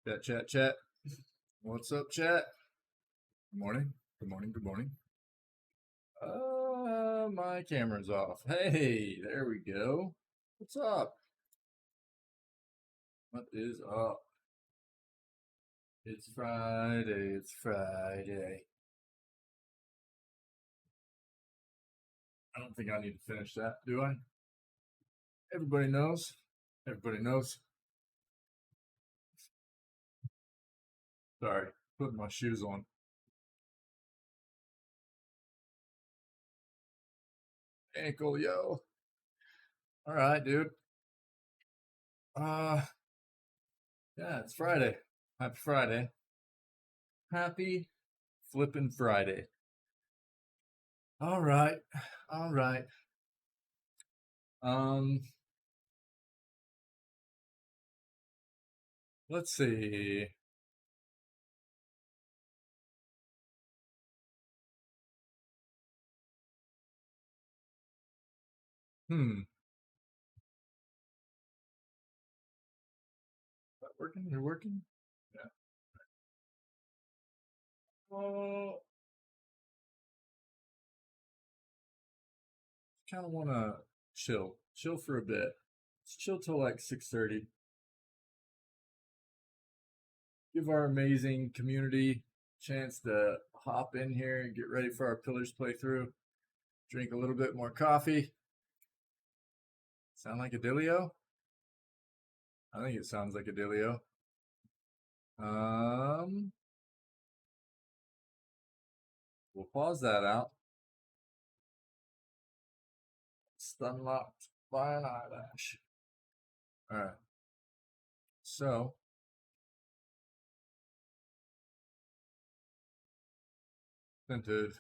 Chat, chat, chat. What's up, chat? Good morning. Good morning. Good morning. My camera's off. Hey, there we go. What's up? What is up? It's Friday. It's Friday. I don't think I need to finish that, do I? Everybody knows. Everybody knows. Sorry, putting my shoes on. Ankle, yo. All right, dude. Uh, yeah, it's Friday. Happy Friday. Happy flippin' Friday. All right. All right. Um, let's see. Hmm. Is that working? You're working? Yeah. Well, kind of want to chill for a bit. Let's chill till like 6:30. Give our amazing community a chance to hop in here and get ready for our Pillars playthrough. Drink a little bit more coffee. Sound like a Dilio? I think it sounds like a Dilio. We'll pause that out. Stunlocked by an eyelash. All right. So, centered,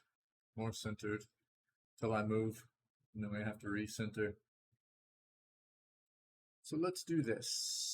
more centered, till I move, and then we have to recenter. So let's do this.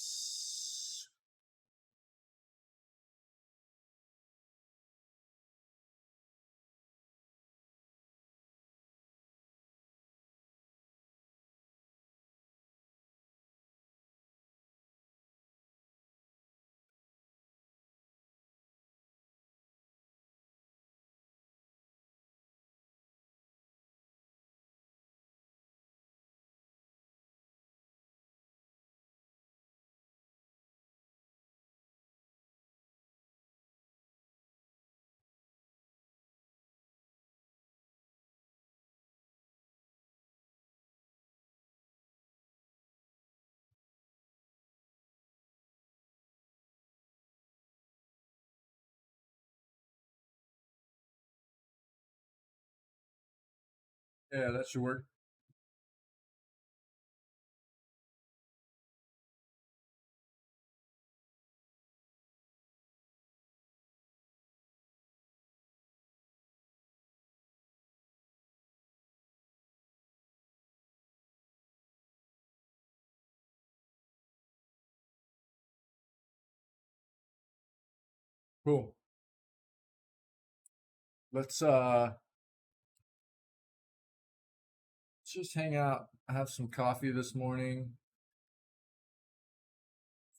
Yeah, that should work. Cool. Let's just hang out, have some coffee this morning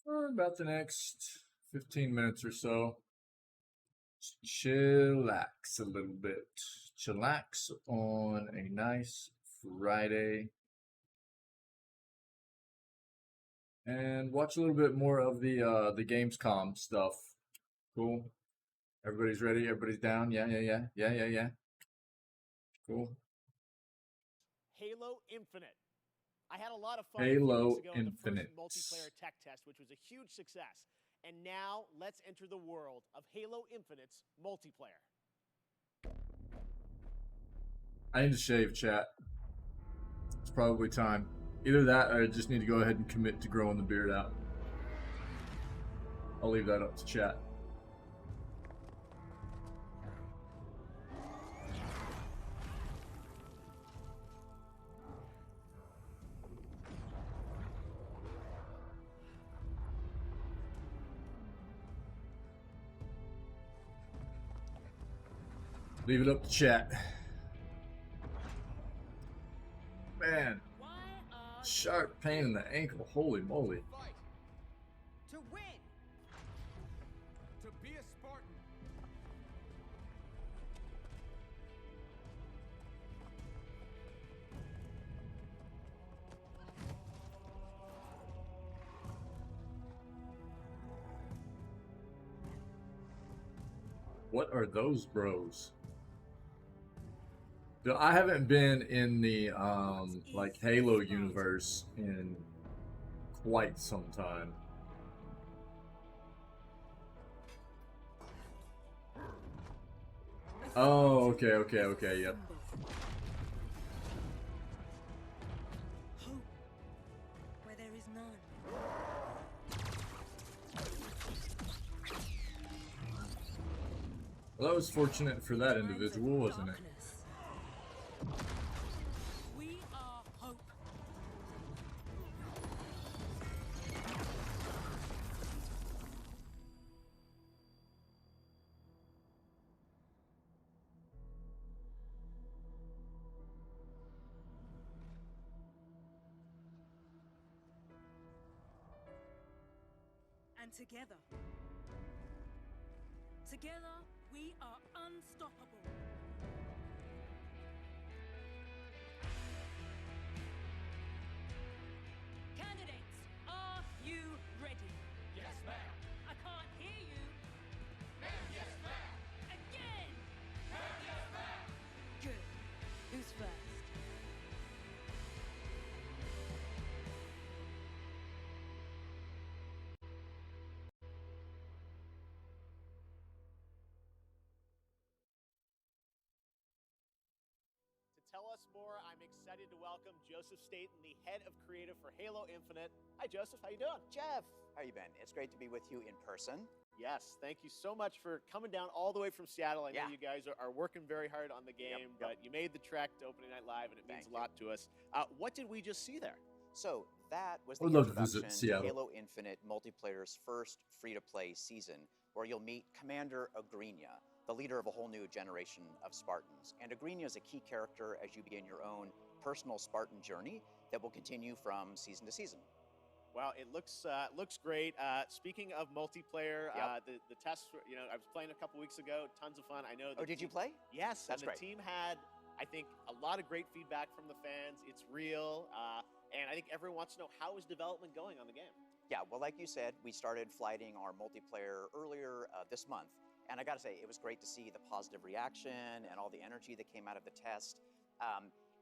for about the next 15 minutes or so. Just chillax a little bit. Chillax on a nice Friday. And watch a little bit more of the Gamescom stuff. Cool. Everybody's ready. Everybody's down. Yeah. Cool. Halo Infinite. I had a lot of fun a few Halo weeks ago in the Infinite. first multiplayer tech test, which was a huge success. And now let's enter the world of Halo Infinite's multiplayer. I need to shave, chat. It's probably time. Either that or I just need to go ahead and commit to growing the beard out. I'll leave that up to chat. Leave it up to chat. Man, sharp pain in the ankle. Holy moly. To win. to be a Spartan. What are those bros? Dude, I haven't been in the like Halo universe in quite some time. Oh, okay, yep. Hope where there is none. Well, that was fortunate for that individual, wasn't it? We are hope. And together we are unstoppable. Candidates, are you ready? Yes, ma'am. I can't hear you. Ma'am, yes, ma'am. Again! Ma'am, yes, ma'am. Good. Who's first? To tell us more, I'm excited to welcome Joseph Staten, the head of creative for Halo Infinite. Hi, Joseph. How you doing? Jeff, how you been? It's great to be with you in person. Yes, thank you so much for coming down all the way from Seattle. I know Yeah. you guys are working very hard on the game, Yep. but you made the trek to Opening Night Live, and it means Thank a lot to us. What did we just see there? So that was I the would love to visit introduction to Seattle. Halo Infinite multiplayer's first free-to-play season, where you'll meet Commander Agrinia, the leader of a whole new generation of Spartans. And Agrinia is a key character as you begin your own personal Spartan journey that will continue from season to season. Well, it looks great. Speaking of multiplayer, Yep. the tests, I was playing a couple weeks ago. Tons of fun. I know. Oh, did you play? Yes, That's and the great. team had, I think, a lot of great feedback from the fans. It's real, and I think everyone wants to know how is development going on the game. Yeah, well, like you said, we started flighting our multiplayer earlier this month. And I gotta say, it was great to see the positive reaction and all the energy that came out of the test.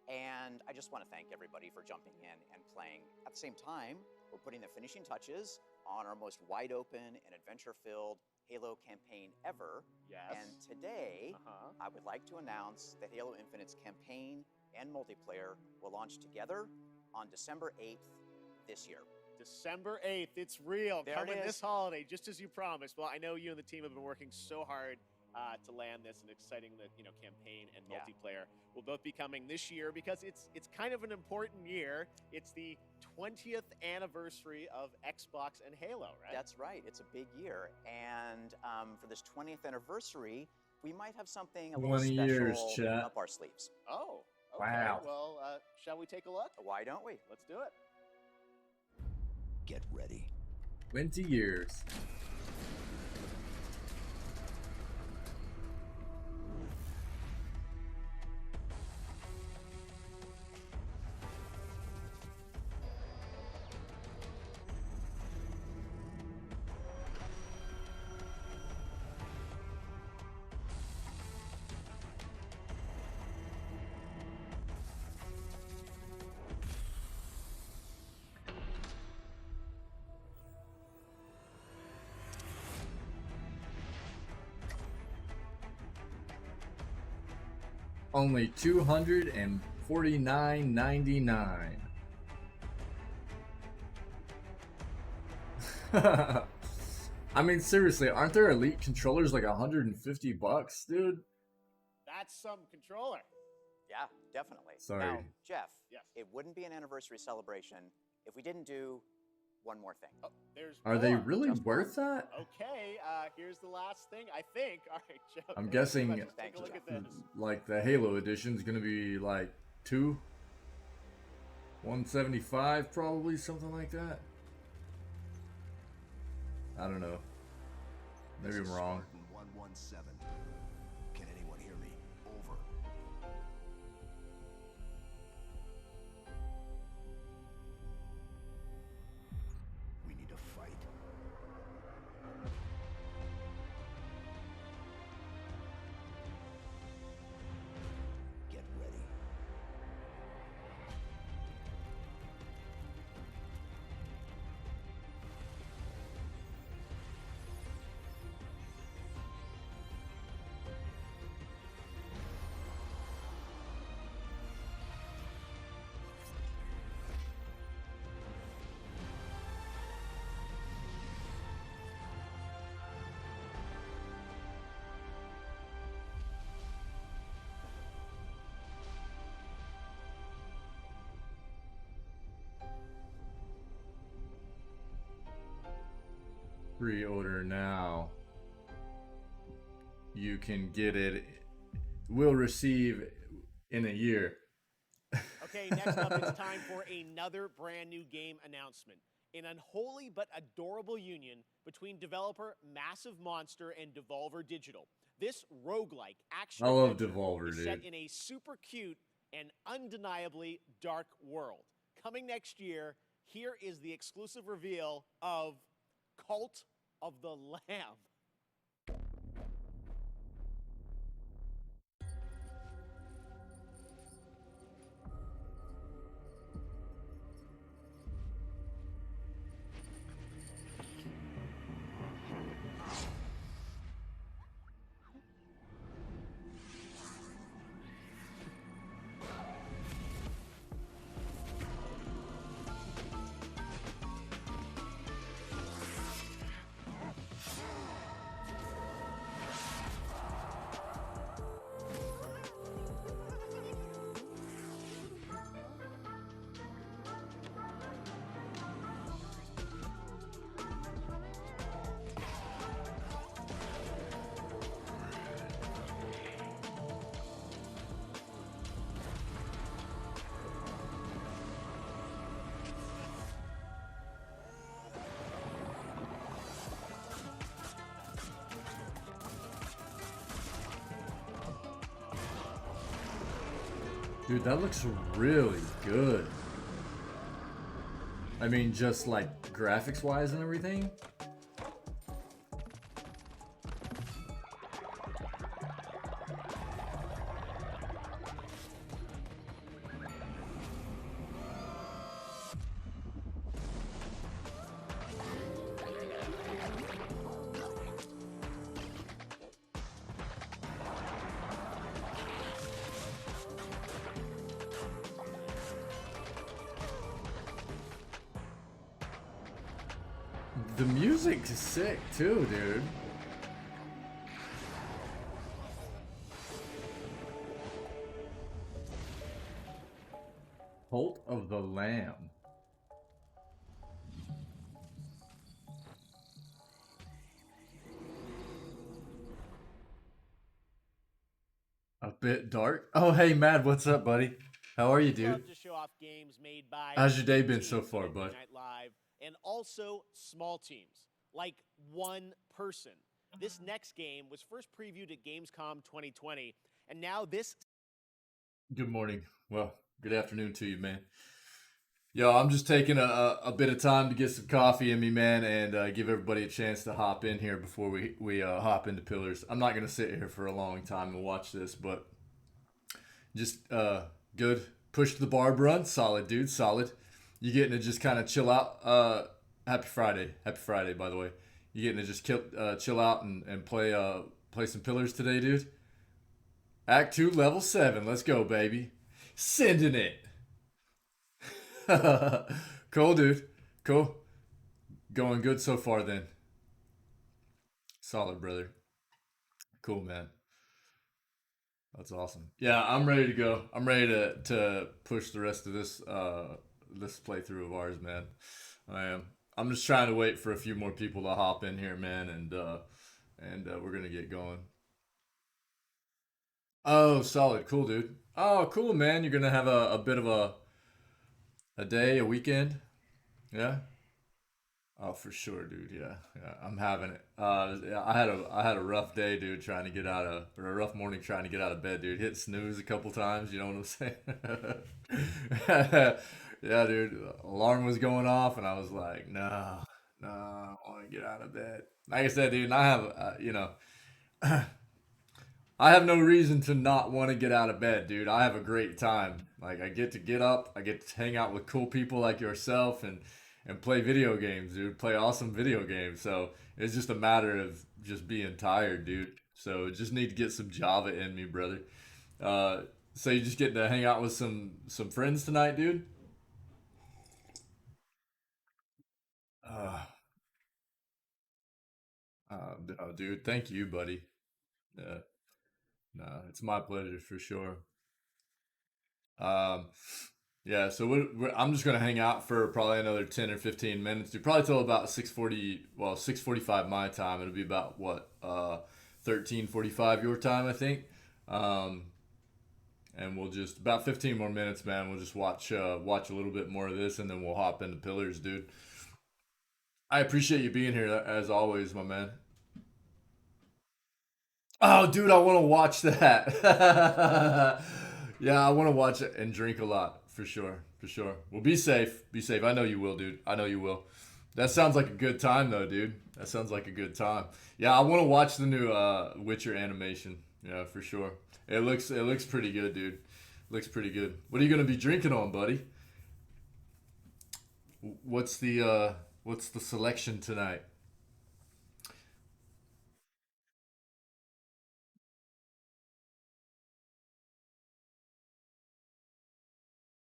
And I just want to thank everybody for jumping in and playing. At the same time, we're putting the finishing touches on our most wide open and adventure-filled Halo campaign ever. Yes. And today, Uh-huh. I would like to announce that Halo Infinite's campaign and multiplayer will launch together on December 8th this year. December 8th, it's real. There it Coming is. this holiday, just as you promised. Well, I know you and the team have been working so hard to land this, and exciting that campaign and Yeah. multiplayer will both be coming this year, because it's kind of an important year. It's the 20th anniversary of Xbox and Halo, right? That's right. It's a big year. And for this 20th anniversary, we might have something a little 20 special years, chat. up our sleeves. Oh, okay. Wow. Well, shall we take a look? Why don't we? Let's do it. Get ready. 20 years. Only $249.99. I mean, seriously, aren't there Elite controllers like $150, dude? That's some controller. Yeah, definitely. Sorry. Now, Jeff, Yes. it wouldn't be an anniversary celebration if we didn't do one more thing. Oh, there's Are they more. really Just worth that? Okay, here's the last thing, I think. All right, Joe. I'm thank you so guessing- much. Let's take Thank a you, look Jeff. at this. Like the Halo edition is gonna be like 175 probably, something like that. I don't know. Maybe This I'm is wrong. Spartan 117. Can anyone hear me? Over. We need a fight. Get ready. Pre-order now. You can get it. Will receive in a year. Okay, next up, it's time for another brand new game announcement. An unholy but adorable union between developer Massive Monster and Devolver Digital. This roguelike action I love adventure Devolver, is set dude. in a super cute and undeniably dark world. Coming next year, here is the exclusive reveal of Cult of the Lamb. Dude, that looks really good. I mean, just like graphics wise and everything. The music's sick too, dude. Cult of the Lamb. A bit dark. Oh, hey, Mad, what's up, buddy? How are you, dude? Love to show off games made by How's your day big been so teams far, like bud? Night Live, and also small teams, like one person. This next game was first previewed at Gamescom 2020, and now this Good morning. Well, good afternoon to you, man. Yo, I'm just taking a bit of time to get some coffee in me, man, and give everybody a chance to hop in here before we hop into Pillars. I'm not going to sit here for a long time and watch this, but just good. Push the barb run. Solid, dude. Solid. You getting to just kind of chill out. Happy Friday. Happy Friday, by the way. You getting to just chill out and play some Pillars today, dude? Act 2, level 7. Let's go, baby. Sending it. Cool, dude. Cool. Going good so far, then. Solid, brother. Cool, man. That's awesome. Yeah, I'm ready to go. I'm ready to push the rest of this playthrough of ours, man. I am. I'm just trying to wait for a few more people to hop in here, man, and we're gonna get going. Oh, solid. Cool, dude. Oh, cool, man. You're gonna have a bit of a day, a weekend. Yeah. Oh, for sure, dude. Yeah, yeah, I'm having it. Yeah, I had a rough day, dude, trying to get out of or a rough morning trying to get out of bed, dude. Hit snooze a couple times. You know what I'm saying? Yeah, dude. Alarm was going off, and I was like, no, no, I want to get out of bed. Like I said, dude, and I have, I have no reason to not want to get out of bed, dude. I have a great time. Like I get to get up, I get to hang out with cool people like yourself and play video games, dude. Play awesome video games. So it's just a matter of just being tired, dude. So just need to get some Java in me, brother. Uh, so you just getting to hang out with some friends tonight, dude? Uh, oh, dude, thank you, buddy. Yeah, no, it's my pleasure for sure. Um, yeah, so I'm just gonna hang out for probably another 10 or 15 minutes. Dude, probably till about 6:40. Well, 6:45 my time. It'll be about what 13:45 your time, I think. Um, and we'll just about 15 more minutes, man. We'll just watch a little bit more of this, and then we'll hop into pillars, dude. I appreciate you being here as always, my man. Oh, dude, I want to watch that. Yeah, I want to watch it and drink a lot for sure, for sure. Well, be safe, be safe. I know you will, dude. I know you will. That sounds like a good time, though, dude. That sounds like a good time. Yeah, I want to watch the new Witcher animation. Yeah, for sure. It looks pretty good, dude. Looks pretty good. What are you gonna be drinking on, buddy? What's the selection tonight?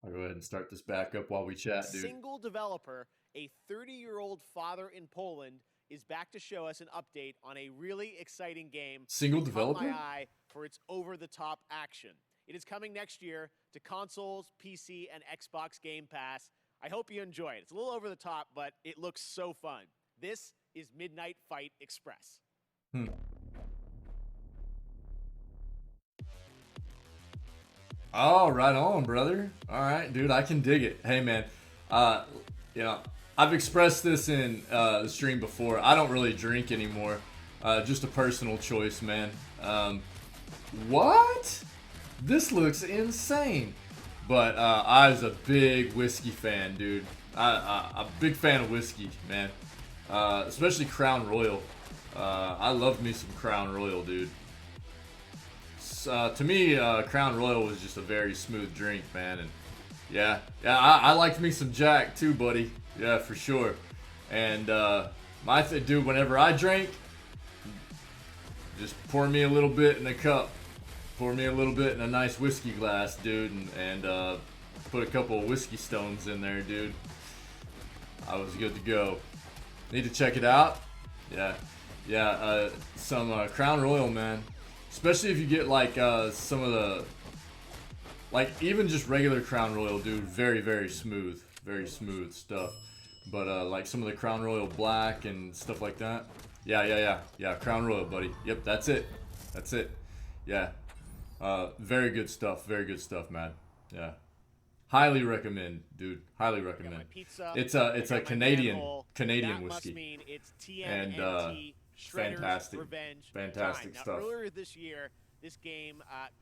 I'll go ahead and start this back up while we chat, dude. Single developer, a 30-year-old father in Poland, is back to show us an update on a really exciting game Single that caught my developer? eye for its over-the-top action. It is coming next year to consoles, PC, and Xbox Game Pass. I hope you enjoy it. It's a little over the top, but it looks so fun. This is Midnight Fight Express. Hmm. Oh, right on, brother. All right, dude, I can dig it. Hey, man, uh, you know, I've expressed this in the stream before. I don't really drink anymore. Just a personal choice, man. What? This looks insane. But I was a big whiskey fan, dude. I'm a big fan of whiskey, man. Especially Crown Royal. I love me some Crown Royal, dude. To me, Crown Royal was just a very smooth drink, man. And yeah, yeah, I liked me some Jack too, buddy. Yeah, for sure. And dude, whenever I drank, just pour me a little bit in a cup, pour me a little bit in a nice whiskey glass, dude, and put a couple of whiskey stones in there, dude. I was good to go. Need to check it out. Yeah, yeah. Some Crown Royal, man. Especially if you get like some of the, like even just regular Crown Royal, dude, very very smooth stuff. But like some of the Crown Royal Black and stuff like that. Yeah, Crown Royal, buddy. Yep, that's it. Yeah, very good stuff, man. Yeah, highly recommend, dude. Highly I got my recommend. pizza. It's I a got my manhole. Canadian That must whiskey. mean it's And TMNT Shredder's fantastic, Revenge fantastic time. stuff. Now, earlier this year, this game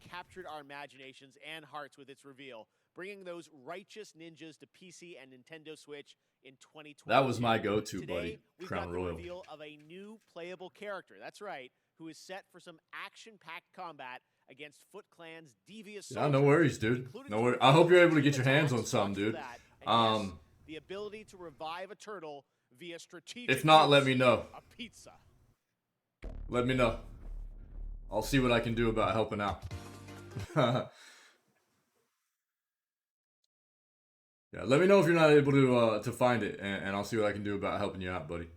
captured our imaginations and hearts with its reveal, bringing those righteous ninjas to PC and Nintendo Switch in 2020. That was my go-to, Today, buddy. we've Crown got the Royal. reveal of a new playable character. That's right, who is set for some action-packed combat against Foot Clan's devious Yeah, soldiers. no worries, dude. Including No worries. some I hope you're able to team get your hands on attacks, some, lots of dude. that, and yes, Um, the ability to revive a turtle via strategic if not, let use me know. a pizza. Let me know. I'll see what I can do about helping out. Yeah, let me know if you're not able to find it, and I'll see what I can do about helping you out, buddy.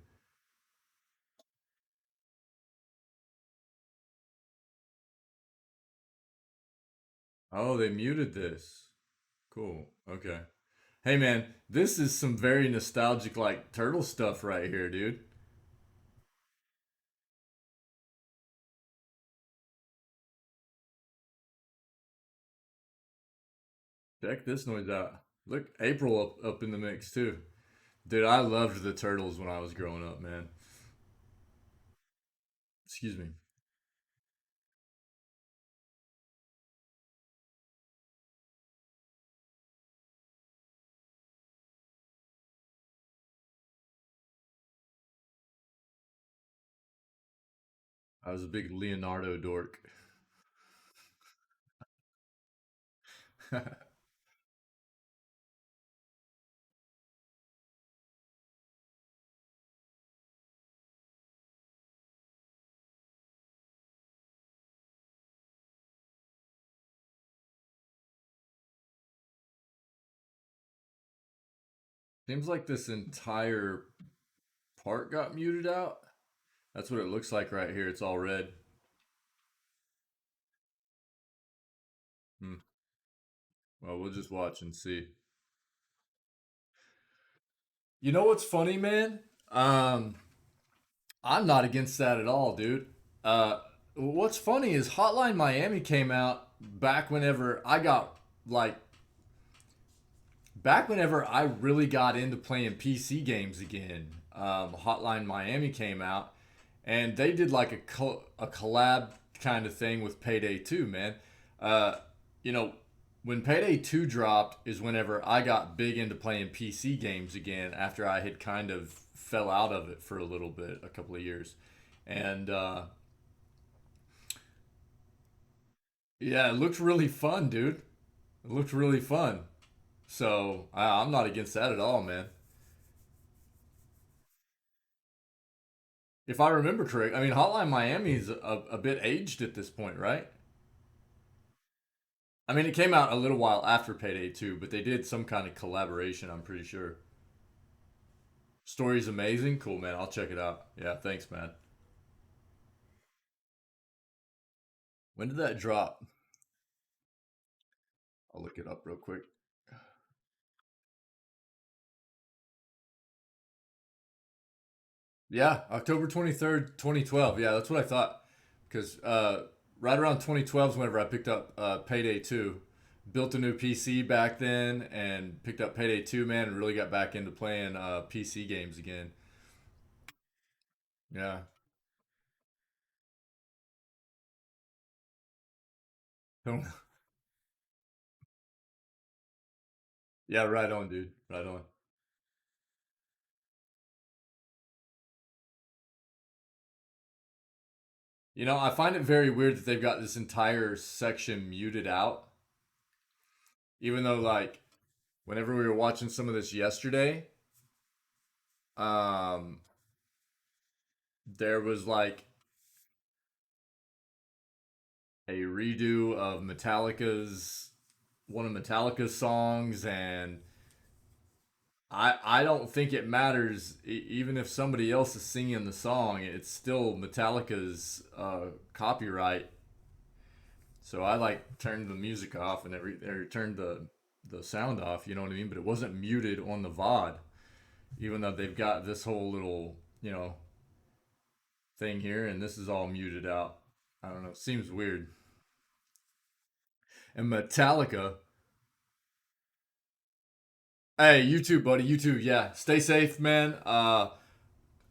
Oh, they muted this. Cool. Okay. Hey, man, this is some very nostalgic, like turtle stuff right here, dude. Check this noise out. Look, April up in the mix too. Dude, I loved the Turtles when I was growing up, man. Excuse me. I was a big Leonardo dork. Seems like this entire part got muted out. That's what it looks like right here. It's all red. Hmm. Well, we'll just watch and see. You know what's funny, man? Um, I'm not against that at all, dude. Uh, what's funny is Hotline Miami came out back whenever I got like back whenever I really got into playing PC games again. Hotline Miami came out, and they did like a collab kind of thing with Payday 2, man. Uh, you know, when Payday 2 dropped is whenever I got big into playing PC games again after I had kind of fell out of it for a little bit, a couple of years. And yeah, it looked really fun, dude. It looked really fun. So I'm not against that at all, man. If I remember correct, I mean Hotline Miami is a bit aged at this point, right? I mean, it came out a little while after Payday 2, but they did some kind of collaboration, I'm pretty sure. Story's amazing. Cool, man. I'll check it out. Yeah, thanks, man. When did that drop? I'll look it up real quick. Yeah, October 23rd, 2012. Yeah, that's what I thought. Because right around 2012 is whenever I picked up Payday 2. Built a new PC back then and picked up Payday 2, man, and really got back into playing PC games again. Yeah. Yeah, right on, dude. Right on. You know, I find it very weird that they've got this entire section muted out. Even though, like, whenever we were watching some of this yesterday, um, there was like a redo of Metallica's one of Metallica's songs, and I don't think it matters even if somebody else is singing the song. It's still Metallica's copyright. So I like turned the music off and turned the sound off. You know what I mean? But it wasn't muted on the VOD, even though they've got this whole little thing here, and this is all muted out. I don't know. Seems weird. And Metallica. Hey, you too, buddy. You too. Yeah. Stay safe, man.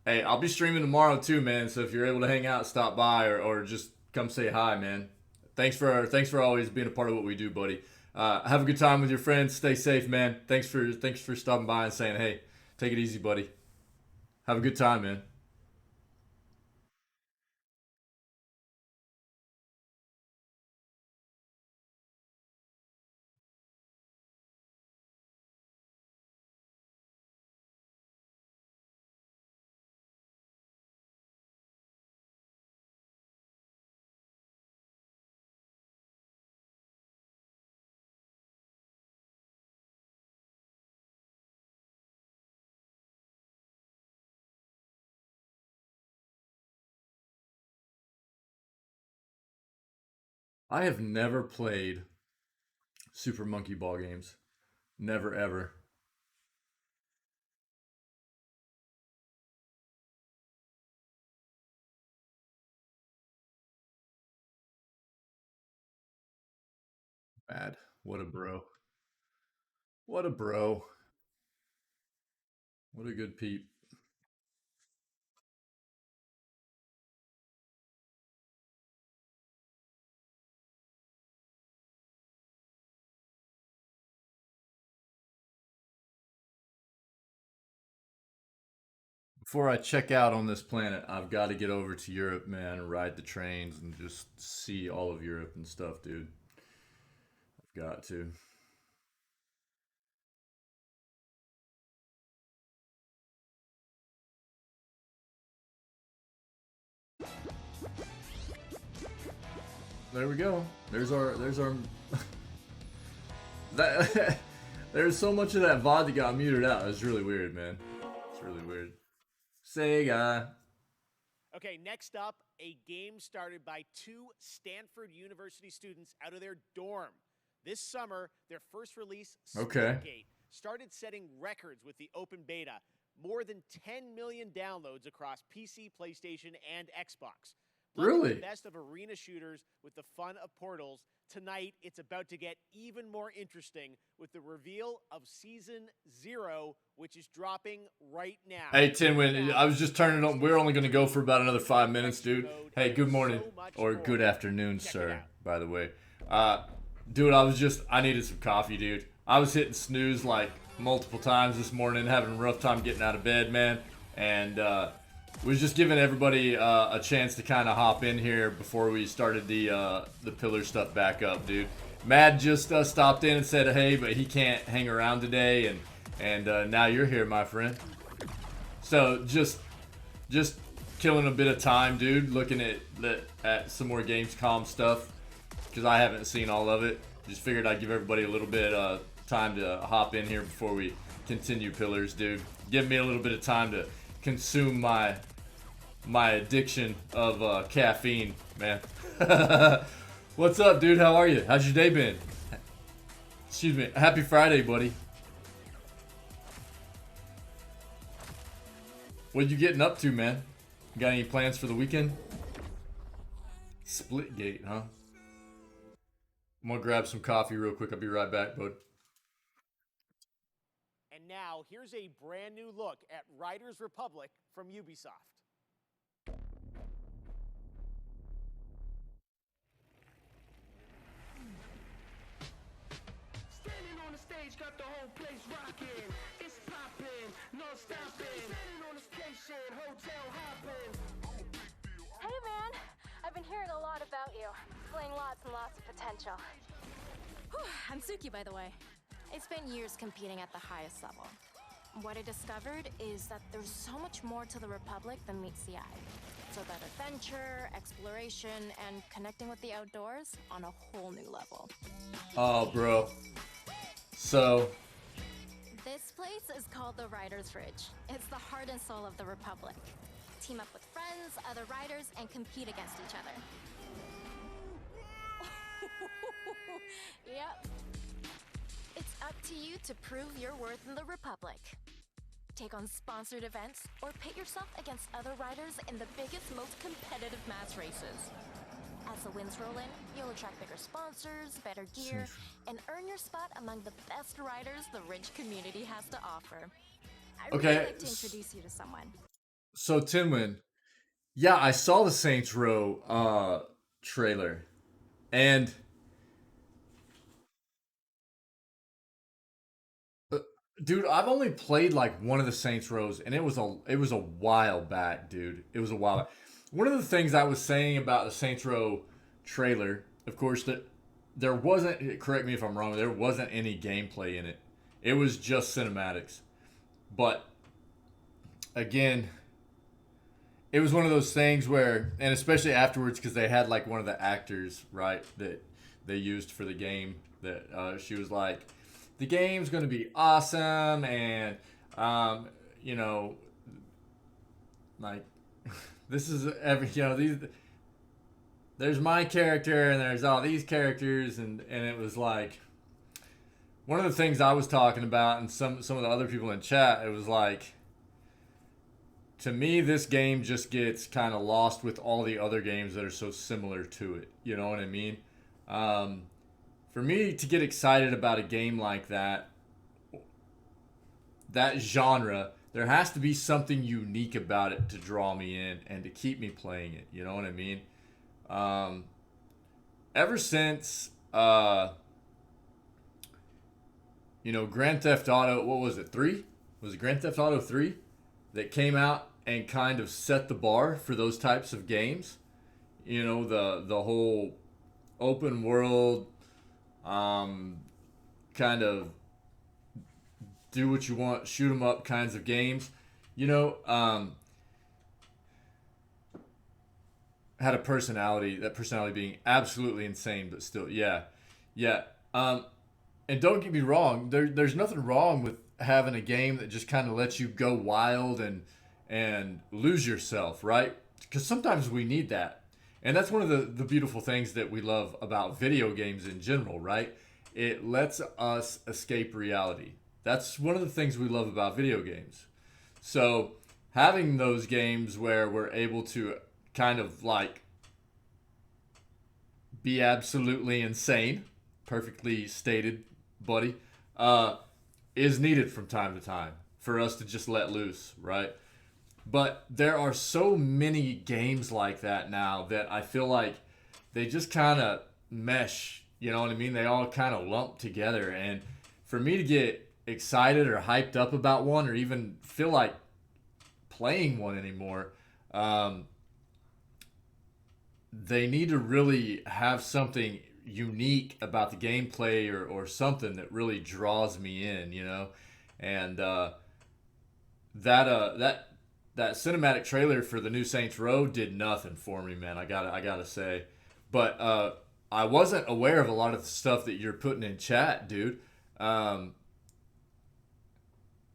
Hey, I'll be streaming tomorrow too, man. So if you're able to hang out, stop by or just come say hi, man. Thanks for always being a part of what we do, buddy. Have a good time with your friends. Stay safe, man. Thanks for stopping by and saying hey. Take it easy, buddy. Have a good time, man. I have never played Super Monkey Ball games. Never ever. Bad. What a bro. What a bro. What a good peep. Before I check out on this planet, I've got to get over to Europe, man, and ride the trains and just see all of Europe and stuff, dude. I've got to. There we go. There's our that there's so much of that VOD that got muted out. It's really weird, man. It's really weird. Sega. Okay, next up, a game started by two Stanford University students out of their dorm. This summer, their first release, Okay. Splitgate, started setting records with the open beta. More than 10 million downloads across PC, PlayStation, and Xbox. Blending Really? the best of arena shooters with the fun of Portals. Tonight, it's about to get even more interesting with the reveal of Season 0, which is dropping right now. Hey, Tinwin, I was just turning on. We're only going to go for about another 5 minutes, dude. Hey, good morning. Or good afternoon, sir, by the way. Dude, I needed some coffee, dude. I was hitting snooze like multiple times this morning, having a rough time getting out of bed, man. And was just giving everybody a chance to kind of hop in here before we started the pillar stuff back up, dude. Mad just stopped in and said hey, but he can't hang around today, and now you're here, my friend. So just killing a bit of time, dude. Looking at some more Gamescom stuff because I haven't seen all of it. Just figured I'd give everybody a little bit time to hop in here before we continue pillars, dude. Give me a little bit of time to consume my addiction of caffeine, man. What's up, dude? How are you? How's your day been? Excuse me. Happy Friday, buddy. What you getting up to, man? Got any plans for the weekend? Splitgate, huh? I'm gonna grab some coffee real quick. I'll be right back, bud. And now, here's a brand new look at Riders Republic from Ubisoft. Standing on the stage, got the whole place rocking. It's popping, no stopping. Standing on the station, hotel hopping. Hey man, I've been hearing a lot about you. Displaying lots and lots of potential. Whew, I'm Suki, by the way. It's been years competing at the highest level. What I discovered is that there's so much more to the Republic than meets the eye. It's about adventure, exploration, and connecting with the outdoors on a whole new level. Oh, bro. So, This place is called the Riders Ridge. It's the heart and soul of the Republic. Team up with friends, other riders, and compete against each other. Yep. It's up to you to prove your worth in the Republic. Take on sponsored events, or pit yourself against other riders in the biggest, most competitive mass races. As the wins roll in, you'll attract bigger sponsors, better gear, and earn your spot among the best riders the Ridge community has to offer. I'd Okay, really like to introduce you to someone. so Tinwin, yeah, I saw the Saints Row trailer, and dude, I've only played like one of the Saints Rows, and it was a while back, dude. It was a while back. One of the things I was saying about the Saints Row trailer, of course, that there wasn't. Correct me if I'm wrong. There wasn't any gameplay in it. It was just cinematics. But again, it was one of those things where, and especially afterwards, because they had like one of the actors, right, that they used for the game. That she was like, the game's going to be awesome, and you know, like this is these. There's my character, and there's all these characters, and it was like one of the things I was talking about, and some of the other people in chat. It was like, to me, this game just gets kind of lost with all the other games that are so similar to it. You know what I mean? For me to get excited about a game like that genre there has to be something unique about it to draw me in and to keep me playing it. You know what I mean? Um, ever since Grand Theft Auto, what was it, 3? Was it Grand Theft Auto 3 that came out and kind of set the bar for those types of games? The whole open world, um, kind of do what you want, shoot 'em up kinds of games. You know, had a personality. That personality being absolutely insane, but still, yeah, yeah. And don't get me wrong. There's nothing wrong with having a game that just kind of lets you go wild and lose yourself, right? Because sometimes we need that. And that's one of the beautiful things that we love about video games in general, right? It lets us escape reality. That's one of the things we love about video games. So having those games where we're able to kind of like be absolutely insane, perfectly stated, buddy, is needed from time to time for us to just let loose, right? But there are so many games like that now that I feel like they just kind of mesh. You know what I mean? They all kind of lump together. And for me to get excited or hyped up about one or even feel like playing one anymore, they need to really have something unique about the gameplay or something that really draws me in. And that cinematic trailer for the new Saints Row did nothing for me, man. I gotta say, but I wasn't aware of a lot of the stuff that you're putting in chat, dude. I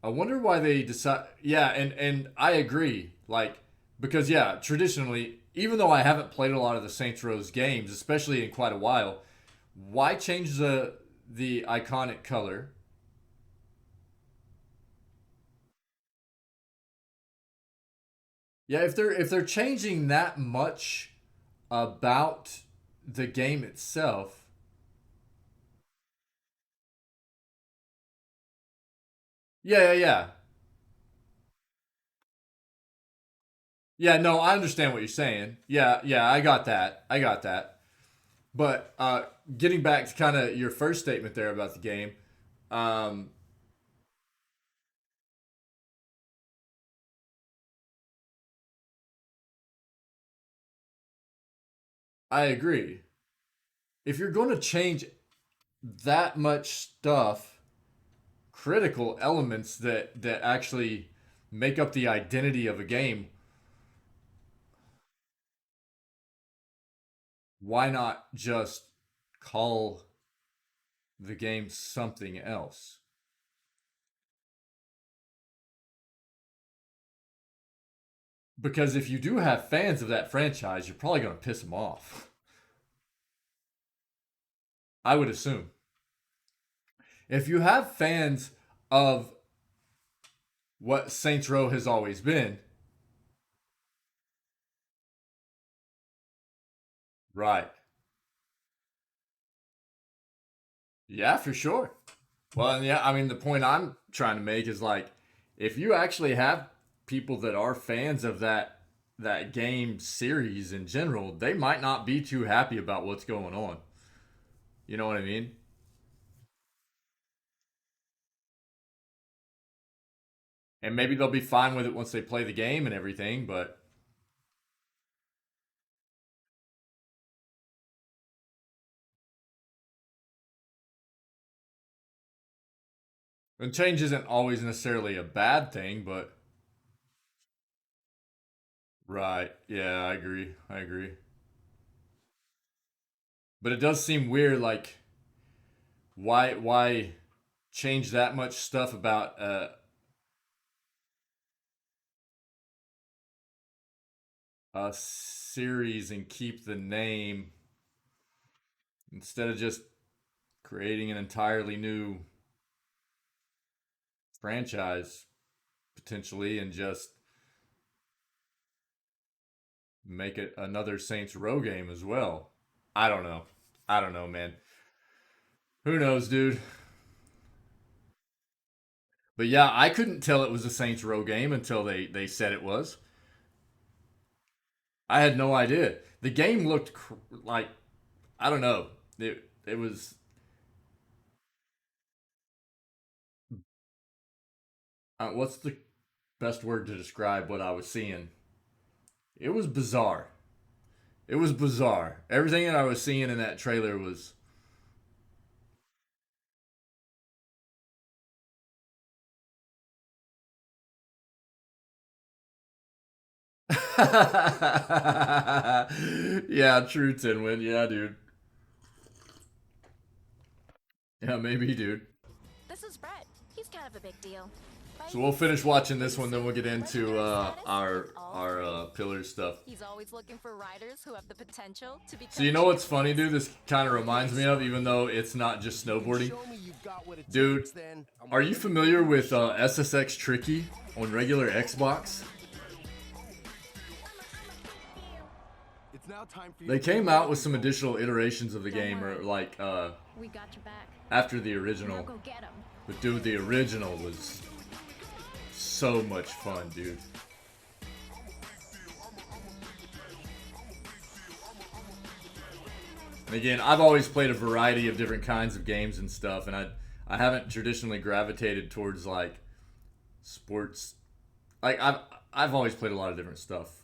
wonder why they decide. Yeah, and I agree. Like, because yeah, traditionally, even though I haven't played a lot of the Saints Row's games, especially in quite a while, why change the iconic color? Yeah, if they're changing that much about the game itself, yeah, yeah, yeah. Yeah, no, I understand what you're saying. Yeah, yeah, I got that. I got that. But getting back to kind of your first statement there about the game, um, I agree. If you're going to change that much stuff, critical elements that actually make up the identity of a game, why not just call the game something else? Because if you do have fans of that franchise, you're probably going to piss them off. I would assume. If you have fans of what Saints Row has always been, right? Yeah, for sure. Well, and yeah, I mean, the point I'm trying to make is like, if you actually have people that are fans of that game series in general, they might not be too happy about what's going on. You know what I mean? And maybe they'll be fine with it once they play the game and everything, but and change isn't always necessarily a bad thing, but right. Yeah, I agree. I agree. But it does seem weird, like why change that much stuff about a series and keep the name instead of just creating an entirely new franchise potentially and just make it another Saints Row game as well. I don't know. I don't know, man. Who knows, dude? But yeah, I couldn't tell it was a Saints Row game until they said it was. I had no idea. The game looked like I don't know. It was what's the best word to describe what I was seeing? It was bizarre. It was bizarre. Everything that I was seeing in that trailer was. Yeah, true, Tinwin. Yeah, dude. Yeah, maybe, dude. This is Brett. He's kind of a big deal. So we'll finish watching this one, then we'll get into our pillar stuff. He's always looking for riders who have the potential to become. So you know what's funny, dude? This kind of reminds me of, even though it's not just snowboarding. Dude, are you familiar with SSX Tricky on regular Xbox? They came out with some additional iterations of the game, or like We got your back. after the original. Now go get him. But dude, the original was so much fun, dude. And again, I've always played a variety of different kinds of games and stuff, and I haven't traditionally gravitated towards like sports. Like I've always played a lot of different stuff.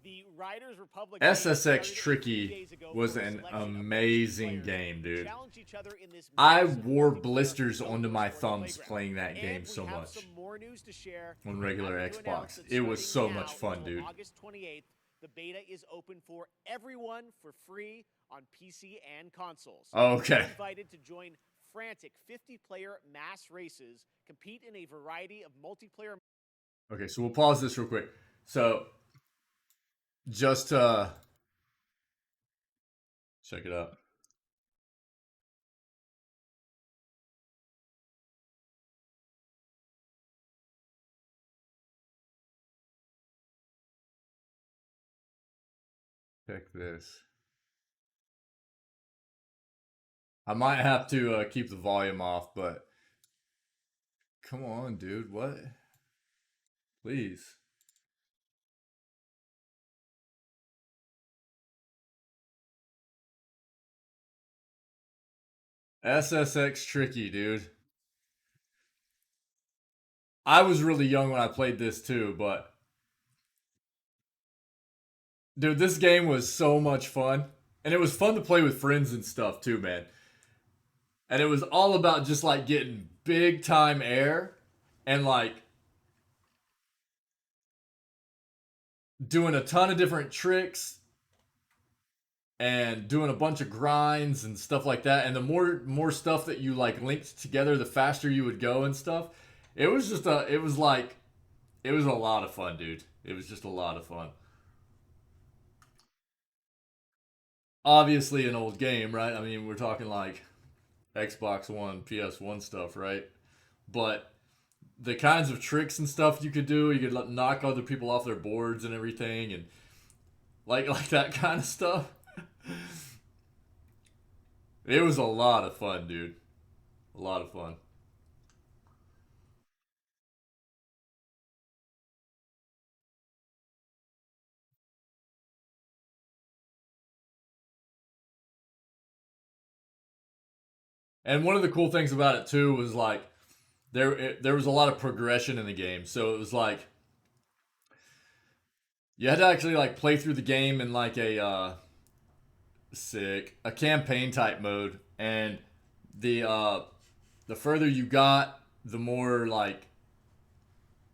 The Riders Republic SSX Tricky was an amazing game, dude. I wore blisters onto my thumbs playing that game so much on regular Xbox. It was so much fun, dude. August 28th, the beta is open for everyone for free on PC and consoles. Okay. You're invited to join frantic 50-player mass races, compete in a variety of multiplayer. Okay, so we'll pause this real quick. So just check it out. Check this. I might have to keep the volume off, but come on, dude. What? Please. SSX Tricky, dude. I was really young when I played this too, but dude, this game was so much fun. And it was fun to play with friends and stuff too, man. And it was all about just like getting big time air and like doing a ton of different tricks and doing a bunch of grinds and stuff like that. And the more stuff that you like linked together, the faster you would go and stuff. It was just it was a lot of fun, dude. It was just a lot of fun. Obviously an old game, right? I mean, we're talking like Xbox One, PS1 stuff, right? But the kinds of tricks and stuff you could do, you could knock other people off their boards and everything, and like that kind of stuff. It was a lot of fun, dude. A lot of fun. And one of the cool things about it too was like there was a lot of progression in the game. So it was like you had to actually like play through the game in like a campaign type mode, and the further you got, the more like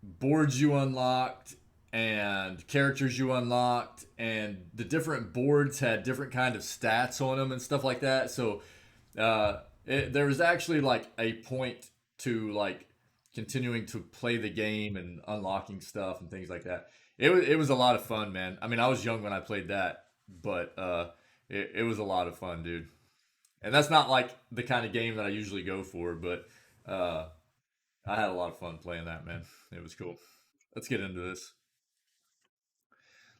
boards you unlocked and characters you unlocked, and the different boards had different kind of stats on them and stuff like that. So there was actually like a point to like continuing to play the game and unlocking stuff and things like that. It was a lot of fun, man. I mean, I was young when I played that, but it was a lot of fun, dude. And that's not like the kind of game that I usually go for, but I had a lot of fun playing that, man. It was cool. Let's get into this.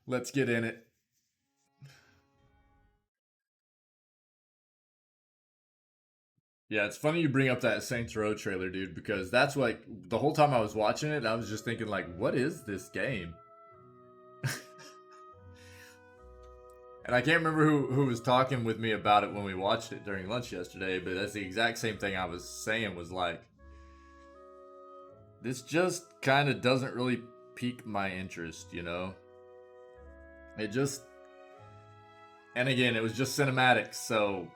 Let's get in it. Yeah, it's funny you bring up that Saints Row trailer, dude, because that's like the whole time I was watching it, I was just thinking like, what is this game? And I can't remember who was talking with me about it when we watched it during lunch yesterday, but that's the exact same thing I was saying, was like, this just kind of doesn't really pique my interest, you know? It just... And again, it was just cinematics, so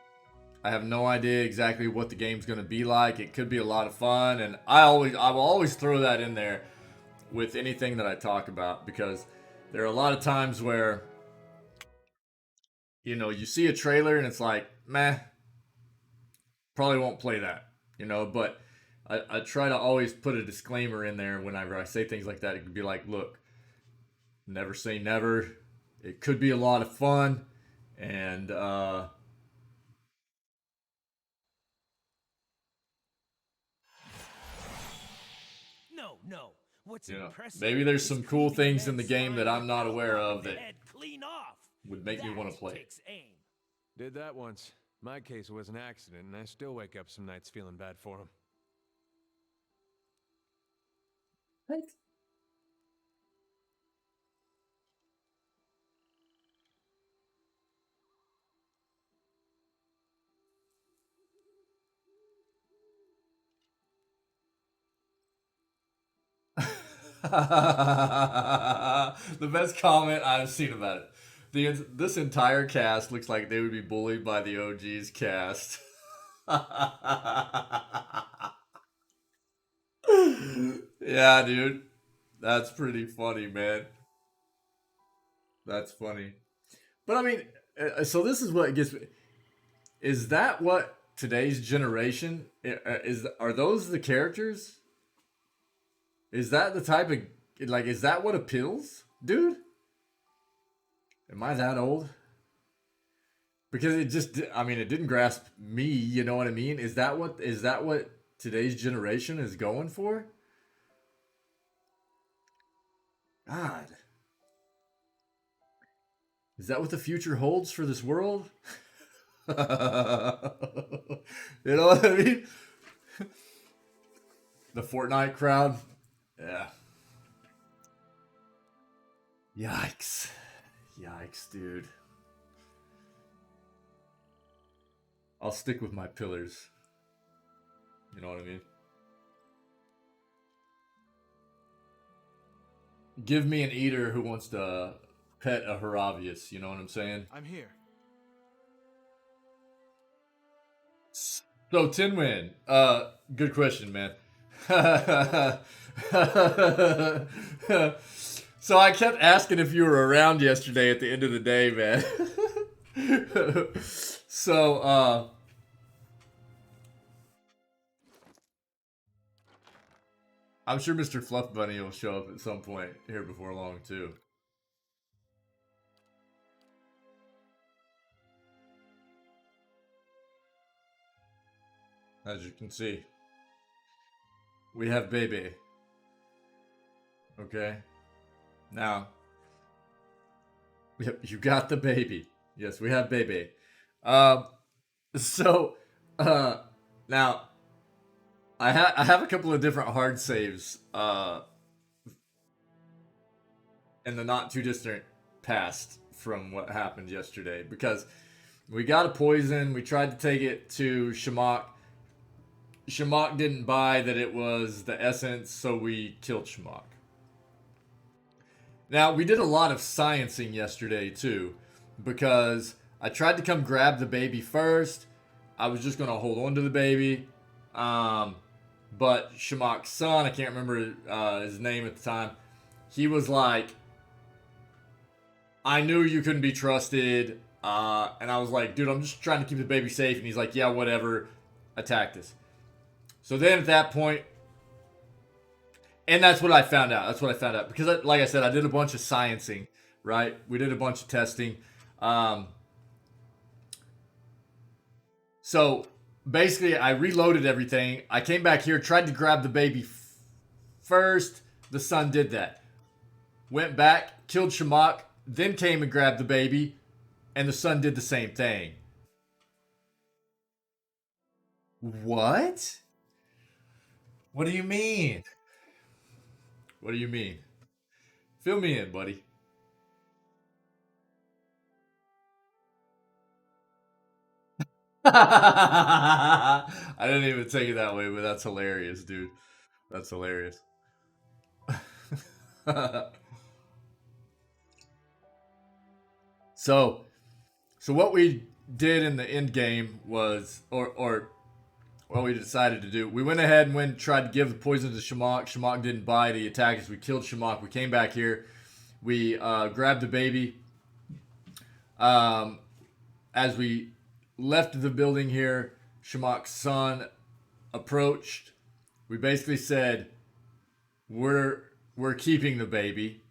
I have no idea exactly what the game's going to be like. It could be a lot of fun, and I will always throw that in there with anything that I talk about, because there are a lot of times where, you know, you see a trailer and it's like, meh, probably won't play that, you know, but I try to always put a disclaimer in there whenever I say things like that. It could be like, look, never say never. It could be a lot of fun, and No, no. What's you know, impressive? maybe there's is some cool creepy things in the men game that slime I'm not the aware hell of that head clean off. would make me want to That play. takes aim. Did that once. My case was an accident, and I still wake up some nights feeling bad for him. Right. The best comment I've seen about it. This entire cast looks like they would be bullied by the OG's cast. Yeah, dude. That's pretty funny, man. That's funny. But I mean, so this is what gets me. Is that what today's generation is? Are those the characters? Is that the type of, like, is that what appeals, dude? Am I that old? Because it just, I mean, it didn't grasp me. You know what I mean? Is that what today's generation is going for? God, is that what the future holds for this world? You know what I mean? The Fortnite crowd. Yeah. Yikes. Yikes, dude. I'll stick with my pillars. You know what I mean? Give me an eater who wants to pet a Haravius. You know what I'm saying? I'm here. So, Tinwin, good question, man. So I kept asking if you were around yesterday at the end of the day, man. So, I'm sure Mr. Fluff Bunny will show up at some point here before long, too. As you can see, we have baby. Okay? Now, yep, you got the baby. Yes, we have baby. So, now, I have a couple of different hard saves, in the not too distant past from what happened yesterday, because we got a poison, we tried to take it to Shamak. Shamak didn't buy that it was the essence, so we killed Shamak. Now, we did a lot of sciencing yesterday, too, because I tried to come grab the baby first. I was just going to hold on to the baby. But Shamak's son, I can't remember his name at the time, he was like, I knew you couldn't be trusted. And I was like, dude, I'm just trying to keep the baby safe. And he's like, yeah, whatever. Attack us. So then at that point, and that's what I found out. That's what I found out. Because, like I said, I did a bunch of sciencing, right? We did a bunch of testing. So basically, I reloaded everything. I came back here, tried to grab the baby first. The son did that. Went back, killed Shamak, then came and grabbed the baby. And the son did the same thing. What? What do you mean? What do you mean? Fill me in, buddy. I didn't even take it that way, but that's hilarious, dude. That's hilarious. so, so what we did in the end game was, or what we decided to do, we went ahead and tried to give the poison to Shamok. Shamok didn't bite. He attacked us. We killed Shamok. We came back here. We grabbed the baby. As we left the building here, Shamok's son approached. We basically said, we're keeping the baby,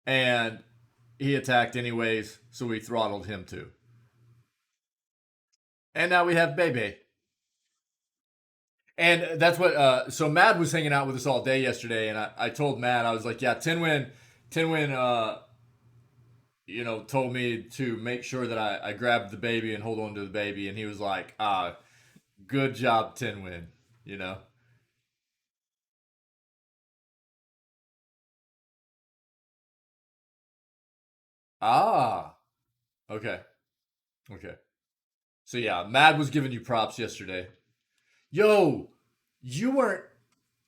and he attacked anyways, so we throttled him too. And now we have baby. And that's what. So Mad was hanging out with us all day yesterday, and I told Mad, I was like, yeah, Tinwin, told me to make sure that I grabbed the baby and hold on to the baby, and he was like, good job, Tinwin. You know. Ah. Okay. Okay. So yeah, Mad was giving you props yesterday. Yo, you weren't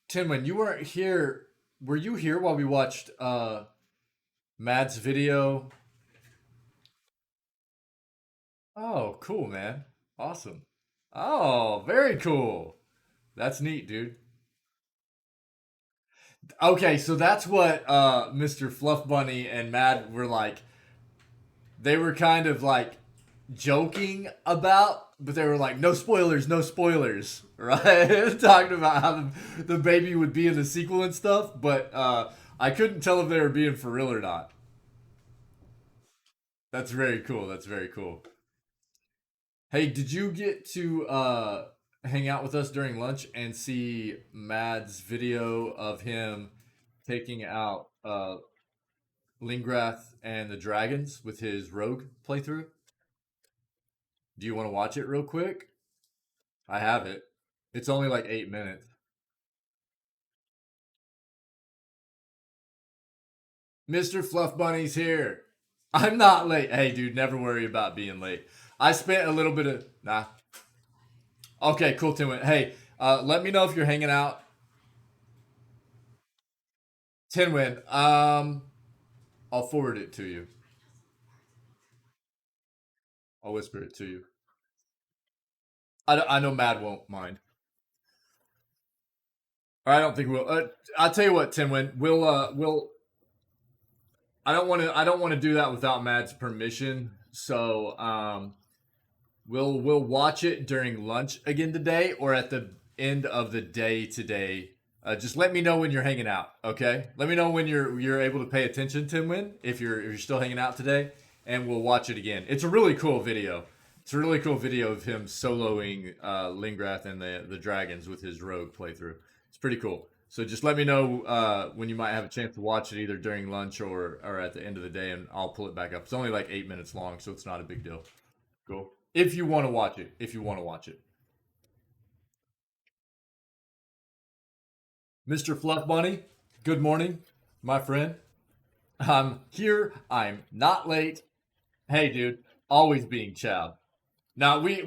Tinwin, you weren't here. Were you here while we watched Mad's video? Oh, cool, man. Awesome. Oh, very cool. That's neat, dude. Okay, so that's what Mr. Fluff Bunny and Mad were like. They were kind of like joking about, but they were like, no spoilers, no spoilers, right? Talking about how the baby would be in the sequel and stuff, but I couldn't tell if they were being for real or not. That's very cool. That's very cool. Hey, did you get to hang out with us during lunch and see Mad's video of him taking out Lingrath and the dragons with his rogue playthrough? Do you want to watch it real quick? I have it. It's only like 8 minutes. Mr. Fluff Bunny's here. I'm not late. Hey, dude, never worry about being late. I spent a little bit of nah. Okay, cool, Tim. Hey, let me know if you're hanging out. Tinwin, I'll forward it to you. I'll whisper it to you. I know Mad won't mind. I don't think we'll. I'll tell you what, Tinwin. We'll. I don't want to do that without Mad's permission. So we'll watch it during lunch again today, or at the end of the day today. Just let me know when you're hanging out, okay? Let me know when you're able to pay attention, Tinwin, if you're still hanging out today, and we'll watch it again. It's a really cool video. It's a really cool video of him soloing Lingrath and the dragons with his rogue playthrough. It's pretty cool. So just let me know when you might have a chance to watch it, either during lunch or at the end of the day, and I'll pull it back up. It's only like 8 minutes long, so it's not a big deal. Cool. If you want to watch it. If you want to watch it. Mr. Fluff Bunny, good morning, my friend. I'm here. I'm not late. Hey, dude, always being chowed. Now we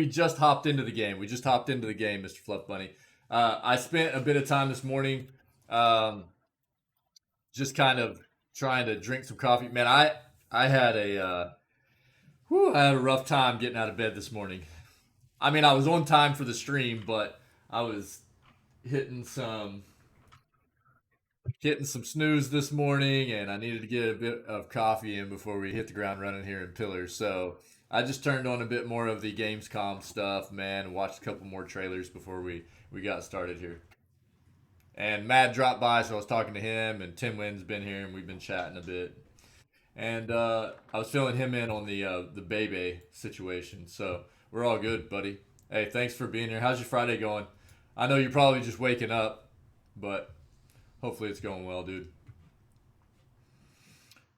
just hopped into the game. We just hopped into the game, Mr. Fluff Bunny. I spent a bit of time this morning, um, just kind of trying to drink some coffee. Man, I had I had a rough time getting out of bed this morning. I mean, I was on time for the stream, but I was hitting some snooze this morning, and I needed to get a bit of coffee in before we hit the ground running here in Pillars. So I just turned on a bit more of the Gamescom stuff, man, and watched a couple more trailers before we got started here. And Matt dropped by, so I was talking to him, and Tim Wynn's been here, and we've been chatting a bit. And I was filling him in on the Bebe situation. So we're all good, buddy. Hey, thanks for being here. How's your Friday going? I know you're probably just waking up, but hopefully it's going well, dude.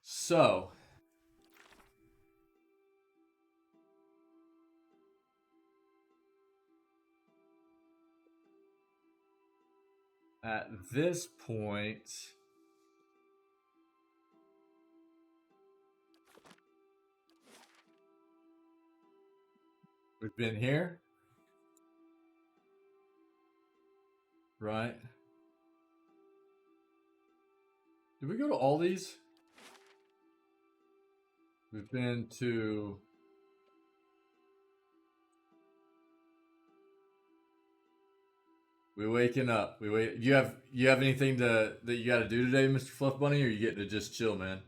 So, at this point, we've been here, right? Did we go to all these? We've been to... We waking up. We wait. You have anything that you got to do today, Mr. Fluff Bunny, or are you getting to just chill, man?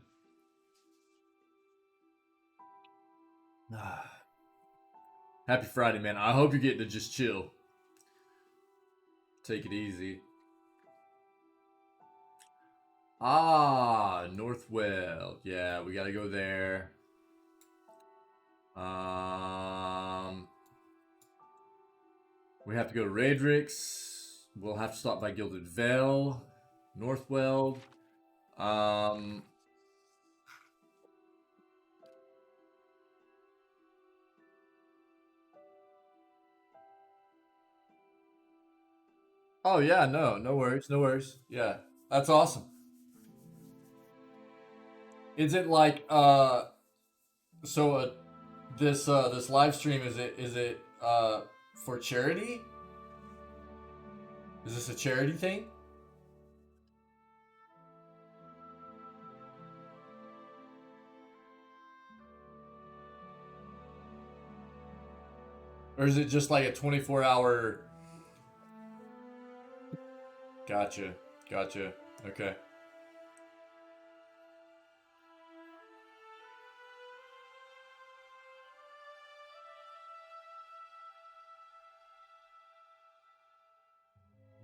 Happy Friday, man. I hope you're getting to just chill. Take it easy. Ah, Northwell. Yeah, we gotta go there. We have to go to Raedrix. We'll have to stop by Gilded Vale, Northwell. Oh yeah, no worries, no worries. Yeah, that's awesome. Is it like so this live stream is it for charity? Is this a charity thing? Or is it just like a 24-hour? Gotcha. Okay.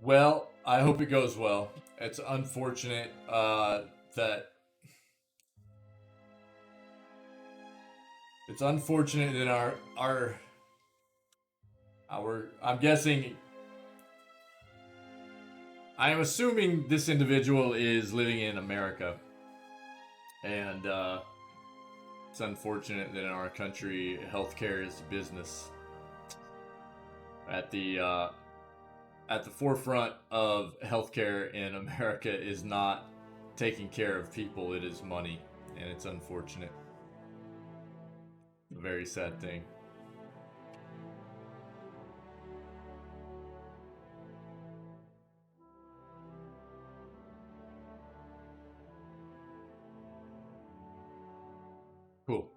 Well, I hope it goes well. It's unfortunate that our I'm guessing, I am assuming this individual is living in America, and it's unfortunate that in our country healthcare is business. At the forefront of healthcare in America is not taking care of people, it is money, and it's unfortunate. A very sad thing. Cool.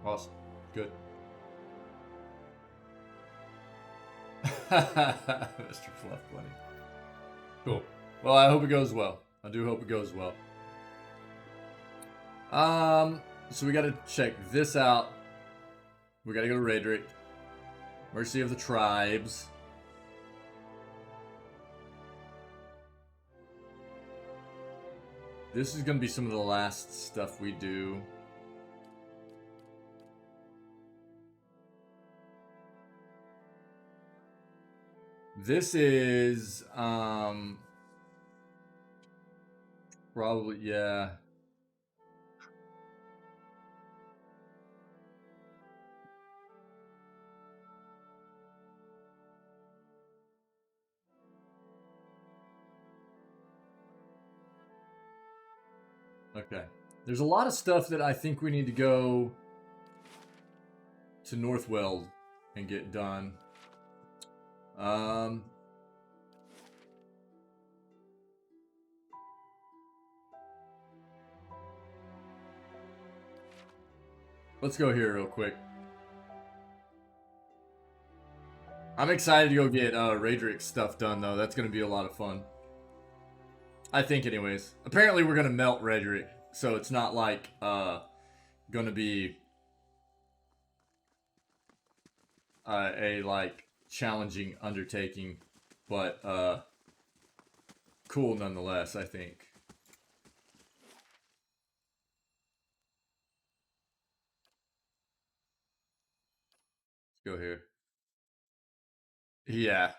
Awesome. Good. Mr. Fluff Bunny. Cool. Well, I hope it goes well. I do hope it goes well. So we gotta check this out. We gotta go to Raedric. Mercy of the Tribes. This is gonna be some of the last stuff we do. This is probably, yeah. Okay. There's a lot of stuff that I think we need to go to Northwell and get done. Let's go here real quick. I'm excited to go get Raedric stuff done, though. That's going to be a lot of fun. I think, anyways. Apparently, we're going to melt Raedric, so it's not like going to be a like challenging undertaking, but cool nonetheless, I think. Let's go here. Yeah,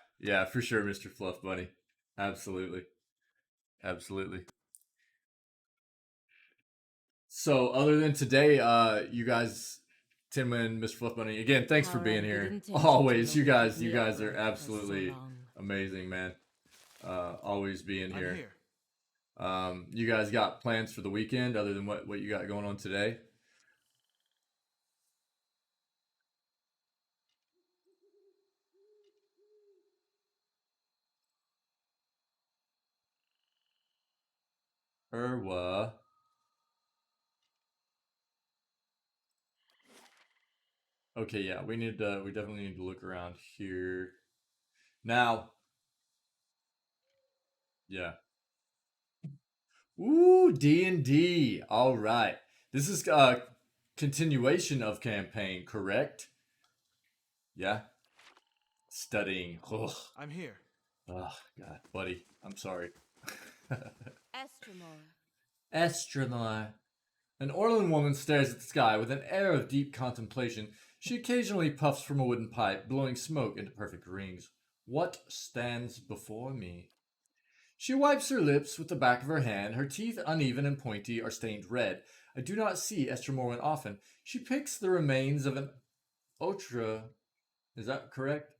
for sure, Mr. Fluff Bunny. Absolutely. So, other than today, you guys Tinwin, Mr. Fluff Bunny. Again, thanks for Our being good here. intentions Always, will you guys, keep you me guys are upright for so absolutely long. amazing, man. Always being I'm here. here. You guys got plans for the weekend other than what you got going on today? What? Okay, yeah, we definitely need to look around here. Now, yeah. Ooh, D&D. All right. This is a continuation of campaign, correct? Yeah. Studying. Ugh. I'm here. Oh, God, buddy. I'm sorry. Estremor. Estremor. An Orlan woman stares at the sky with an air of deep contemplation. She occasionally puffs from a wooden pipe, blowing smoke into perfect rings. What stands before me? She wipes her lips with the back of her hand. Her teeth, uneven and pointy, are stained red. I do not see Esther Morwen often. She picks the remains of an otra. Is that correct?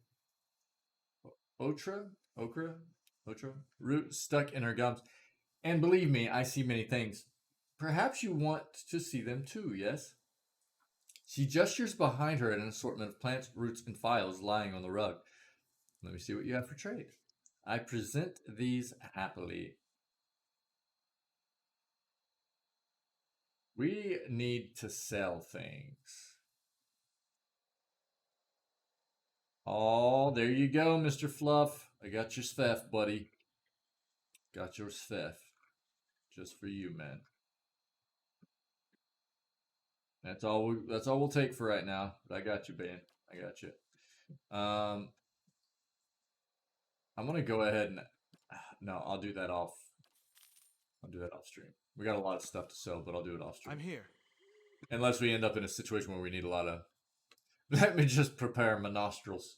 Otra? Okra? Otra? Root stuck in her gums. And believe me, I see many things. Perhaps you want to see them too, yes? She gestures behind her at an assortment of plants, roots, and files lying on the rug. Let me see what you have for trade. I present these happily. We need to sell things. Oh, there you go, Mr. Fluff. I got your stuff, buddy. Got your stuff. Just for you, man. That's all we'll take for right now. But I got you, Ben. I got you. I'm gonna go ahead and no, I'll do that off stream. We got a lot of stuff to sell, but I'll do it off stream. I'm here. Unless we end up in a situation where we need a lot of. Let me just prepare my nostrils.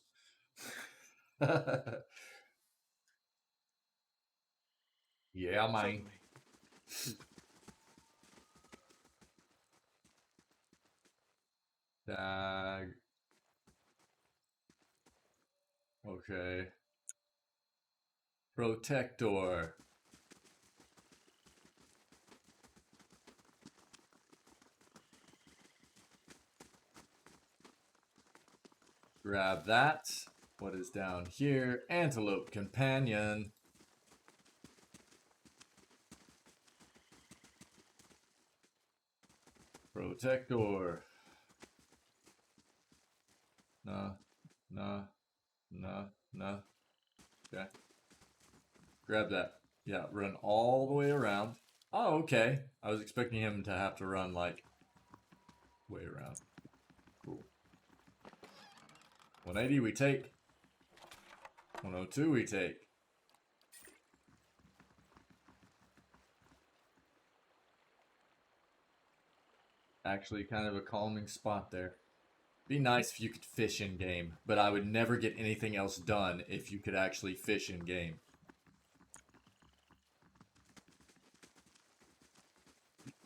Yeah, man. Tag. Okay. Protector. Grab that. What is down here? Antelope Companion. Protector. No. Okay. Grab that. Yeah, run all the way around. Oh, okay. I was expecting him to have to run, like, way around. Cool. 180 we take. 102 we take. Actually, kind of a calming spot there. Be nice if you could fish in game, but I would never get anything else done if you could actually fish in game.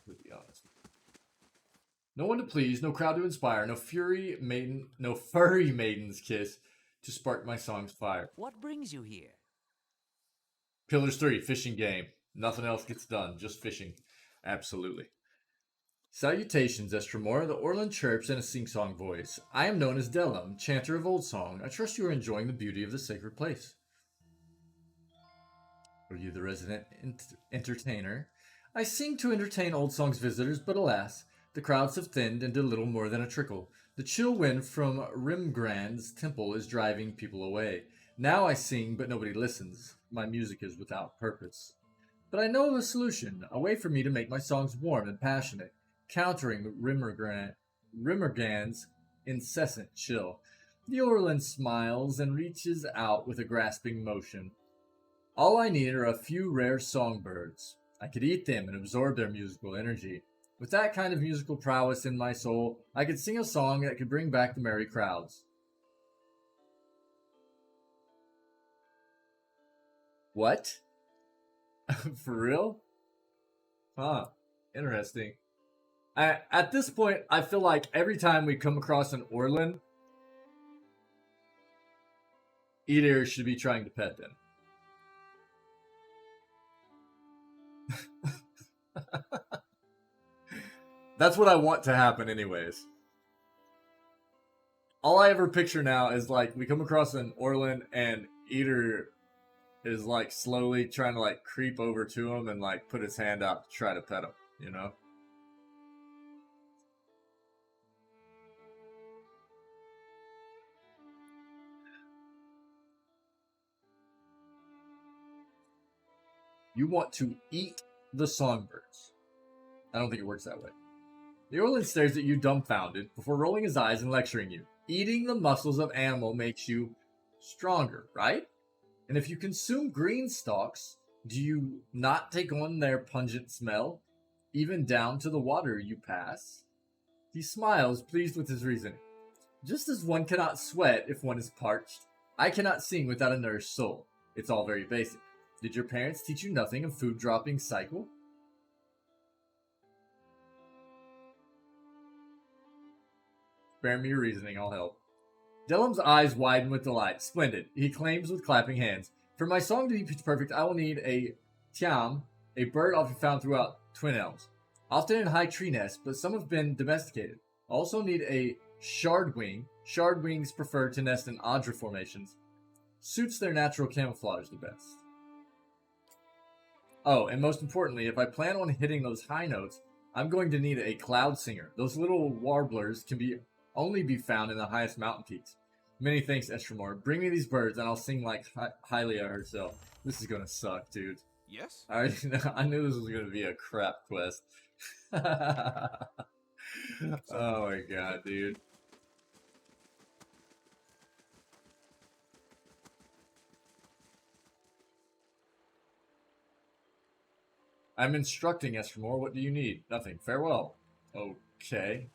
To be honest. No one to please, no crowd to inspire, no furry maiden's kiss to spark my song's fire. What brings you here? Pillars 3, fishing game. Nothing else gets done, just fishing. Absolutely. Salutations, Estremor. The Orland chirps in a sing-song voice. I am known as Delum, chanter of old song. I trust you are enjoying the beauty of the sacred place. Are you the resident entertainer? I sing to entertain old song's visitors, but alas, the crowds have thinned into little more than a trickle. The chill wind from Rimgrand's temple is driving people away. Now I sing, but nobody listens. My music is without purpose. But I know of a solution, a way for me to make my songs warm and passionate, countering Rimmergand's incessant chill. The Orland smiles and reaches out with a grasping motion. All I need are a few rare songbirds. I could eat them and absorb their musical energy. With that kind of musical prowess in my soul, I could sing a song that could bring back the merry crowds. What? For real? Huh. Interesting. At this point, I feel like every time we come across an Orlin, Eater should be trying to pet them. That's what I want to happen anyways. All I ever picture now is like we come across an Orlin and Eater is like slowly trying to like creep over to him and like put his hand out to try to pet him, you know? You want to eat the songbirds. I don't think it works that way. The Orlin stares at you dumbfounded before rolling his eyes and lecturing you. Eating the muscles of animal makes you stronger, right? And if you consume green stalks, do you not take on their pungent smell, even down to the water you pass? He smiles, pleased with his reasoning. Just as one cannot sweat if one is parched, I cannot sing without a nourished soul. It's all very basic. Did your parents teach you nothing of food dropping cycle? Spare me your reasoning, I'll help. Dellum's eyes widen with delight. Splendid, he claims with clapping hands. For my song to be pitch perfect, I will need a tiam, a bird often found throughout Twin Elves. Often in high tree nests, but some have been domesticated. Also need a shardwing. Shardwings prefer to nest in Audra formations. Suits their natural camouflage the best. Oh, and most importantly, if I plan on hitting those high notes, I'm going to need a cloud singer. Those little warblers can only be found in the highest mountain peaks. Many thanks, Estremor. Bring me these birds, and I'll sing like Hylia herself. This is gonna suck, dude. Yes? I knew this was gonna be a crap quest. Oh my god, dude. I'm instructing Estremor. What do you need? Nothing. Farewell. Okay.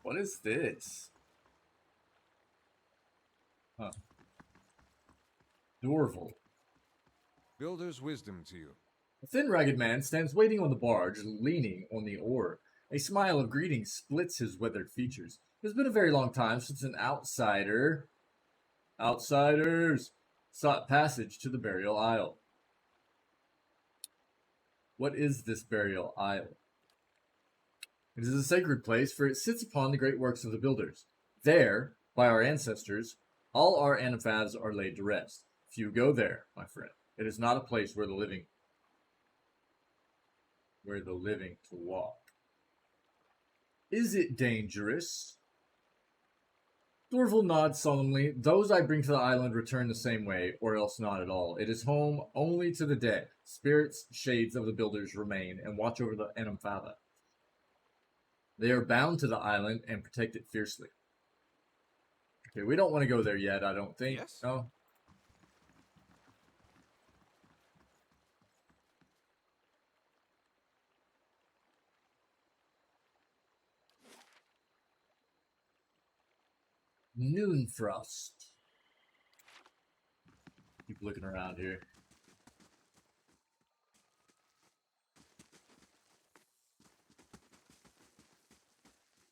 What is this? Huh. Dorval. Builder's wisdom to you. A thin, ragged man stands waiting on the barge, leaning on the oar. A smile of greeting splits his weathered features. It's been a very long time since an outsiders sought passage to the burial isle. What is this burial isle? It is a sacred place, for it sits upon the great works of the builders. There, by our ancestors, all our anaphas are laid to rest. Few go there, my friend. It is not a place where the living to walk. Is it dangerous? Dorval nods solemnly. Those I bring to the island return the same way, or else not at all. It is home only to the dead. Spirits, shades of the builders remain and watch over the Anaphada. They are bound to the island and protect it fiercely. Okay, we don't want to go there yet, I don't think. Yes? No. Noonfrost. Keep looking around here.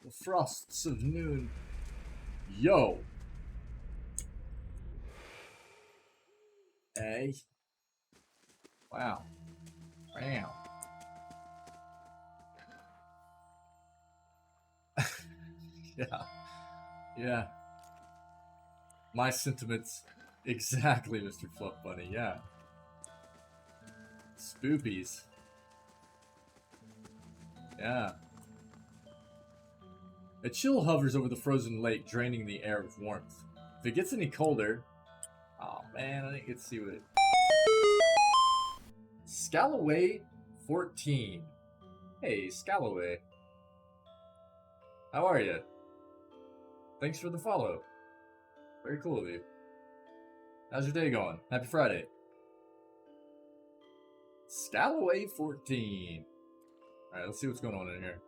The frosts of noon. Yo. Hey. Wow. Wow. Yeah. Yeah. My sentiments exactly, Mr. Fluff Bunny. Yeah. Spoopies. Yeah. A chill hovers over the frozen lake, draining the air with warmth. If it gets any colder... Oh man, I didn't get to see what it... Scalloway 14. Hey, Scalloway. How are you? Thanks for the follow. Very cool of you. How's your day going? Happy Friday. Scalloway 14. Alright, let's see what's going on in here.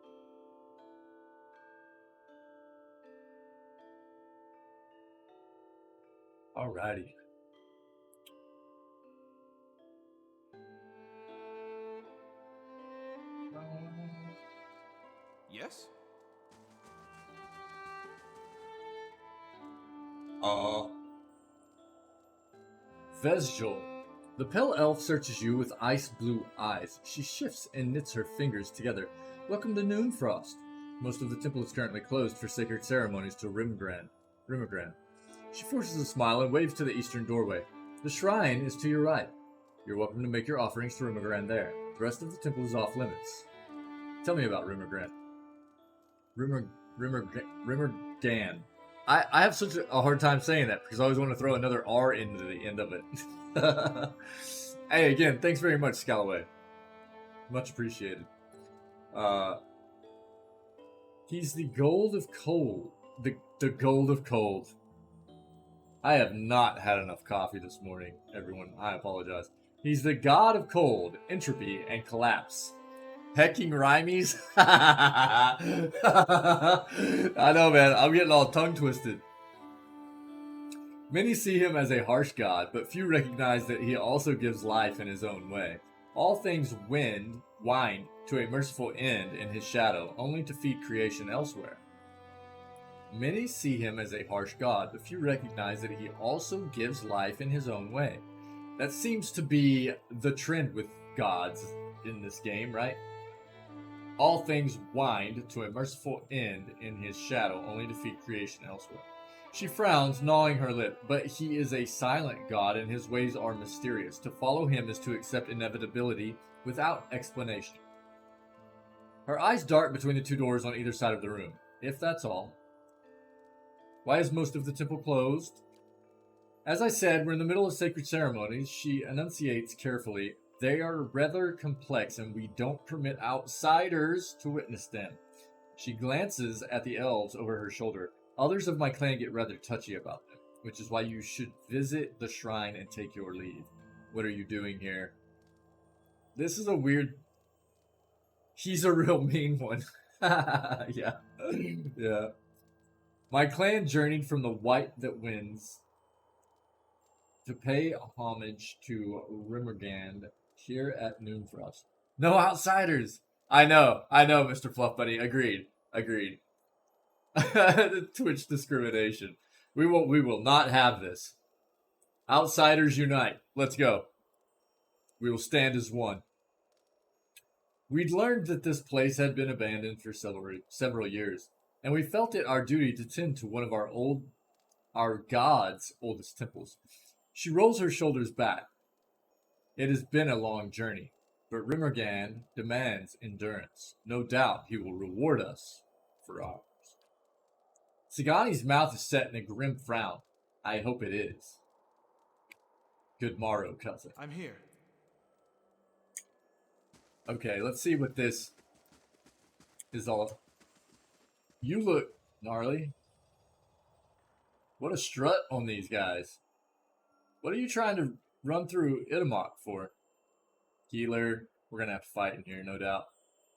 Alrighty. Yes? Vesjol. The pale elf searches you with ice blue eyes. She shifts and knits her fingers together. Welcome to Noonfrost. Most of the temple is currently closed for sacred ceremonies to Rimgran. She forces a smile and waves to the eastern doorway. The shrine is to your right. You're welcome to make your offerings to Rimgran there. The rest of the temple is off limits. Tell me about Rimgran. Rimmergan. I have such a hard time saying that because I always want to throw another R into the end of it. Hey, again, thanks very much, Scalloway. Much appreciated. He's the gold of cold. The gold of cold. I have not had enough coffee this morning, everyone. I apologize. He's the god of cold, entropy, and collapse. Hecking rhymies? I know, man. I'm getting all tongue twisted. Many see him as a harsh god, but few recognize that he also gives life in his own way. All things wind to a merciful end in his shadow, only to feed creation elsewhere. Many see him as a harsh god, but few recognize that he also gives life in his own way. That seems to be the trend with gods in this game, right? All things wind to a merciful end in his shadow, only to feed creation elsewhere. She frowns, gnawing her lip, but he is a silent god and his ways are mysterious. To follow him is to accept inevitability without explanation. Her eyes dart between the two doors on either side of the room, if that's all. Why is most of the temple closed? As I said, we're in the middle of sacred ceremonies. She enunciates carefully. They are rather complex, and we don't permit outsiders to witness them. She glances at the elves over her shoulder. Others of my clan get rather touchy about them, which is why you should visit the shrine and take your leave. What are you doing here? This is a weird... He's a real mean one. Yeah. Yeah. My clan journeyed from the white that wins to pay homage to Rimmergand here at Noonfrost. No outsiders! I know, Mr. Fluff Buddy. Agreed. Twitch discrimination. We will not have this. Outsiders unite. Let's go. We will stand as one. We'd learned that this place had been abandoned for several years, and we felt it our duty to tend to one of our god's oldest temples. She rolls her shoulders back. It has been a long journey, but Rimmergan demands endurance. No doubt he will reward us for ours. Sigani's mouth is set in a grim frown. I hope it is. Good morrow, cousin. I'm here. Okay, let's see what this is all. You look gnarly. What a strut on these guys. What are you trying to run through Itamok for? Healer. We're going to have to fight in here, no doubt.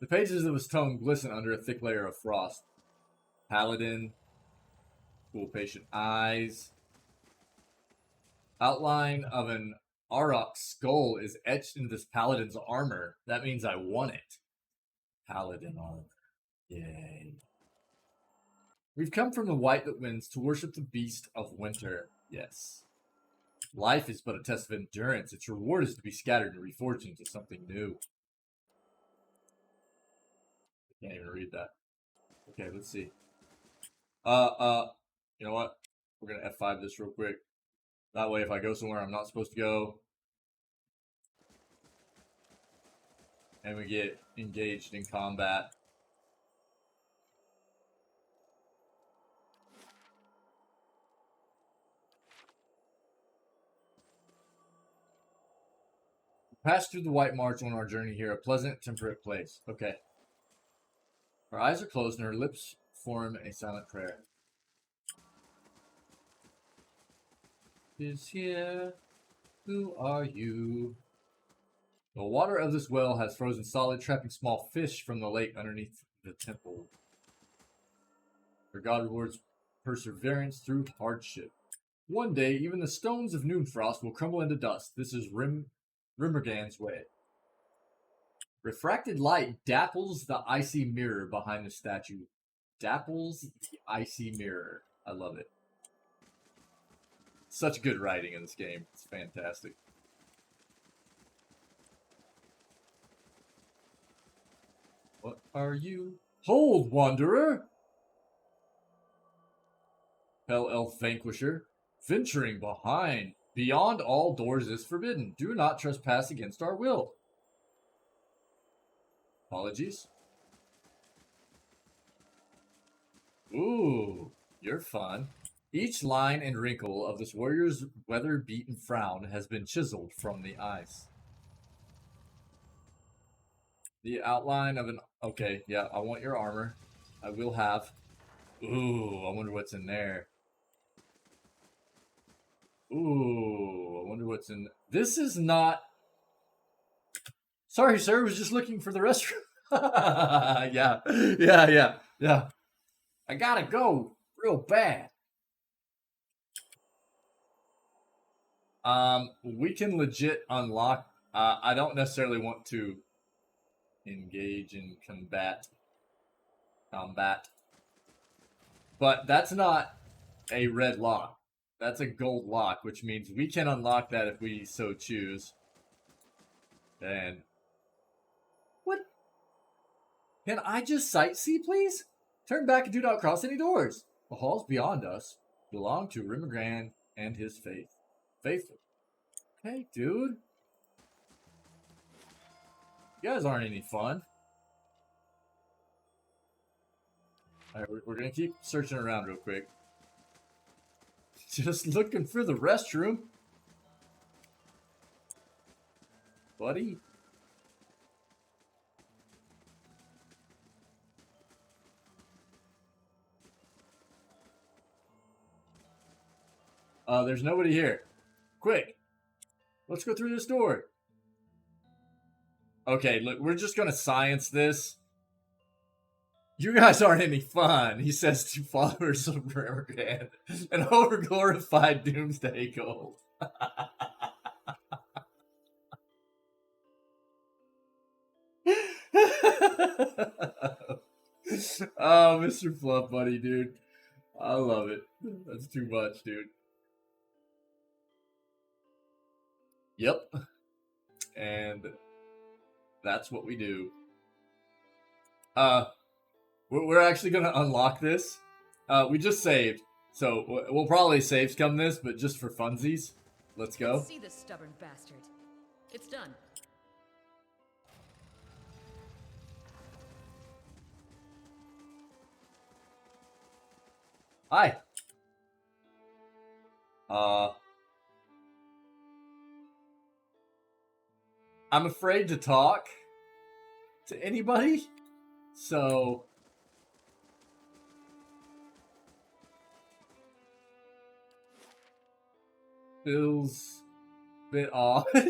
The pages of his tome glisten under a thick layer of frost. Paladin. Cool patient eyes. Outline of an Auroch skull is etched into this paladin's armor. That means I want it. Paladin armor. Yay. We've come from the white that wins to worship the beast of winter. Yes. Life is but a test of endurance. Its reward is to be scattered and reforged into something new. I can't even read that. Okay, let's see. You know what? We're gonna F5 this real quick. That way, if I go somewhere I'm not supposed to go, and we get engaged in combat. Pass through the White March on our journey here, a pleasant, temperate place. Okay. Her eyes are closed and her lips form a silent prayer. Is here. Who are you? The water of this well has frozen solid, trapping small fish from the lake underneath the temple. Her god rewards perseverance through hardship. One day, even the stones of Noonfrost will crumble into dust. This is Rimmergan's way. Refracted light dapples the icy mirror behind the statue. Dapples the icy mirror. I love it. Such good writing in this game. It's fantastic. What are you? Hold, Wanderer! Hell Elf Vanquisher. Venturing beyond all doors is forbidden. Do not trespass against our will. Apologies. Ooh, you're fun. Each line and wrinkle of this warrior's weather-beaten frown has been chiseled from the ice. The outline of an... Okay, yeah, I want your armor. I will have. Ooh, I wonder what's in there. Ooh, I wonder what's in... This is not... Sorry, sir, I was just looking for the restroom. Yeah. I gotta go real bad. We can legit unlock... I don't necessarily want to engage in combat. But that's not a red lock. That's a gold lock, which means we can unlock that if we so choose. And... What? Can I just sightsee, please? Turn back and do not cross any doors. The halls beyond us belong to Rimmergrand and his faithful. Hey, dude. You guys aren't any fun. Alright, we're gonna keep searching around real quick. Just looking for the restroom. Buddy. There's nobody here. Quick. Let's go through this door. Okay, look, we're just gonna science this. You guys aren't any fun, he says to followers of Rimmergrand, an overglorified doomsday gold. Oh, Mr. Fluff Buddy, dude. I love it. That's too much, dude. Yep. And that's what we do. We're actually going to unlock this. We just saved. So we'll probably save scum this, but just for funsies. Let's go. Let's see this stubborn bastard. It's done. Hi. I'm afraid to talk to anybody, so feels a bit odd. I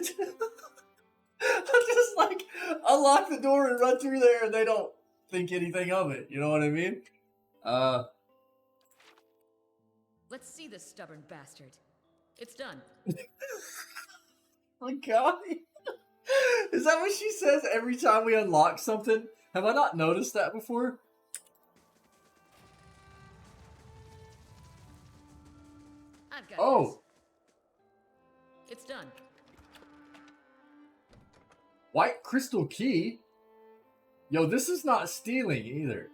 just like unlock the door and run through there, and they don't think anything of it. You know what I mean? Let's see this stubborn bastard. It's done. Oh God. Is that what she says every time we unlock something? Have I not noticed that before? I've got Oh. this. It's done. White crystal key? Yo, this is not stealing either.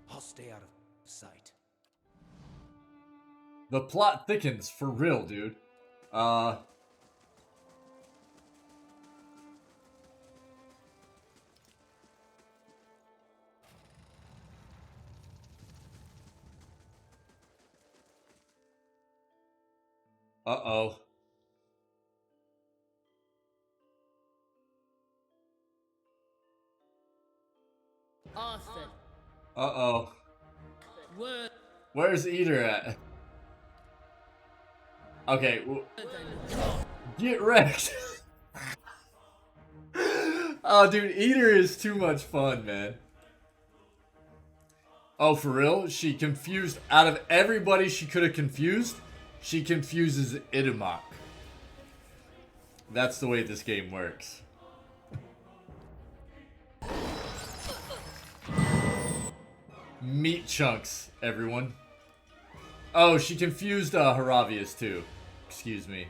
I'll stay out of sight. The plot thickens for real, dude. Uh-oh. Arthur. Uh-oh. Word. Where's Eater at? Okay, get wrecked. Oh, dude, Eater is too much fun, man. Oh, for real? She confused, out of everybody she could have confused, she confuses Idamak. That's the way this game works. Meat chunks, everyone. Oh, she confused Haravius too. Excuse me.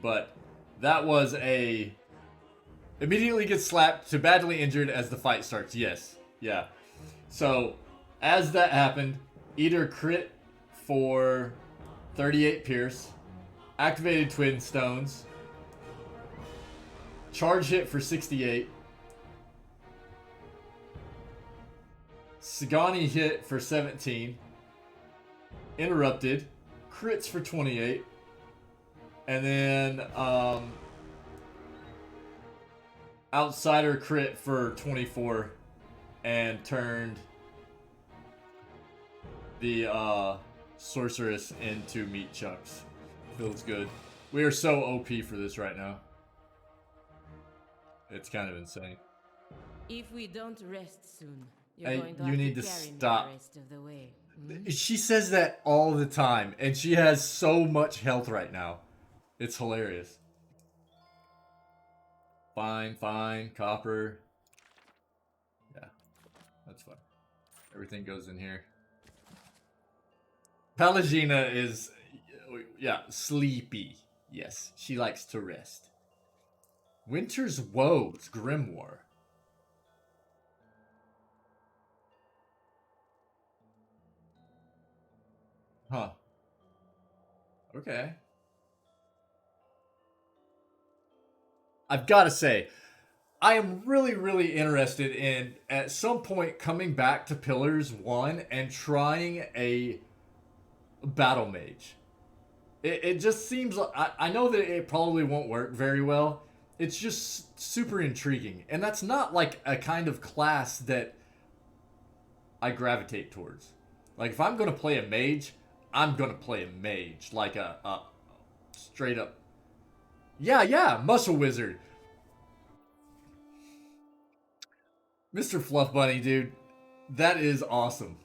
But that was a... Immediately gets slapped to badly injured as the fight starts. Yes. Yeah. So, as that happened, Eater crit for 38 Pierce. Activated Twin Stones. Charge hit for 68. Sagani hit for 17. Interrupted. Crits for 28. And then, Outsider crit for 24. And turned the, Sorceress into meat chunks. Feels good. We are so OP for this right now. It's kind of insane. If we don't rest soon, you're Hey, going to you have need to to carry me stop. the rest of the way. She says that all the time, and she has so much health right now. It's hilarious. Fine, fine, copper. Yeah, that's fine. Everything goes in here. Palagina is, yeah, sleepy. Yes, she likes to rest. Winter's Woes, Grimoire. Huh. Okay. I've got to say, I am really, really interested in, at some point, coming back to Pillars 1 and trying a Battle Mage. It just seems like, I know that it probably won't work very well. It's just super intriguing. And that's not like a kind of class that I gravitate towards. Like, if I'm going to play a mage, I'm going to play a mage. Like a straight up... Yeah, Muscle Wizard. Mr. Fluff Bunny, dude. That is awesome.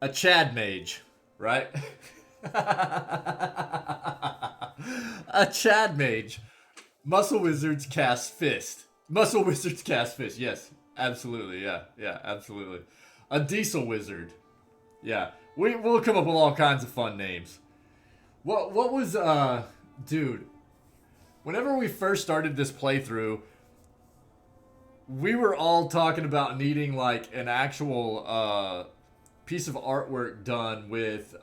A Chad mage, right? A Chad mage. Muscle Wizards cast Fist. Muscle Wizards cast Fist, yes. Absolutely, yeah, absolutely. A Diesel Wizard. Yeah, we'll come up with all kinds of fun names. What was, dude, whenever we first started this playthrough, we were all talking about needing, like, an actual, piece of artwork done with,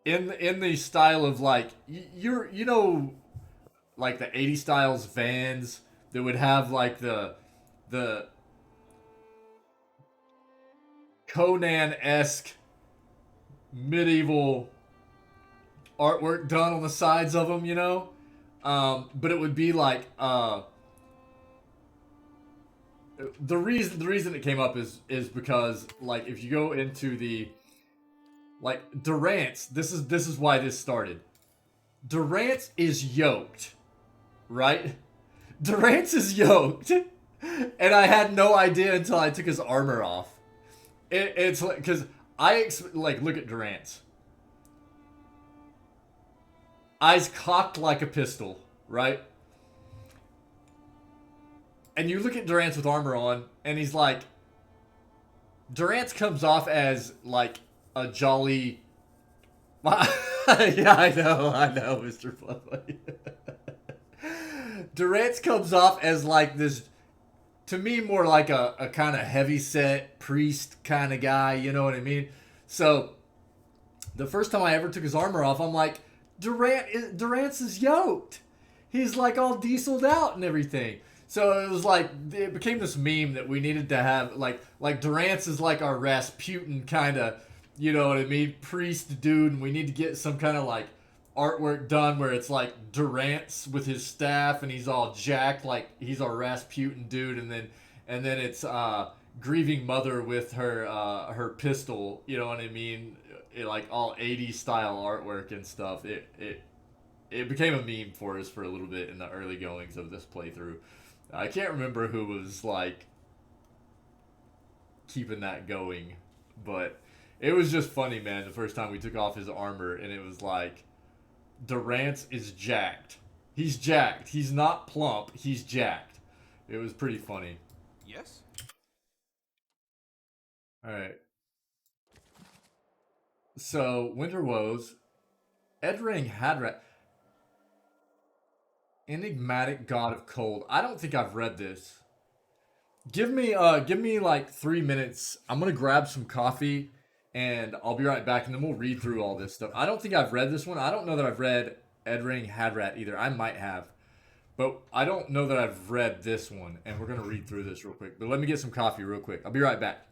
in the style of, like, you know, like the 80s styles Vans that would have, like, the Conan-esque medieval artwork done on the sides of them, you know? But it would be like, the reason it came up is because, like, if you go into the, like, Durance, this is why this started. Durance is yoked, right? Durance is yoked, and I had no idea until I took his armor off. It's like, because look at Durance. Eyes cocked like a pistol, right? And you look at Durance with armor on, and he's like... Durance comes off as, like, a jolly... Yeah, I know, Mr. Fluffy. Durance comes off as, like, this... To me, more like a kind of heavy-set priest kind of guy, you know what I mean? So, the first time I ever took his armor off, I'm like... Durance is yoked. He's like all dieseled out and everything. So it was like, it became this meme that we needed to have, like Durance is like our Rasputin kind of, you know what I mean, priest dude, and we need to get some kind of like artwork done where it's like Durance with his staff and he's all jacked like he's our Rasputin dude, and then it's Grieving Mother with her pistol, you know what I mean? Like all 80s style artwork and stuff. It became a meme for us for a little bit in the early goings of this playthrough. I can't remember who was like keeping that going, but it was just funny, man. The first time we took off his armor, and it was like, Durant is jacked. He's jacked. He's not plump. He's jacked. It was pretty funny. Yes? All right. So, Winter Woes, Edring Hadrat, Enigmatic God of Cold. I don't think I've read this. Give me like 3 minutes. I'm gonna grab some coffee, and I'll be right back, and then we'll read through all this stuff. I don't think I've read this one. I don't know that I've read Edring Hadrat either. I might have, but I don't know that I've read this one. And we're gonna read through this real quick. But let me get some coffee real quick. I'll be right back.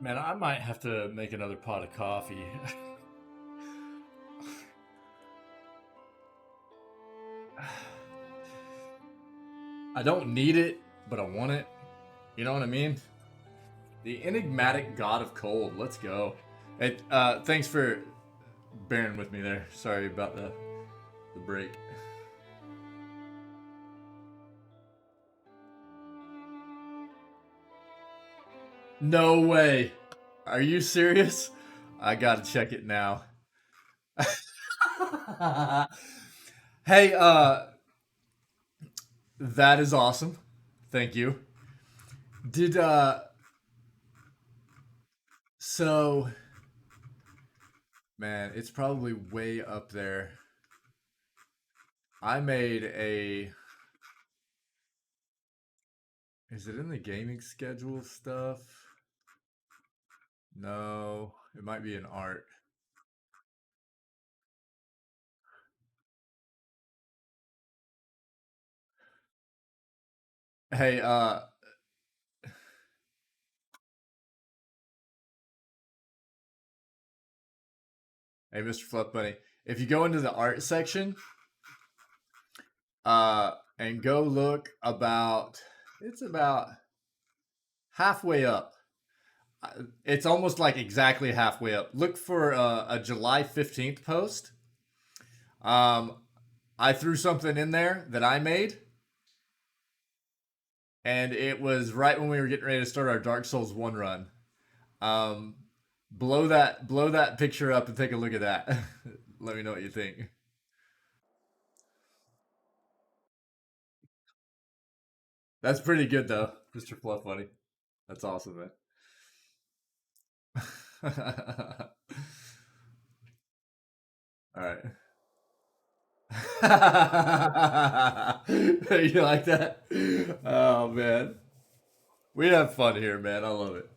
Man, I might have to make another pot of coffee. I don't need it, but I want it. You know what I mean? The enigmatic god of cold. Let's go. Hey, thanks for bearing with me there. Sorry about the break. No way. Are you serious? I gotta check it now. Hey, that is awesome. Thank you. Did so man, it's probably way up there. I made a Is it in the gaming schedule stuff? No, it might be in art. Hey, hey, Mr. Fluff Bunny. If you go into the art section, and go look it's about halfway up. It's almost like exactly halfway up. Look for a July 15th post. I threw something in there that I made, and it was right when we were getting ready to start our Dark Souls 1 run. Um, blow that picture up and take a look at that. Let me know what you think. That's pretty good though, Mr. Fluff Buddy. That's awesome, man. All right. You like that? Oh man. We have fun here, man. I love it.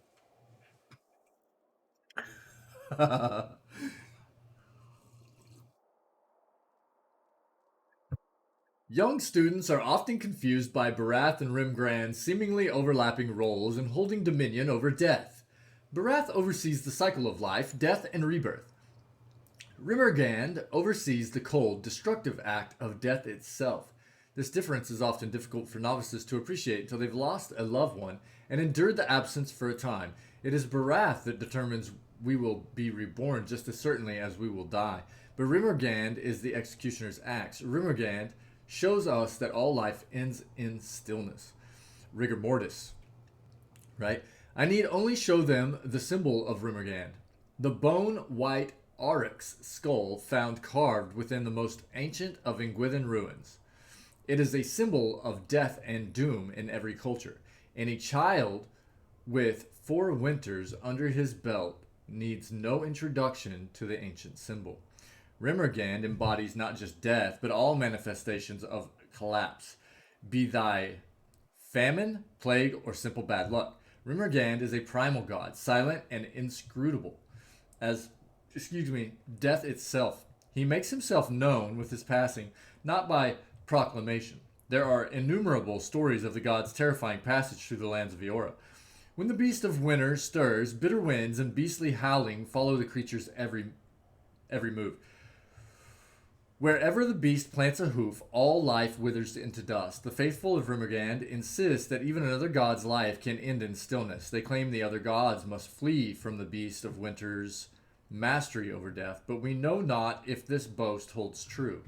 Young students are often confused by Barath and Rimgrand's seemingly overlapping roles in holding dominion over death. Barath oversees the cycle of life, death, and rebirth. Rimmergand oversees the cold, destructive act of death itself. This difference is often difficult for novices to appreciate until they've lost a loved one and endured the absence for a time. It is Barath that determines we will be reborn just as certainly as we will die. But Rimmergand is the executioner's axe. Rimmergand shows us that all life ends in stillness. Rigor mortis. Right? I need only show them the symbol of Rimmergand. The bone white oryx skull found carved within the most ancient of Ingwithan ruins. It is a symbol of death and doom in every culture. Any child with 4 winters under his belt needs no introduction to the ancient symbol. Rimmergand embodies not just death, but all manifestations of collapse, be thy famine, plague, or simple bad luck. Rimmergand is a primal god, silent and inscrutable. As death itself. He makes himself known with his passing, not by proclamation. There are innumerable stories of the god's terrifying passage through the lands of Eora. When the beast of winter stirs, bitter winds and beastly howling follow the creature's every move. Wherever the beast plants a hoof, all life withers into dust. The faithful of Rimmergand insist that even another god's life can end in stillness. They claim the other gods must flee from the beast of winter's mastery over death, but we know not if this boast holds true.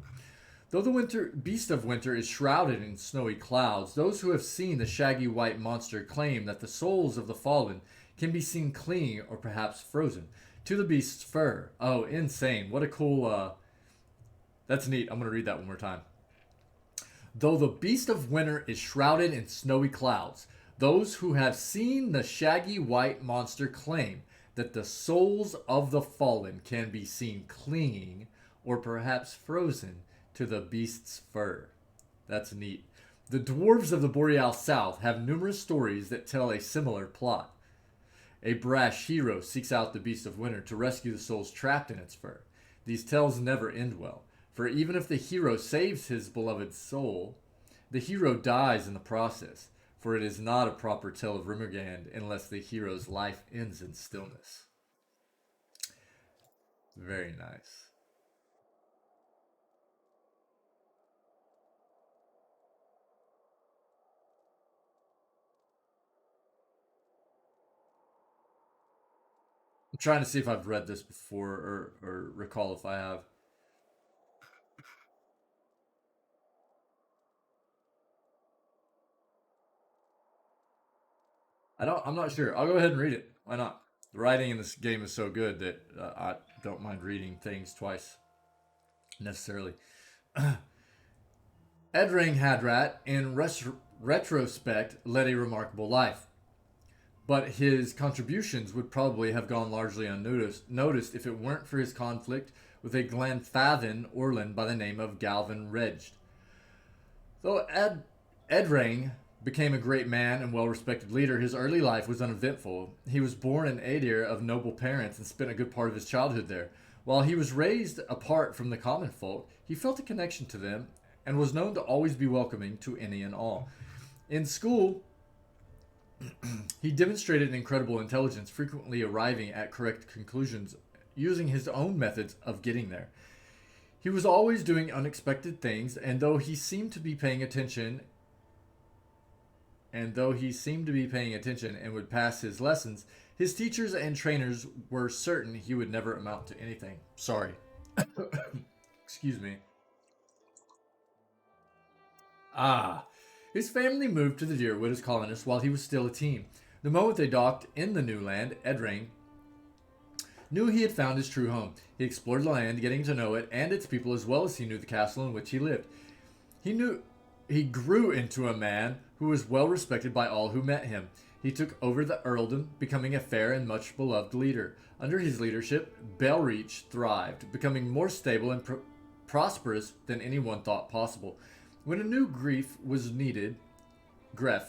Though the beast of winter is shrouded in snowy clouds, those who have seen the shaggy white monster claim that the souls of the fallen can be seen clinging or perhaps frozen to the beast's fur. Oh, insane. What a cool, that's neat. I'm going to read that one more time. Though the beast of winter is shrouded in snowy clouds, those who have seen the shaggy white monster claim that the souls of the fallen can be seen clinging or perhaps frozen to the beast's fur. That's neat. The dwarves of the Boreal South have numerous stories that tell a similar plot. A brash hero seeks out the beast of winter to rescue the souls trapped in its fur. These tales never end well, for even if the hero saves his beloved soul, the hero dies in the process. for it is not a proper tale of Rimmergand unless the hero's life ends in stillness. Very nice. I'm trying to see if I've read this before or recall if I have. I'm not sure. I'll go ahead and read it. Why not? The writing in this game is so good that I don't mind reading things twice necessarily. Edring Hadrat, in retrospect, led a remarkable life, but his contributions would probably have gone largely unnoticed if it weren't for his conflict with a Glanfathan Orlan by the name of Galvin Reged. Though Edrang became a great man and well-respected leader, his early life was uneventful. He was born in Adir of noble parents and spent a good part of his childhood there. While he was raised apart from the common folk, he felt a connection to them and was known to always be welcoming to any and all. In school, he demonstrated incredible intelligence, frequently arriving at correct conclusions using his own methods of getting there. He was always doing unexpected things, and though he seemed to be paying attention and would pass his lessons, his teachers and trainers were certain he would never amount to anything. Sorry. Excuse me. His family moved to the Deerwood as colonists while he was still a teen. The moment they docked in the new land, Edrang knew he had found his true home. He explored the land, getting to know it and its people as well as he knew the castle in which he lived. He grew into a man who was well respected by all who met him. He took over the earldom, becoming a fair and much beloved leader. Under his leadership, Belreach thrived, becoming more stable and prosperous than anyone thought possible. When a new Gref was needed, the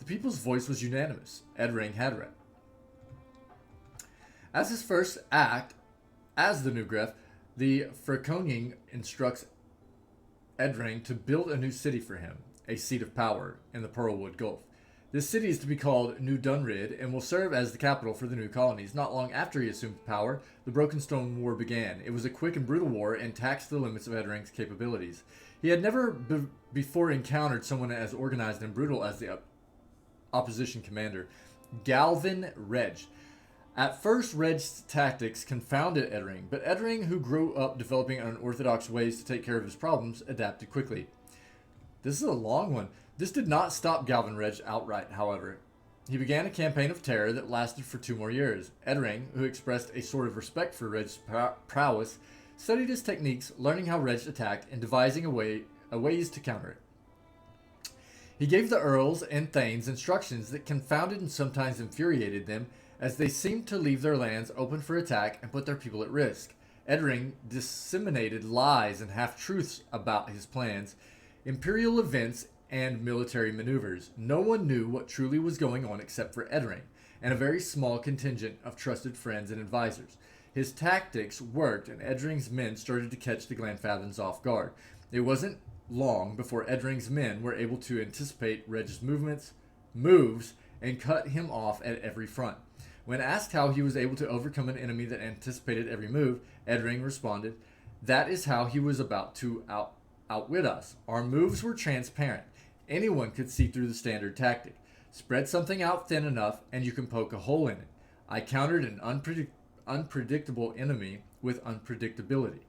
people's voice was unanimous. Edrang Hadrat. As his first act as the new Gref, the Frekoning instructs Edrang to build a new city for him, a seat of power in the Pearlwood Gulf. This city is to be called New Dunrid and will serve as the capital for the new colonies. Not long after he assumed power, the Brokenstone War began. It was a quick and brutal war and taxed the limits of Edrang's capabilities. He had never before encountered someone as organized and brutal as the opposition commander, Galvin Reged. At first, Reg's tactics confounded Edrang, but Edrang, who grew up developing unorthodox ways to take care of his problems, adapted quickly. This is a long one. This did not stop Galvin Reged outright, however. He began a campaign of terror that lasted for 2 more years. Edrang, who expressed a sort of respect for Reg's prowess, studied his techniques, learning how Reg attacked and devising ways to counter it. He gave the earls and thanes instructions that confounded and sometimes infuriated them, as they seemed to leave their lands open for attack and put their people at risk. Edrang disseminated lies and half-truths about his plans, imperial events, and military maneuvers. No one knew what truly was going on except for Edrang, and a very small contingent of trusted friends and advisors. His tactics worked, and Edrang's men started to catch the Glanfathans off guard. It wasn't long before Edrang's men were able to anticipate Reg's moves, and cut him off at every front. When asked how he was able to overcome an enemy that anticipated every move, Edrang responded, "That is how he was about to outwit us. Our moves were transparent. Anyone could see through the standard tactic. Spread something out thin enough, and you can poke a hole in it. I countered an unpredictable enemy with unpredictability."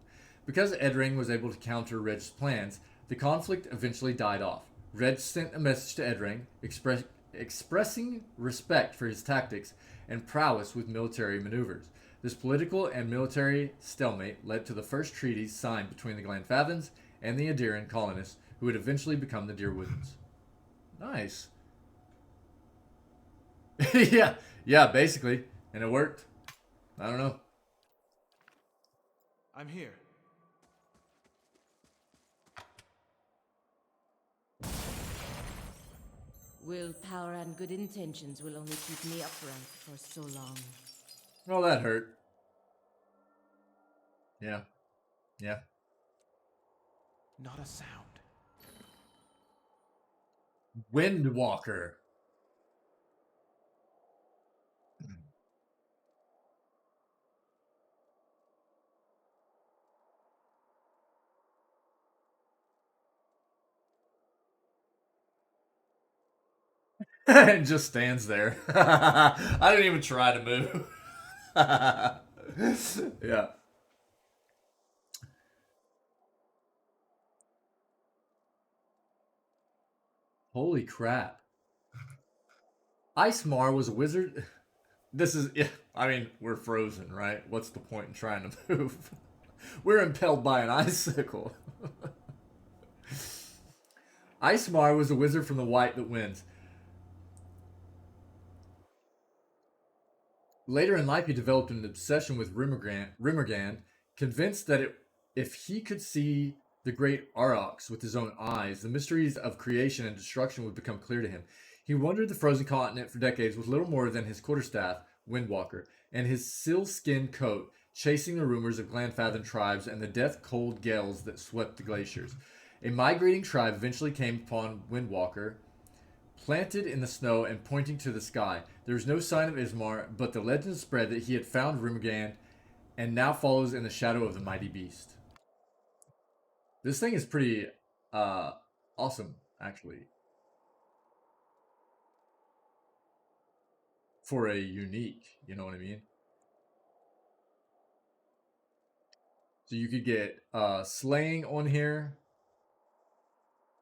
Because Edrang was able to counter Reg's plans, the conflict eventually died off. Reg sent a message to Edrang, expressing respect for his tactics and prowess with military maneuvers. This political and military stalemate led to the first treaties signed between the Glanfathans and the Adiran colonists, who would eventually become the Deerwoodans. Nice. yeah, basically. And it worked. I don't know. I'm here. Willpower and good intentions will only keep me upright for so long. Well, that hurt. Yeah. Not a sound. Windwalker. And just stands there. I didn't even try to move. Yeah. Holy crap. Icemar was a wizard. This is, yeah, I mean, we're frozen, right? What's the point in trying to move? We're impelled by an icicle. Icemar was a wizard from the White that wins. Later in life, he developed an obsession with Rimmergand, convinced that if he could see the great Aurochs with his own eyes, the mysteries of creation and destruction would become clear to him. He wandered the frozen continent for decades with little more than his quarterstaff, Windwalker, and his seal-skin coat, chasing the rumors of Glenfathen tribes and the death-cold gales that swept the glaciers. A migrating tribe eventually came upon Windwalker, planted in the snow and pointing to the sky. There was no sign of Ismar, but the legend spread that he had found Rimmergand and now follows in the shadow of the mighty beast. This thing is pretty awesome, actually. For a unique, you know what I mean? So you could get Slaying on here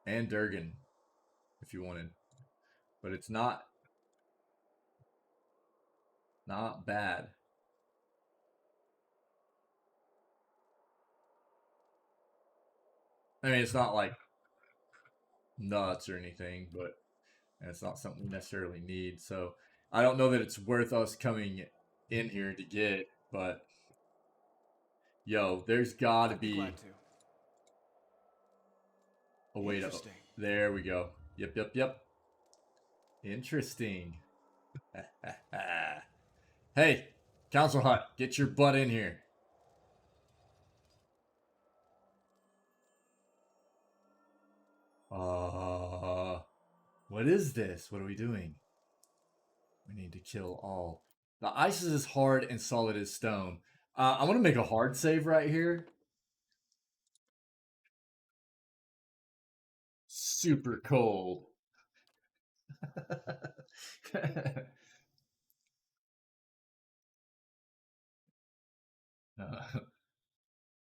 and Durgan if you wanted. But it's not bad. I mean, it's not like nuts or anything, but and it's not something we necessarily need. So I don't know that it's worth us coming in here to get, but yo, there's gotta be a way to. There we go. Yep. Interesting. Hey, Council Hut, get your butt in here. What is this? What are we doing? We need to kill all. The ice is as hard and solid as stone. I'm gonna make a hard save right here. Super cold.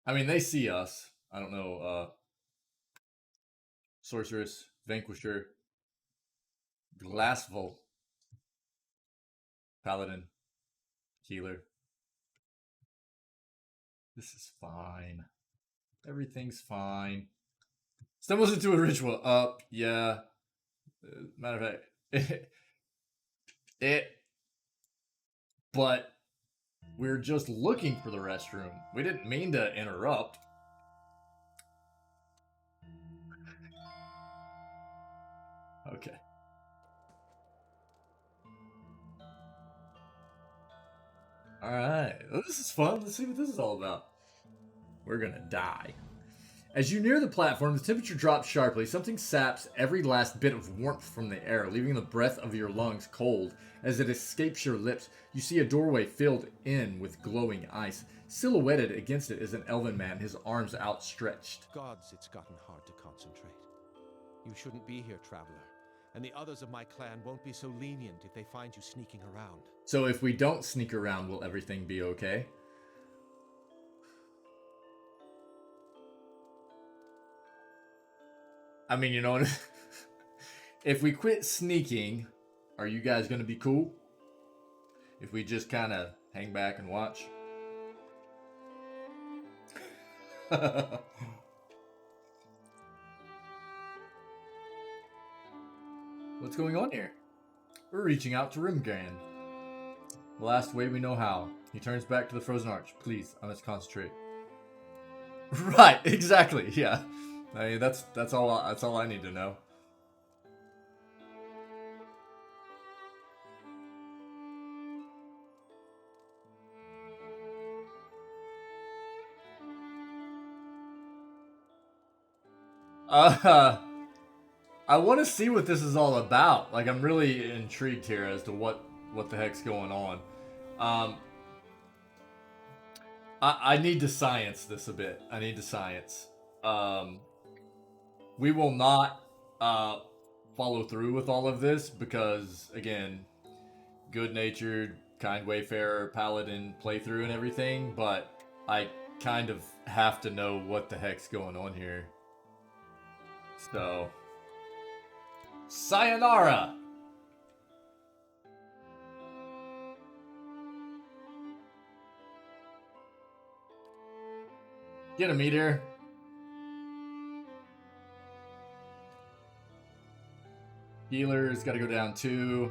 I mean, they see us. I don't know. Sorceress, Vanquisher, Glassvol, Paladin, Healer. This is fine. Everything's fine. Stumbles into a ritual. Yeah. Matter of fact, but we're just looking for the restroom. We didn't mean to interrupt. Okay. Alright. Well, this is fun. Let's see what this is all about. We're gonna die. As you near the platform, the temperature drops sharply. Something saps every last bit of warmth from the air, leaving the breath of your lungs cold. As it escapes your lips, you see a doorway filled in with glowing ice. Silhouetted against it is an elven man, his arms outstretched. Gods, it's gotten hard to concentrate. You shouldn't be here, traveler. And the others of my clan won't be so lenient if they find you sneaking around. So if we don't sneak around, will everything be okay? I mean, you know what? If we quit sneaking, are you guys going to be cool? If we just kind of hang back and watch? What's going on here? We're reaching out to Rimgand. The last way we know how. He turns back to the frozen arch. Please, I must concentrate. Right, exactly. Yeah. I mean, that's all I need to know. I want to see what this is all about. Like, I'm really intrigued here as to what the heck's going on. I need to science this a bit. I need to science. We will not follow through with all of this because, again, good-natured, kind wayfarer, paladin playthrough and everything, but I kind of have to know what the heck's going on here. So, sayonara! Get a meter. Healer's got to go down 2.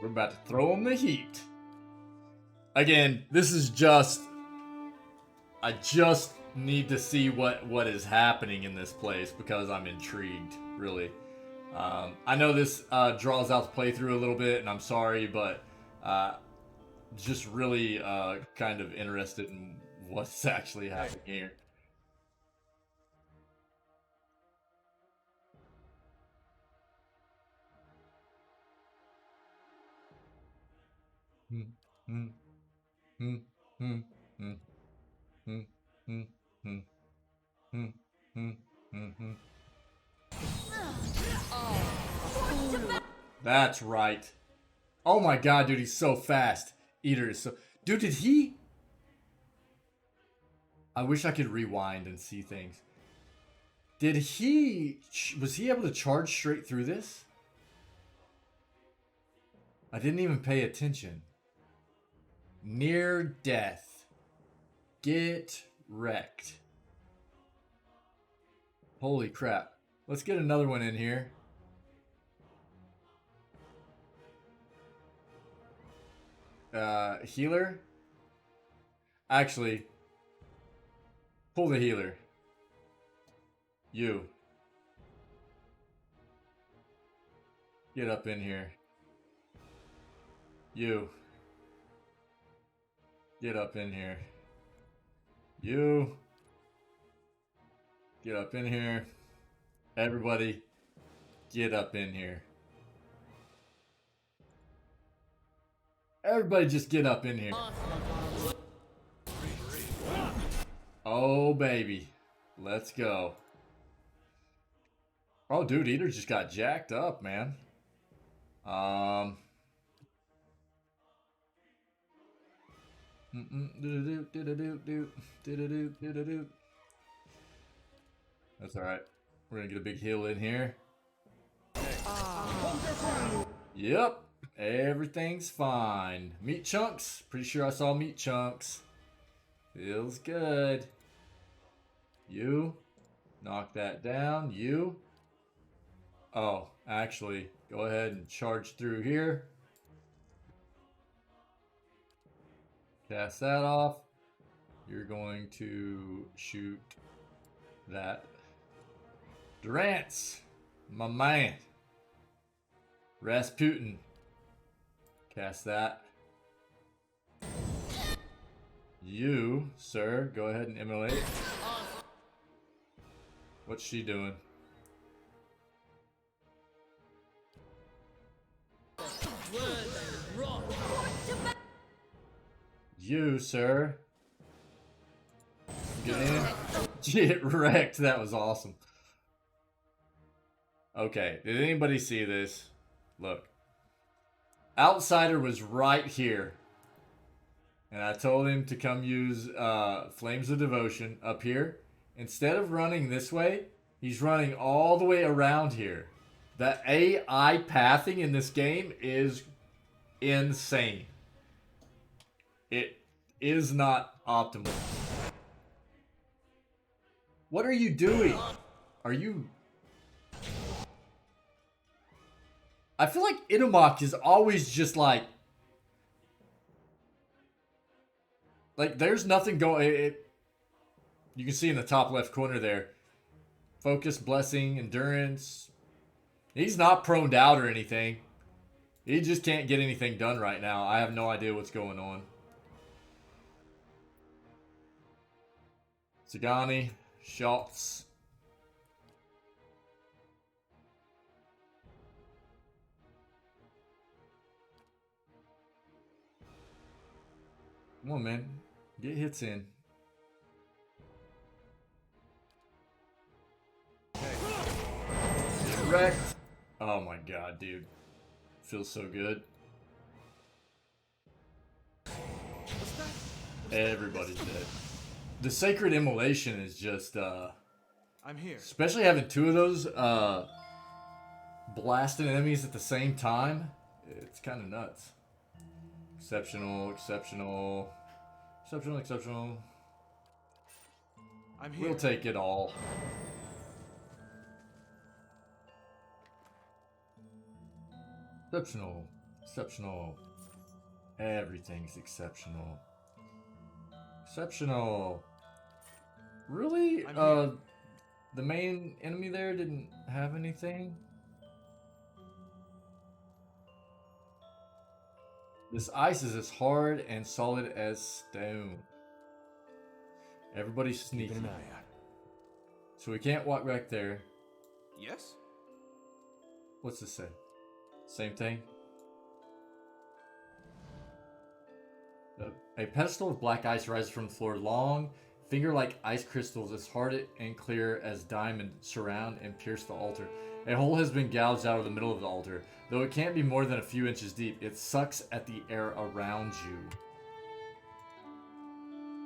We're about to throw him the heat. Again, this is just... I just need to see what is happening in this place because I'm intrigued, really. I know this draws out the playthrough a little bit, and I'm sorry, but just really kind of interested in what's actually happening here. That's right. Oh my god, dude, he's so fast. Eater is so... Dude, did he... I wish I could rewind and see things. Did he... Was he able to charge straight through this? I didn't even pay attention. Near death. Get wrecked. Holy crap. Let's get another one in here. Healer? Actually, pull the healer. You. Get up in here. You. Get up in here. You. Get up in here. Everybody, get up in here. Everybody just get up in here. Oh, baby. Let's go. Oh, dude, Eater just got jacked up, man. That's alright. We're gonna get a big heal in here. Yep. Everything's fine. Meat chunks? Pretty sure I saw meat chunks. Feels good. You. Knock that down. You. Oh, actually, go ahead and charge through here. Cast that off. You're going to shoot that. Durance. My man. Rasputin. Cast that. You, sir, go ahead and immolate. What's she doing? You, sir. Get in. Get wrecked. That was awesome. Okay, did anybody see this? Look. Outsider was right here. And I told him to come use Flames of Devotion up here. Instead of running this way, he's running all the way around here. The AI pathing in this game is insane. It is not optimal. What are you doing? Are you... I feel like Inomok is always just like there's nothing going. You can see in the top left corner there. Focus, blessing, endurance. He's not proned out or anything. He just can't get anything done right now. I have no idea what's going on. Sagani, shots. Come on, man. Get hits in. Get wrecked. Oh my god, dude. Feels so good. Everybody's dead. The Sacred Immolation is just, I'm here. especially having two of those, blasting enemies at the same time, it's kind of nuts. Exceptional, exceptional, exceptional, exceptional. I'm here. We'll take it all. Exceptional, exceptional. Everything's exceptional. Exceptional. Really? The main enemy there didn't have anything? This ice is as hard and solid as stone. Everybody's sneaky. Keep an eye out. So we can't walk back there. Yes? What's this say? Same thing? A pedestal of black ice rises from the floor. Long, finger-like ice crystals as hard and clear as diamond surround and pierce the altar. A hole has been gouged out of the middle of the altar. Though it can't be more than a few inches deep, it sucks at the air around you.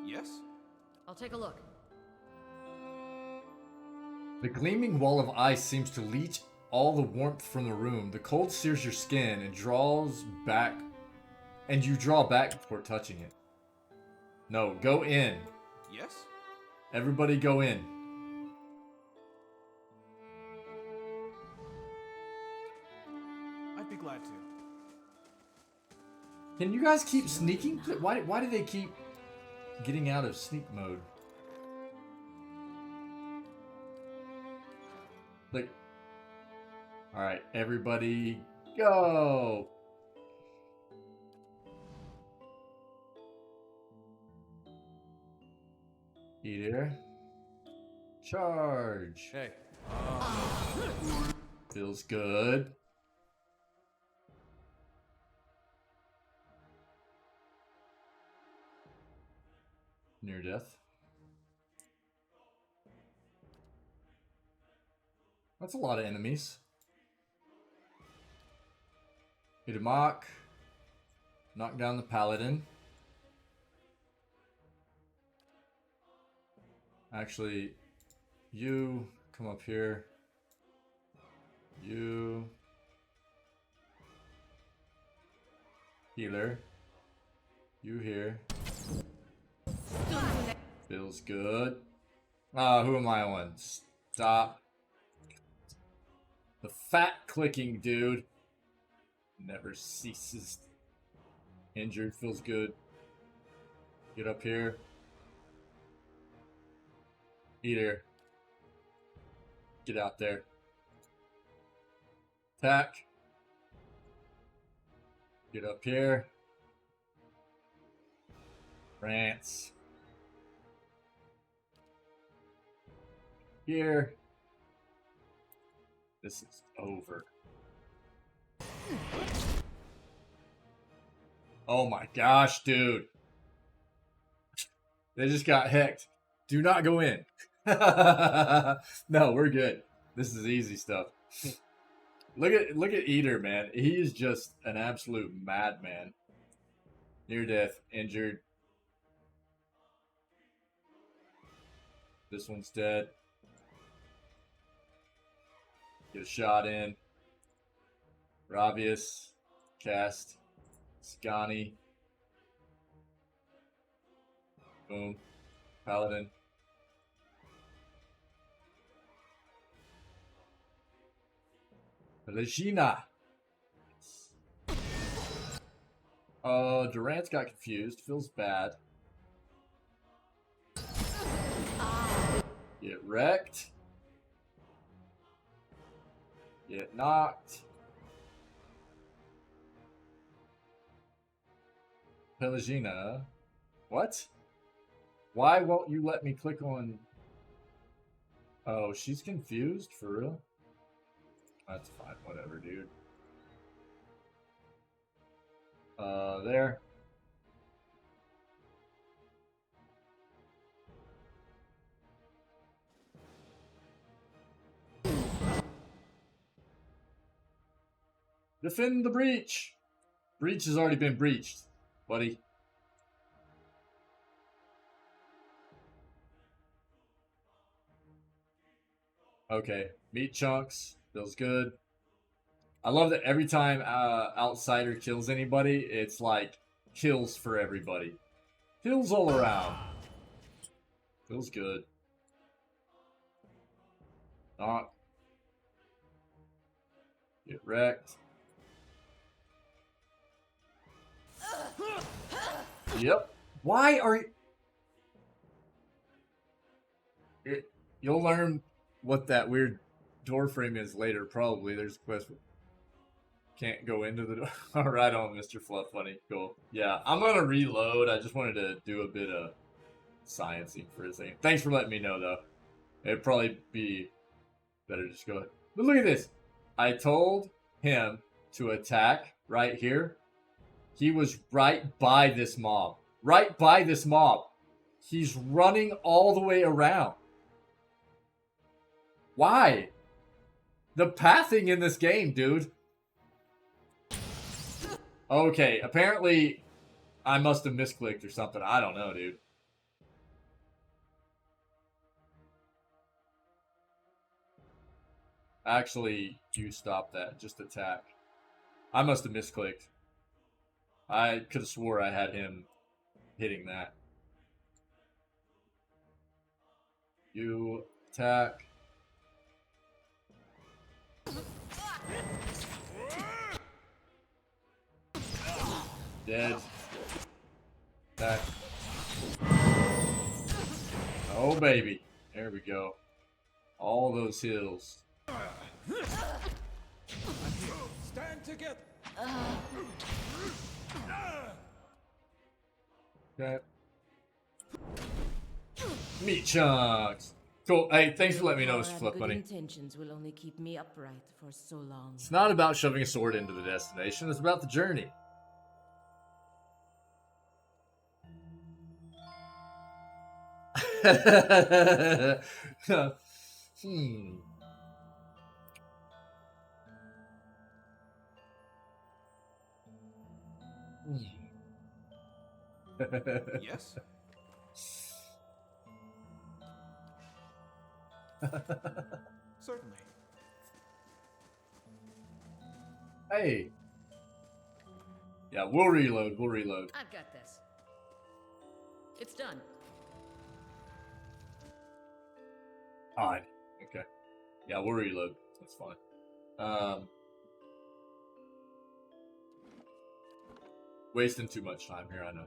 Yes? I'll take a look. The gleaming wall of ice seems to leach all the warmth from the room. The cold sears your skin and draws back, and you draw back before touching it. No, go in. Yes? Everybody go in. I'd be glad to. Can you guys keep sneaking? Why do they keep getting out of sneak mode? Like, all right, everybody go. Eater. Charge. Hey. Feels good. Near death. That's a lot of enemies. Hit a mock. Knock down the paladin. Actually, you come up here. You. Healer. You here. Feels good. Who am I on? Stop. The fat clicking, dude. Never ceases. Injured feels good. Get up here. Eater. Get out there. Attack. Get up here. Rants. Here. This is over. Oh my gosh, dude. They just got hecked. Do not go in. No, we're good. This is easy stuff. Look at Eater, man. He is just an absolute madman. Near death, injured. This one's dead. Get a shot in. Ravius. Cast. Scani. Boom. Paladin. Regina. Durant's got confused. Feels bad. Get wrecked. Get knocked. Pelagina. What? Why won't you let me click on... Oh, she's confused? For real? That's fine. Whatever, dude. There. Defend the breach. Breach has already been breached, buddy. Okay, meat chunks. Feels good. I love that every time Outsider kills anybody, it's like kills for everybody. Kills all around. Feels good. Knock. Get wrecked. Yep. Why are you... You'll learn what that weird door frame is later, probably. There's a quest. Can't go into the door. All right on, Mr. Fluff Funny. Cool. Yeah, I'm gonna reload. I just wanted to do a bit of sciencing for a second. Thanks for letting me know, though. It'd probably be better just go ahead. But look at this. I told him to attack right here. He was right by this mob. Right by this mob. He's running all the way around. Why? The pathing in this game, dude. Okay, apparently I must have misclicked or something. I don't know, dude. Actually, you stop that. Just attack. I must have misclicked. I could have swore I had him hitting that. You attack. Dead. Attack. Oh, baby. There we go. All those hills. Stand together. Okay. Meat chunks. Cool. Hey, thanks for letting me know, Mr. Fluff Good Bunny. intentions will only keep me upright for so long. It's not about shoving a sword into the destination. It's about the journey. Yes? Certainly. Hey. Yeah, we'll reload. We'll reload. I've got this. It's done. Odd. Okay. Yeah, we'll reload. That's fine. Wasting too much time here, I know.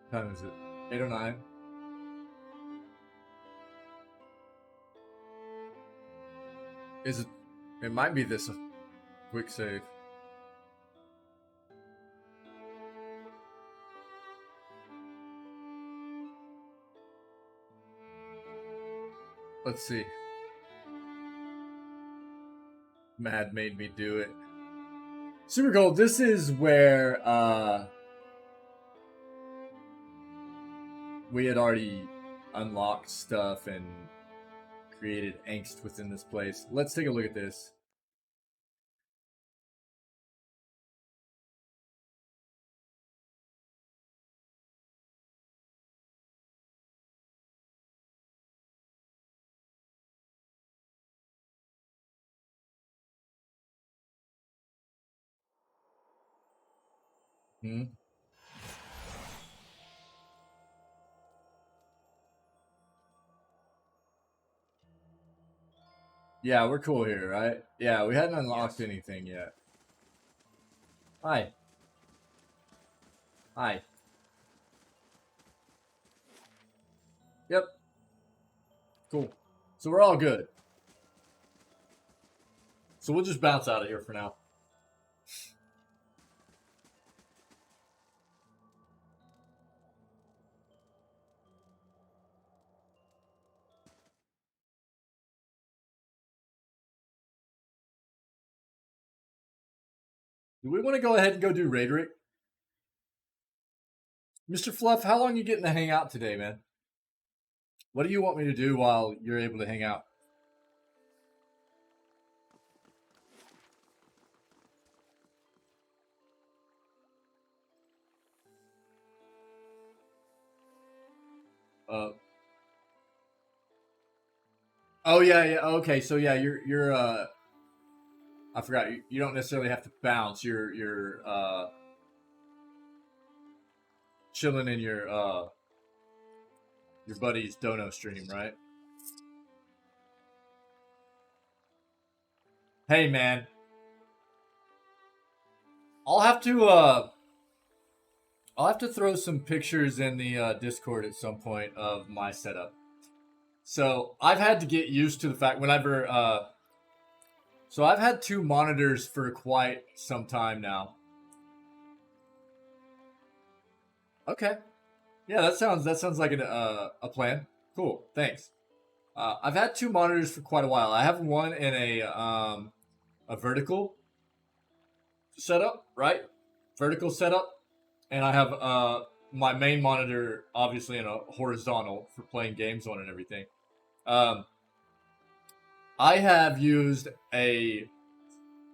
What time is it? 8:09. Is it? It might be this quick save. Let's see. Mad made me do it. Super Gold, this is where we had already unlocked stuff and created angst within this place. Let's take a look at this. Yeah, we're cool here, right? Yeah, we hadn't unlocked anything yet. Hi. Hi. Yep. Cool. So we're all good. So we'll just bounce out of here for now. Do we want to go ahead and go do Raiderick? Mr. Fluff, how long are you getting to hang out today, man? What do you want me to do while you're able to hang out? Oh yeah. Okay, so yeah, you're I forgot. You don't necessarily have to bounce. You're chilling in your buddy's dono stream, right? Hey man, I'll have to throw some pictures in the Discord at some point of my setup. So I've had to get used to the fact whenever so I've had 2 monitors for quite some time now. Okay. Yeah, that sounds like a plan. Cool. Thanks. I've had 2 monitors for quite a while. I have one in a vertical setup, right? Vertical setup, and I have my main monitor obviously in a horizontal for playing games on and everything. I have used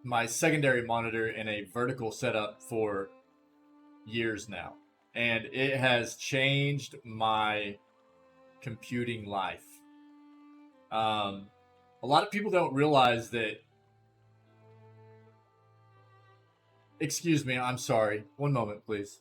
my secondary monitor in a vertical setup for years now, and it has changed my computing life. A lot of people don't realize that. Excuse me, I'm sorry. One moment, please.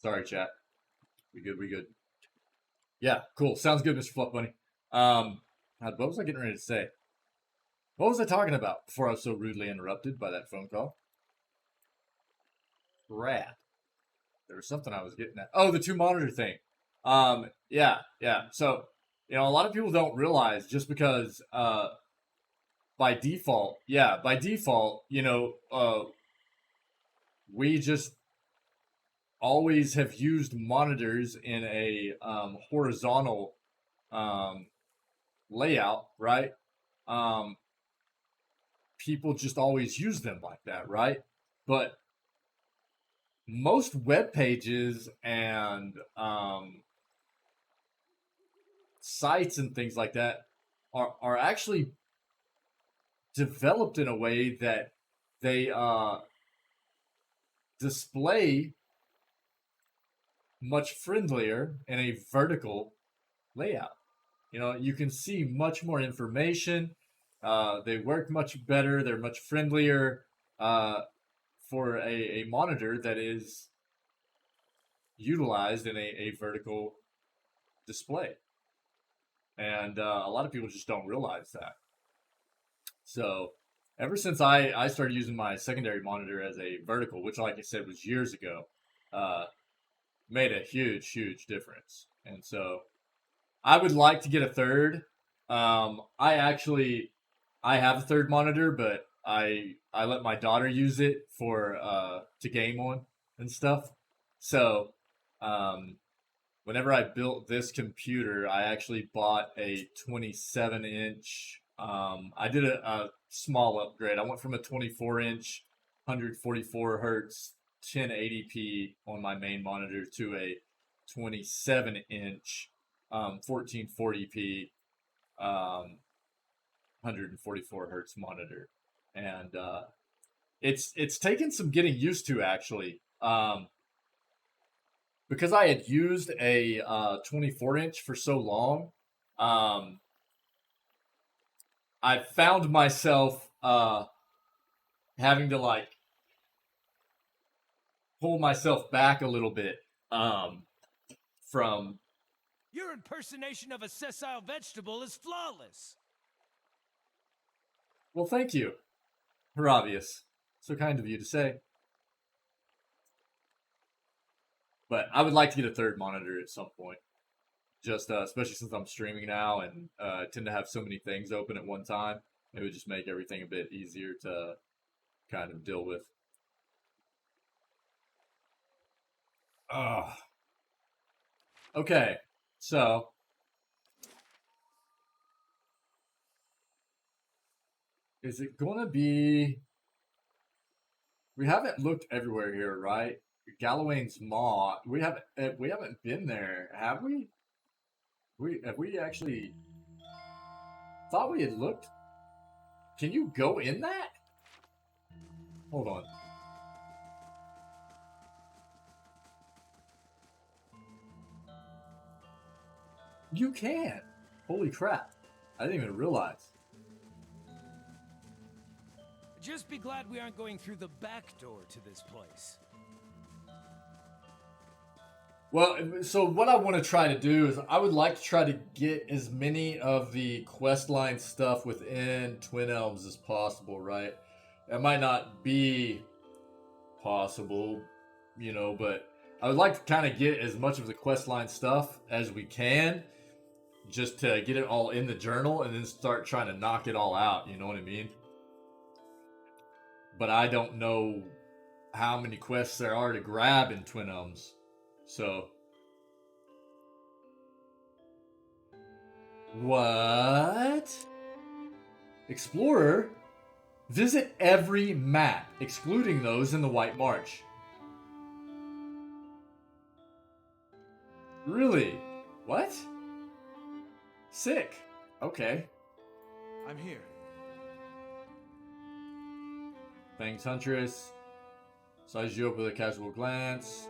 Sorry, chat. We good. Yeah, cool. Sounds good, Mr. Fluff Bunny. What was I getting ready to say? What was I talking about before I was so rudely interrupted by that phone call? Crap. There was something I was getting at. Oh, the 2 monitor thing. Yeah. So, a lot of people don't realize just because by default, we just always have used monitors in a horizontal layout, right? People just always use them like that, right? But most web pages and sites and things like that are actually developed in a way that they display much friendlier in a vertical layout. You know, you can see much more information. They work much better. They're much friendlier for a monitor that is utilized in a vertical display. And a lot of people just don't realize that. So ever since I started using my secondary monitor as a vertical, which like I said was years ago, made a huge difference. And so I would like to get a third. I have a third monitor, but I let my daughter use it for to game on and stuff. So whenever I built this computer, I actually bought a 27-inch. I did a small upgrade. I went from a 24-inch, 144 hertz, 1080p on my main monitor to a 27-inch, 1440p, 144 hertz monitor, and it's taken some getting used to actually. Because I had used a 24-inch for so long, I found myself having to like pull myself back a little bit from. Your impersonation of a sessile vegetable is flawless. Well, thank you, Heravius. So kind of you to say. But I would like to get a third monitor at some point. Just especially since I'm streaming now and tend to have so many things open at one time. It would just make everything a bit easier to kind of deal with. Okay, so is it gonna be? We haven't looked everywhere here, right? Galloway's Maw. We haven't been there, have we? Have we actually thought we had looked? Can you go in that? Hold on. You can. Holy crap. I didn't even realize. Just be glad we aren't going through the back door to this place. Well, so what I want to try to do is I would like to try to get as many of the questline stuff within Twin Elms as possible, right? It might not be possible, you know, but I would like to kind of get as much of the questline stuff as we can just to get it all in the journal and then start trying to knock it all out, you know what I mean? But I don't know how many quests there are to grab in Twin Elms. So, what? Explorer? Visit every map, excluding those in the White March. Really? What? Sick. Okay. I'm here. Thanks, Huntress. Size you up with a casual glance.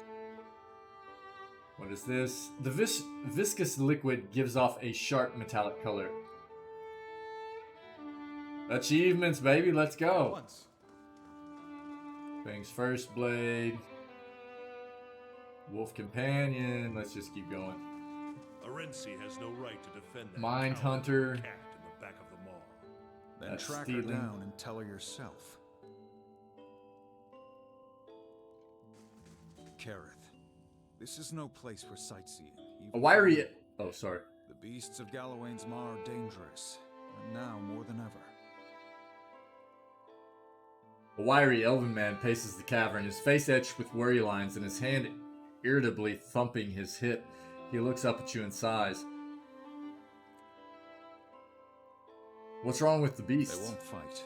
What is this? The viscous liquid gives off a sharp metallic color. Achievements, baby, let's go. Things first, Blade. Wolf Companion. Let's just keep going. Arenci has no right to defend that Mind Hunter. cat in the back of the mall. Then That's track stealing. her down and tell her yourself. Kareth, this is no place for sightseeing. A wiry. Oh, sorry. The beasts of Galloway's Maw are dangerous, and now more than ever. A wiry elven man paces the cavern, his face etched with worry lines and his hand irritably thumping his hip. He looks up at you and sighs. What's wrong with the beasts? They won't fight.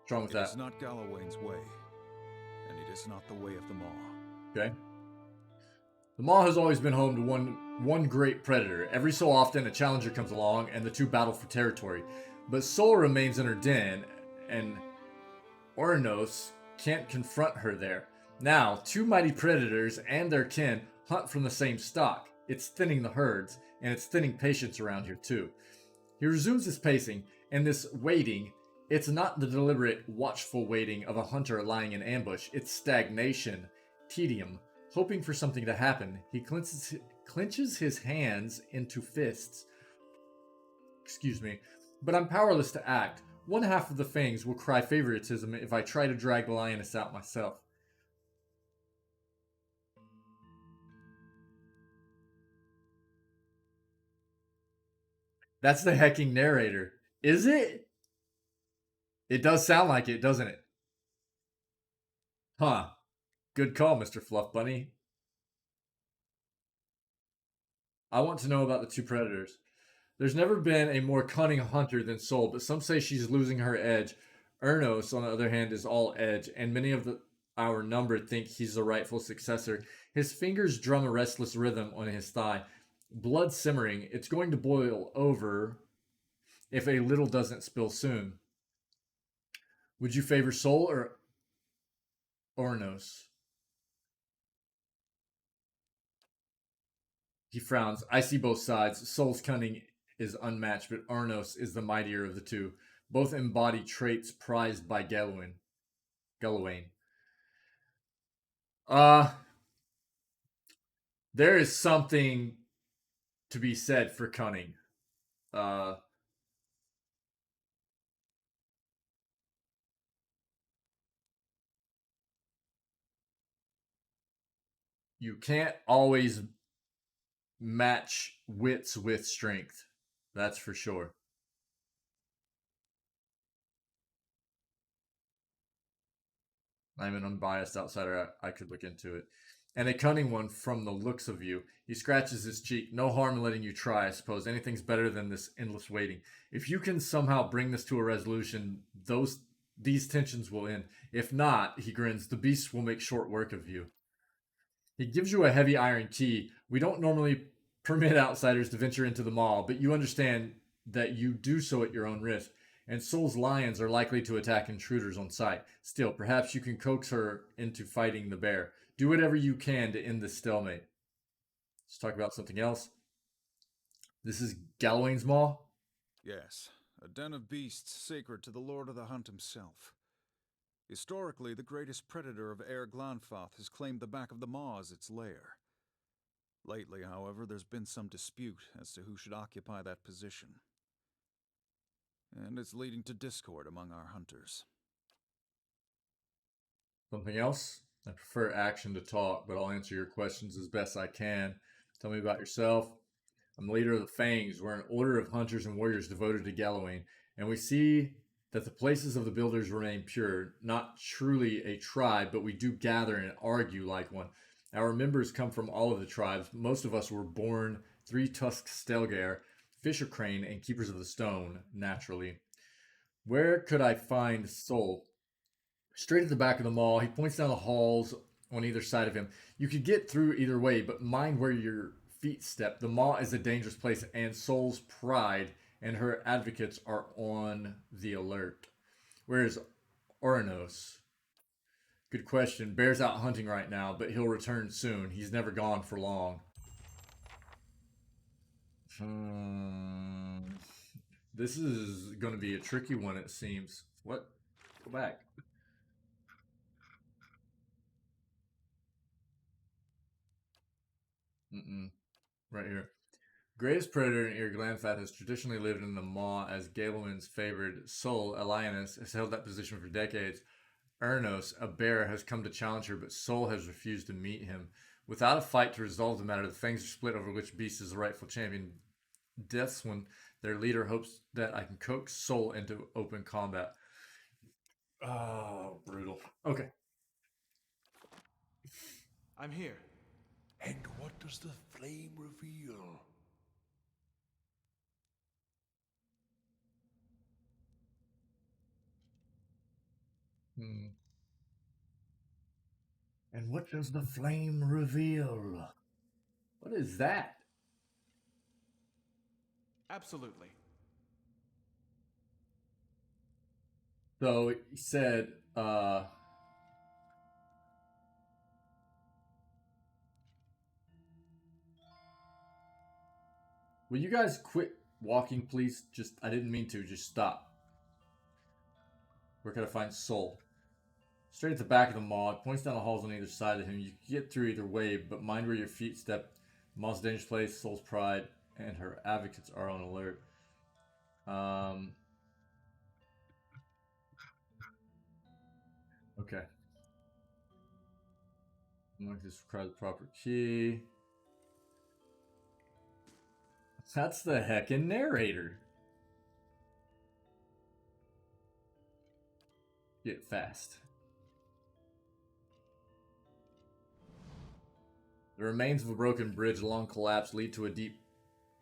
What's wrong with that? It's not Galloway's way. is not the way of the Maw. Okay. The Maw has always been home to one great predator. Every so often, a challenger comes along, and the two battle for territory. But Sol remains in her den, and Ornos can't confront her there. Now, two mighty predators and their kin hunt from the same stock. It's thinning the herds, and it's thinning patience around here too. He resumes his pacing, and this waiting, it's not the deliberate, watchful waiting of a hunter lying in ambush. It's stagnation, tedium, hoping for something to happen. He clenches his hands into fists. Excuse me, but I'm powerless to act. One half of the fangs will cry favoritism if I try to drag the lioness out myself. That's the hecking narrator. Is it? It does sound like it, doesn't it? Huh. Good call, Mr. Fluff Bunny. I want to know about the two predators. There's never been a more cunning hunter than Sol, but some say she's losing her edge. Ernos, on the other hand, is all edge, and many of our number think he's the rightful successor. His fingers drum a restless rhythm on his thigh. Blood simmering. It's going to boil over if a little doesn't spill soon. Would you favor Sol or Ornos? He frowns. I see both sides. Sol's cunning is unmatched, but Ornos is the mightier of the two. Both embody traits prized by Gawain. There is something to be said for cunning. You can't always match wits with strength. That's for sure. I'm an unbiased outsider. I could look into it. And a cunning one from the looks of you. He scratches his cheek. No harm in letting you try, I suppose. Anything's better than this endless waiting. If you can somehow bring this to a resolution, these tensions will end. If not, he grins, the beasts will make short work of you. He gives you a heavy iron key. We don't normally permit outsiders to venture into the mall, but you understand that you do so at your own risk. And Sol's lions are likely to attack intruders on sight. Still, perhaps you can coax her into fighting the bear. Do whatever you can to end this stalemate. Let's talk about something else. This is Gawain's Maw? Yes, a den of beasts sacred to the Lord of the Hunt himself. Historically, the greatest predator of Air Glanfath has claimed the back of the Maw as its lair. Lately, however, there's been some dispute as to who should occupy that position. And it's leading to discord among our hunters. Something else? I prefer action to talk, but I'll answer your questions as best I can. Tell me about yourself. I'm the leader of the Fangs. We're an order of hunters and warriors devoted to Gawain, and we see that the places of the builders remain pure. Not truly a tribe, but we do gather and argue like one. Our members come from all of the tribes. Most of us were born three-tusked Stelgar, Fisher Crane, and Keepers of the Stone, naturally. Where could I find Sol? Straight at the back of the mall. He points down the halls on either side of him. You could get through either way, but mind where your feet step. The mall is a dangerous place, and Sol's pride and her advocates are on the alert. Where is Oranos? Good question. Bear's out hunting right now, but he'll return soon. He's never gone for long. This is going to be a tricky one, it seems. What? Go back. Right here. Greatest predator in Irglanfath has traditionally lived in the maw as Gawain's favored Sol, a lioness, has held that position for decades. Ernos, a bear, has come to challenge her, but Sol has refused to meet him. Without a fight to resolve the matter, the Fangs are split over which beast is the rightful champion. Death's when their leader hopes that I can coax Sol into open combat. Oh, brutal. Okay. I'm here. And what does the flame reveal? And what does the flame reveal? What is that? Absolutely. So he said, will you guys quit walking, please? I didn't mean to. Just stop. Where can I find Soul? Straight at the back of the maw. It points down the halls on either side of him. You can get through either way, but mind where your feet step. The maw's a dangerous place. Soul's pride and her advocates are on alert. Okay. Mark this requires the proper key. That's the heckin' narrator. Get fast. The remains of a broken bridge along collapse lead to a deep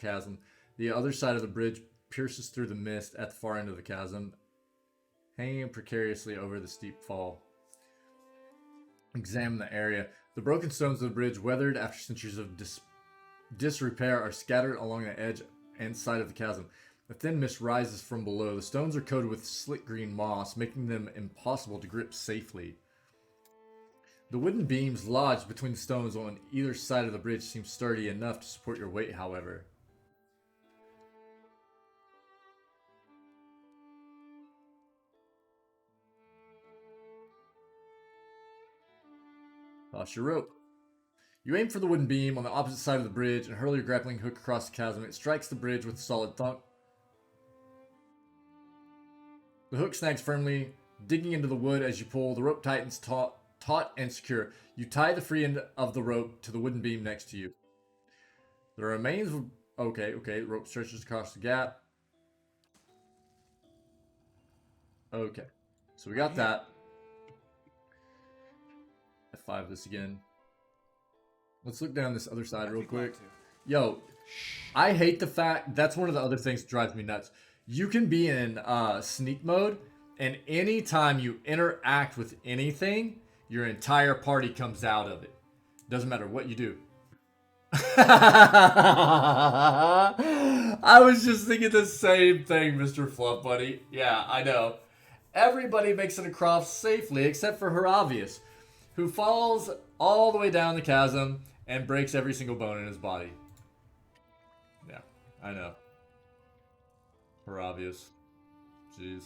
chasm. The other side of the bridge pierces through the mist at the far end of the chasm, hanging precariously over the steep fall. Examine the area. The broken stones of the bridge, weathered after centuries of disrepair, are scattered along the edge and side of the chasm. A thin mist rises from below. The stones are coated with slick green moss, making them impossible to grip safely. The wooden beams lodged between the stones on either side of the bridge seem sturdy enough to support your weight, however. Toss your rope. You aim for the wooden beam on the opposite side of the bridge and hurl your grappling hook across the chasm. It strikes the bridge with a solid thunk. The hook snags firmly, digging into the wood as you pull. The rope tightens taut and secure. You tie the free end of the rope to the wooden beam next to you. The remains of... Okay. The rope stretches across the gap. Okay. So we got that. F5 this again. Let's look down this other side real quick. Yo, I hate the fact... That's one of the other things that drives me nuts. You can be in sneak mode, and anytime you interact with anything, your entire party comes out of it. Doesn't matter what you do. I was just thinking the same thing, Mr. Fluff Buddy. Yeah, I know. Everybody makes it across safely except for Heravius, who falls all the way down the chasm and breaks every single bone in his body. Yeah, I know. Heravius. Jeez.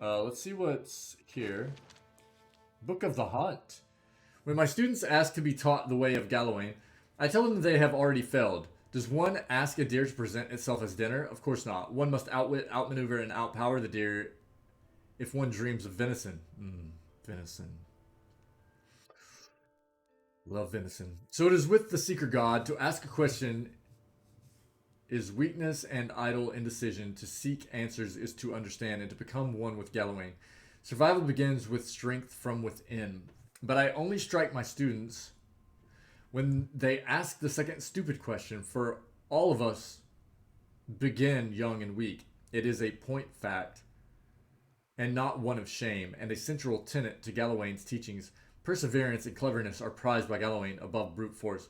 Let's see what's here. Book of the Hunt. When my students ask to be taught the way of Galawain, I tell them they have already failed. Does one ask a deer to present itself as dinner? Of course not. One must outwit, outmaneuver, and outpower the deer if one dreams of venison. Venison. Love venison. So it is with the seeker god. To ask a question is weakness and idle indecision. To seek answers is to understand and to become one with Galawain. Survival begins with strength from within. But I only strike my students when they ask the second stupid question, for all of us begin young and weak. It is a point fact and not one of shame, and a central tenet to Galawain's teachings. Perseverance and cleverness are prized by Galawain above brute force.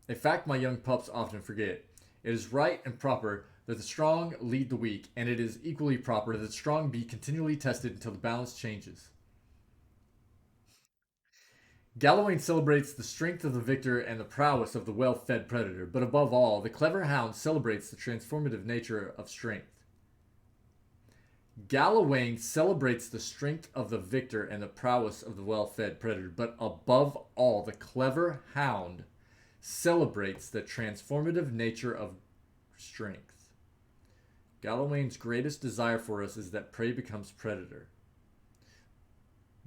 A fact my young pups often forget. It is right and proper that the strong lead the weak, and it is equally proper that the strong be continually tested until the balance changes. Galawain celebrates the strength of the victor and the prowess of the well-fed predator, but above all, the clever hound celebrates the transformative nature of strength. Galawain celebrates the strength of the victor and the prowess of the well-fed predator, but above all, the clever hound celebrates the transformative nature of strength. Galawain's greatest desire for us is that prey becomes predator.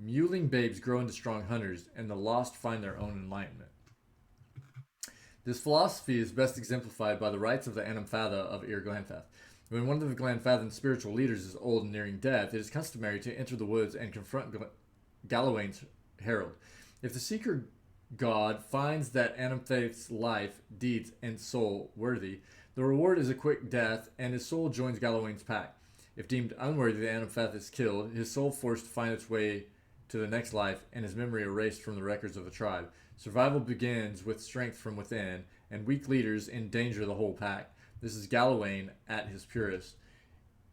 Mewling babes grow into strong hunters, and the lost find their own enlightenment. This philosophy is best exemplified by the rites of the Anamfatha of Ir Glanfath. When one of the Glanfathan's spiritual leaders is old and nearing death, it is customary to enter the woods and confront Galawain's herald. If the seeker god finds that Anamfath's life, deeds, and soul worthy, the reward is a quick death, and his soul joins Galawain's pack. If deemed unworthy, the Anamfath is killed, his soul forced to find its way to the next life and his memory erased from the records of the tribe. Survival begins with strength from within, and weak leaders endanger the whole pack. This is Galawain at his purest.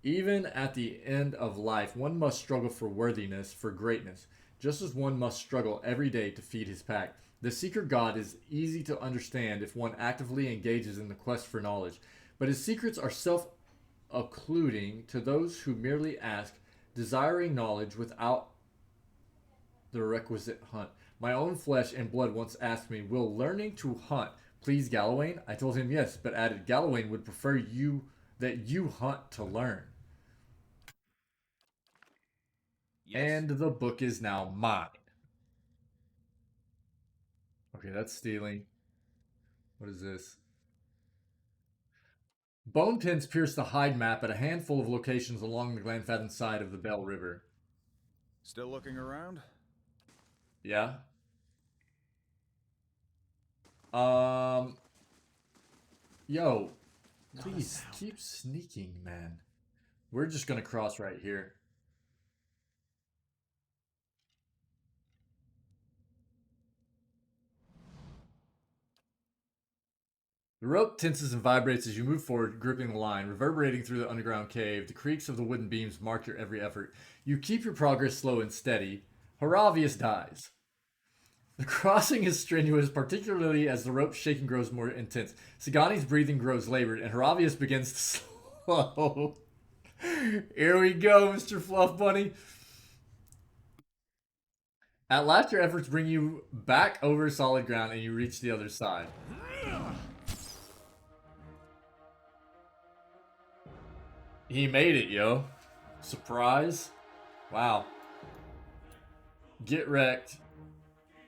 Even at the end of life, one must struggle for worthiness, for greatness, just as one must struggle every day to feed his pack. The secret god is easy to understand if one actively engages in the quest for knowledge, but his secrets are self-occluding to those who merely ask, desiring knowledge without the requisite hunt. My own flesh and blood once asked me, will learning to hunt please Galawain? I told him yes, but added Galawain would prefer that you hunt to learn. Yes. And the book is now mine. Okay, that's stealing. What is this? Bone pins pierce the hide map at a handful of locations along the Glenfathen side of the Bell River. Still looking around? Yeah. Yo, please keep sneaking, man. We're just gonna cross right here. The rope tenses and vibrates as you move forward, gripping the line, reverberating through the underground cave. The creaks of the wooden beams mark your every effort. You keep your progress slow and steady. Horavius dies. The crossing is strenuous, particularly as the rope's shaking grows more intense. Sigani's breathing grows labored, and Horavius begins to slow. Here we go, Mr. Fluff Bunny. At last, your efforts bring you back over solid ground, and you reach the other side. He made it, yo. Surprise. Wow. Get wrecked.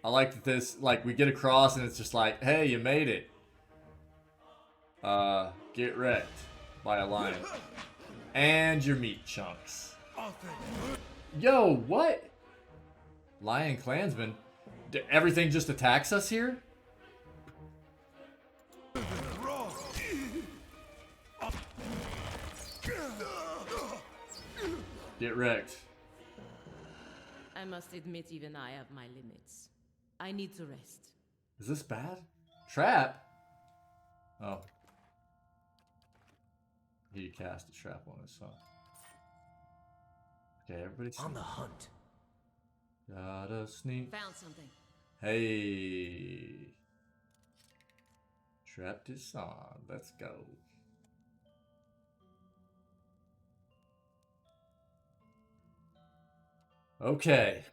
I like that this, like, we get across and it's just like, hey, you made it. Get wrecked by a lion. And your meat chunks. Yo, what? Lion clansman? Did everything just attacks us here? Get wrecked. I must admit, even I have my limits. I need to rest. Is this bad? Trap? Oh. He cast a trap on us, huh? Okay, everybody's on the hunt. Gotta sneak. Found something. Hey. Trapped is on. Let's go. Okay.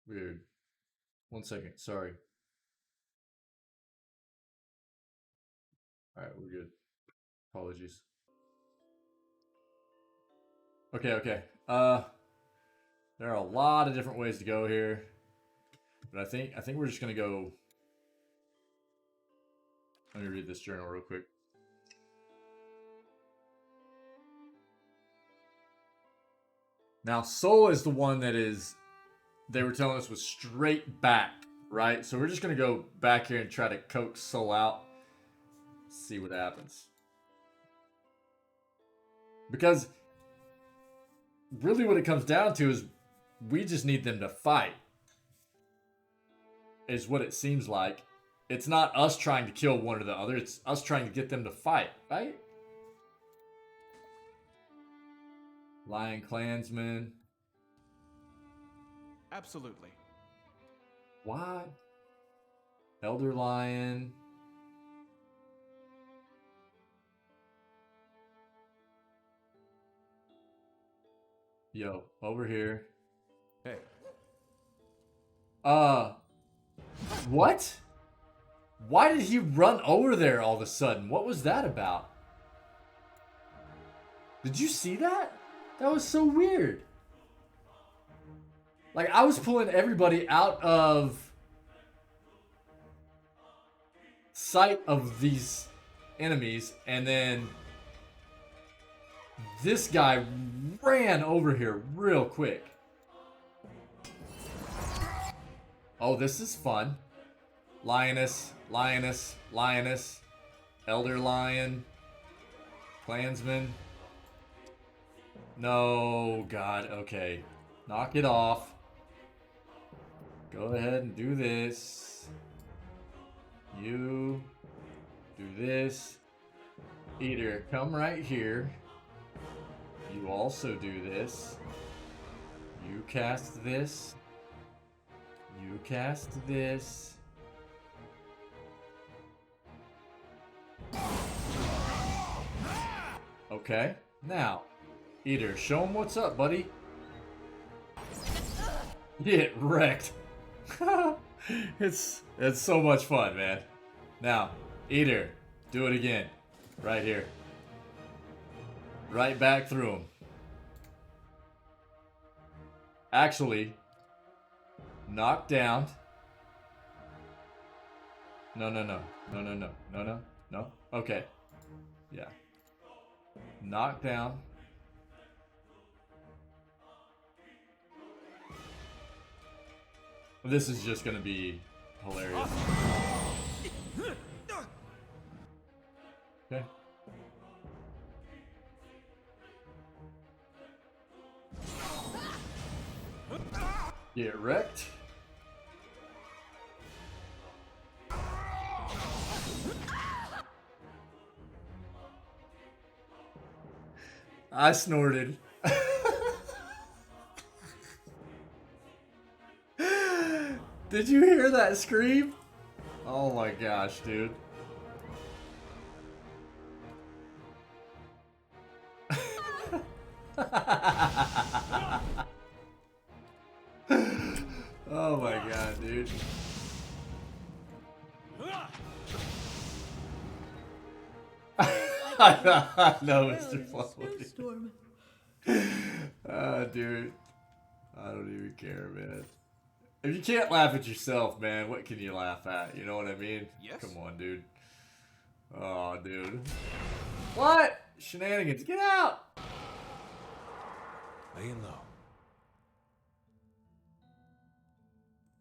Weird. 1 second. Sorry. Alright, we're good. Apologies. Okay. There are a lot of different ways to go here. But I think we're just gonna go. Let me read this journal real quick. Now, Soul is the one that is, they were telling us was straight back, right? So we're just gonna go back here and try to coax Soul out. See what happens. Because really what it comes down to is we just need them to fight. Is what it seems like. It's not us trying to kill one or the other. It's us trying to get them to fight, right? Lion clansman. Absolutely. What? Elder lion. Yo, over here. Hey. What? Why did he run over there all of a sudden? What was that about? Did you see that? That was so weird. Like, I was pulling everybody out of sight of these enemies, and then this guy ran over here real quick. Oh, this is fun. Lioness, lioness, lioness, elder lion, clansman. No, God, okay. Knock it off. Go ahead and do this. You do this. Eater, come right here. You also do this. You cast this. You cast this. Okay, now, Eater, show him what's up, buddy. Get wrecked. It's so much fun, man. Now, Eater, do it again. Right here. Right back through him. Actually, knock down. No, no, no. No, no, no. No, no. No. Okay. Yeah. Knock down. This is just gonna be hilarious. Okay. Get wrecked. I snorted. Did you hear that scream? Oh my gosh, dude. Oh my god, dude. I know, Mr. Flowey. Dude. I don't even care, man. If you can't laugh at yourself, man, what can you laugh at? You know what I mean? Yes. Come on, dude. Oh, dude. What? Shenanigans. Get out! Laying low.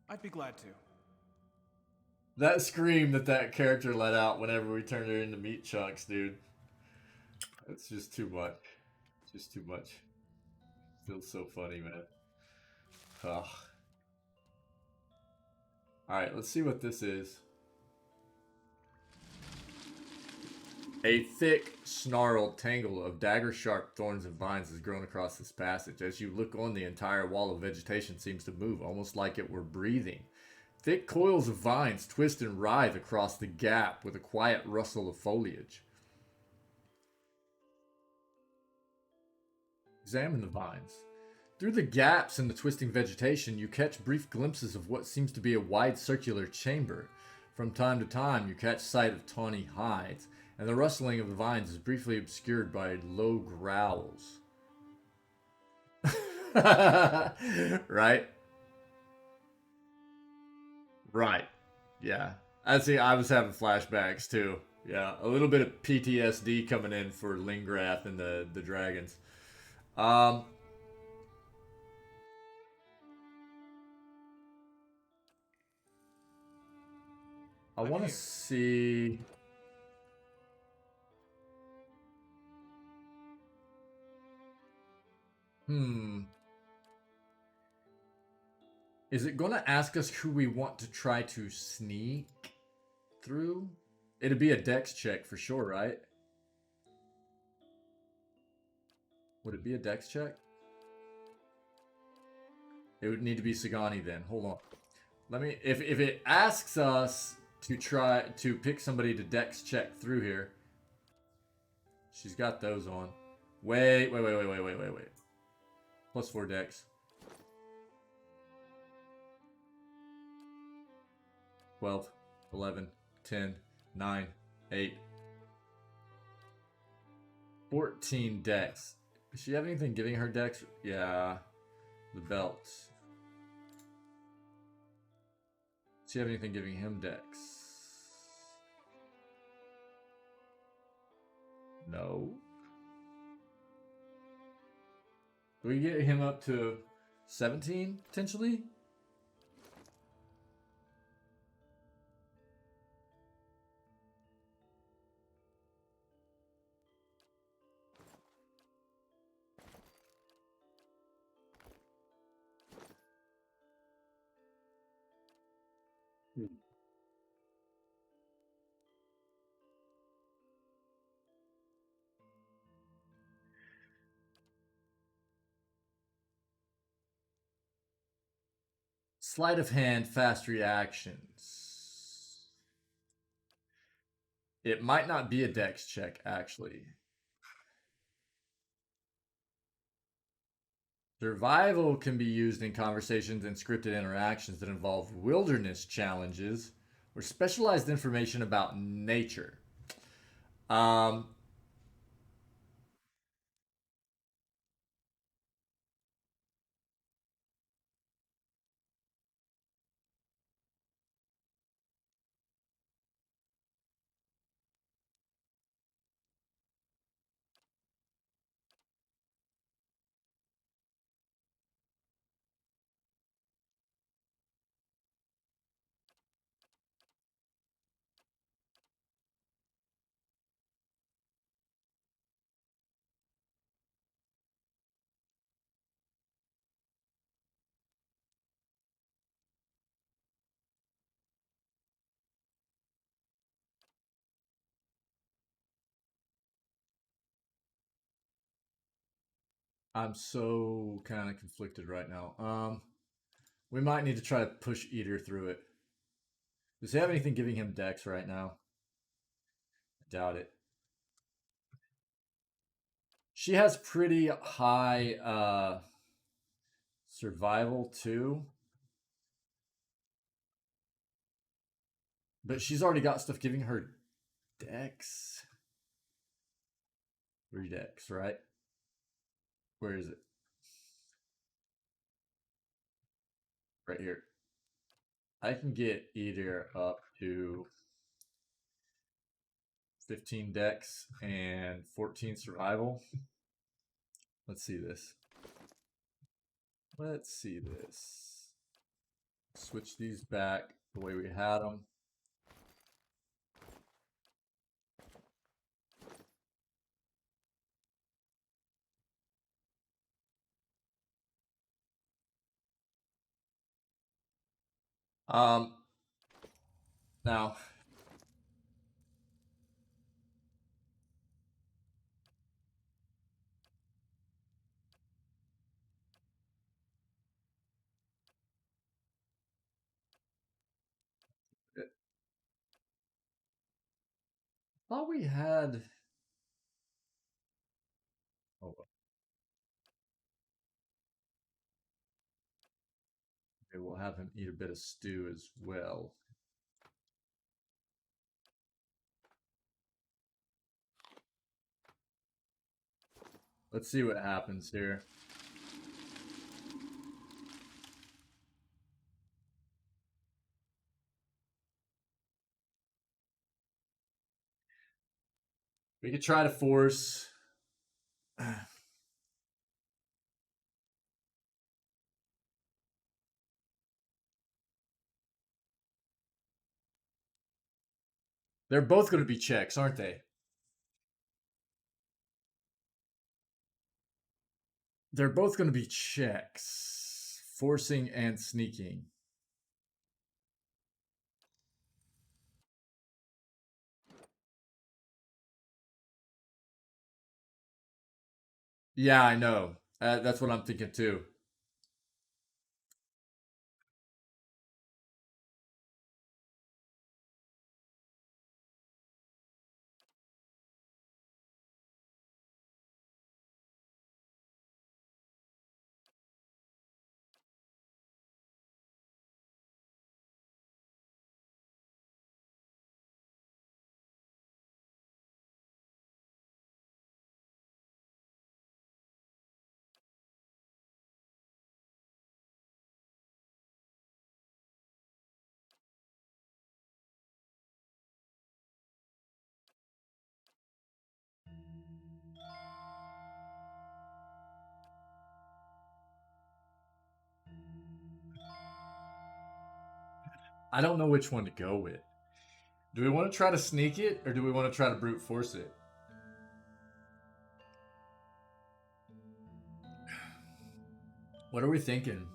I'd be glad to. That scream that character let out whenever we turned her into meat chunks, dude. It's just too much. Just too much. Feels so funny, man. Ugh. Alright, let's see what this is. A thick, snarled tangle of dagger-sharp thorns and vines has grown across this passage. As you look on, the entire wall of vegetation seems to move, almost like it were breathing. Thick coils of vines twist and writhe across the gap with a quiet rustle of foliage. Examine the vines. Through the gaps in the twisting vegetation, you catch brief glimpses of what seems to be a wide circular chamber. From time to time, you catch sight of tawny hides, and the rustling of the vines is briefly obscured by low growls. Right? Right. Yeah. I was having flashbacks too. Yeah. A little bit of PTSD coming in for Lingrath and the dragons. I want to see... Is it going to ask us who we want to try to sneak through? It'd be a dex check for sure, right? Would it be a dex check? It would need to be Sagani then. Hold on. Let me... If it asks us to try to pick somebody to dex check through here. She's got those on. Wait. Plus 4 dex. 12, 11, 10, 9, 8. 14 dex. Does she have anything giving her dex? Yeah. The belts. Does she have anything giving him dex? No. Do we get him up to 17 potentially? Sleight of hand, fast reactions. It might not be a dex check, actually. Survival can be used in conversations and scripted interactions that involve wilderness challenges or specialized information about nature. Um, I'm so kind of conflicted right now. We might need to try to push Eater through it. Does he have anything giving him dex right now? I doubt it. She has pretty high survival too. But she's already got stuff giving her dex. 3 dex, right? Where is it? Right here. I can get Eater up to 15 dex and 14 survival. Let's see this. Let's see this. Switch these back the way we had them. Now, I thought we had. Oh, okay, we'll have him eat a bit of stew as well. Let's see what happens here. We could try to force. They're both going to be checks, aren't they? They're both going to be checks. Forcing and sneaking. Yeah, I know. That's what I'm thinking too. I don't know which one to go with. Do we want to try to sneak it or do we want to try to brute force it? What are we thinking?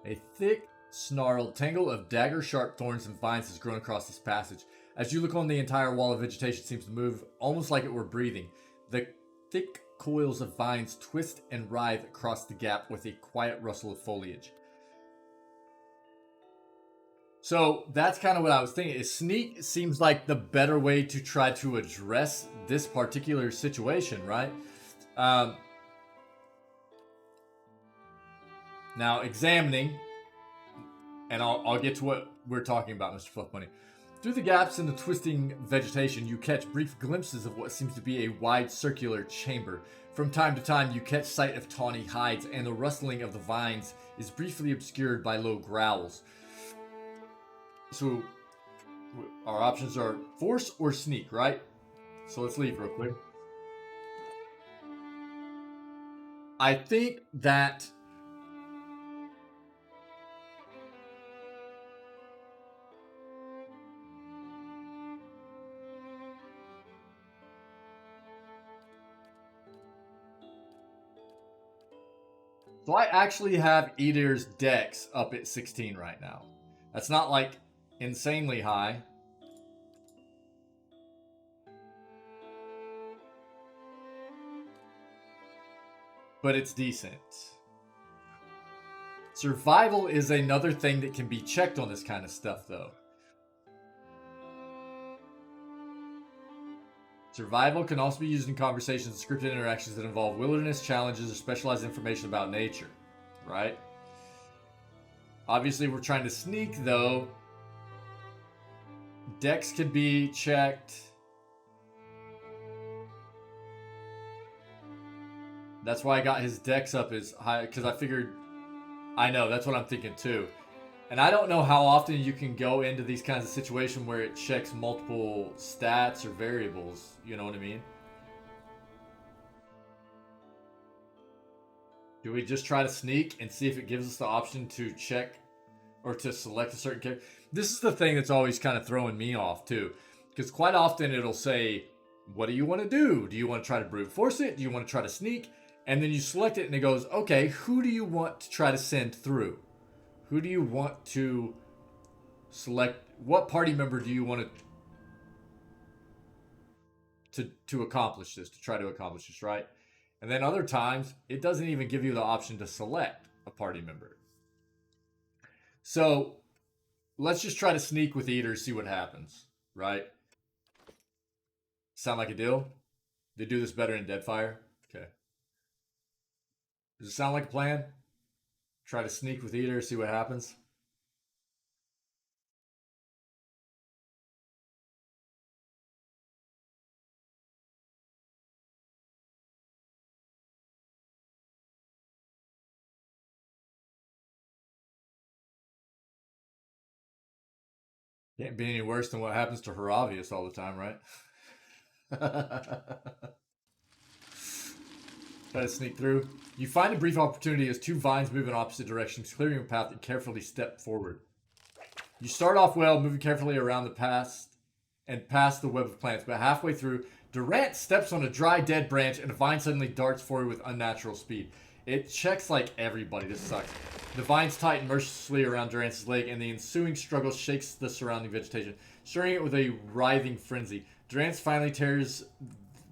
A thick, snarled tangle of dagger-sharp thorns and vines has grown across this passage. As you look on, the entire wall of vegetation seems to move, almost like it were breathing. The thick coils of vines twist and writhe across the gap with a quiet rustle of foliage. So that's kind of what I was thinking. Is sneak seems like the better way to try to address this particular situation, right? Now examining, and I'll get to what we're talking about, Mr. Fluff Bunny. Through the gaps in the twisting vegetation, you catch brief glimpses of what seems to be a wide circular chamber. From time to time, you catch sight of tawny hides, and the rustling of the vines is briefly obscured by low growls. So, our options are force or sneak, right? So let's leave real quick. I think that... So I actually have Edir's dex up at 16 right now. That's not like insanely high. But it's decent. Survival is another thing that can be checked on this kind of stuff, though. Survival can also be used in conversations and scripted interactions that involve wilderness challenges or specialized information about nature, right? Obviously, we're trying to sneak, though. Dex could be checked. That's why I got his dex up as high, because I figured... I know, that's what I'm thinking, too. And I don't know how often you can go into these kinds of situations where it checks multiple stats or variables. You know what I mean? Do we just try to sneak and see if it gives us the option to check or to select a certain character? This is the thing that's always kind of throwing me off, too. Because quite often it'll say, what do you want to do? Do you want to try to brute force it? Do you want to try to sneak? And then you select it and it goes, okay, who do you want to try to send through? Who do you want to select? What party member do you want to accomplish this, to try to accomplish this, right? And then other times, it doesn't even give you the option to select a party member. So, let's just try to sneak with Eater, see what happens, right? Sound like a deal? They do this better in Deadfire? Okay. Does it sound like a plan? Try to sneak with Eater, see what happens. Can't be any worse than what happens to Heravius all the time, right? Try to sneak through. You find a brief opportunity as two vines move in opposite directions, clearing a path and carefully step forward. You start off well, moving carefully around the past and past the web of plants, but halfway through, Durant steps on a dry, dead branch and a vine suddenly darts forward with unnatural speed. It checks like everybody. This sucks. The vines tighten mercilessly around Durant's leg, and the ensuing struggle shakes the surrounding vegetation, stirring it with a writhing frenzy. Durant finally tears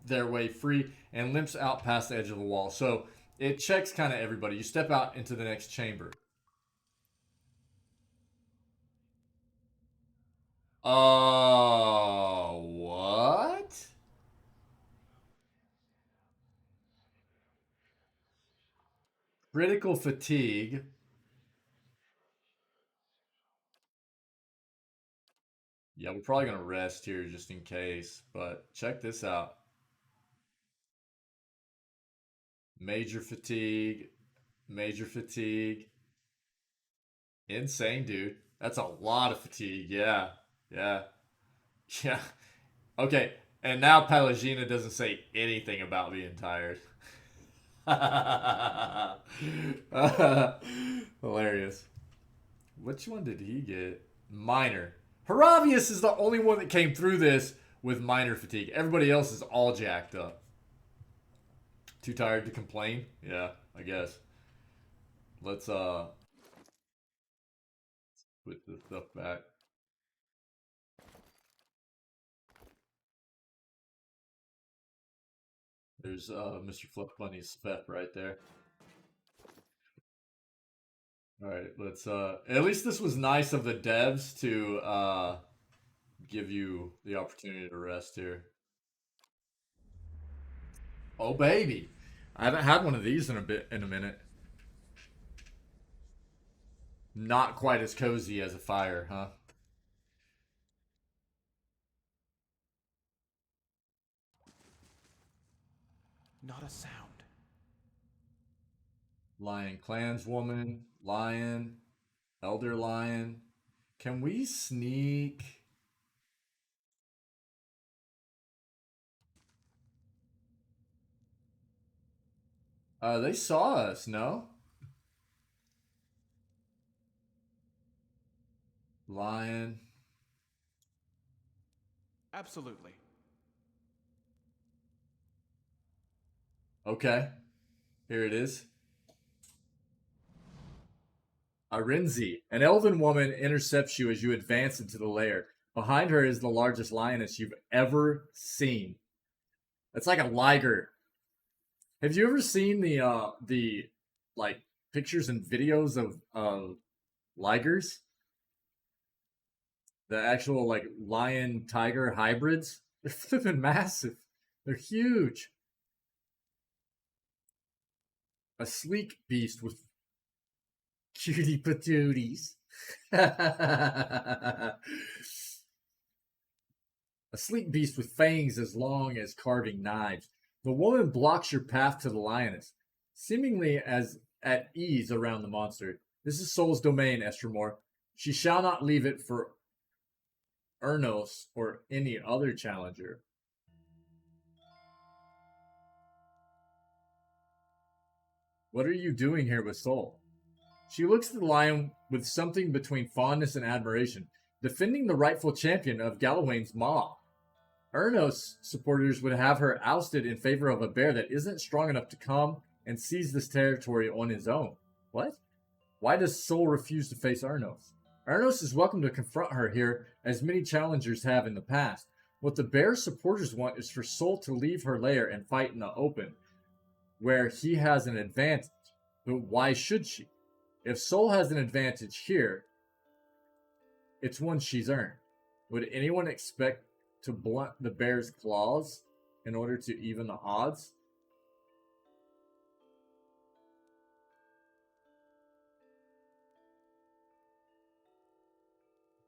their way free and limps out past the edge of the wall. So it checks kind of everybody. You step out into the next chamber. What? Critical fatigue. Yeah, we're probably going to rest here just in case, but check this out. Major fatigue. Major fatigue. Insane, dude. That's a lot of fatigue. Yeah. Yeah. Yeah. Okay. And now Pelagina doesn't say anything about being tired. Hilarious. Which one did he get? Minor. Heravius is the only one that came through this with minor fatigue. Everybody else is all jacked up. Too tired to complain? Yeah, I guess. Let's Put the stuff back. There's Mr. Fluff Bunny's Speth right there. Alright, let's at least this was nice of the devs to give you the opportunity to rest here. Oh baby. I haven't had one of these in a minute. Not quite as cozy as a fire, huh? Not a sound. Lion clanswoman, lion, elder lion. Can we sneak? They saw us, no? Lion. Absolutely. Okay. Here it is. Arinzi, an elven woman, intercepts you as you advance into the lair. Behind her is the largest lioness you've ever seen. It's like a liger. Have you ever seen the like pictures and videos of ligers? The actual like lion tiger hybrids? They're flipping massive. They're huge. A sleek beast with cutie patooties. A sleek beast with fangs as long as carving knives. The woman blocks your path to the lioness, seemingly as at ease around the monster. This is Soul's domain, Estremor. She shall not leave it for Ernos or any other challenger. What are you doing here with Soul? She looks at the lion with something between fondness and admiration, defending the rightful champion of Galawain's maw. Ernos supporters would have her ousted in favor of a bear that isn't strong enough to come and seize this territory on his own. What? Why does Soul refuse to face Ernos? Ernos is welcome to confront her here, as many challengers have in the past. What the bear supporters want is for Soul to leave her lair and fight in the open, where he has an advantage. But why should she? If Soul has an advantage here, it's one she's earned. Would anyone expect to blunt the bear's claws in order to even the odds?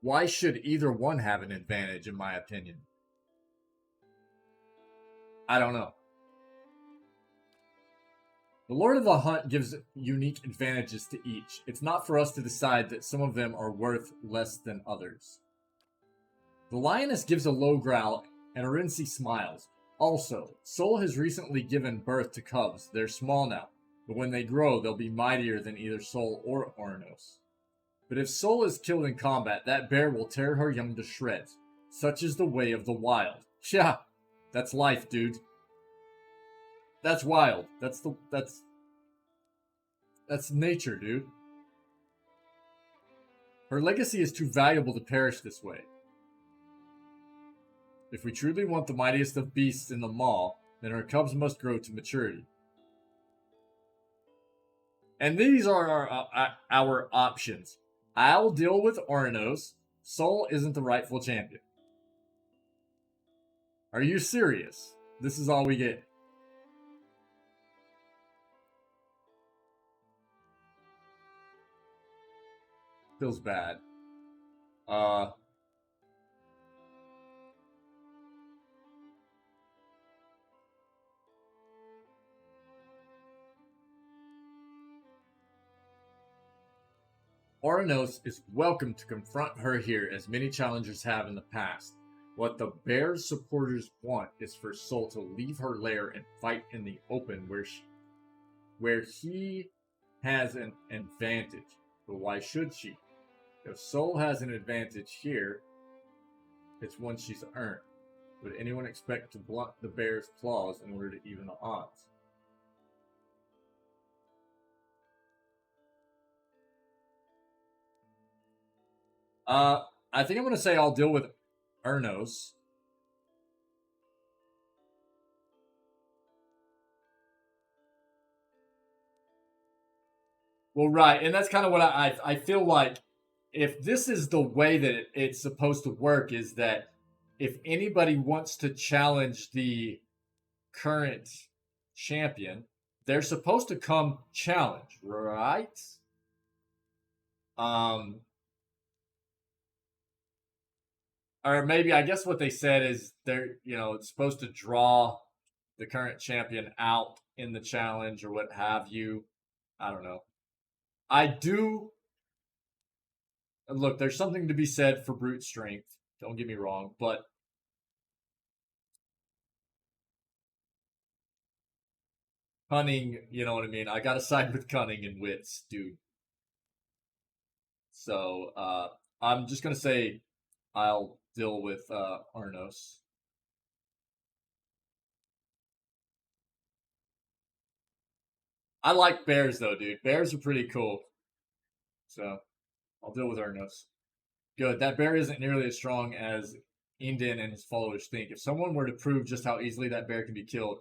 Why should either one have an advantage, in my opinion? I don't know. The Lord of the Hunt gives unique advantages to each. It's not for us to decide that some of them are worth less than others. The lioness gives a low growl, and Arinci smiles. Also, Soul has recently given birth to cubs. They're small now, but when they grow, they'll be mightier than either Soul or Ornos. But if Soul is killed in combat, that bear will tear her young to shreds. Such is the way of the wild. Yeah, that's life, dude. That's wild. That's nature, dude. Her legacy is too valuable to perish this way. If we truly want the mightiest of beasts in the maw, then her cubs must grow to maturity. And these are our options. I'll deal with Ornos. Soul isn't the rightful champion. Are you serious? This is all we get. Feels bad. Ornos is welcome to confront her here, as many challengers have in the past. What the bear's supporters want is for Soul to leave her lair and fight in the open where he has an advantage. But why should she? If Soul has an advantage here, it's one she's earned. Would anyone expect to blunt the bear's claws in order to even the odds? I think I'm gonna say I'll deal with Ernos. Well, right, and that's kind of what I feel like. If this is the way that it's supposed to work, is that if anybody wants to challenge the current champion, they're supposed to come challenge, right? Or maybe I guess what they said is they're it's supposed to draw the current champion out in the challenge or what have you. I don't know. I do look. There's something to be said for brute strength. Don't get me wrong, but cunning, you know what I mean? I gotta side with cunning and wits, dude. So I'm just gonna say I'll deal with Arnos. I like bears though, dude. Bears are pretty cool. So I'll deal with Arnos. Good. That bear isn't nearly as strong as Indin and his followers think. If someone were to prove just how easily that bear can be killed,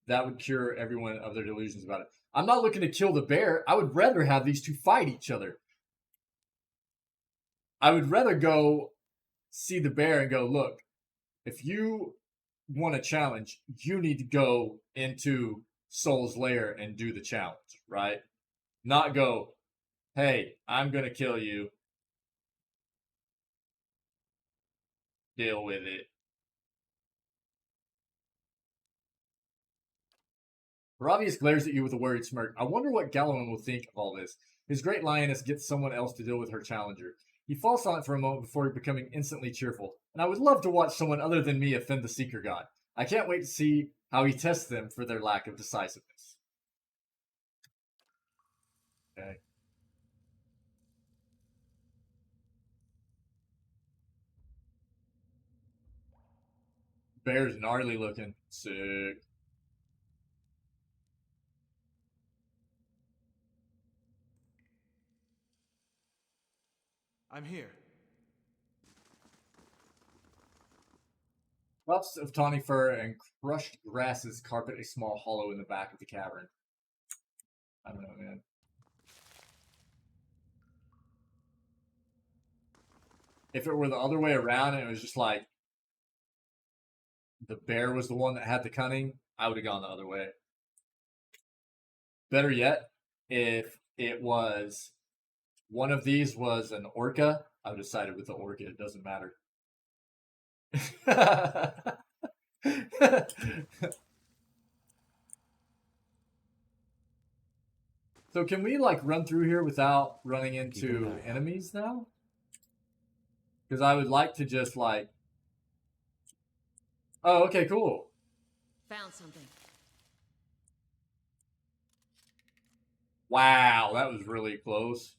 that would cure everyone of their delusions about it. I'm not looking to kill the bear. I would rather have these two fight each other. I would rather go see the bear and go, look, if you want a challenge, you need to go into Soul's Lair and do the challenge, right? Not go, hey, I'm going to kill you. Deal with it. Ravius glares at you with a worried smirk. I wonder what Gallowin will think of all this. His great lioness gets someone else to deal with her challenger. He falls silent for a moment before becoming instantly cheerful. And I would love to watch someone other than me offend the Seeker God. I can't wait to see how he tests them for their lack of decisiveness. Okay. Bear's gnarly looking. Sick. I'm here. Tufts of tawny fur and crushed grasses carpet a small hollow in the back of the cavern. I don't know, man. If it were the other way around and it was just like the bear was the one that had the cunning, I would have gone the other way. Better yet, if it was one of these was an orca, I would have sided with the orca. It doesn't matter. So can we like run through here without running into enemies now? Because I would like to just like... Oh, okay, cool. Found something. Wow, that was really close.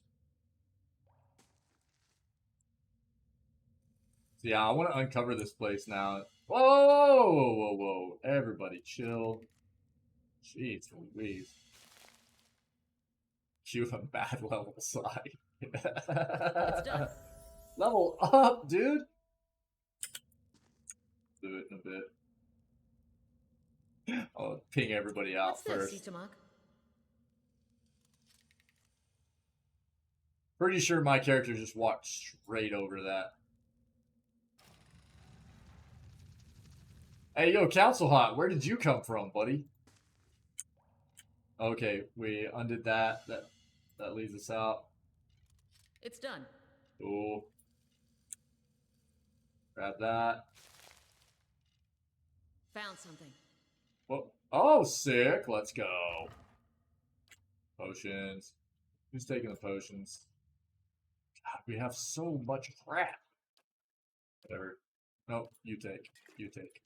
So yeah, I want to uncover this place now. Whoa, whoa, whoa, whoa. Everybody chill. Jeez Louise. You have a bad level side. It's done. Level up, dude. Do it in a bit. I'll ping everybody out What's first. this, Itamak? Pretty sure my character just walked straight over that. Hey, yo, Council Hot, where did you come from, buddy? Okay, we undid that. That leaves us out. It's done. Cool. Grab that. Found something. Well, oh, sick. Let's go. Potions. Who's taking the potions? God, we have so much crap. Whatever. Nope, you take. You take.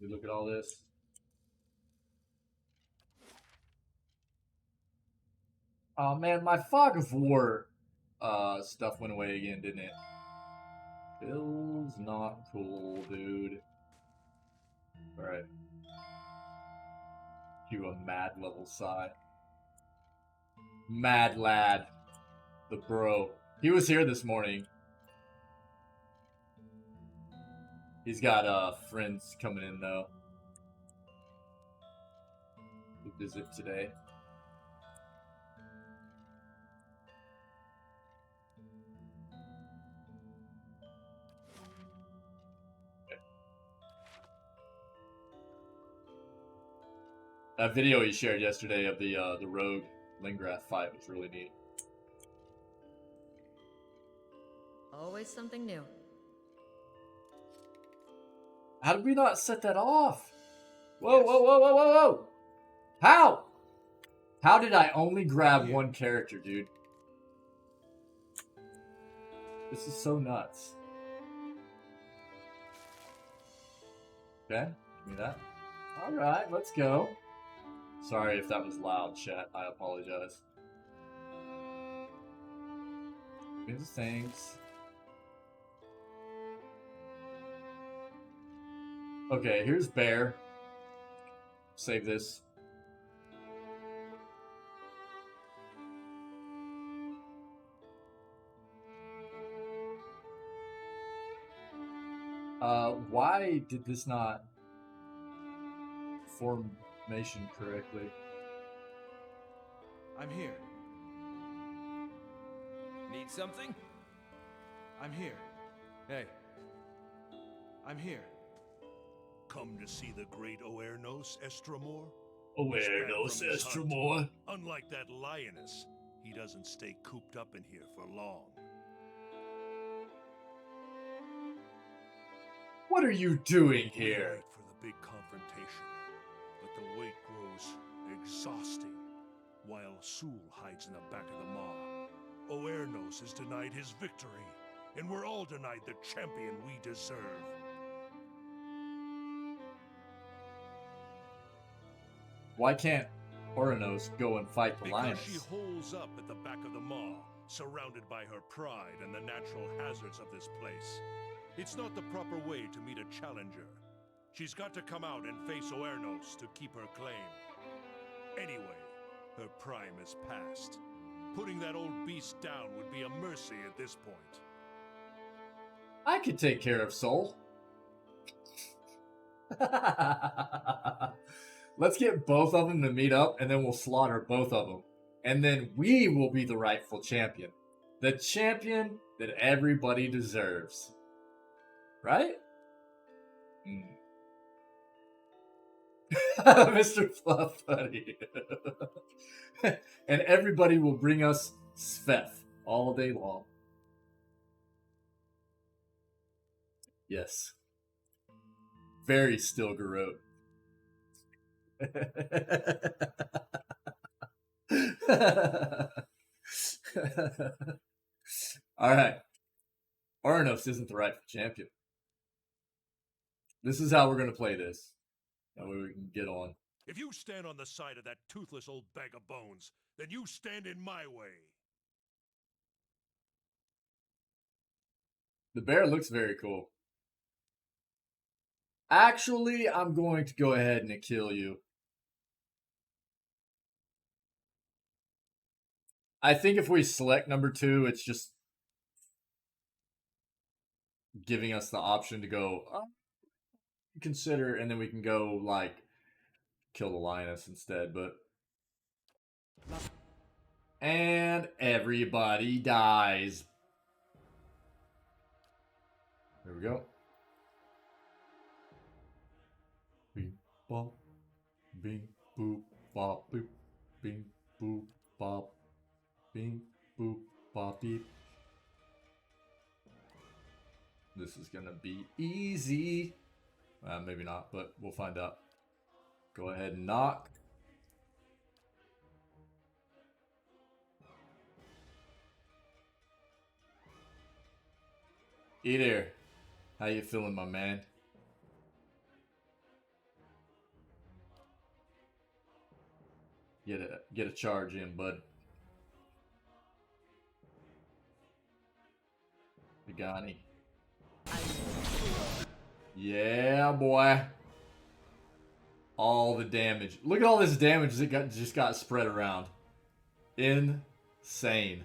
You look at all this. Oh man, my Fog of War stuff went away again, didn't it? Bill's not cool, dude. Alright. You a mad level side. Mad Lad. The bro. He was here this morning. He's got friends coming in though. To visit today. That video he shared yesterday of the Rogue Lingrath fight was really neat. Always something new. How did we not set that off? Whoa, whoa, whoa, whoa, whoa, whoa! How? How did I only grab one character, dude? This is so nuts. Okay, give me that. Alright, let's go. Sorry if that was loud, chat. I apologize. Here's the things. Okay, here's Bear. Save this. Why did this not formation correctly? I'm here. Need something? I'm here. Hey. I'm here. Come to see the great Oernos, Estromor? Oernos, Estromor? Unlike that lioness, he doesn't stay cooped up in here for long. What are you doing We're here? late for the big confrontation, but the wait grows exhausting while Sul hides in the back of the maw. Oernos is denied his victory, and we're all denied the champion we deserve. Why can't Oernos go and fight the Because lioness? she holes up at the back of the maw, surrounded by her pride and the natural hazards of this place. It's not the proper way to meet a challenger. She's got to come out and face Oernos to keep her claim. Anyway, her prime is past. Putting that old beast down would be a mercy at this point. I could take care of Soul. Let's get both of them to meet up, and then we'll slaughter both of them. And then we will be the rightful champion. The champion that everybody deserves. Right? Mr. Fluff Buddy. And everybody will bring us Sveth all day long. Yes. Very still Garot. Alright. Oernos isn't the rightful champion. This is how we're going to play this. That way we can get on. If you stand on the side of that toothless old bag of bones, then you stand in my way. The bear looks very cool. Actually, I'm going to go ahead and kill you. I think if we select number 2, it's just giving us the option to go consider, and then we can go like kill the lioness instead. But and everybody dies. There we go. Beep bop, bing boop bop boop, bing boop bop, bing boop bop beep. This is gonna be easy. Maybe not, but we'll find out. Go ahead and knock. Hey there. How you feeling, my man? Get a charge in, bud. Pagani. Yeah, boy. All the damage. Look at all this damage that just got spread around. insane.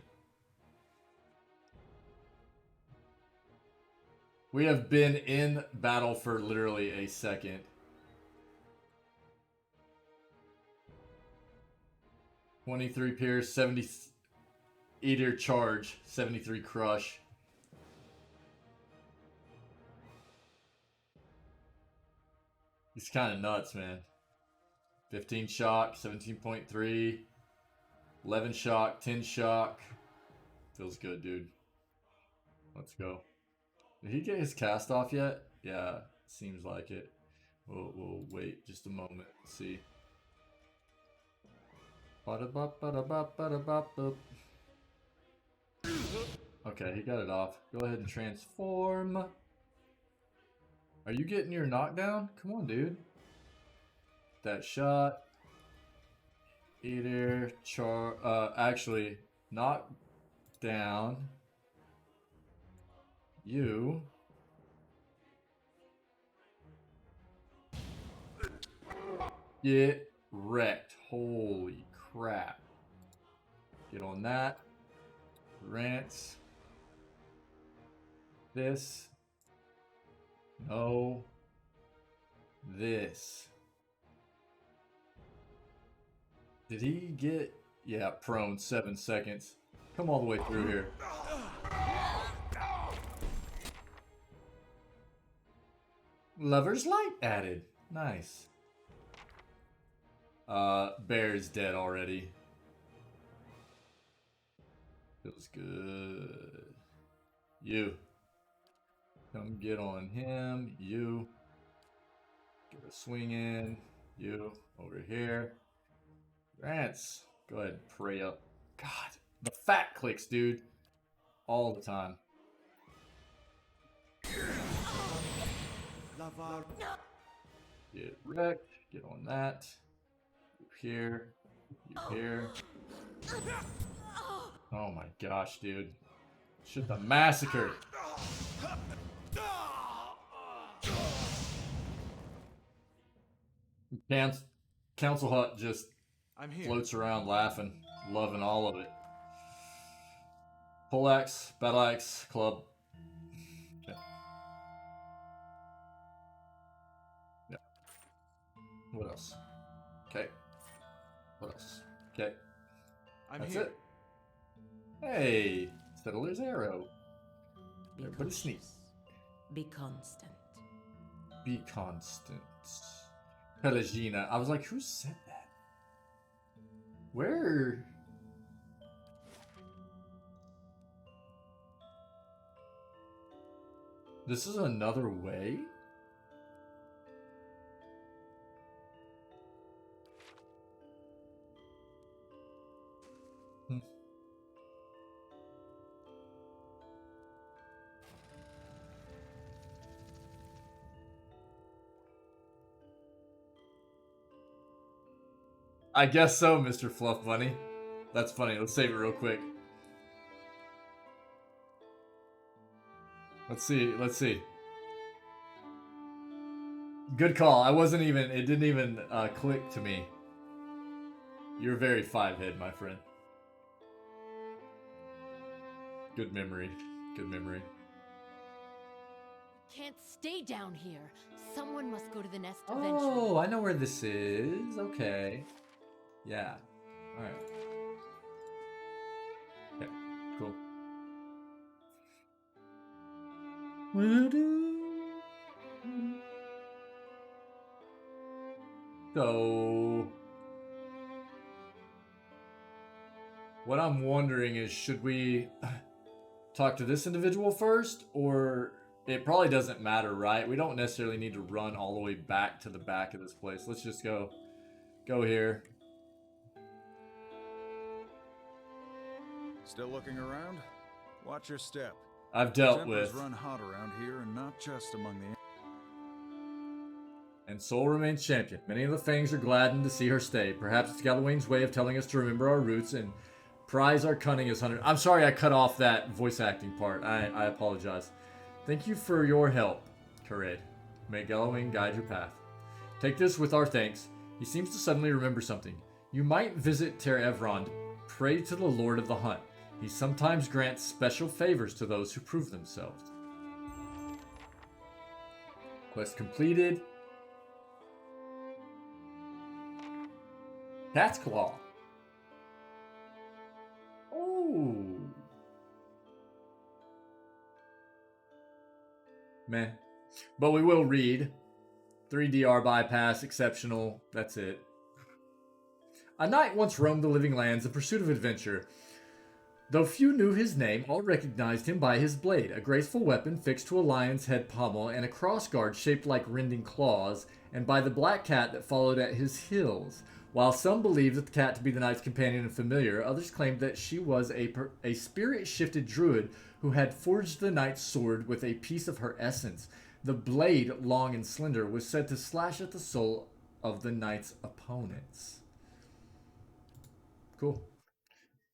We have been in battle for literally a second. $23 Pierce, 70 Eater Charge, 73 Crush. He's kind of nuts, man. 15 Shock, 17.3, 11 Shock, 10 Shock. Feels good, dude. Let's go. Did he get his cast off yet? Yeah, seems like it. We'll wait just a moment. Let's see. Okay, he got it off. Go ahead and transform. Are you getting your knockdown? Come on, dude. That shot. Eater, actually, knock down. You. Get wrecked. Holy crap. Get on that. Rants. This. No. This. Did he get... Yeah, prone. 7 seconds. Come all the way through here. Lover's Light added. Nice. Bear's dead already. Feels good. You. Come get on him. You. Get a swing in. You. Over here. Rants. Go ahead and pray up. God. The fat clicks, dude. All the time. Get wrecked. Get on that. You here. You here. Oh my gosh, dude. Should have massacred. Council Hut just floats around laughing, loving all of it. Pole axe, battle axe, club. Yeah. Yeah. What else? Okay. What else? Okay. That's it. Hey, Settler's Arrow. Everybody sneak. Be constant. Be constant. Pelagina. I was like, who said that? Where? This is another way? I guess so, Mr. Fluff Bunny. That's funny. Let's save it real quick. Let's see. Let's see. Good call. I wasn't even... It didn't even click to me. You're very 5-head, my friend. Good memory. Good memory. Can't stay down here. Someone must go to the nest eventually. Oh, I know where this is. Okay. Yeah. Alright. Okay, cool. So... what I'm wondering is, should we talk to this individual first? Or it probably doesn't matter, right? We don't necessarily need to run all the way back to the back of this place. Let's just go here. Still looking around? Watch your step. I've dealt Tempers with. run hot around here, and not just among the... And Soul remains champion. Many of the Fangs are gladdened to see her stay. Perhaps it's Gallowayne's way of telling us to remember our roots and prize our cunning as hunters. I'm sorry I cut off that voice acting part. I apologize. Thank you for your help, Kared. May Gallowayne guide your path. Take this with our thanks. He seems to suddenly remember something. You might visit Ter Evron prey to the Lord of the Hunt. He sometimes grants special favors to those who prove themselves. Quest completed. Cat's Claw. Oh. Meh. But we will read. 3DR bypass, exceptional. That's it. A knight once roamed the living lands in pursuit of adventure. Though few knew his name, all recognized him by his blade, a graceful weapon fixed to a lion's head pommel, and a crossguard shaped like rending claws, and by the black cat that followed at his heels. While some believed that the cat to be the knight's companion and familiar, others claimed that she was a spirit-shifted druid who had forged the knight's sword with a piece of her essence. The blade, long and slender, was said to slash at the soul of the knight's opponents. Cool.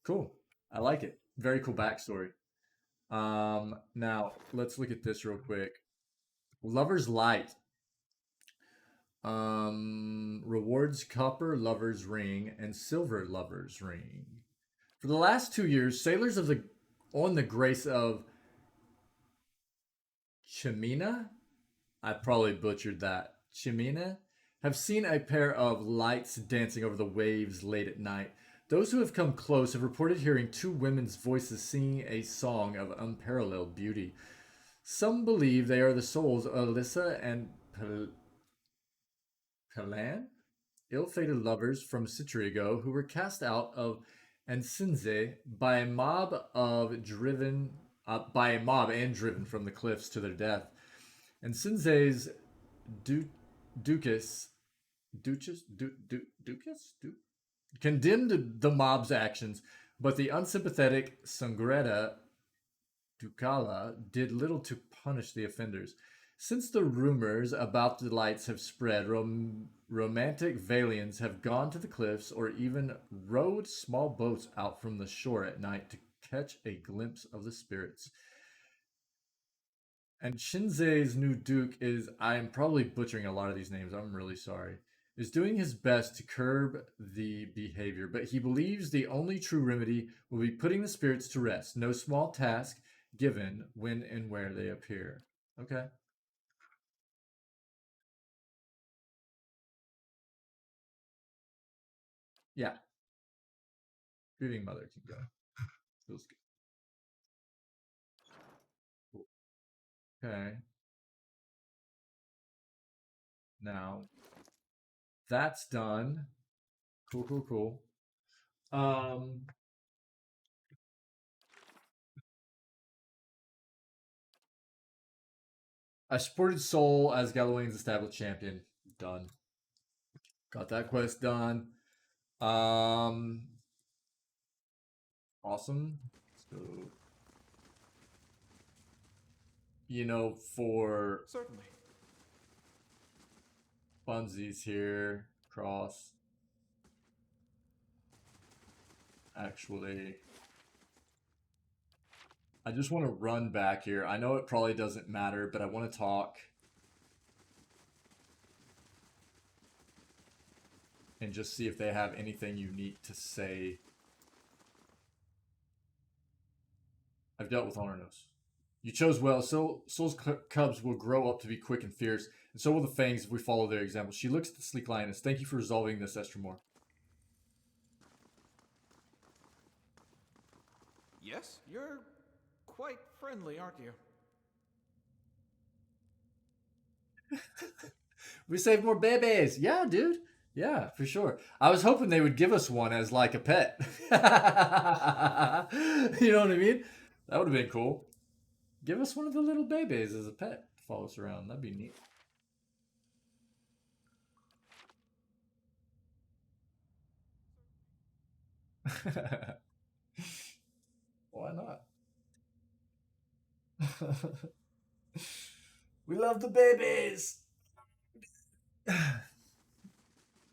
Cool. I like it. Very cool backstory. Now, let's look at this real quick. Lover's Light. Rewards copper lover's ring and silver lover's ring. For the last 2 years, sailors on the grace of Chimina, I probably butchered that, Chimina, have seen a pair of lights dancing over the waves late at night. Those who have come close have reported hearing two women's voices singing a song of unparalleled beauty. Some believe they are the souls of Alyssa and Pelan, ill-fated lovers from a century ago who were cast out of Ansinze by a mob and driven from the cliffs to their death. Ansinze's Duchess condemned the mob's actions, but the unsympathetic Sangreta Ducala did little to punish the offenders. Since the rumors about the lights have spread, romantic Valians have gone to the cliffs or even rowed small boats out from the shore at night to catch a glimpse of the spirits. And Shinzei's new duke is, I am probably butchering a lot of these names, I'm really sorry, is doing his best to curb the behavior, but he believes the only true remedy will be putting the spirits to rest. No small task given when and where they appear. Okay. Yeah. Grieving Mother can go. Feels good. Cool. Okay. Now, that's done. Cool, cool, cool. I supported Soul as Galloway's established champion. Done. Got that quest done. Awesome. So, you know, for certainly funsies here, cross. Actually, I just want to run back here. I know it probably doesn't matter, but I want to talk. And just see if they have anything unique to say. I've dealt with Honornos. You chose well. Soul's cubs will grow up to be quick and fierce, and so will the Fangs if we follow their example. She looks at the sleek lioness. Thank you for resolving this, Estremore. Yes, you're quite friendly, aren't you? We saved more babies. Yeah, dude. Yeah, for sure. I was hoping they would give us one as like a pet. You know what I mean? That would have been cool. Give us one of the little babies as a pet to follow us around. That'd be neat. Why not? We love the babies.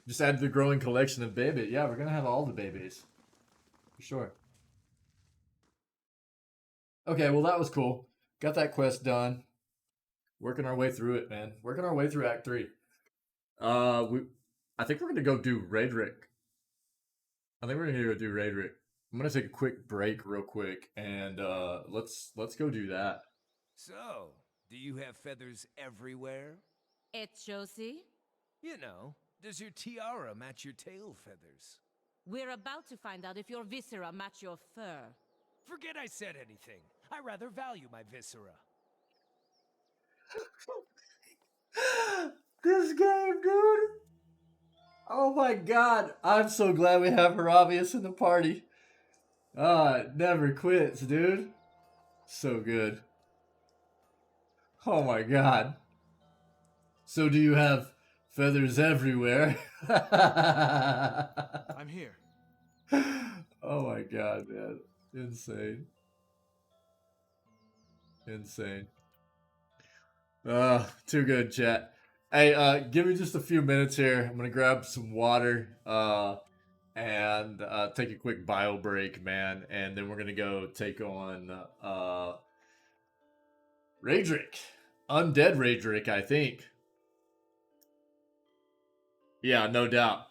Just add to the growing collection of babies. Yeah, we're gonna have all the babies. For sure. Okay, well that was cool. Got that quest done. Working our way through it, man. Working our way through Act 3. I think we're gonna go do Raedric. I think we're gonna go do Raedric. I'm gonna take a quick break, real quick, and let's go do that. So, do you have feathers everywhere? Et Josie? You know, does your tiara match your tail feathers? We're about to find out if your viscera match your fur. Forget I said anything. I rather value my viscera. This game, dude. Oh my god. I'm so glad we have Haravius in the party. It never quits, dude. So good. Oh my god. So do you have feathers everywhere? I'm here. Oh my god, man. Insane. Insane. Too good, chat. Hey, give me just a few minutes here. I'm gonna grab some water, and take a quick bio break, man, and then we're gonna go take on Raedric. Undead Raedric, I think. Yeah, no doubt.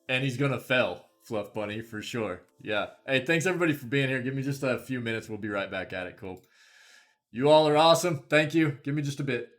And he's gonna fail, Fluff Bunny, for sure. Yeah. Hey, thanks everybody for being here. Give me just a few minutes. We'll be right back at it. Cool. You all are awesome. Thank you. Give me just a bit.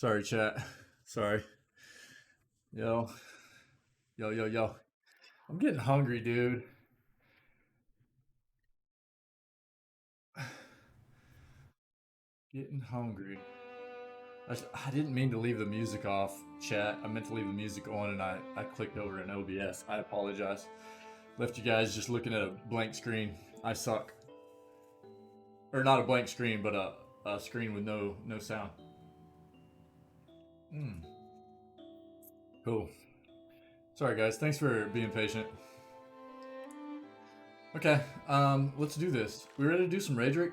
Sorry, chat. Sorry. Yo. Yo. I'm getting hungry, dude. Getting hungry. I didn't mean to leave the music off, chat. I meant to leave the music on, and I clicked over in OBS. I apologize. Left you guys just looking at a blank screen. I suck. Or not a blank screen, but a screen with no sound. Cool. Sorry, guys. Thanks for being patient. Okay, let's do this. We ready to do some Raid Drake?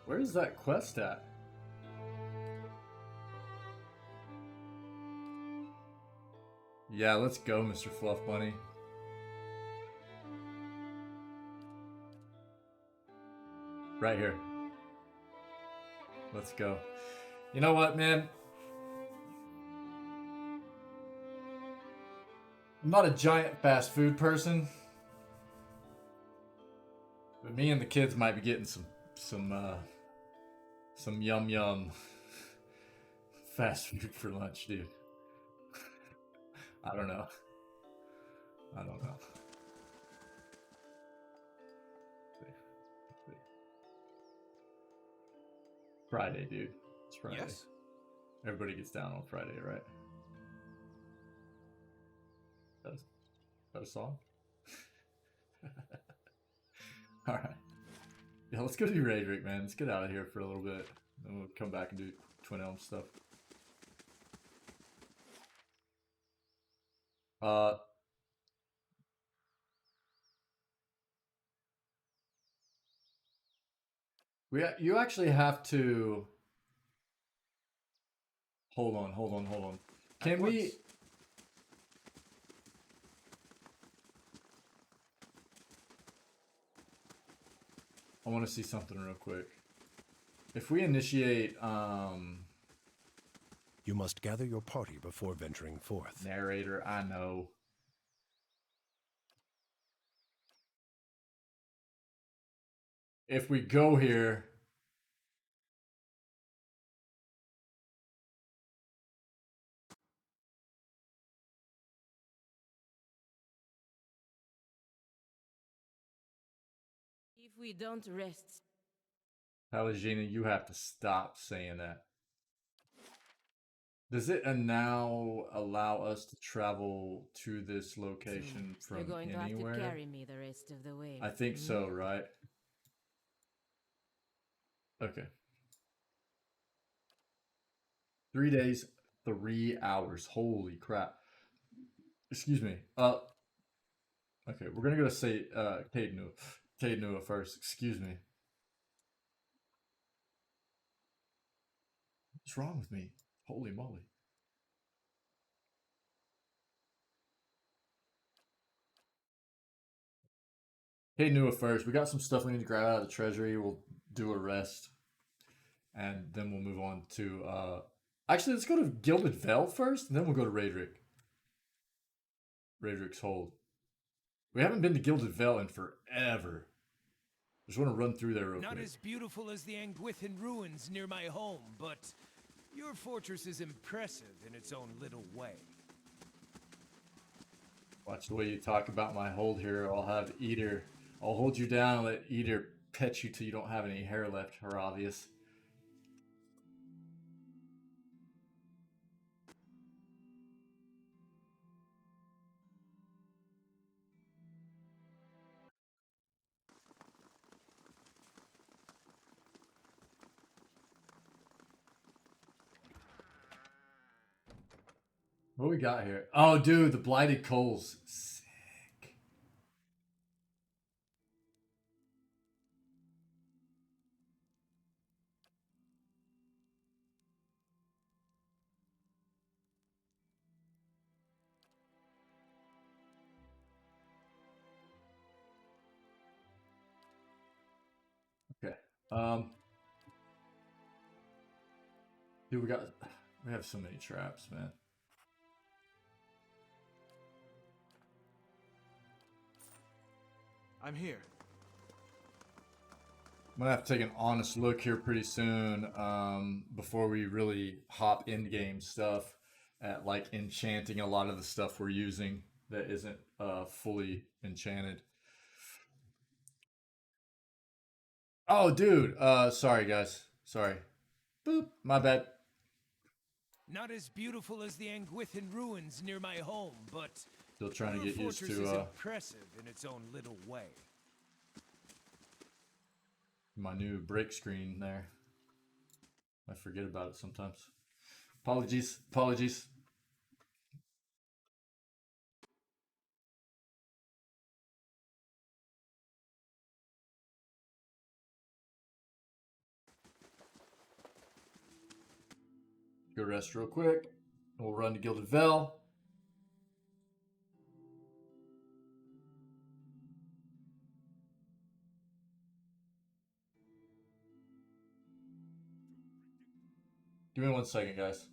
Where's that quest at? Yeah, let's go, Mr. Fluff Bunny. Right here. Let's go. You know what, man? I'm not a giant fast food person, but me and the kids might be getting some yum fast food for lunch, dude. I don't know. Friday, dude. It's Friday. Yes. Everybody gets down on Friday, right? That a song? Alright. Yeah, let's go do Raid Drake, man. Let's get out of here for a little bit. Then we'll come back and do Twin Elm stuff. You actually have to hold on. Can we I want to see something real quick. If we initiate You must gather your party before venturing forth. Narrator, I know. If we go here, If we don't rest, Palagina, you have to stop saying that. Does it now allow us to travel to this location from you're going anywhere? to have to carry me the rest of the way. I think so, right? Okay. 3 days, 3 hours. Holy crap. Excuse me. Okay, we're gonna go to say Cade Nua first. Excuse me. What's wrong with me? Holy moly. Cade Nua first. We got some stuff we need to grab out of the treasury. We'll do a rest. And then we'll move on to actually let's go to Gilded Veil first, and then we'll go to Raedric. Raedric's Hold. We haven't been to Gilded Veil in forever. Just want to run through there real Not quick. as beautiful as the Angwithan ruins near my home, but your fortress is impressive in its own little way. Watch the way you talk about my hold here. I'll have Eater. I'll hold you down and let Eater pet you till you don't have any hair left, Herodius. What we got here? Oh, dude, the Blighted Coals. Sick. Okay. Dude, we have so many traps, man. I'm here. I'm gonna have to take an honest look here pretty soon, before we really hop in game stuff at like enchanting a lot of the stuff we're using that isn't fully enchanted. Oh, dude. Sorry guys. Sorry. Boop. My bad. Not as beautiful as the Anguithan ruins near my home, but Still trying to your get used fortress to is impressive in its own little way. my new break screen there. I forget about it sometimes. Apologies. Apologies. Go rest real quick. We'll run to Gilded Vel. Give me 1 second, guys.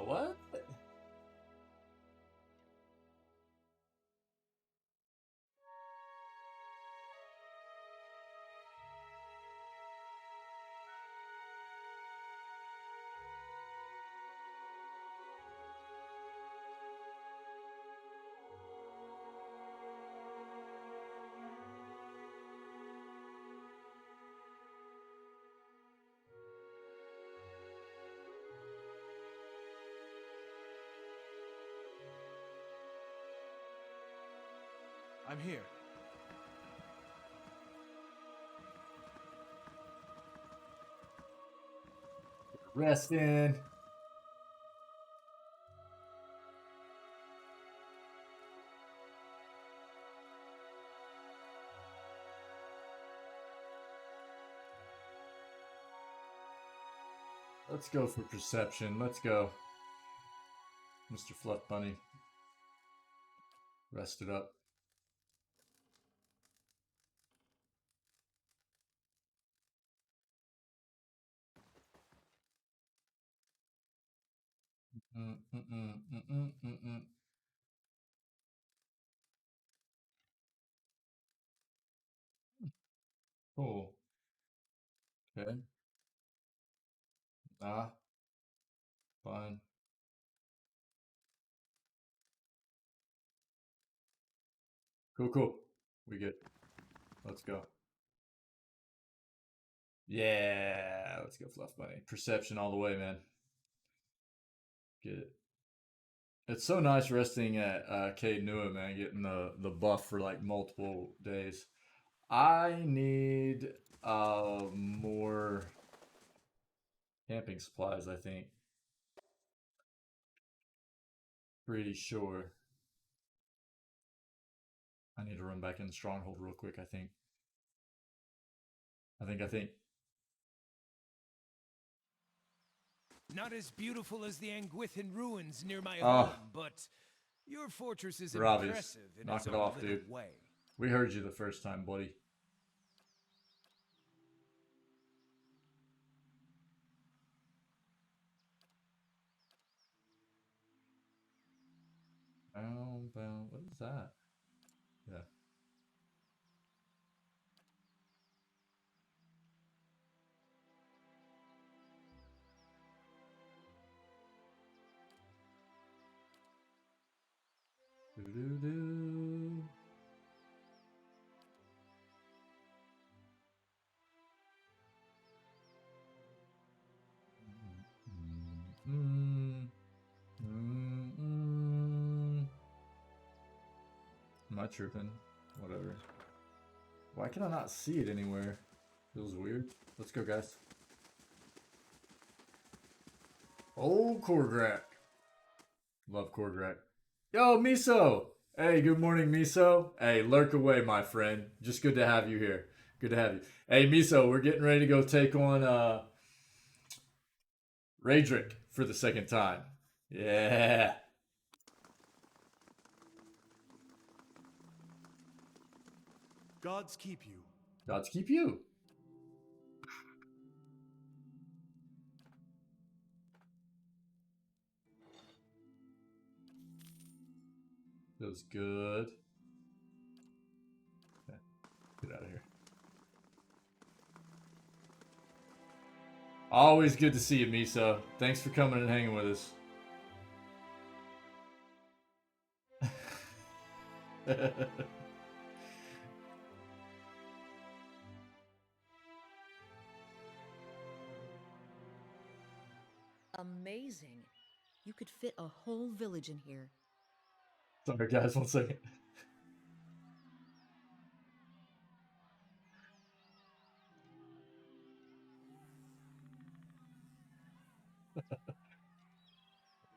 What? I'm here. Rest in. Let's go for perception. Let's go. Mr. Fluff Bunny. Rest it up. Cool. Okay. Ah. Fine. Cool, cool. We good. Let's go. Yeah, let's go Fluff Bunny. Perception all the way, man. Get it. It's so nice resting at Cade Nua, man, getting the buff for like multiple days. I need more camping supplies, I think. Pretty sure. I need to run back in the stronghold real quick, I think. I think. Not as beautiful as the Anguithan ruins near my home, but your fortress is impressive in Knock its it own off, little dude. way. We heard you the first time, buddy. What is that? Yeah. Do-do-do. Am I tripping? Whatever. Why can I not see it anywhere? Feels weird. Let's go, guys. Old Korgrak. Love Korgrak. Yo, Miso! Hey, good morning, Miso. Hey, lurk away, my friend. Just good to have you here. Good to have you. Hey, Miso, we're getting ready to go take on Raedric for the second time. Yeah. Gods keep you. Gods keep you. Feels good. Okay, get out of here. Always good to see you, Miso. Thanks for coming and hanging with us. Amazing. You could fit a whole village in here. Sorry, guys, 1 second.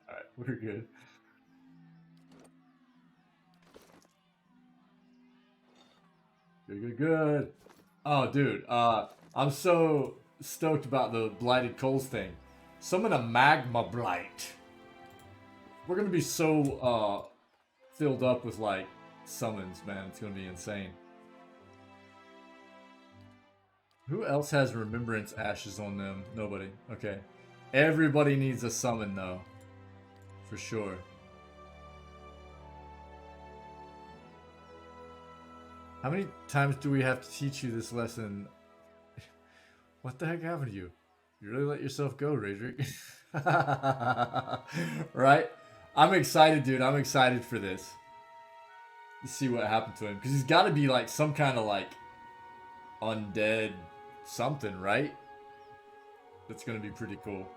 Alright, we're good. Good. Oh, dude, I'm so stoked about the Blighted Coals thing. Summon a Magma Blight. We're gonna be so, filled up with, like, summons, man. It's gonna be insane. Who else has Remembrance Ashes on them? Nobody. Okay. Everybody needs a summon, though. For sure. How many times do we have to teach you this lesson? What the heck happened to you? You really let yourself go, Raedric. Right? I'm excited, dude. I'm excited for this. Let's see what happened to him. Because he's got to be like some kind of like undead something, right? That's going to be pretty cool.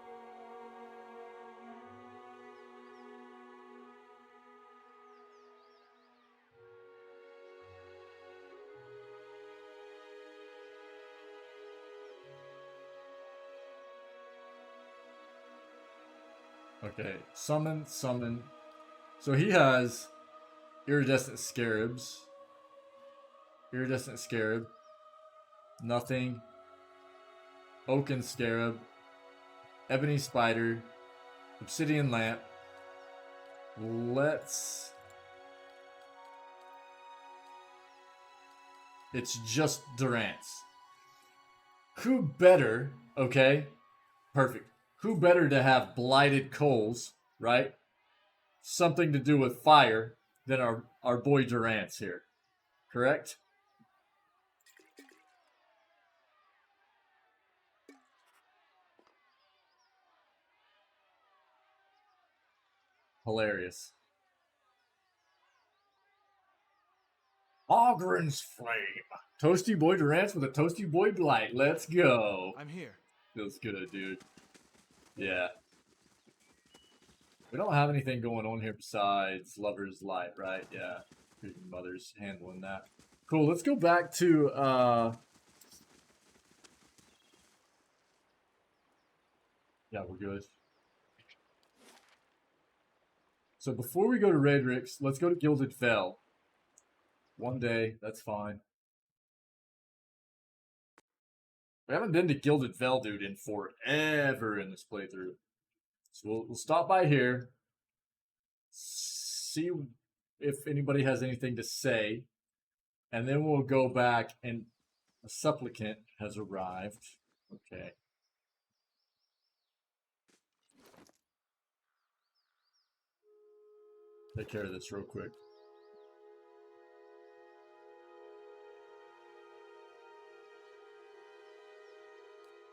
Okay, summon. So he has iridescent scarabs. Iridescent scarab. Nothing. Oaken scarab. Ebony spider. Obsidian lamp. It's just Durance. Who better, okay? Perfect. Who better to have Blighted Coals, right? Something to do with fire than our boy Durance here. Correct? Hilarious. Ogren's Flame. Toasty Boy Durance with a Toasty Boy Blight. Let's go. I'm here. Feels good, dude. Yeah. We don't have anything going on here besides Lover's Light, right? Yeah. Freaking Mother's handling that. Cool, let's go back to, yeah, we're good. So before we go to Raedric's, let's go to Gilded Fell. One day, that's fine. We haven't been to Gilded Fell, dude, in forever in this playthrough. So we'll stop by here, see if anybody has anything to say, and then we'll go back and a supplicant has arrived. Okay. Take care of this real quick.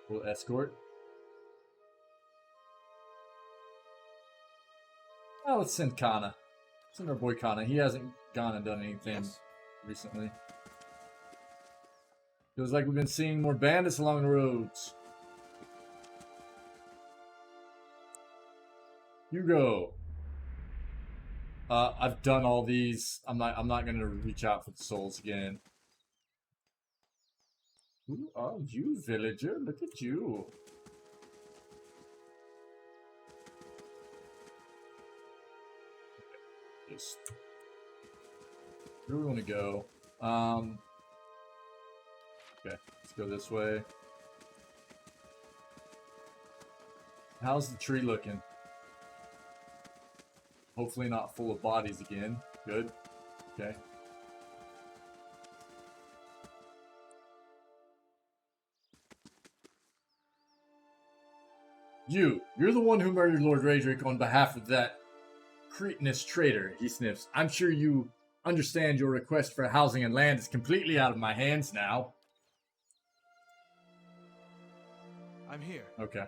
We'll escort. Oh, let's send Kana. Send our boy Kana. He hasn't gone and done anything recently. Feels like we've been seeing more bandits along the roads. Hugo. I've done all these. I'm not gonna reach out for the souls again. Who are you, villager? Look at you. confused. Where do we want to go? Okay, let's go this way. How's the tree looking? Hopefully not full of bodies again. Good. Okay. You're the one who murdered Lord Raedric on behalf of that cretinous traitor, he sniffs. I'm sure you understand your request for housing and land is completely out of my hands now. I'm here. Okay.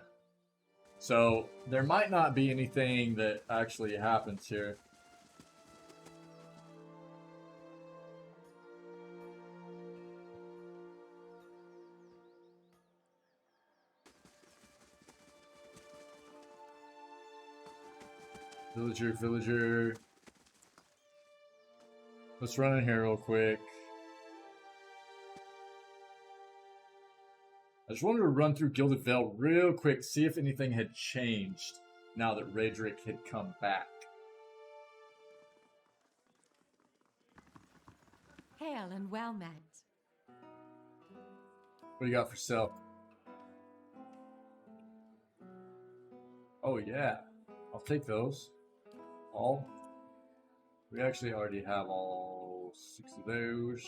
So, there might not be anything that actually happens here. Villager. Let's run in here real quick. I just wanted to run through Gilded Vale real quick, see if anything had changed now that Raedric had come back. Hail and well met. What do you got for sale? Oh yeah, I'll take those. All. We actually already have all 6 of those.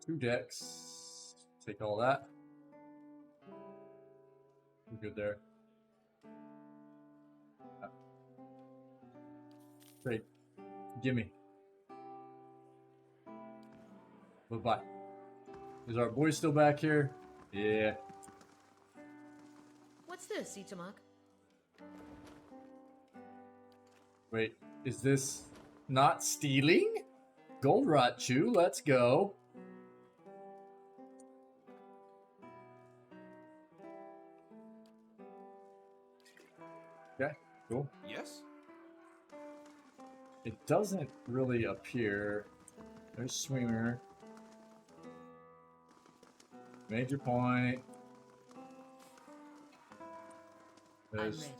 Two decks. Take all that. We're good there. Great. Gimme. Bye-bye. Is our boy still back here? Yeah. What's this, Itamok? Wait, is this not stealing? Goldratt Chew, let's go. Okay, cool. Yes? It doesn't really appear. There's Swimmer. Major Point. There's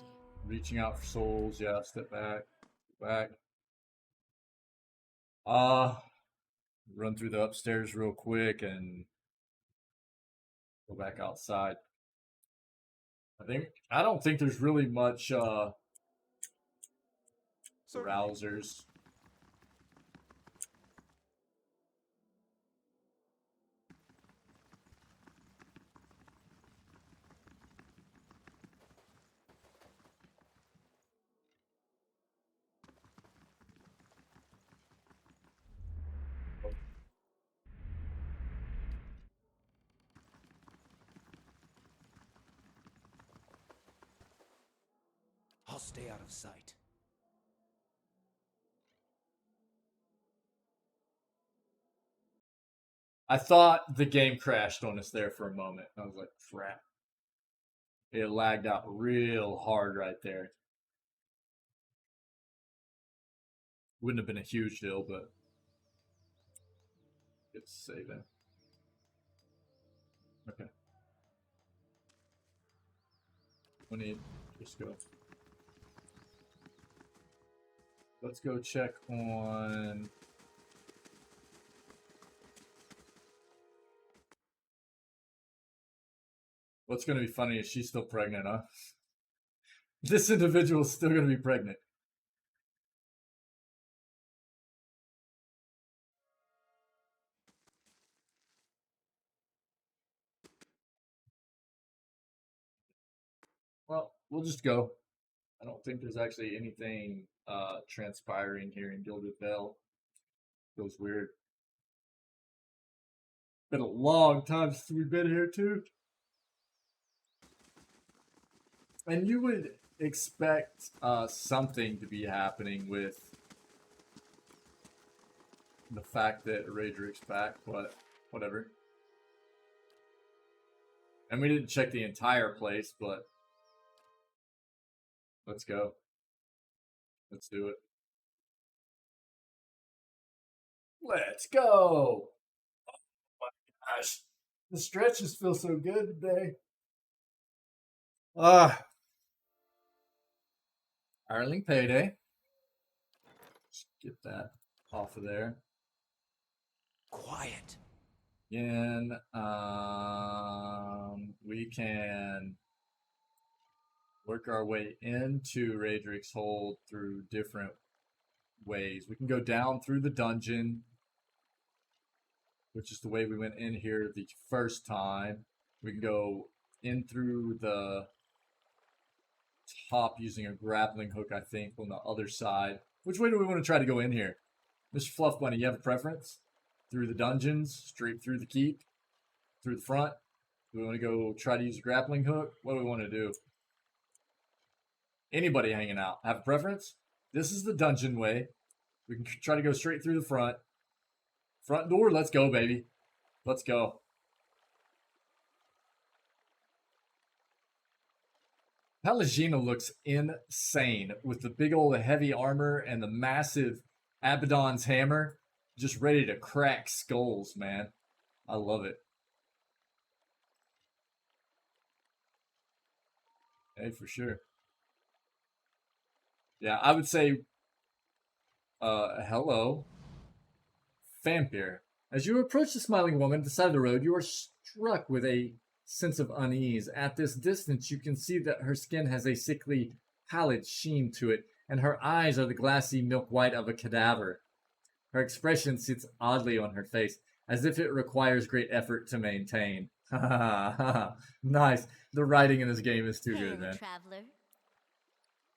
reaching out for souls. Yeah, step back. Back. Run through the upstairs real quick and go back outside. I don't think there's really much browsers. I'll stay out of sight. I thought the game crashed on us there for a moment. I was like, crap. It lagged out real hard right there. Wouldn't have been a huge deal, but it's saving. Okay. We need just go. Let's go check on. What's going to be funny is she's still pregnant, huh? This individual's still going to be pregnant. Well, we'll just go. I don't think there's actually anything transpiring here in Gilded Vale. Feels weird. Been a long time since we've been here too. And you would expect something to be happening with the fact that Raedric's back, but whatever. And we didn't check the entire place, but let's go. Let's do it. Let's go! Oh my gosh. The stretches feel so good today. Ironing payday. Just get that off of there. Quiet. And we can work our way into Raedric's Hold through different ways. We can go down through the dungeon, which is the way we went in here the first time. We can go in through the top using a grappling hook, I think, on the other side. Which way do we want to try to go in here? Mr. Fluff Bunny, you have a preference? Through the dungeons, straight through the keep, through the front? Do we want to go try to use a grappling hook? What do we want to do? Anybody hanging out, have a preference? This is the dungeon way. We can try to go straight through the front. Front door, let's go, baby. Let's go. Pallegina looks insane with the big old heavy armor and the massive Abaddon's hammer. Just ready to crack skulls, man. I love it. Hey, for sure. Yeah, I would say, hello. Vampire. As you approach the smiling woman at the side of the road, you are struck with a sense of unease. At this distance, you can see that her skin has a sickly, pallid sheen to it, and her eyes are the glassy milk white of a cadaver. Her expression sits oddly on her face, as if it requires great effort to maintain. Ha ha ha! Nice. The writing in this game is too good, man. Traveler.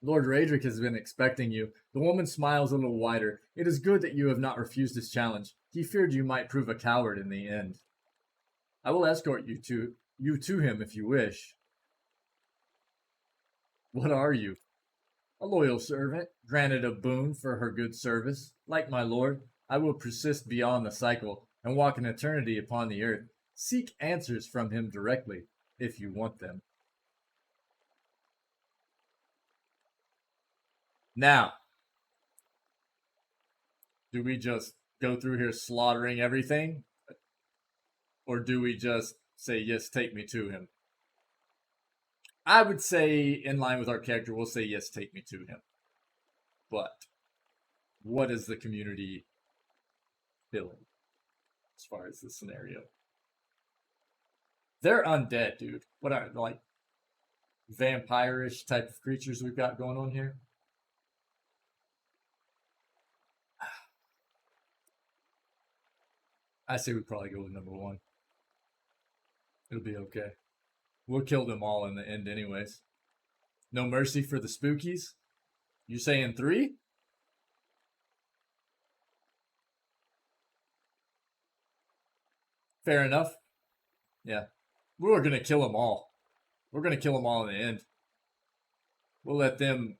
Lord Raedric has been expecting you. The woman smiles a little wider. It is good that you have not refused his challenge. He feared you might prove a coward in the end. I will escort you to him if you wish. What are you? A loyal servant, granted a boon for her good service. Like my lord, I will persist beyond the cycle and walk an eternity upon the earth. Seek answers from him directly, if you want them. Now, do we just go through here slaughtering everything? Or do we just say, yes, take me to him? I would say, in line with our character, we'll say, yes, take me to him. But, what is the community feeling as far as the scenario? They're undead, dude. What are, like, vampire-ish type of creatures we've got going on here? I say we probably go with number one. It'll be okay. We'll kill them all in the end anyways. No mercy for the spookies? You saying 3? Fair enough. Yeah. We're going to kill them all. We're going to kill them all in the end. We'll let them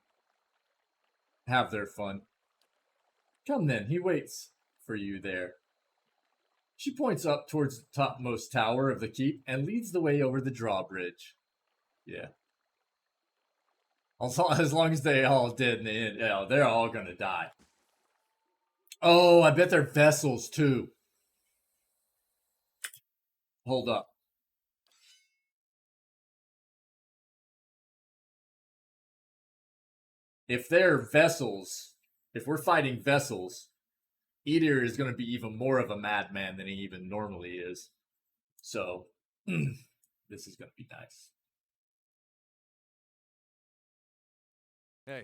have their fun. Come then, he waits for you there. She points up towards the topmost tower of the keep and leads the way over the drawbridge. Yeah. As long as they all dead in the end, yeah, they're all gonna die. Oh, I bet they're vessels too. Hold up. If they're vessels, if we're fighting vessels, Edir is going to be even more of a madman than he even normally is. So, this is going to be nice. Hey.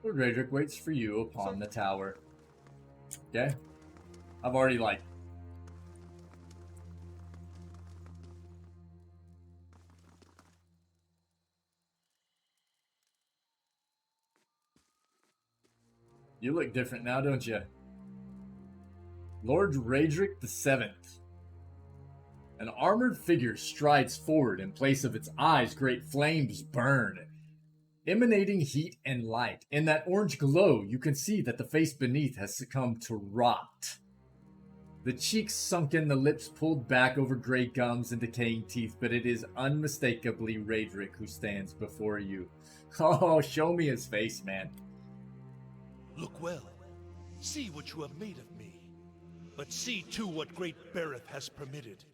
Lord Raedric waits for you upon the tower. Okay? I've already, like... You look different now, don't you? Lord Raedric the Seventh. An armored figure strides forward. In place of its eyes, great flames burn, emanating heat and light. In that orange glow, you can see that the face beneath has succumbed to rot. The cheeks sunken, the lips pulled back over gray gums and decaying teeth, but it is unmistakably Raedric who stands before you. Oh, show me his face, man. Look well. See what you have made of me. But see too what great Bereth has permitted.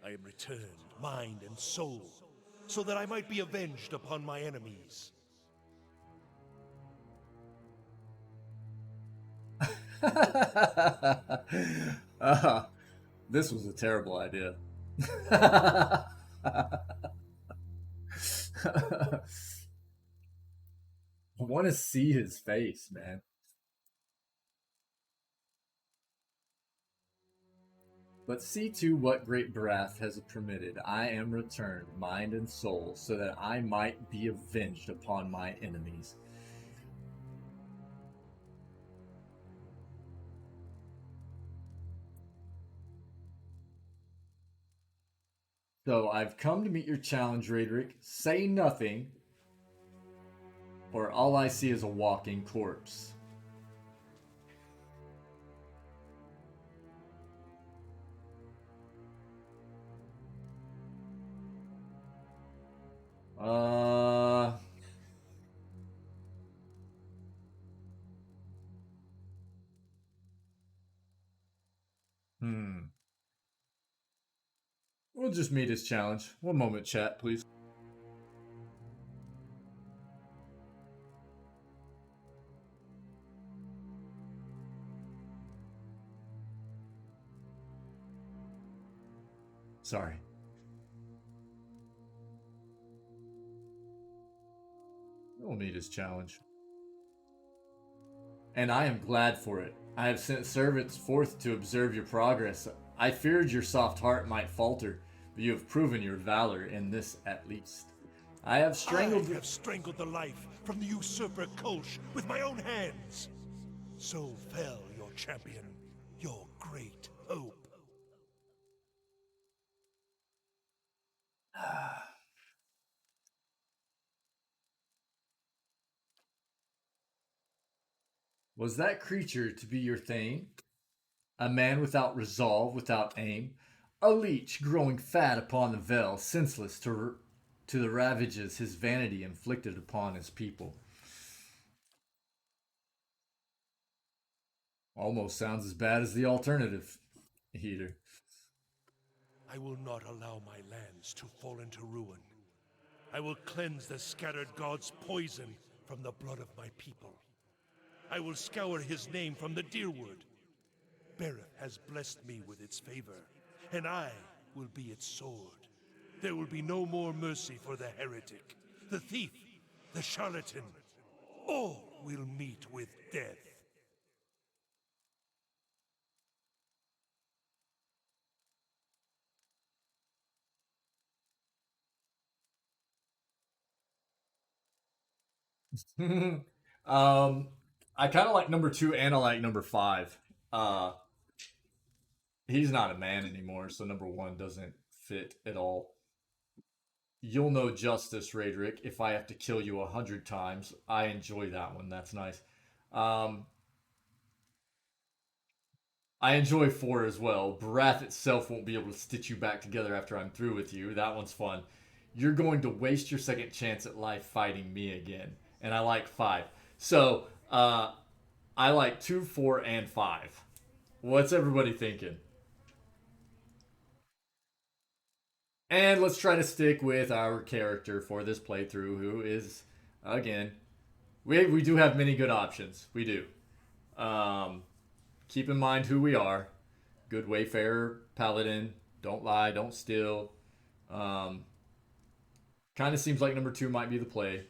I am returned, mind and soul. so that I might be avenged upon my enemies. This was a terrible idea. I want to see his face, man. But see to what great breath has permitted. I am returned, mind and soul, so that I might be avenged upon my enemies. So I've come to meet your challenge, Radric. Say nothing, or all I see is a walking corpse. Uh... Hmm. We'll just meet his challenge. One moment, chat, please. Sorry. We'll meet his challenge. And I am glad for it. I have sent servants forth to observe your progress. I feared your soft heart might falter, but you have proven your valor in this at least. I have strangled the life from the usurper Kolsch with my own hands. So fell your champion, your great hope. Was that creature to be your thane? A man without resolve, without aim? A leech growing fat upon the veil, senseless to the ravages his vanity inflicted upon his people? Almost sounds as bad as the alternative, Heater. I will not allow my lands to fall into ruin. I will cleanse the scattered god's poison from the blood of my people. I will scour his name from the Deerwood. Bereth has blessed me with its favor, and I will be its sword. There will be no more mercy for the heretic, the thief, the charlatan. All will meet with death. I kind of like number 2 and I like number 5. He's not a man anymore, so number 1 doesn't fit at all. You'll know justice, Radric, if I have to kill you 100 times. I enjoy that one. That's nice. I enjoy 4 as well. Barath itself won't be able to stitch you back together after I'm through with you. That one's fun. You're going to waste your second chance at life fighting me again. And I like 5. So, I like 2, 4, and 5. What's everybody thinking? And let's try to stick with our character for this playthrough, who is, again, we do have many good options. We do. Keep in mind who we are. Good Wayfarer, Paladin, don't lie, don't steal. Kind of seems like number 2 might be the play.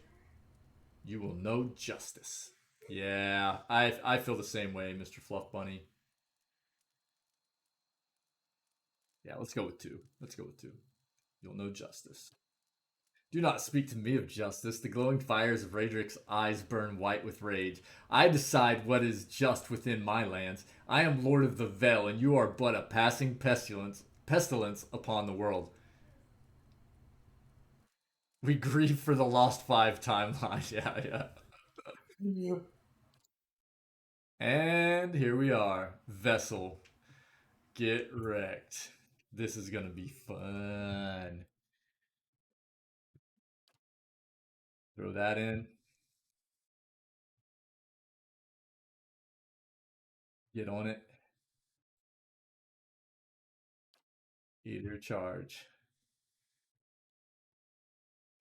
You will know justice. Yeah, I feel the same way, Mr. Fluff Bunny. Yeah, let's go with 2. Let's go with 2. You'll know justice. Do not speak to me of justice. The glowing fires of Radric's eyes burn white with rage. I decide what is just within my lands. I am Lord of the Vale, and you are but a passing pestilence upon the world. We grieve for the lost 5 timeline. Yeah. And here we are. Vessel. Get wrecked. This is gonna be fun. Throw that in. Get on it. Either charge.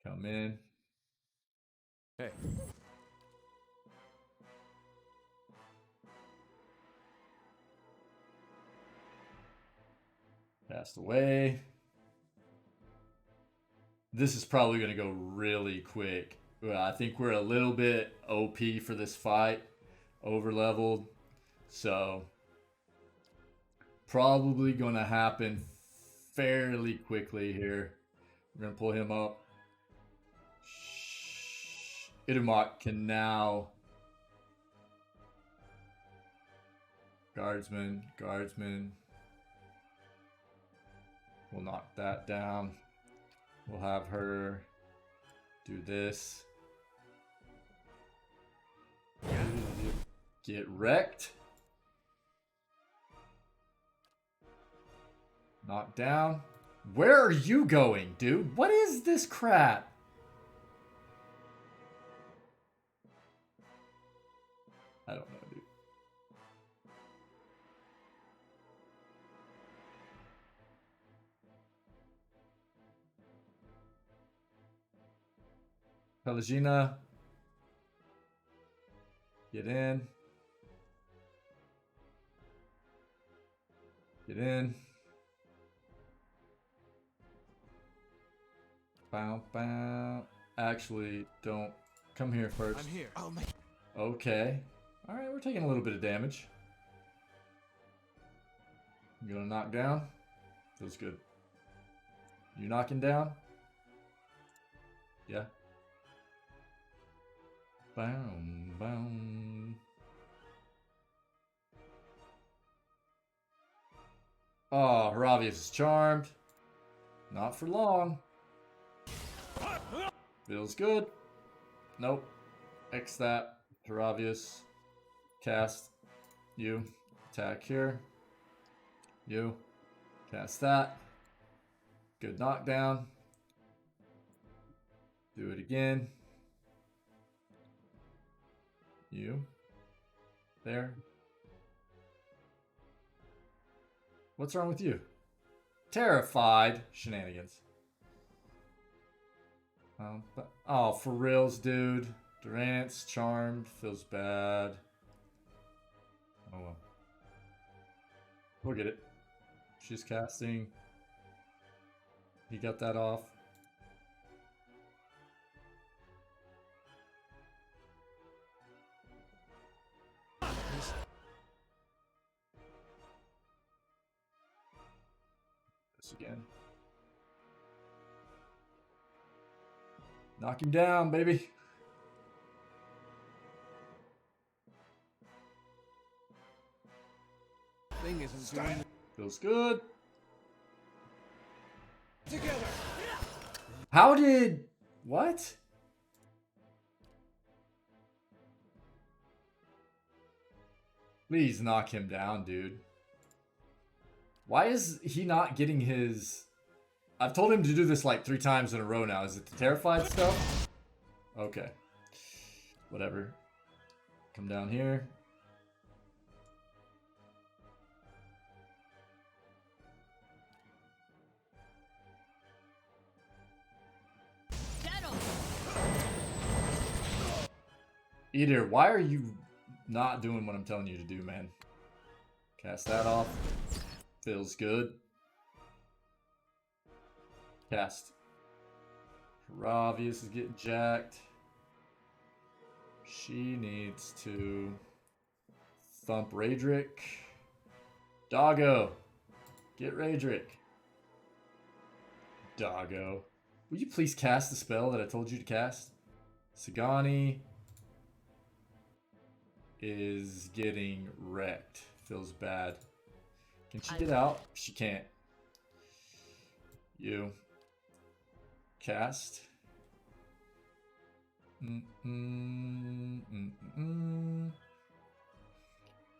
Come in. Hey. Passed away. This is probably going to go really quick. I think we're a little bit OP for this fight. Over-leveled. So, probably going to happen fairly quickly here. We're going to pull him up. Idumak can now... Guardsman. We'll knock that down. We'll have her do this. Get wrecked. Knocked down. Where are you going, dude? What is this crap? I don't know, dude. Pelagina. Get in. Get in. Bow, bow. Actually, don't. Come here first. I'm here. Oh, man. Okay. Alright, we're taking a little bit of damage. You gonna knock down? Feels good. You knocking down? Yeah. Boom, boom. Oh, Haravius is charmed. Not for long. Feels good. Nope. X that. Haravius. Cast. You. Attack here. You. Cast that. Good knockdown. Do it again. You. There. What's wrong with you? Terrified. Shenanigans. Oh, for reals, dude. Durant's charmed. Feels bad. Oh well. We'll get it. She's casting. He got that off. This again. Knock him down, baby. Thing isn't doing. Feels good. Together. How did... What? Please knock him down, dude. Why is he not getting his... I've told him to do this like 3 times in a row now. Is it the terrified stuff? Okay. Whatever. Come down here. Eater, why are you not doing what I'm telling you to do, man? Cast that off. Feels good. Cast. Haravius is getting jacked. She needs to thump Raedric. Doggo. Get Raedric. Doggo. Will you please cast the spell that I told you to cast? Sagani is getting wrecked. Feels bad. Can she get out? She can't. You. Cast.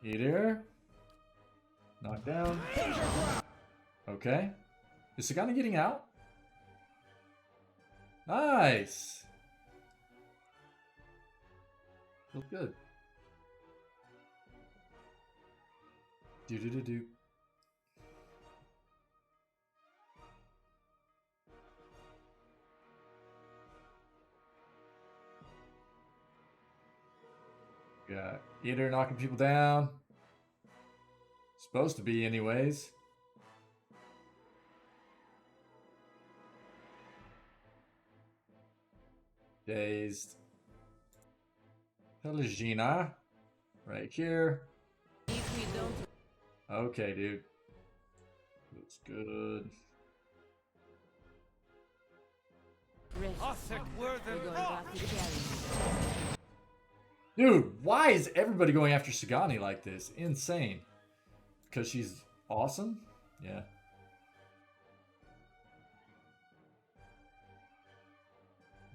Eater. Knock down. Okay. Is Sagani getting out? Nice. Feels good. Do. Got Eater knocking people down. Supposed to be, anyways. Dazed. Pelagina. Right here. Okay, dude. Looks good. Dude, why is everybody going after Sagani like this? Insane. Because she's awesome? Yeah.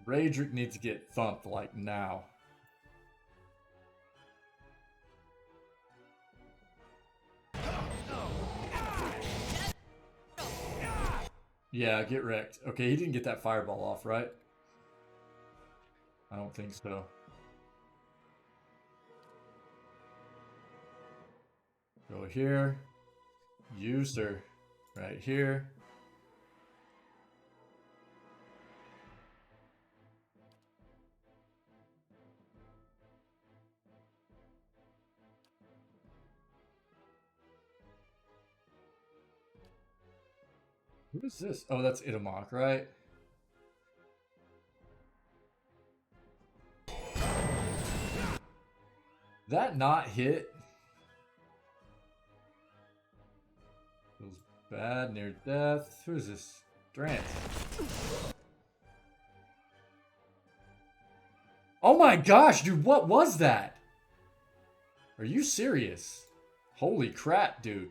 Raedric needs to get thumped like now. Yeah, get wrecked. Okay, he didn't get that fireball off, right? I don't think so. Go here. Use her right here. Who is this? Oh, that's Itamok, right? That not hit? Feels bad, near death. Who is this? Drant. Oh my gosh, dude, what was that? Are you serious? Holy crap, dude.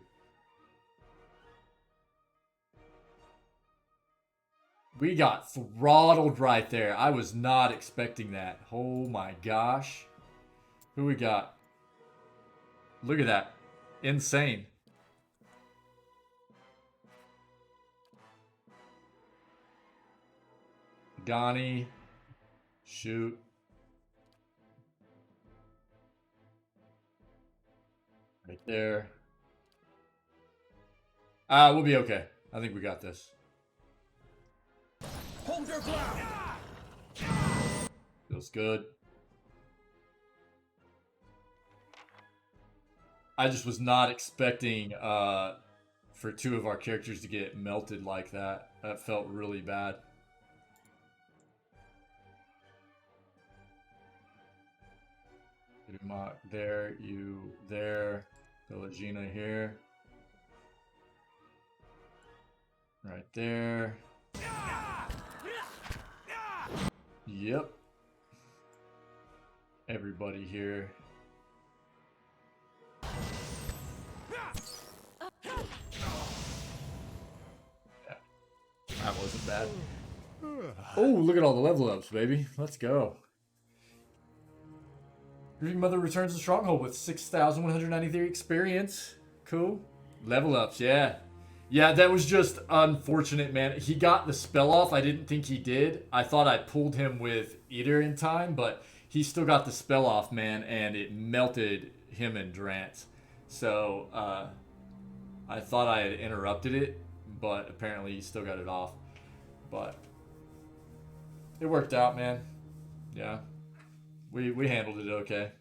We got throttled right there. I was not expecting that. Oh my gosh. Who we got? Look at that. Insane. Gani. Shoot. Right there. We'll be okay. I think we got this. Hold your ground. Feels good. I just was not expecting for two of our characters to get melted like that. That felt really bad. There, you there. Pelagina here. Right there. Yep. Everybody here. Yeah. That wasn't bad. Oh, look at all the level ups, baby. Let's go. Grieving Mother returns to Stronghold with 6,193 experience. Cool. Level ups, yeah. Yeah, that was just unfortunate, man. He got the spell off. I didn't think he did. I thought I pulled him with Eater in time, but he still got the spell off, man, and it melted him and Drant. So, I thought I had interrupted it, but apparently he still got it off. But it worked out, man. Yeah. We handled it okay.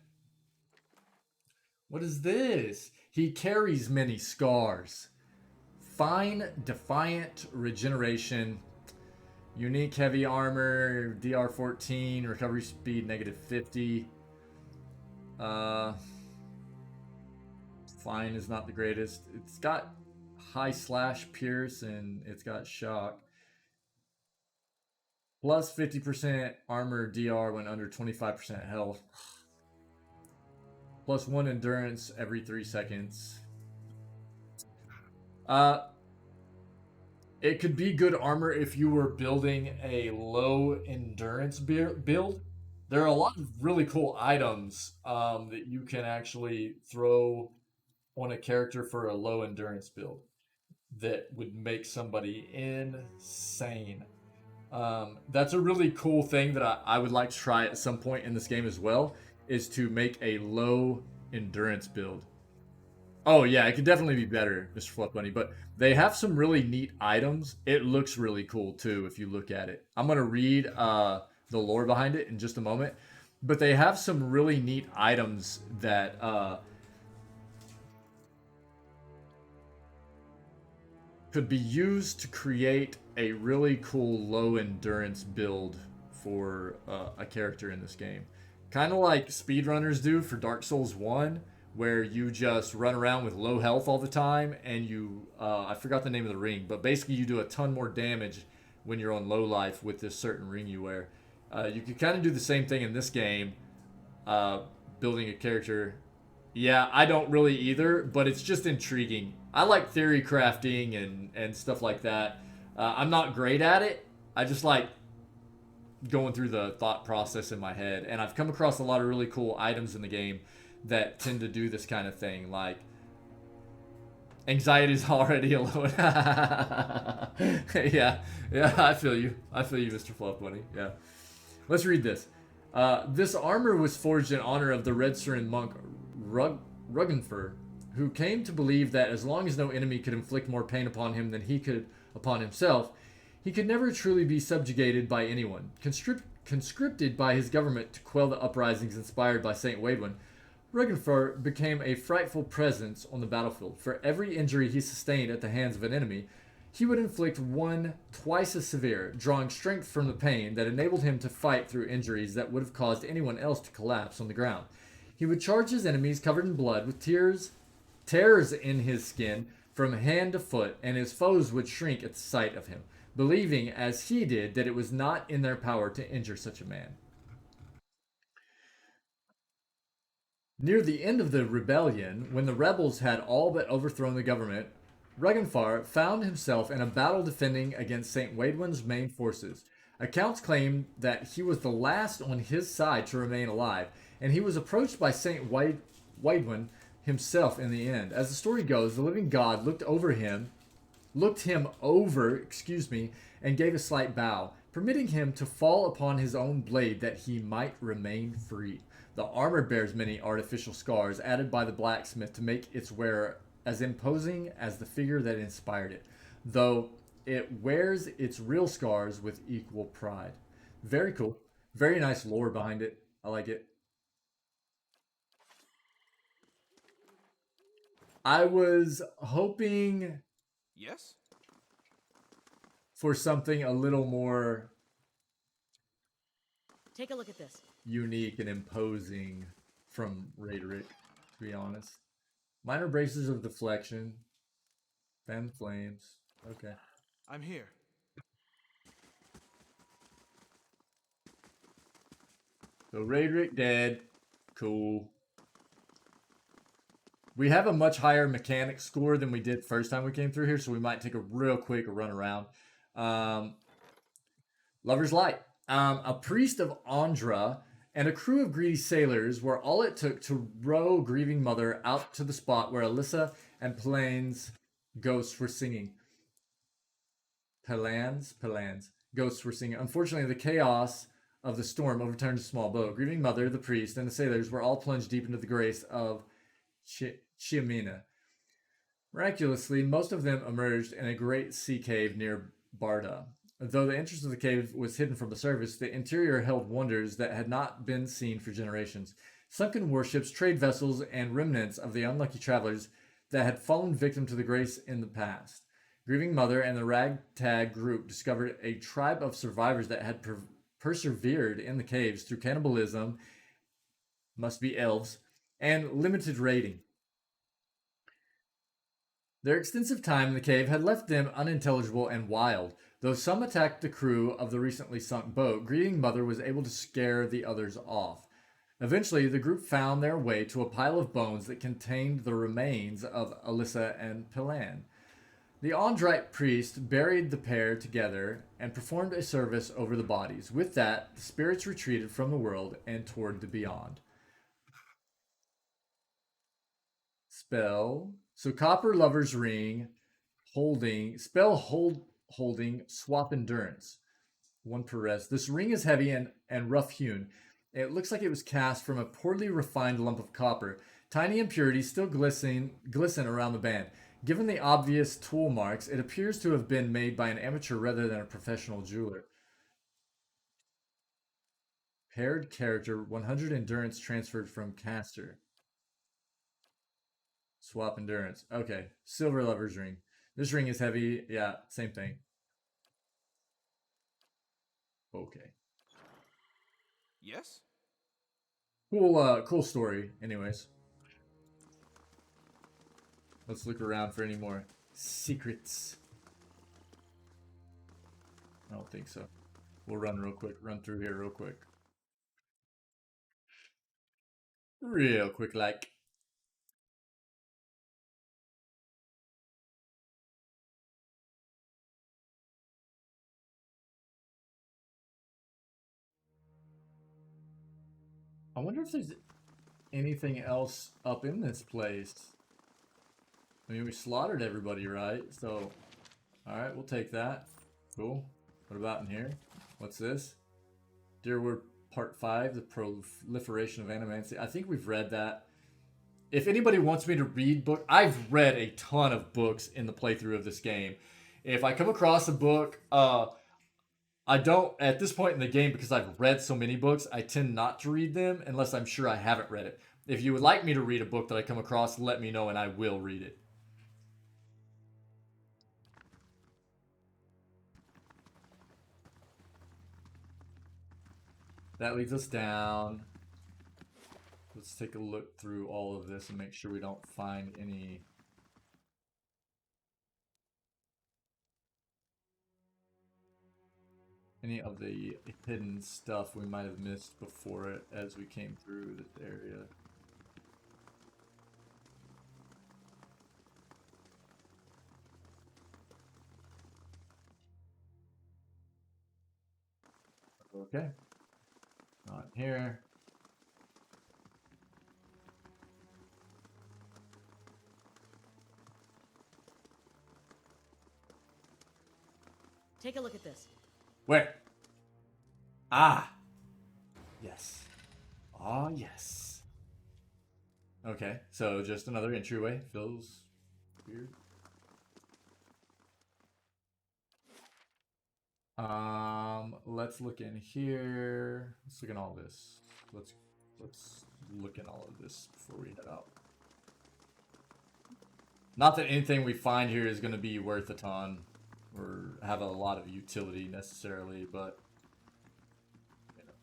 What is this? He carries many scars. Fine, Defiant, Regeneration, Unique Heavy Armor, DR 14, Recovery Speed -50. Fine is not the greatest. It's got high slash pierce and it's got shock. Plus 50% armor DR when under 25% health. Plus 1 endurance every 3 seconds. It could be good armor if you were building a low endurance build. There are a lot of really cool items that you can actually throw on a character for a low endurance build that would make somebody insane. That's a really cool thing that I would like to try at some point in this game as well, is to make a low endurance build. Oh yeah, it could definitely be better, Mr. Fluff Bunny, but they have some really neat items. It looks really cool too if you look at it. I'm going to read the lore behind it in just a moment, but they have some really neat items that could be used to create a really cool low endurance build for a character in this game. Kind of like speedrunners do for Dark Souls 1, where you just run around with low health all the time and you, I forgot the name of the ring, but basically you do a ton more damage when you're on low life with this certain ring you wear. You could kind of do the same thing in this game, building a character. Yeah, I don't really either, but it's just intriguing. I like theory crafting and stuff like that. I'm not great at it. I just like going through the thought process in my head. And I've come across a lot of really cool items in the game that tend to do this kind of thing. Like, anxiety is already alone. yeah, I feel you. I feel you, Mr. Fluff Bunny. Yeah. Let's read this. This armor was forged in honor of the Red Surin monk Ruggenfur, who came to believe that as long as no enemy could inflict more pain upon him than he could upon himself, he could never truly be subjugated by anyone. Conscripted by his government to quell the uprisings inspired by Saint Waidwin, Ruggenfur became a frightful presence on the battlefield. For every injury he sustained at the hands of an enemy, he would inflict one twice as severe, drawing strength from the pain that enabled him to fight through injuries that would have caused anyone else to collapse on the ground. He would charge his enemies covered in blood with tears in his skin from hand to foot, and his foes would shrink at the sight of him, believing, as he did, that it was not in their power to injure such a man. Near the end of the rebellion, when the rebels had all but overthrown the government, Ruggenfar found himself in a battle defending against St. Waidwin's main forces. Accounts claim that he was the last on his side to remain alive, and he was approached by St. Waidwin himself in the end. As the story goes, the living god looked him over, and gave a slight bow, permitting him to fall upon his own blade that he might remain free. The armor bears many artificial scars added by the blacksmith to make its wearer as imposing as the figure that inspired it, though it wears its real scars with equal pride. Very cool. Very nice lore behind it. I like it. I was hoping Yes? for something a little more Take a look at this. unique and imposing from Raiderick, to be honest. Minor braces of deflection. Fan flames. Okay. I'm here. So Raiderick dead. Cool. We have a much higher mechanic score than we did first time we came through here, so we might take a real quick run around. Lover's Light. A priest of Andra and a crew of greedy sailors were all it took to row grieving mother out to the spot where Alyssa and Pelane's ghosts were singing. Pelan's ghosts were singing. Unfortunately, the chaos of the storm overturned a small boat. Grieving mother, the priest, and the sailors were all plunged deep into the grace of Chiamina. Miraculously, most of them emerged in a great sea cave near Barda. Though the entrance of the cave was hidden from the surface, the interior held wonders that had not been seen for generations. Sunken warships, trade vessels, and remnants of the unlucky travelers that had fallen victim to the grace in the past. Grieving Mother and the ragtag group discovered a tribe of survivors that had persevered in the caves through cannibalism, must be elves, and limited raiding. Their extensive time in the cave had left them unintelligible and wild. Though some attacked the crew of the recently sunk boat, Grieving Mother was able to scare the others off. Eventually, the group found their way to a pile of bones that contained the remains of Alyssa and Pelan. The Andrite priest buried the pair together and performed a service over the bodies. With that, the spirits retreated from the world and toward the beyond. Spell. So Copper Lover's Ring, holding Swap Endurance. 1 per rest. This ring is heavy and rough hewn. It looks like it was cast from a poorly refined lump of copper. Tiny impurities still glisten around the band. Given the obvious tool marks, it appears to have been made by an amateur rather than a professional jeweler. Paired character, 100 endurance transferred from caster. Swap endurance. Okay. Silver lover's ring. This ring is heavy. Yeah, same thing. Okay. Yes? Cool story, anyways. Let's look around for any more secrets. I don't think so. We'll run through here real quick. Real quick, like. I wonder if there's anything else up in this place. I mean, we slaughtered everybody, right? So, alright, we'll take that. Cool. What about in here? What's this? Dear Word Part 5, The Proliferation of Animancy. I think we've read that. If anybody wants me to read book, I've read a ton of books in the playthrough of this game. If I come across a book, I don't, at this point in the game, because I've read so many books, I tend not to read them unless I'm sure I haven't read it. If you would like me to read a book that I come across, let me know and I will read it. That leads us down. Let's take a look through all of this and make sure we don't find any of the hidden stuff we might have missed before it as we came through this area. Okay. Not here. Take a look at this. Where? Ah! Yes. Ah, yes. Okay, so just another entryway. Feels weird. Let's look in here. Let's look in all this. Let's look in all of this before we head out. Not that anything we find here is going to be worth a ton or have a lot of utility necessarily, but you know,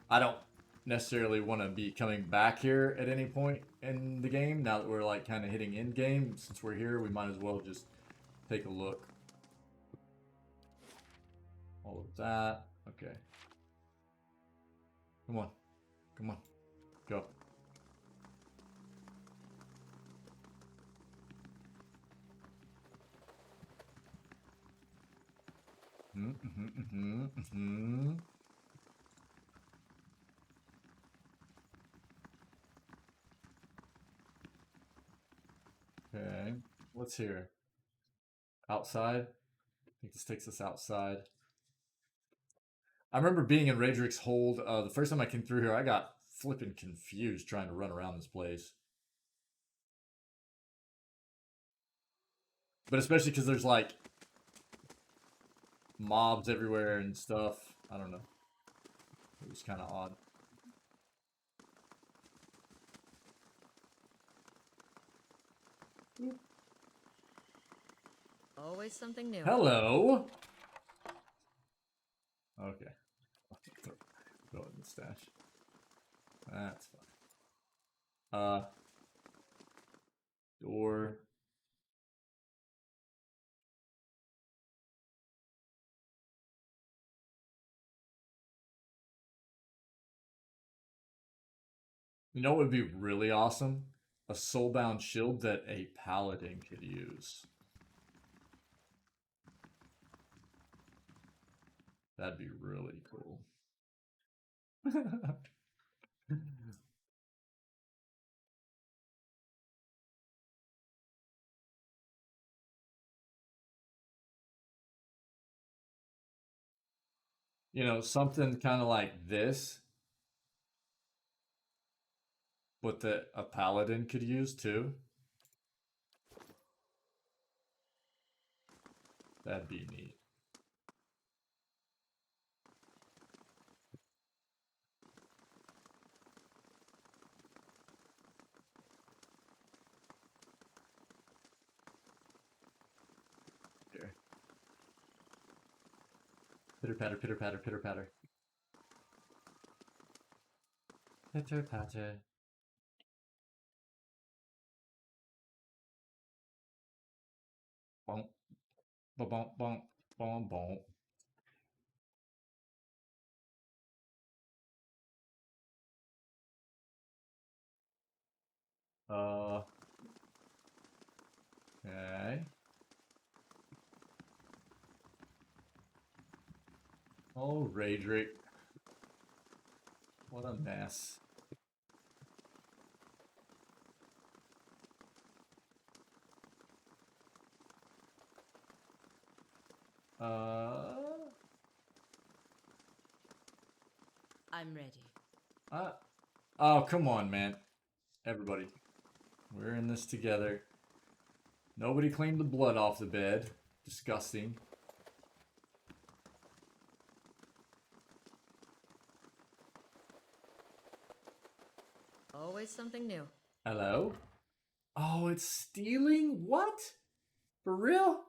I don't necessarily want to be coming back here at any point in the game. Now that we're like kind of hitting end game, since we're here, we might as well just take a look. All of that. Okay. Come on. Come on. Go. Okay. What's here? Outside? I think this takes us outside. I remember being in Raedric's Hold. The first time I came through here, I got flipping confused trying to run around this place. But especially because there's like mobs everywhere and stuff. I don't know. It was kind of odd. Always something new. Hello. Okay. Throw it in the stash. That's fine. Door. You know what would be really awesome? A soulbound shield that a paladin could use. That'd be really cool. You know, something kind of like this, but that a paladin could use too. That'd be neat. Pitter patter, pitter patter, pitter patter. Pitter patter. Bonk. Bonk, bonk, bonk, bonk. Okay. Oh, Raedric. What a mess. I'm ready. Oh, come on, man. Everybody. We're in this together. Nobody cleaned the blood off the bed. Disgusting. Always something new. Hello? Oh, it's stealing? What? For real?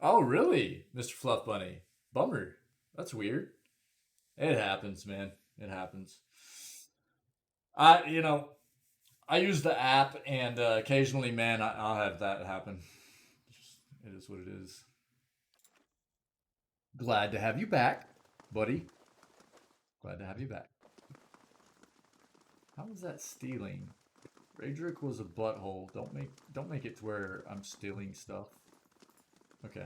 Oh, really? Mr. Fluff Bunny. Bummer. That's weird. It happens, man. It happens. I use the app, and occasionally, man, I'll have that happen. It is what it is. Glad to have you back, buddy. Glad to have you back. How was that stealing? Raedric was a butthole. Don't make it to where I'm stealing stuff. Okay.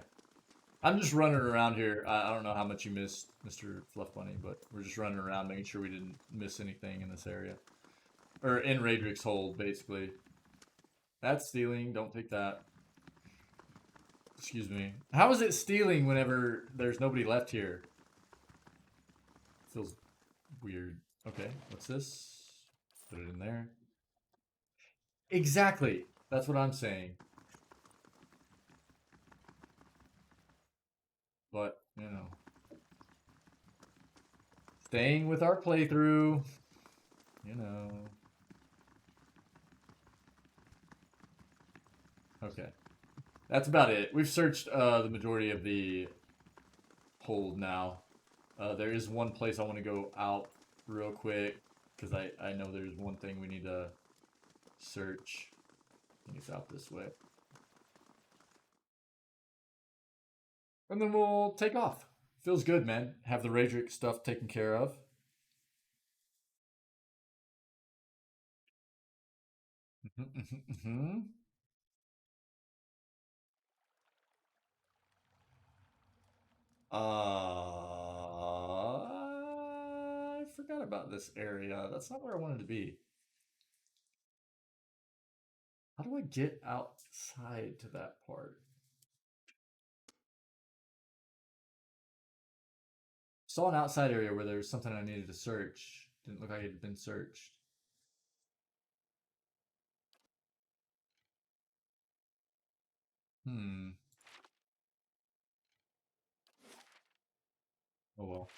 I'm just running around here. I don't know how much you missed, Mr. Fluff Bunny, but we're just running around making sure we didn't miss anything in this area. Or in Raedric's hold, basically. That's stealing. Don't take that. Excuse me. How is it stealing whenever there's nobody left here? Feels weird. Okay, what's this? Put it in there. Exactly. That's what I'm saying. But, you know. Staying with our playthrough. You know. Okay. That's about it. We've searched the majority of the hold now. There is one place I want to go out real quick, because I know there's one thing we need to search. I think it's out this way. And then we'll take off. Feels good, man. Have the Raedric stuff taken care of. I forgot about this area. That's not where I wanted to be. How do I get outside to that part? Saw an outside area where there was something I needed to search. Didn't look like it had been searched. Oh well.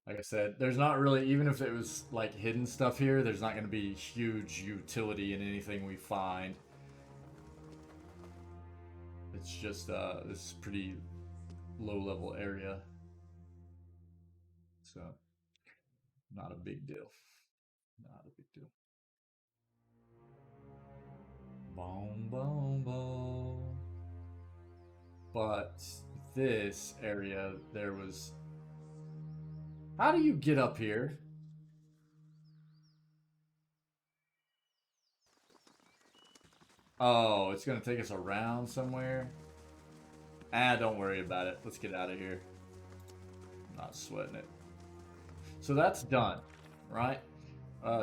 Like I said, there's not really, even if it was like hidden stuff here, there's not going to be huge utility in anything we find. It's just this pretty low level area. So, not a big deal. Not a big deal. Boom, boom, boom. But this area, there was... How do you get up here? Oh, it's going to take us around somewhere? Ah, don't worry about it. Let's get out of here. I'm not sweating it. So that's done, right?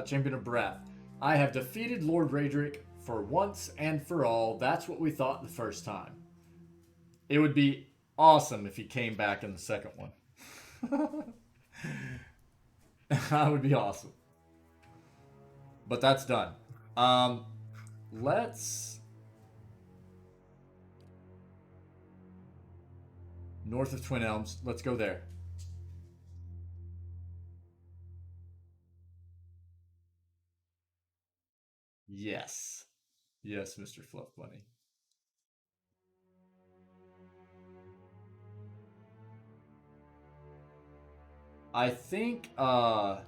Champion of Breath. I have defeated Lord Raedric for once and for all. That's what we thought the first time. It would be awesome if he came back in the second one. That would be awesome. But that's done. Let's... North of Twin Elms. Let's go there. Yes. Yes, Mr. Fluff Bunny. I think Hunter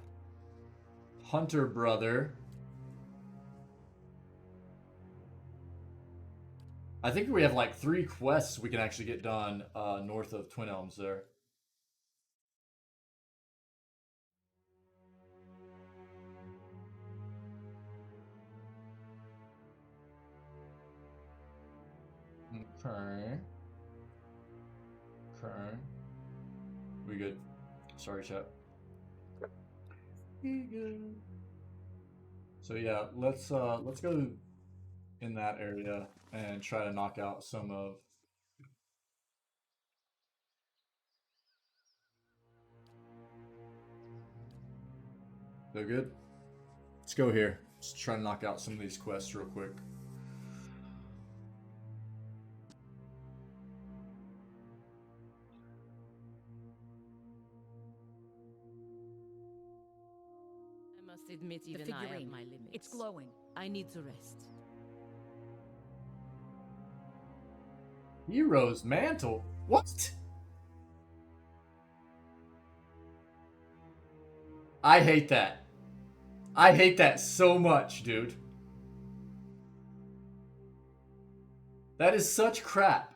Brother. I think we have like 3 quests we can actually get done north of Twin Elms there. Okay. Okay. We good. Sorry, chat. We good. So yeah, let's go in that area and try to knock out some of They're good. Let's go here. Let's try to knock out some of these quests real quick. I must admit, even the I have figurine. my limits. It's glowing. I need to rest. Hero's Mantle? What? I hate that. I hate that so much, dude. That is such crap.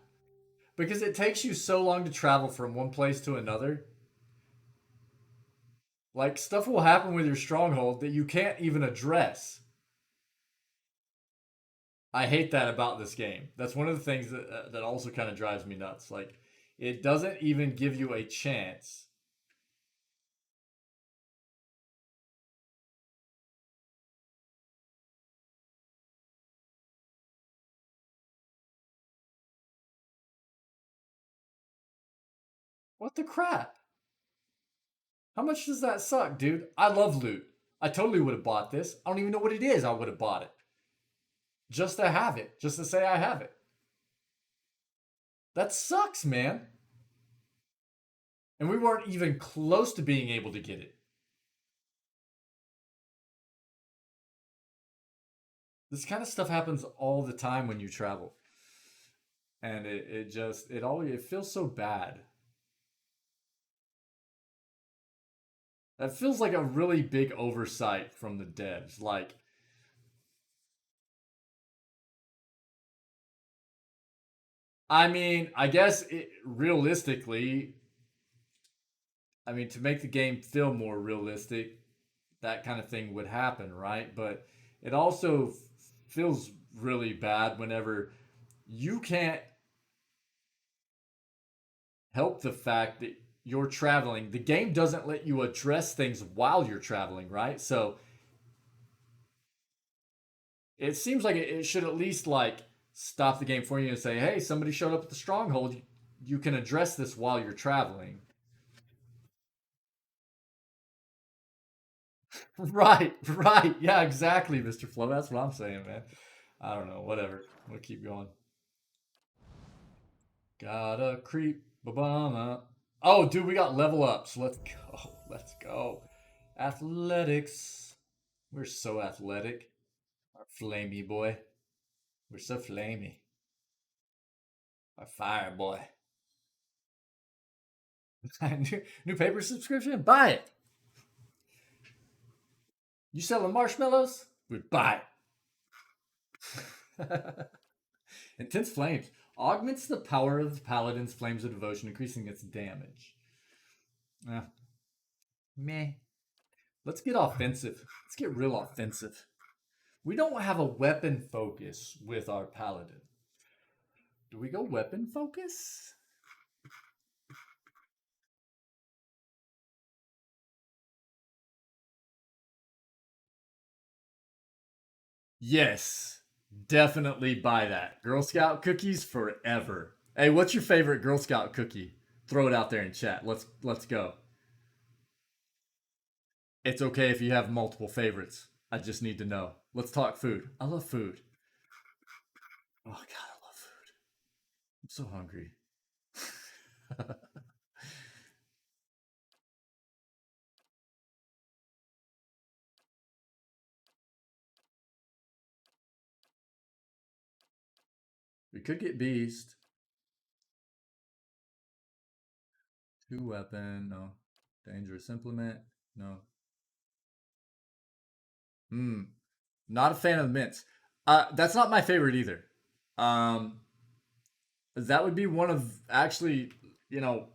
Because it takes you so long to travel from one place to another. Like, stuff will happen with your stronghold that you can't even address. I hate that about this game. That's one of the things that also kind of drives me nuts. Like, it doesn't even give you a chance. What the crap? How much does that suck, dude? I love loot. I totally would have bought this. I don't even know what it is. I would have bought it. Just to have it. Just to say I have it. That sucks, man. And we weren't even close to being able to get it. This kind of stuff happens all the time when you travel. And it feels so bad. That feels like a really big oversight from the devs. Like, I mean, I guess realistically, I mean, to make the game feel more realistic, that kind of thing would happen, right? But it also feels really bad whenever you can't help the fact that you're traveling. The game doesn't let you address things while you're traveling, right? So it seems like it should at least like stop the game for you and say, hey, somebody showed up at the stronghold. You can address this while you're traveling. Right. Yeah, exactly, Mr. Flo. That's what I'm saying, man. I don't know. Whatever. We'll keep going. Gotta creep. Ba-ba-ma. Oh, dude, we got level ups. Let's go. Let's go. Athletics. We're so athletic. Our flamey boy. We're so flamey. Our fire boy. new paper subscription? Buy it. You selling marshmallows? We'd buy it. Intense flames. Augments the power of the paladin's flames of devotion, increasing its damage. Meh. Let's get offensive. Let's get real offensive. We don't have a weapon focus with our paladin. Do we go weapon focus? Yes. Definitely buy that. Girl Scout cookies forever. Hey, what's your favorite Girl Scout cookie? Throw it out there in chat. Let's go. It's okay if you have multiple favorites. I just need to know. Let's talk food. I love food. Oh god, I love food. I'm so hungry. We could get Beast. 2 weapon, no. Dangerous implement. No. Not a fan of the mints. That's not my favorite either. That would be one of actually, you know,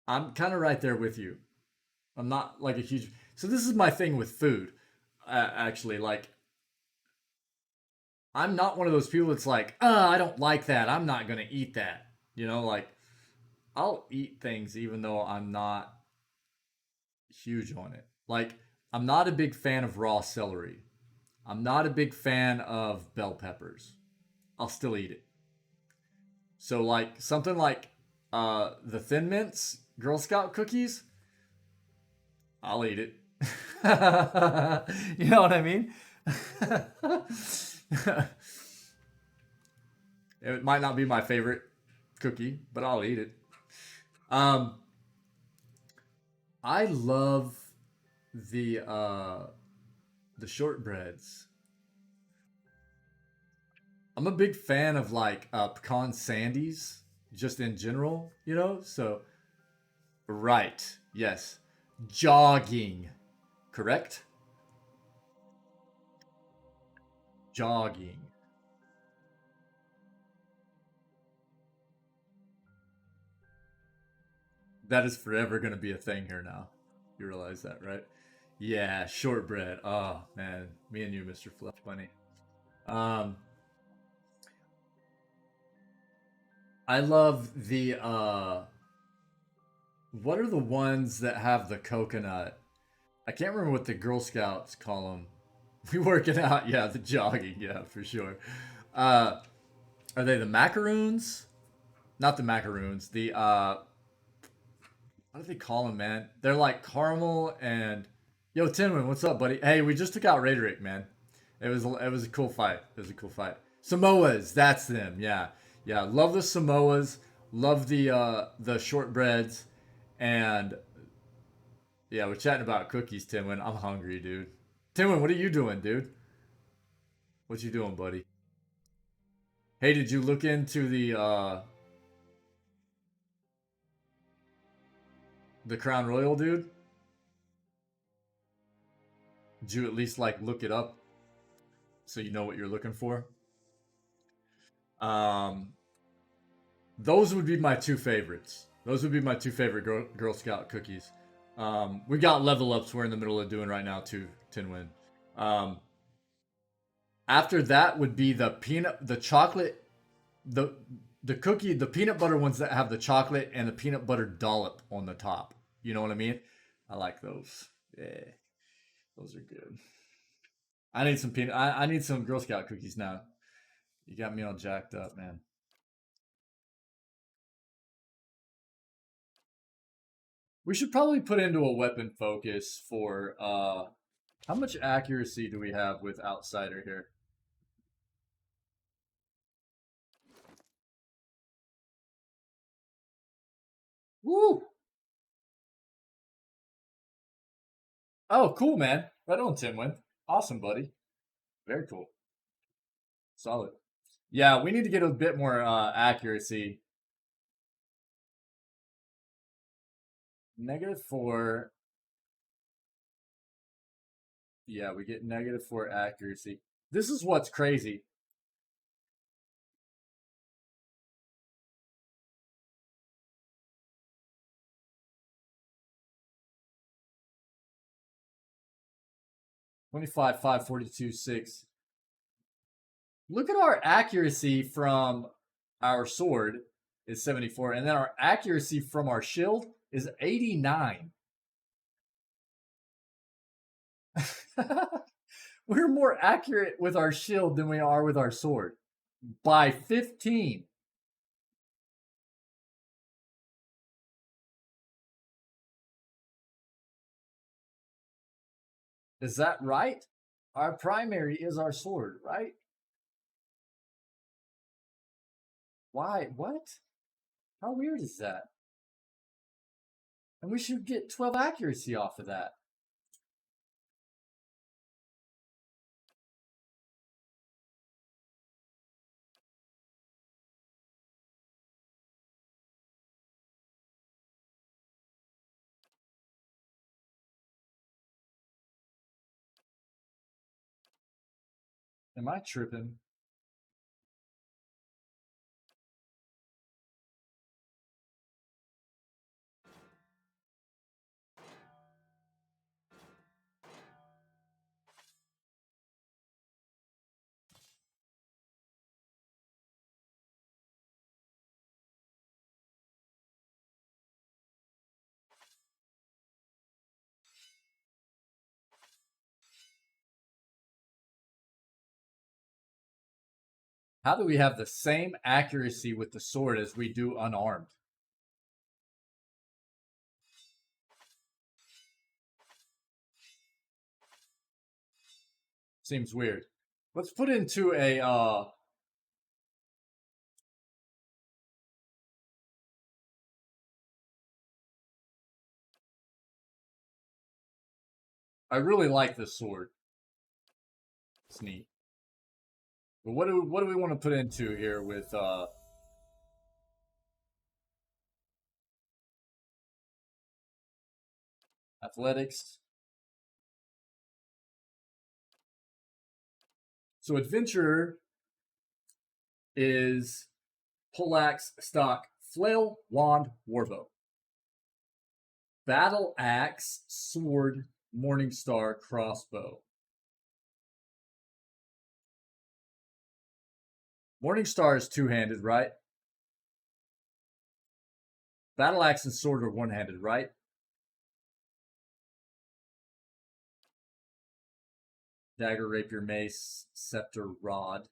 I'm kind of right there with you. I'm not like a huge. So this is my thing with food. Actually, like I'm not one of those people that's like, I don't like that. I'm not gonna eat that. You know, like I'll eat things even though I'm not huge on it. Like I'm not a big fan of raw celery. I'm not a big fan of bell peppers. I'll still eat it. So like something like the Thin Mints Girl Scout cookies, I'll eat it. You know what I mean? It might not be my favorite cookie, but I'll eat it. I love the shortbreads. I'm a big fan of like pecan sandies, just in general, you know. So, right, yes, jogging, correct? Jogging. That is forever going to be a thing here now. You realize that, right? Yeah, shortbread. Oh man, me and you, Mr. Fluff Bunny. I love the what are the ones that have the coconut? I can't remember what the Girl Scouts call them. We work it out, yeah, the jogging, yeah, for sure. Are they the macaroons? Not the macaroons. The what do they call them, man? They're like caramel and yo, Tinwin, what's up, buddy? Hey, we just took out Raiderick, man. It was a cool fight. It was a cool fight. Samoas, that's them. Yeah, yeah. Love the Samoas. Love the shortbreads, and yeah, we're chatting about cookies, Tinwin. I'm hungry, dude. Tinwin, what are you doing, dude? What you doing, buddy? Hey, did you look into the Crown Royal, dude? Did you at least like look it up so you know what you're looking for? Um, those would be my two favorites. Those would be my two favorite Girl Scout cookies. We got level ups we're in the middle of doing right now too, Tinwin. After that would be the chocolate, the the cookie, the peanut butter ones that have the chocolate and the peanut butter dollop on the top. You know what I mean? I like those. Yeah, those are good. I need some peanut. I need some Girl Scout cookies now. You got me all jacked up, man. We should probably put into a weapon focus for how much accuracy do we have with Outsider here? Woo! Oh, cool, man. Right on, Timwin. Awesome, buddy. Very cool. Solid. Yeah, we need to get a bit more accuracy. -4. Yeah, we get -4 accuracy. This is what's crazy. $25, 5, 42, 6. Look at our accuracy from our sword is 74, and then our accuracy from our shield is 89. We're more accurate with our shield than we are with our sword by 15. Is that right? Our primary is our sword, right? Why? What? How weird is that? And we should get 12 accuracy off of that. Am I tripping? How do we have the same accuracy with the sword as we do unarmed? Seems weird. Let's put into a I really like this sword. It's neat. But what do we want to put into here with athletics? So adventurer is poleaxe, stock, flail, wand, warbow. Battle axe, sword, morning star, crossbow. Morning star is two-handed, right? Battle axe and sword are one-handed, right? Dagger, rapier, mace, scepter, rod.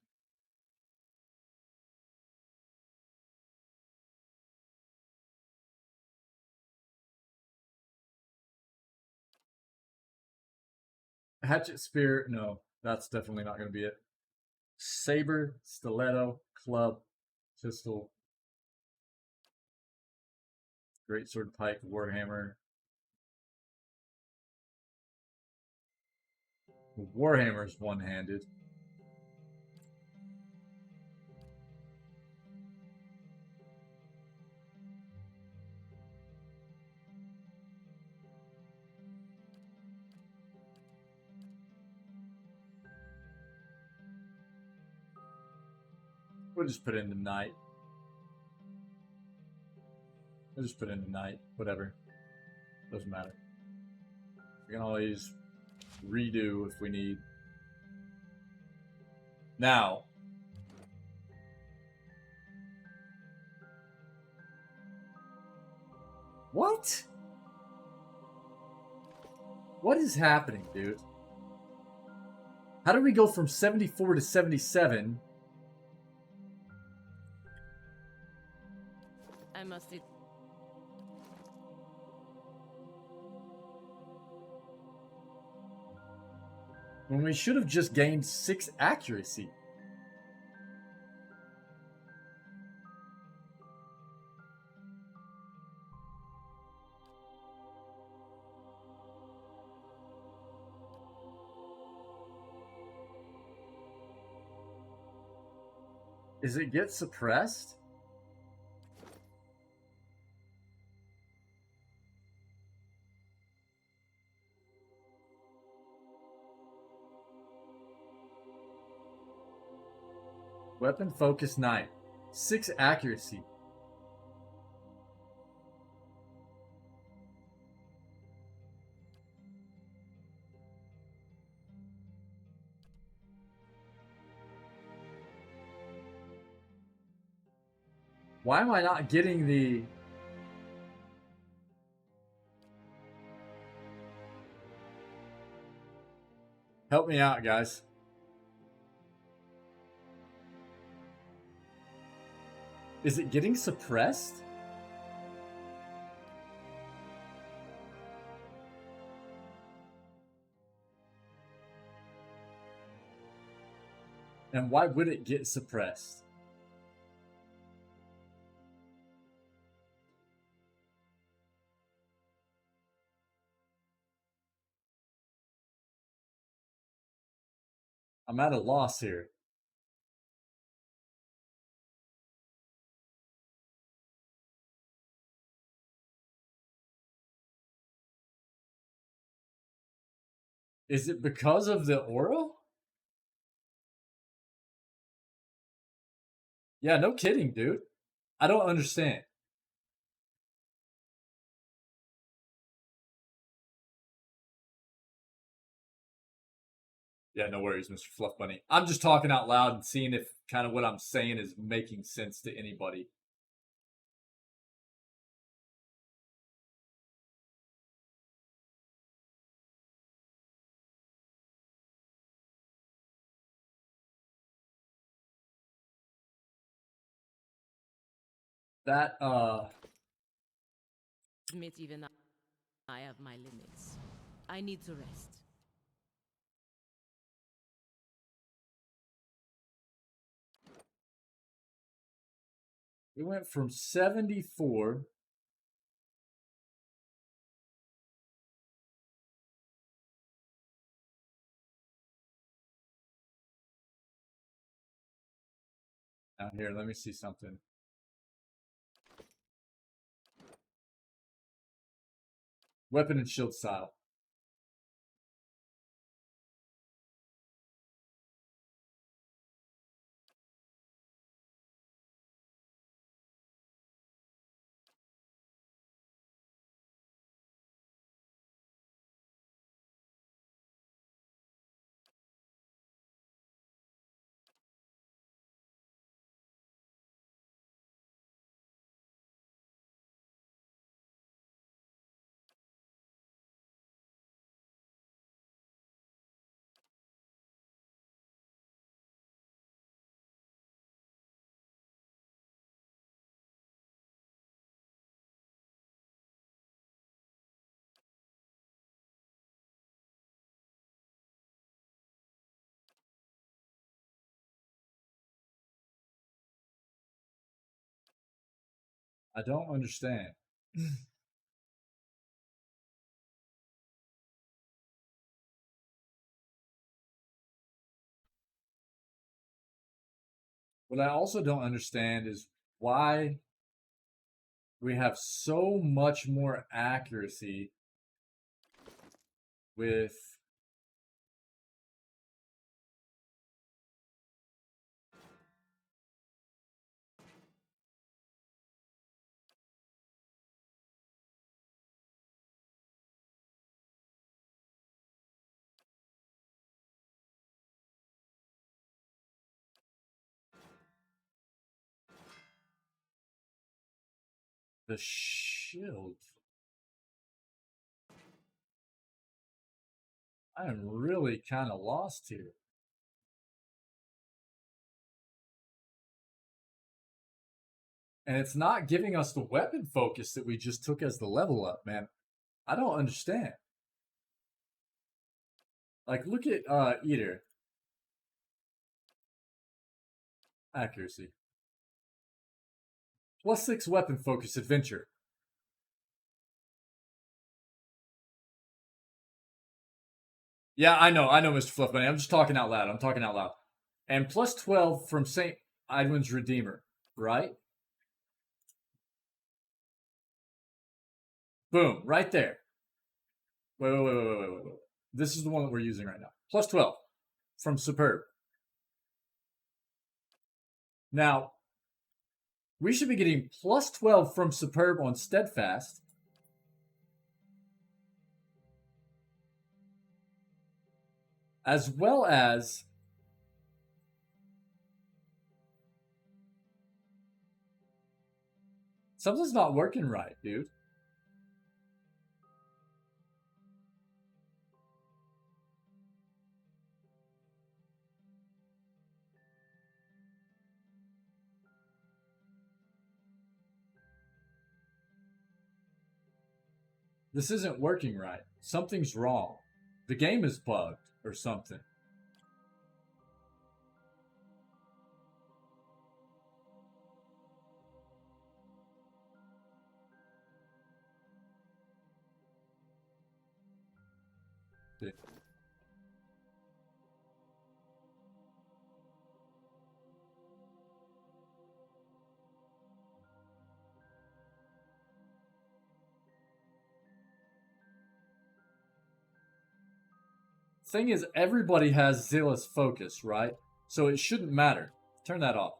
Hatchet, spear, no, that's definitely not going to be it. Saber, stiletto, club, pistol, greatsword, pike, warhammer. Warhammer is one-handed. We'll just put in the knight. We'll just put in the knight. Whatever. Doesn't matter. We can always redo if we need. Now. What? What is happening, dude? How did we go from 74 to 77? I must. When we should have just gained 6 accuracy. Is it get suppressed? Weapon focus 9. 6 accuracy. Why am I not getting the... Help me out, guys. Is it getting suppressed? And why would it get suppressed? I'm at a loss here. Is it because of the aura? Yeah, no kidding, dude. I don't understand. Yeah, no worries, Mr. Fluff Bunny. I'm just talking out loud and seeing if kind of what I'm saying is making sense to anybody. That, Admit even I have my limits. I need to rest. we went from 74. Now here, let me see something. Weapon and shield style. I don't understand. What I also don't understand is why we have so much more accuracy with the shield. I am really kind of lost here. And it's not giving us the weapon focus that we just took as the level up, man. I don't understand. Like, look at Eater. Accuracy. +6 weapon focus adventure. Yeah, I know, Mr. Fluff Bunny. I'm just talking out loud. I'm talking out loud. And +12 from St. Icewind Redeemer, right? Boom, right there. Wait. This is the one that we're using right now. +12 from Superb. Now, we should be getting +12 from Superb on Steadfast. As well as something's not working right, dude. This isn't working right. Something's wrong. The game is bugged or something. Thing is, everybody has zealous focus, right? So it shouldn't matter. Turn that off.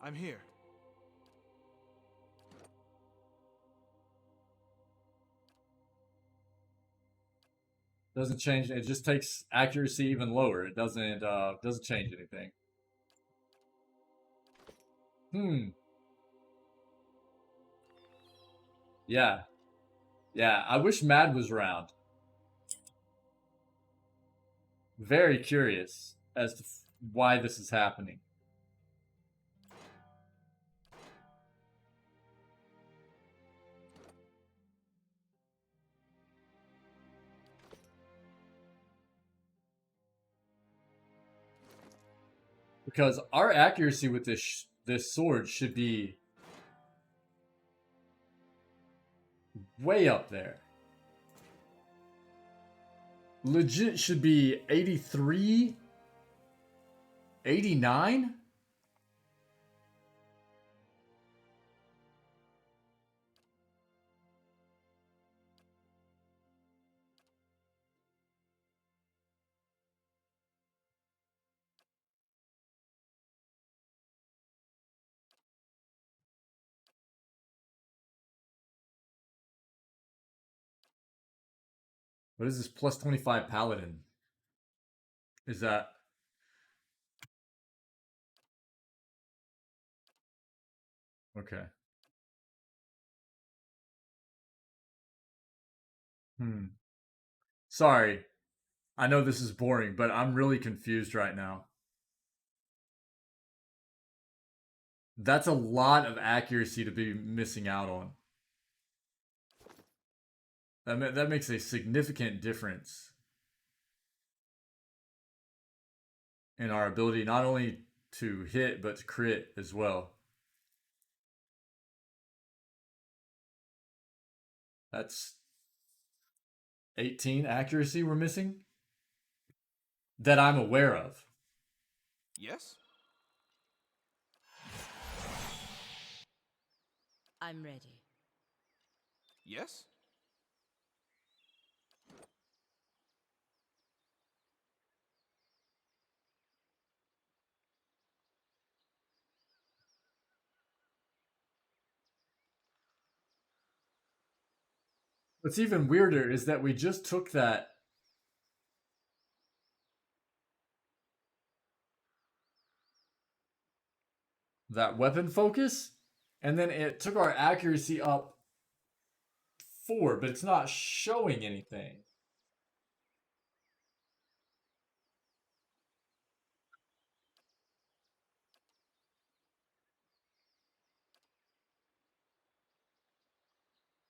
I'm here. Doesn't change. It just takes accuracy even lower. It doesn't change anything. Yeah. Yeah. I wish Mad was around. Very curious as to why this is happening. Because our accuracy with this sword should be way up there. Legit should be 83, 89. What is this plus 25 paladin? Is that... Okay. Sorry. I know this is boring, but I'm really confused right now. That's a lot of accuracy to be missing out on. That makes a significant difference in our ability not only to hit, but to crit as well. That's 18 accuracy we're missing? That I'm aware of. Yes? I'm ready. Yes? What's even weirder is that we just took that weapon focus, and then it took our accuracy up 4, but it's not showing anything.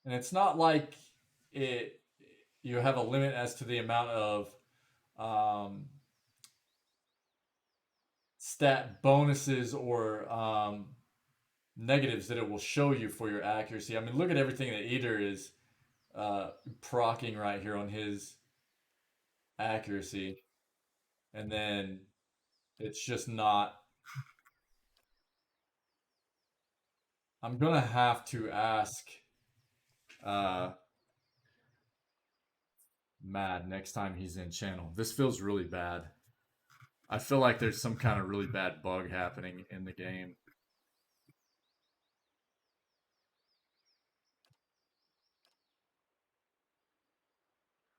And it's not like you have a limit as to the amount of stat bonuses or negatives that it will show you for your accuracy. I mean, look at everything that Eder is procking right here on his accuracy. And then it's just not... I'm going to have to ask Mad next time he's in channel. This feels really bad. I feel like there's some kind of really bad bug happening in the game.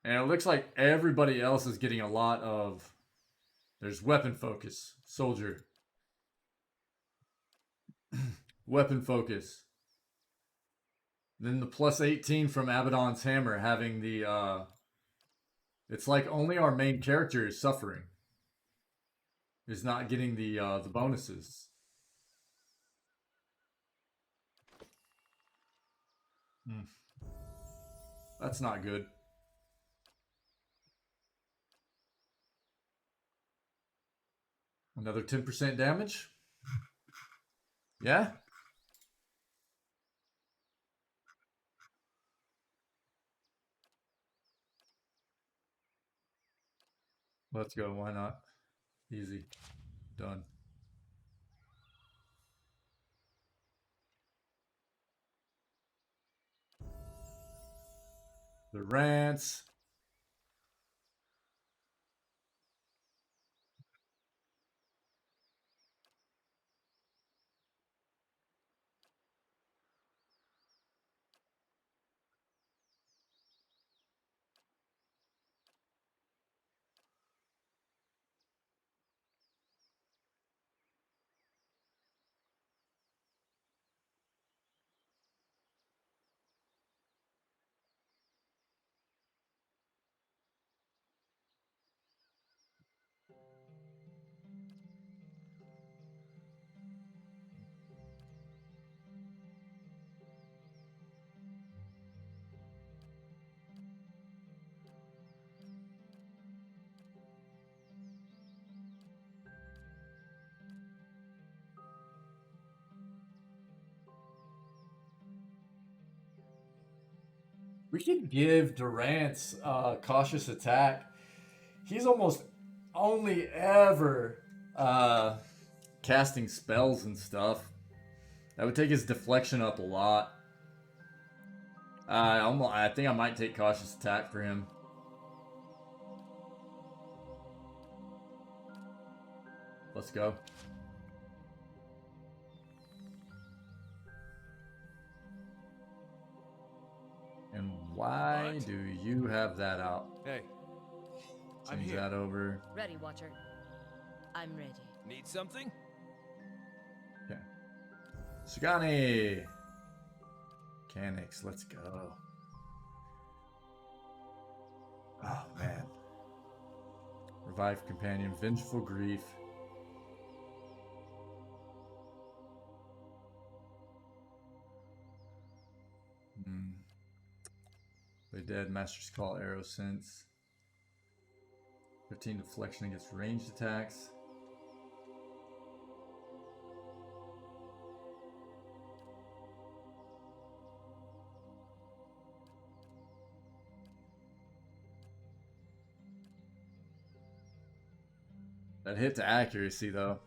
And it looks like everybody else is getting a lot of... There's weapon focus, soldier. Weapon focus. Then the plus 18 from Abaddon's hammer having the... It's like only our main character is suffering. Is not getting the bonuses. That's not good. Another 10% damage? Yeah? Let's go, why not? Easy. Done. The rants. We could give Durant's cautious attack. He's almost only ever casting spells and stuff. That would take his deflection up a lot. I think I might take cautious attack for him. Let's go. And why do you have that out? Hey, I'm Change here. that over. Ready, Watcher. I'm ready. Need something? Okay. Sugani! Mechanics, let's go. Oh, man. Revive companion, vengeful grief. Play dead, Master's Call, Arrow Sense. 15 deflection against ranged attacks. That hit to accuracy though.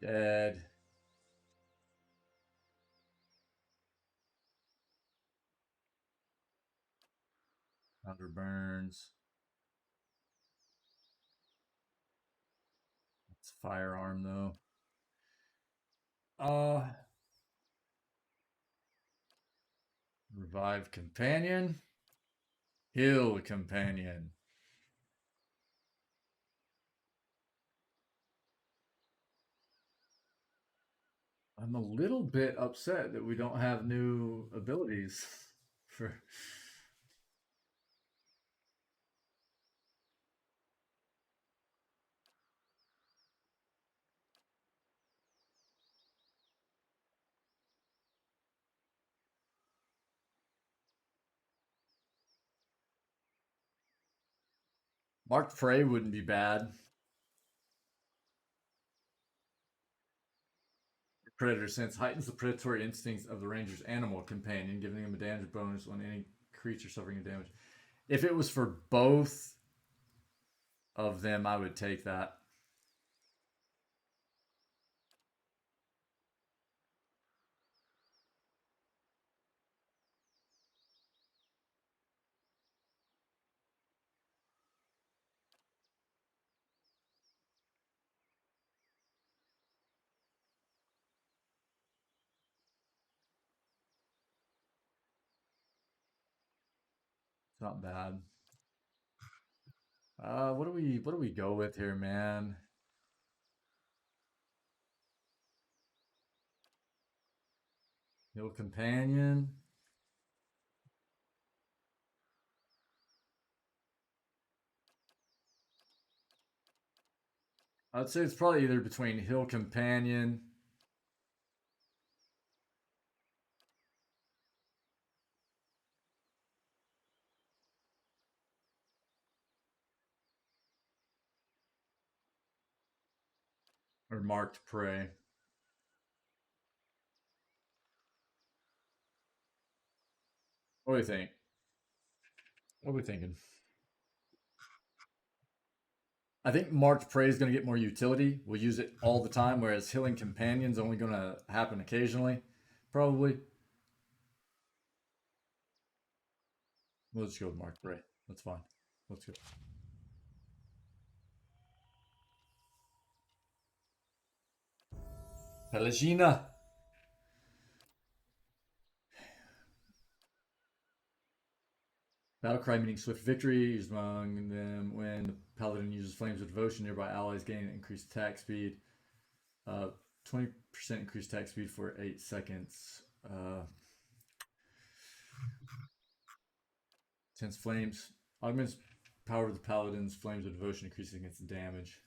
Dead. Thunder burns. It's firearm though. Revive companion. Heal companion. I'm a little bit upset that we don't have new abilities for. Marked Prey wouldn't be bad. Predator sense heightens the predatory instincts of the ranger's animal companion, giving him a damage bonus on any creature suffering damage. If it was for both of them, I would take that. It's not bad. What do we go with here, man? Heal companion. I'd say it's probably either between Hill Companion or Marked Prey. What do you think? What are we thinking? I think Marked Prey is going to get more utility. We'll use it all the time, whereas Healing Companion's only going to happen occasionally, probably. We'll just go with Marked Prey. That's fine. Let's go. Pelagina. Battlecry meaning swift victory is among them when the paladin uses flames of devotion. Nearby allies gain increased attack speed. 20% increased attack speed for 8 seconds. Tense flames. Augments power of the paladins. Flames of devotion increases against damage.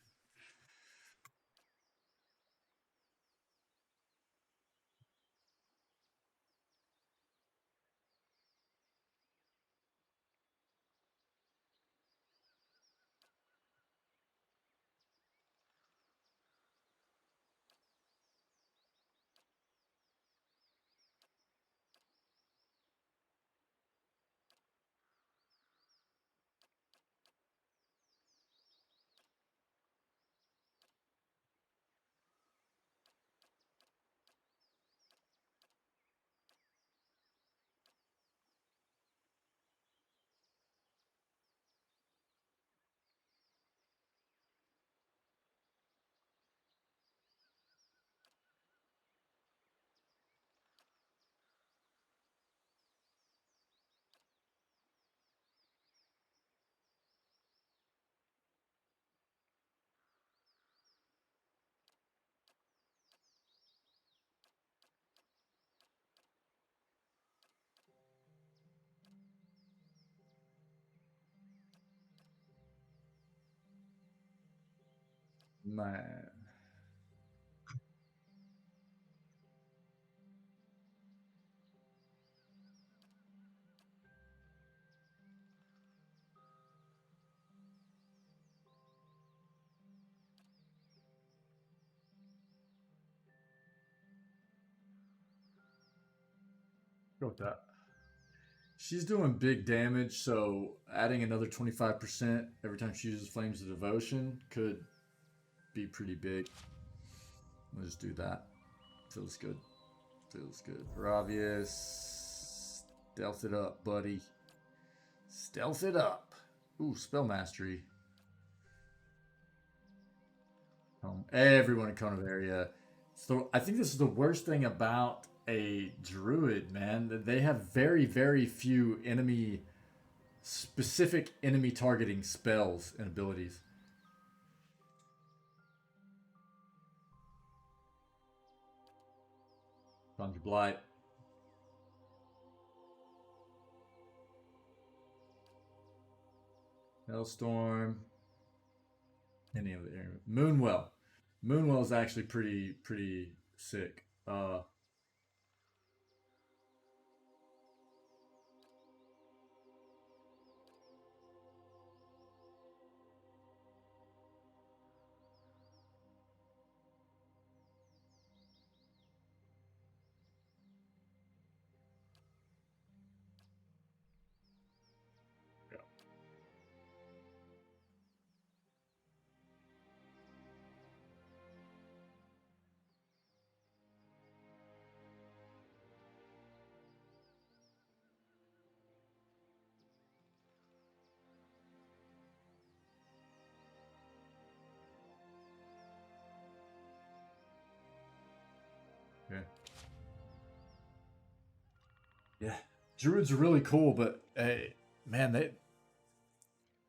Man. Go with that. She's doing big damage, so adding another 25% every time she uses Flames of Devotion could be pretty big. Let's just do that. Feels good. Feels good. Ravius, stealth it up, buddy. Stealth it up. Ooh, spell mastery. Everyone in Cone of Area. So I think this is the worst thing about a druid, man. They have very, very few specific enemy targeting spells and abilities. Conjure Blight. Hellstorm. Any of the area. Moonwell. Moonwell is actually pretty sick. Okay. Yeah, druids are really cool, but hey, man,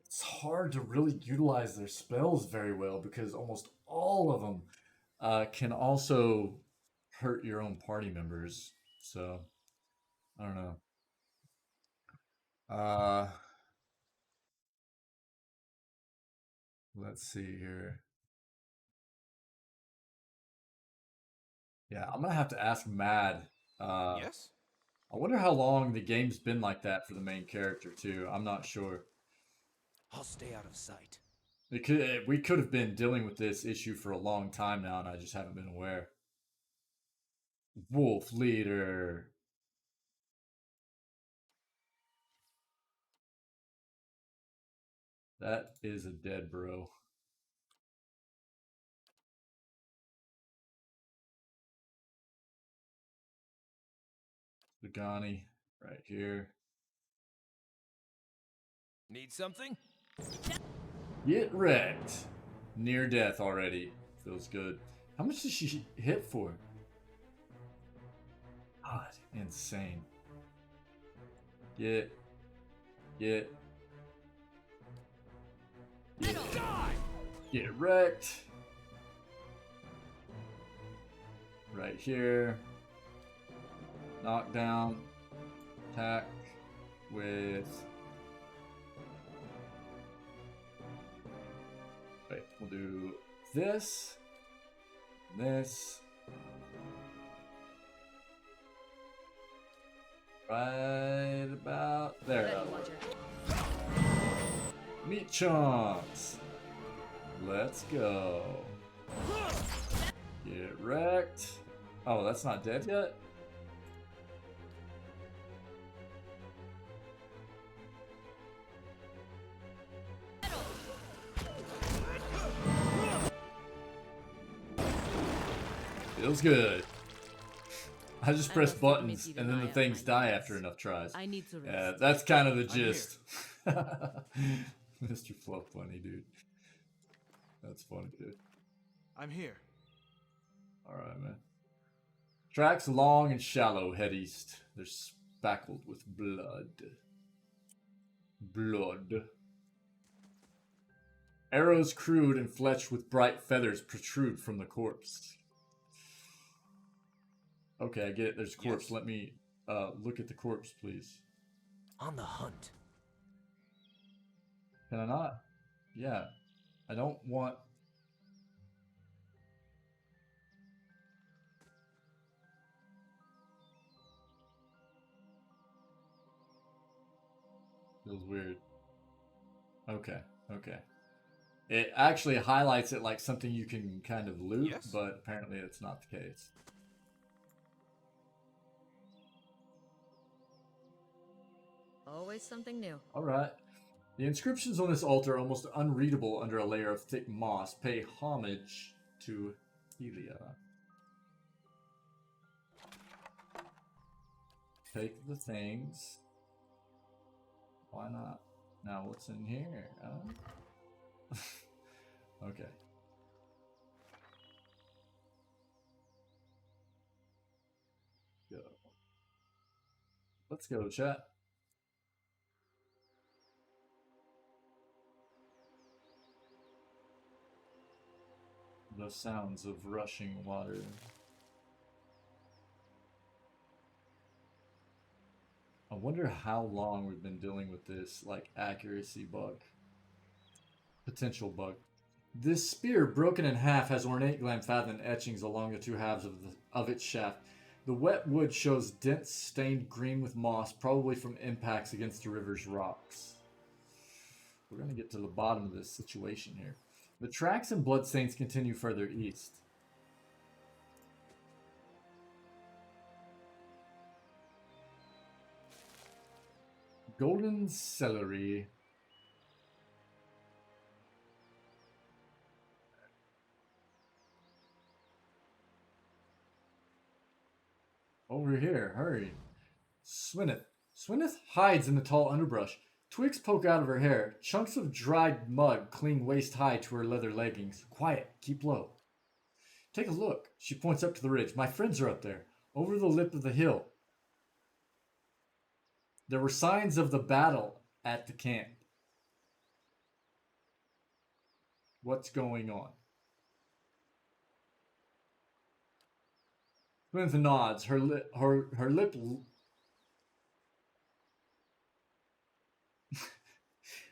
it's hard to really utilize their spells very well because almost all of them can also hurt your own party members. So I don't know. Let's see here. Yeah, I'm gonna have to ask Mad. Yes? I wonder how long the game's been like that for the main character too. I'm not sure. I'll stay out of sight. We could have been dealing with this issue for a long time now, and I just haven't been aware. Wolf leader. That is a dead bro. Zagani, right here. Need something? Get wrecked. Near death already. Feels good. How much did she hit for? God, insane. Get. Get wrecked. right here. Knockdown. Attack with... Wait, we'll do this. This. Right about there. Meat chunks. Let's go. Get wrecked. Oh, that's not dead yet? Feels good. I just press buttons and then the things die after enough tries. I need to rest. Yeah, that's kind of the gist. Mr. Fluff Bunny, dude. That's funny, dude. I'm here. Alright, man. Tracks long and shallow head east. They're spackled with blood. Blood. Arrows crude and fletched with bright feathers protrude from the corpse. Okay, I get it. There's a corpse. Yes. Let me look at the corpse, please. On the hunt. Can I not? Yeah. I don't want... Feels weird. Okay, okay. It actually highlights it like something you can kind of loot, yes. But apparently it's not the case. Always something new. Alright. The inscriptions on this altar are almost unreadable under a layer of thick moss. Pay homage to Helia. Take the things. Why not? Now what's in here? Okay. Go. Let's go, chat. The sounds of rushing water. I wonder how long we've been dealing with this, like, accuracy bug. Potential bug. This spear, broken in half, has ornate Glamphadden etchings along the two halves of its shaft. The wet wood shows dents stained green with moss, probably from impacts against the river's rocks. We're going to get to the bottom of this situation here. The tracks and bloodstains continue further east. Golden celery. Over here, hurry. Swineth. Swineth hides in the tall underbrush. Twigs poke out of her hair. Chunks of dried mud cling waist-high to her leather leggings. Quiet. Keep low. Take a look. She points up to the ridge. My friends are up there. Over the lip of the hill. There were signs of the battle at the camp. What's going on? Swineth nods. Her lip...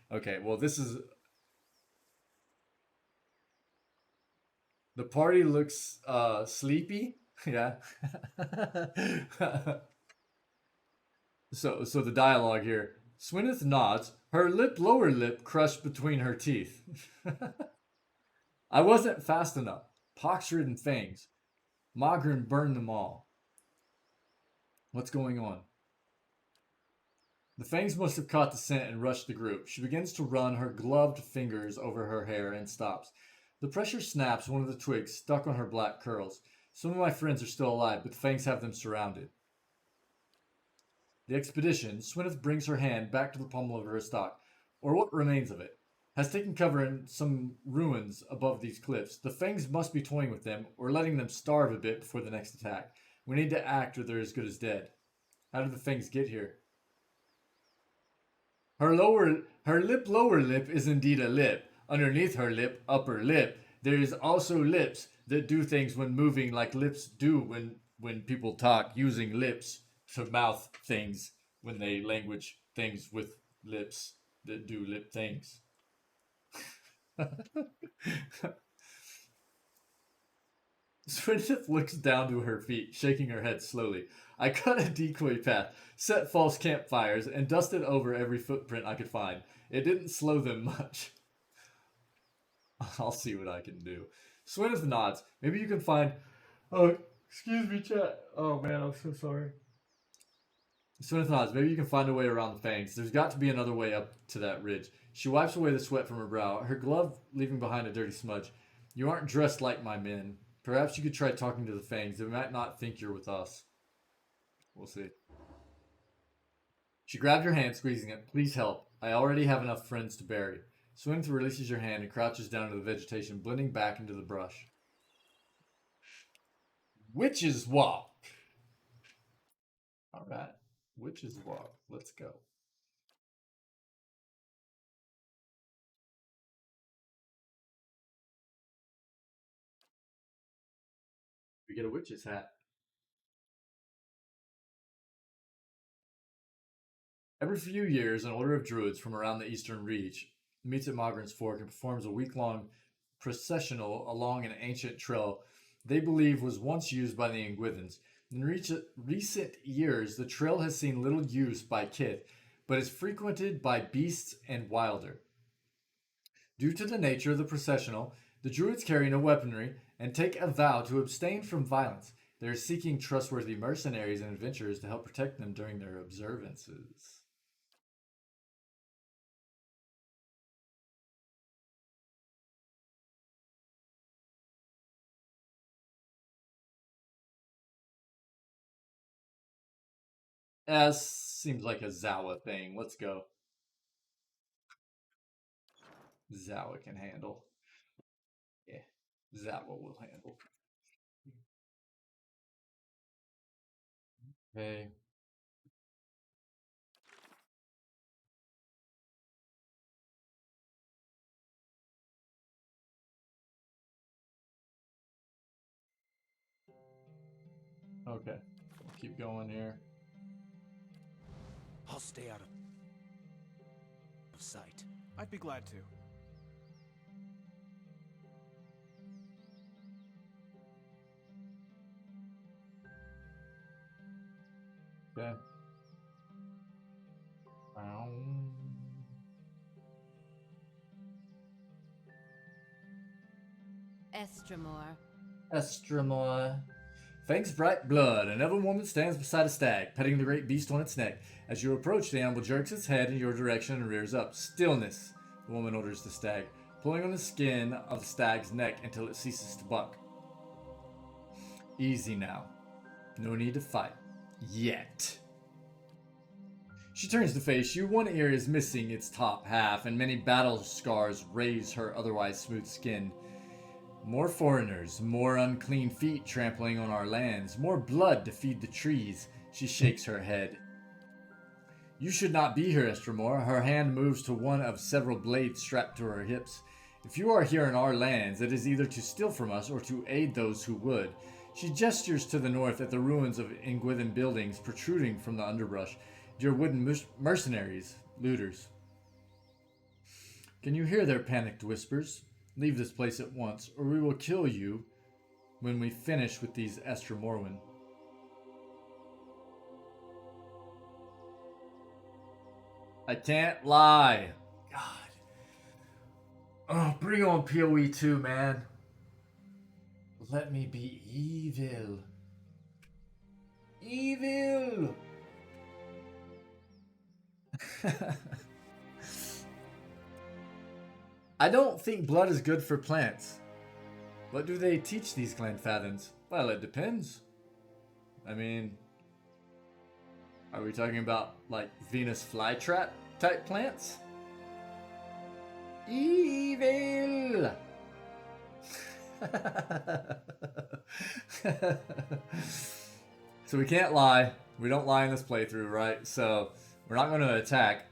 Okay, well, this is... The party looks sleepy. Yeah. So the dialogue here. Swineth nods. Her lower lip crushed between her teeth. I wasn't fast enough. Pox-ridden fangs. Mogren burned them all. What's going on? The fangs must have caught the scent and rushed the group. She begins to run her gloved fingers over her hair and stops. The pressure snaps one of the twigs stuck on her black curls. Some of my friends are still alive, but the fangs have them surrounded. The expedition, Swineth brings her hand back to the pommel of her stock, or what remains of it, has taken cover in some ruins above these cliffs. The fangs must be toying with them, or letting them starve a bit before the next attack. We need to act or they're as good as dead. How did the fangs get here? Her lower lip is indeed a lip. Underneath her lip, upper lip, There is also lips that do things when moving like lips do when people talk, using lips to mouth things when they language things with lips that do lip things. Swindith looks down to her feet, shaking her head slowly. I cut a decoy path, set false campfires, and dusted over every footprint I could find. It didn't slow them much. I'll see what I can do. Swindith nods. Maybe you can find... Oh, excuse me, chat. Oh, man, I'm so sorry. Swindith nods. Maybe you can find a way around the fangs. There's got to be another way up to that ridge. She wipes away the sweat from her brow, her glove leaving behind a dirty smudge. You aren't dressed like my men. Perhaps you could try talking to the fangs. They might not think you're with us. We'll see. She grabbed your hand, squeezing it. Please help. I already have enough friends to bury. Swindith releases your hand and crouches down into the vegetation, blending back into the brush. Witch's Walk. Alright. Witch's Walk. Let's go. We get a witch's hat. Every few years, an order of druids from around the Eastern Reach meets at Mogren's Fork and performs a week-long processional along an ancient trail they believe was once used by the Engwithans. In recent years, the trail has seen little use by Kith, but is frequented by beasts and wilder. Due to the nature of the processional, the druids carry no weaponry and take a vow to abstain from violence. They are seeking trustworthy mercenaries and adventurers to help protect them during their observances. Seems like a Zawa thing. Let's go. Zawa can handle. Yeah, Zawa will handle. Okay. Okay. We'll keep going here. I'll stay out of sight. I'd be glad to. Okay. Estramore. Fang's bright blood. An elven woman stands beside a stag, petting the great beast on its neck. As you approach, the animal jerks its head in your direction and rears up. Stillness, the woman orders the stag, pulling on the skin of the stag's neck until it ceases to buck. Easy now. No need to fight. Yet. She turns to face you. One ear is missing its top half, and many battle scars raise her otherwise smooth skin. More foreigners, more unclean feet trampling on our lands, more blood to feed the trees. She shakes her head. You should not be here, Estramore. Her hand moves to one of several blades strapped to her hips. If you are here in our lands, it is either to steal from us or to aid those who would. She gestures to the north at the ruins of Engwithan buildings protruding from the underbrush. Your wooden mercenaries, looters. Can you hear their panicked whispers? Leave this place at once, or we will kill you when we finish with these Estramorwen. I can't lie. God. Oh, bring on PoE 2, man. Let me be evil. Evil! I don't think blood is good for plants. What do they teach these Glenfathens? Well, it depends. I mean, are we talking about, like, Venus flytrap type plants? Evil! So we can't lie. We don't lie in this playthrough, right? So we're not going to attack.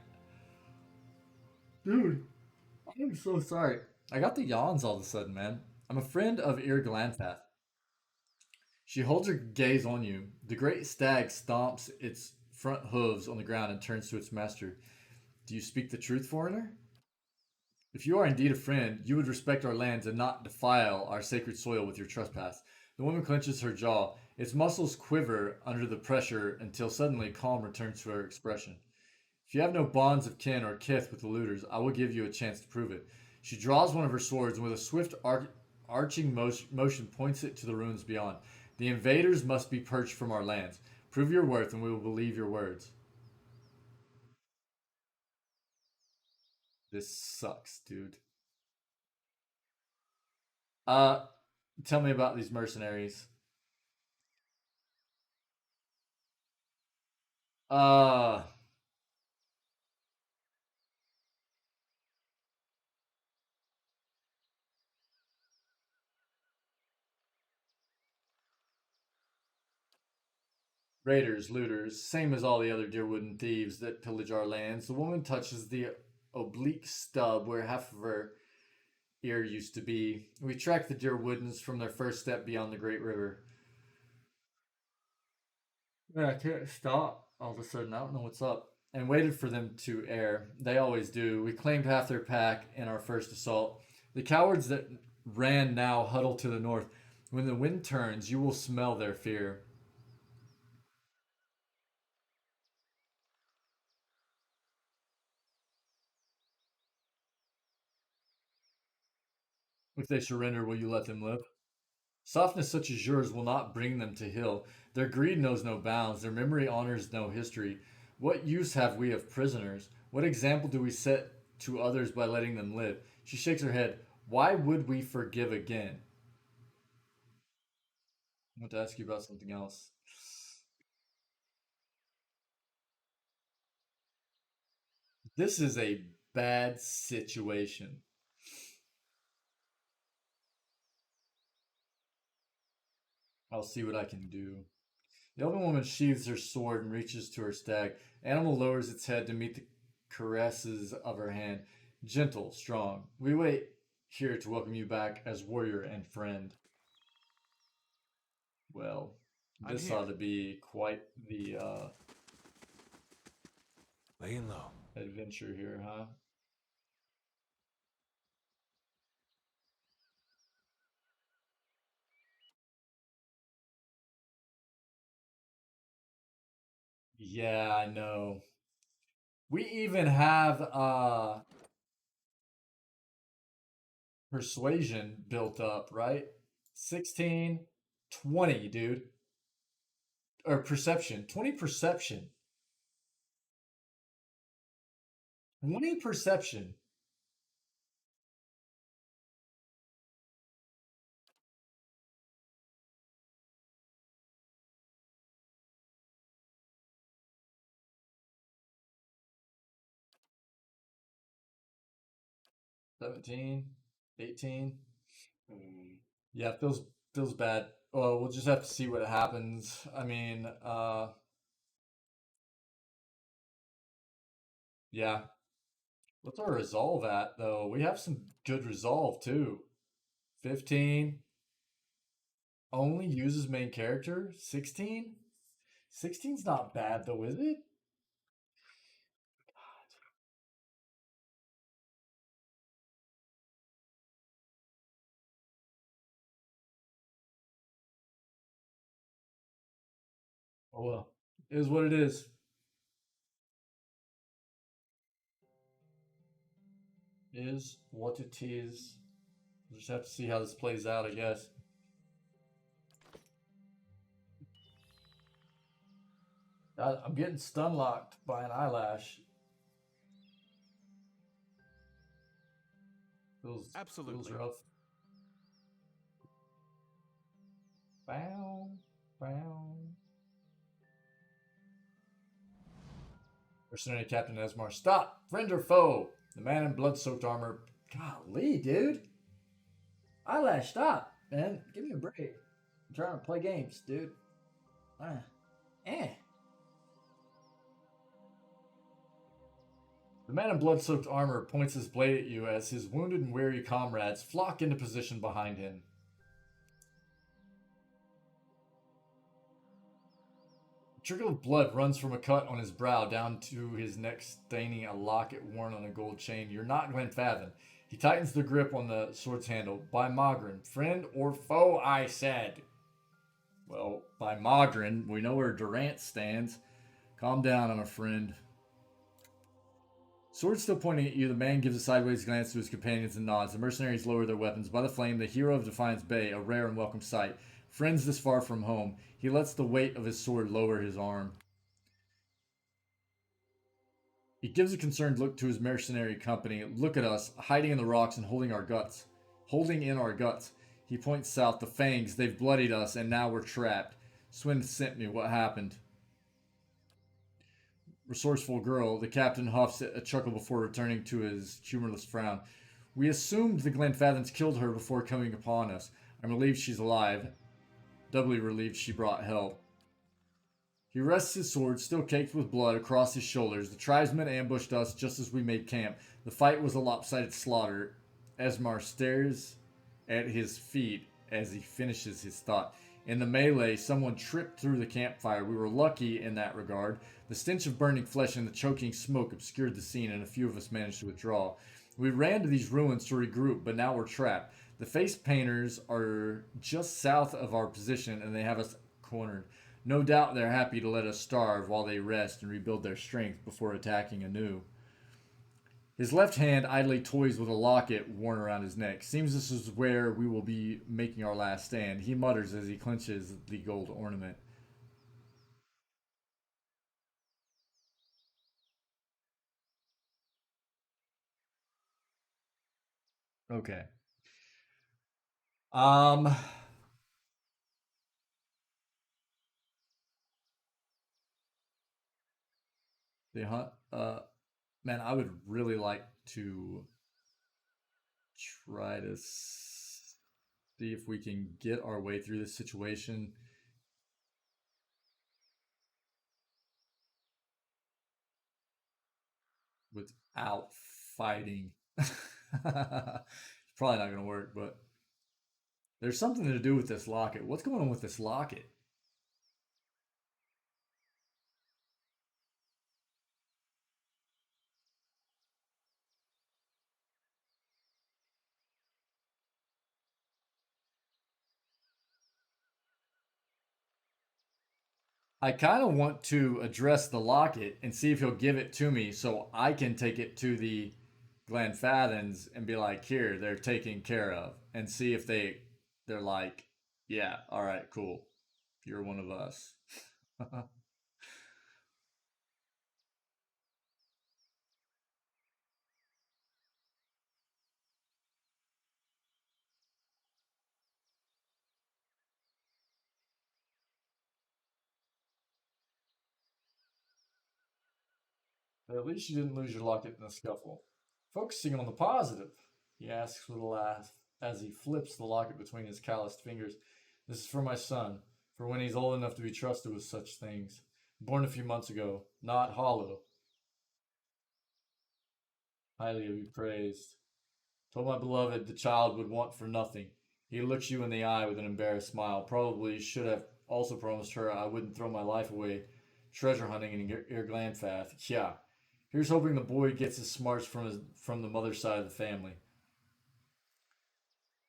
Dude, I'm so sorry. I got the yawns all of a sudden, man. I'm a friend of Irglanfath. She holds her gaze on you. The great stag stomps its front hooves on the ground and turns to its master. Do you speak the truth, foreigner? If you are indeed a friend, you would respect our lands and not defile our sacred soil with your trespass. The woman clenches her jaw. Its muscles quiver under the pressure until suddenly calm returns to her expression. If you have no bonds of kin or kith with the looters, I will give you a chance to prove it. She draws one of her swords and with a swift arching motion points it to the ruins beyond. The invaders must be purged from our lands. Prove your worth and we will believe your words. This sucks, dude. Tell me about these mercenaries. Raiders, looters, same as all the other Deerwooden thieves that pillage our lands. The woman touches the oblique stub where half of her ear used to be. We tracked the Deerwoodens from their first step beyond the Great River. Yeah, I can't stop. All of a sudden, I don't know what's up. And waited for them to air. They always do. We claimed half their pack in our first assault. The cowards that ran now huddle to the north. When the wind turns, you will smell their fear. If they surrender, will you let them live? Softness such as yours will not bring them to hill. Their greed knows no bounds. Their memory honors no history. What use have we of prisoners? What example do we set to others by letting them live? She shakes her head. Why would we forgive again? I want to ask you about something else. This is a bad situation. I'll see what I can do. The elven woman sheathes her sword and reaches to her stag. Animal lowers its head to meet the caresses of her hand. Gentle, strong. We wait here to welcome you back as warrior and friend. Well, this ought to be quite the laying low adventure here, huh? Yeah, I know. We even have persuasion built up, right? 16, 20, dude. Or perception. 20 perception. 20 perception. $17, $18. Yeah, feels bad. Well, we'll just have to see what happens. I mean, yeah. What's our resolve at though? We have some good resolve too. 15. Only uses main character. 16. 16's not bad though, is it? Oh well, it is what it is. Is what it is. We'll just have to see how this plays out, I guess. I'm getting stun locked by an eyelash. Feels rough. Bow, bow. Mercenary Captain Esmar, stop! Friend or foe? The man in blood-soaked armor. Golly, dude. Eyelash, stop, man. Give me a break. I'm trying to play games, dude. The man in blood-soaked armor points his blade at you as his wounded and weary comrades flock into position behind him. A trickle of blood runs from a cut on his brow down to his neck, staining a locket worn on a gold chain. You're not Glenfathan. He tightens the grip on the sword's handle. By Mogren, friend or foe, I said. Well, by Mogren, we know where Durant stands. Calm down, I'm a friend. Sword still pointing at you, the man gives a sideways glance to his companions and nods. The mercenaries lower their weapons. By the flame, the hero of Defiance Bay, a rare and welcome sight. Friends this far from home. He lets the weight of his sword lower his arm. He gives a concerned look to his mercenary company. Look at us, hiding in the rocks and holding our guts. Holding in our guts. He points south. The fangs, they've bloodied us, and now we're trapped. Swin sent me. What happened? Resourceful girl. The captain huffs a chuckle before returning to his humorless frown. We assumed the Glenfathans killed her before coming upon us. I'm relieved she's alive. Doubly relieved she brought help. He rests his sword, still caked with blood, across his shoulders. The tribesmen ambushed us just as we made camp. The fight was a lopsided slaughter. Esmar stares at his feet as he finishes his thought. In the melee, someone tripped through the campfire. We were lucky in that regard. The stench of burning flesh and the choking smoke obscured the scene, and a few of us managed to withdraw. We ran to these ruins to regroup, but now we're trapped. The face painters are just south of our position, and they have us cornered. No doubt they're happy to let us starve while they rest and rebuild their strength before attacking anew. His left hand idly toys with a locket worn around his neck. Seems this is where we will be making our last stand. He mutters as he clenches the gold ornament. Okay. The hunt. Man, I would really like to try to see if we can get our way through this situation without fighting. It's probably not going to work, but there's something to do with this locket. What's going on with this locket? I kind of want to address the locket and see if he'll give it to me so I can take it to the Glenfathans and be like, here, they're taken care of, and see if they're like, yeah, all right, cool. You're one of us. But at least you didn't lose your locket in the scuffle. Focusing on the positive, he asks with a laugh as he flips the locket between his calloused fingers. This is for my son, for when he's old enough to be trusted with such things. Born a few months ago, not hollow. Highly to be praised. Told my beloved the child would want for nothing. He looks you in the eye with an embarrassed smile. Probably should have also promised her I wouldn't throw my life away treasure hunting in Irglanfath. Yeah. Here's hoping the boy gets his smarts from the mother's side of the family.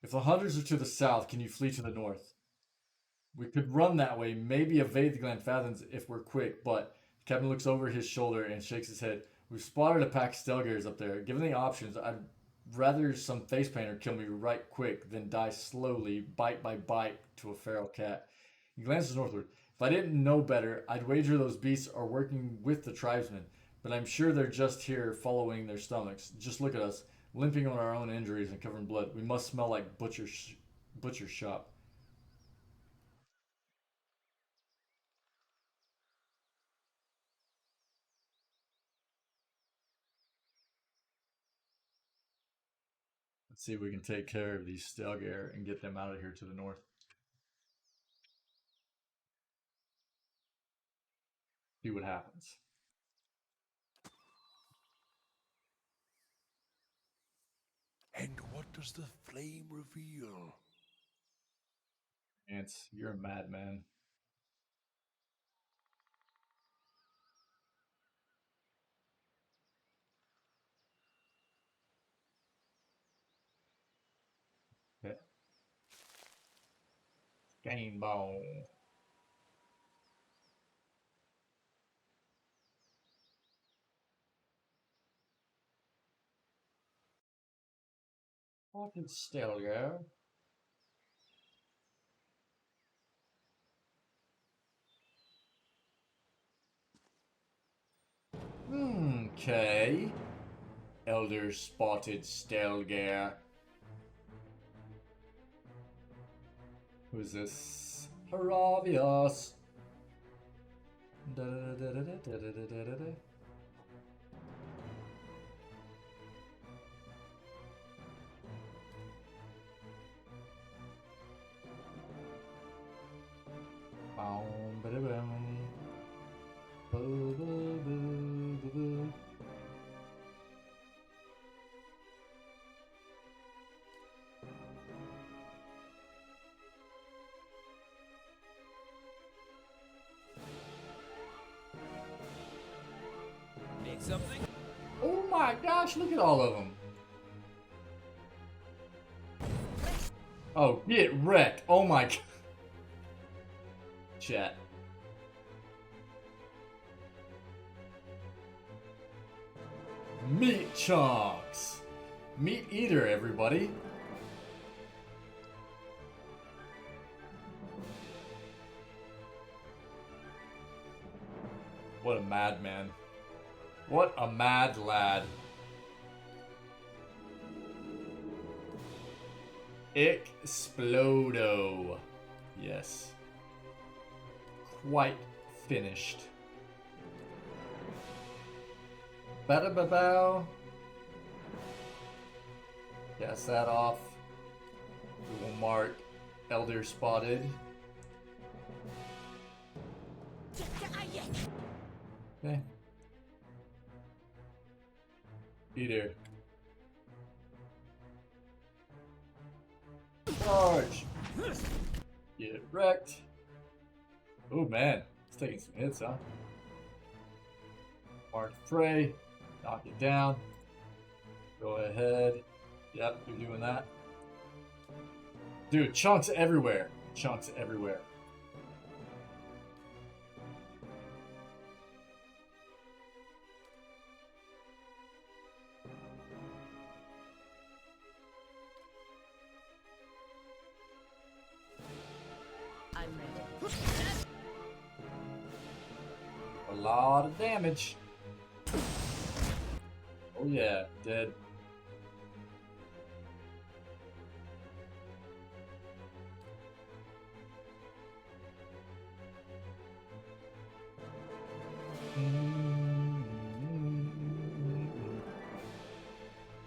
If the hunters are to the south, can you flee to the north? We could run that way, maybe evade the Glenfathans if we're quick, but Captain looks over his shoulder and shakes his head. We've spotted a pack of Stelgares up there. Given the options, I'd rather some face painter kill me right quick than die slowly, bite by bite, to a feral cat. He glances northward. If I didn't know better, I'd wager those beasts are working with the tribesmen, but I'm sure they're just here following their stomachs. Just look at us, limping on our own injuries and covered in blood. We must smell like butcher's shop. Let's see if we can take care of these Stelgare and get them out of here to the north. See what happens. And what does the flame reveal? Ants, you're a madman. Okay. Game ball. I can still go. Okay. Elder spotted Stelgar. Who's this? Haravios. Da da da da da da da da da da. Boom, ba da boom. Boo, boo, boo, boo, boo. Need something? Oh my gosh, look at all of them. Oh, get wrecked. Oh my god. Chat. Meat chunks. Meat eater, everybody. What a madman. What a mad lad. Explodo. Yes. Quite finished. Bada ba bow. Cast that off. We will mark Elder spotted. Okay. Eater. Charge! Get wrecked. Oh man, it's taking some hits, huh? Mark prey. Knock it down. Go ahead. Yep, you're doing that. Dude, chunks everywhere. Chunks everywhere. I'm ready. A lot of damage. Oh yeah, dead.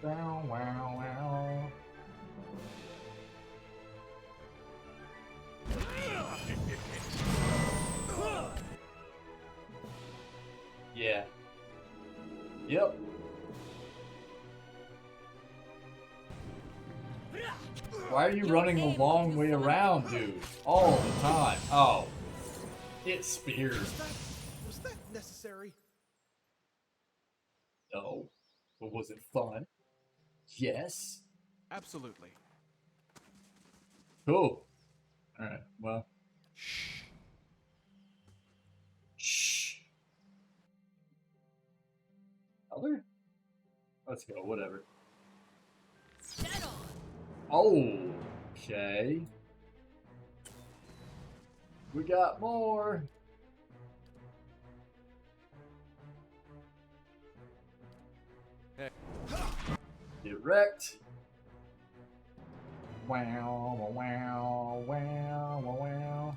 Wow, wow, wow. Yeah. Yep. Why are you running a long way around, dude? All the time. Oh. It spears. Was that necessary? No. But was it fun? Yes. Absolutely. Cool. Alright, well. Shh. Shh. Other? Let's go, whatever. Oh, okay. We got more. Hey. Get wrecked. Wow, wow, wow, wow, wow.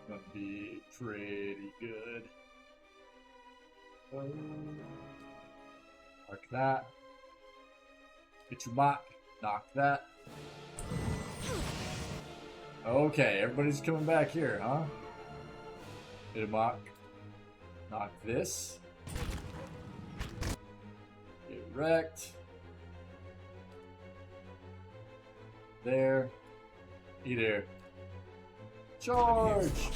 Gonna be pretty good. Mark that. Get your mark. Knock that. Okay, everybody's coming back here, huh? Hit a mock. Knock this. Get wrecked. There. Eat air. Charge!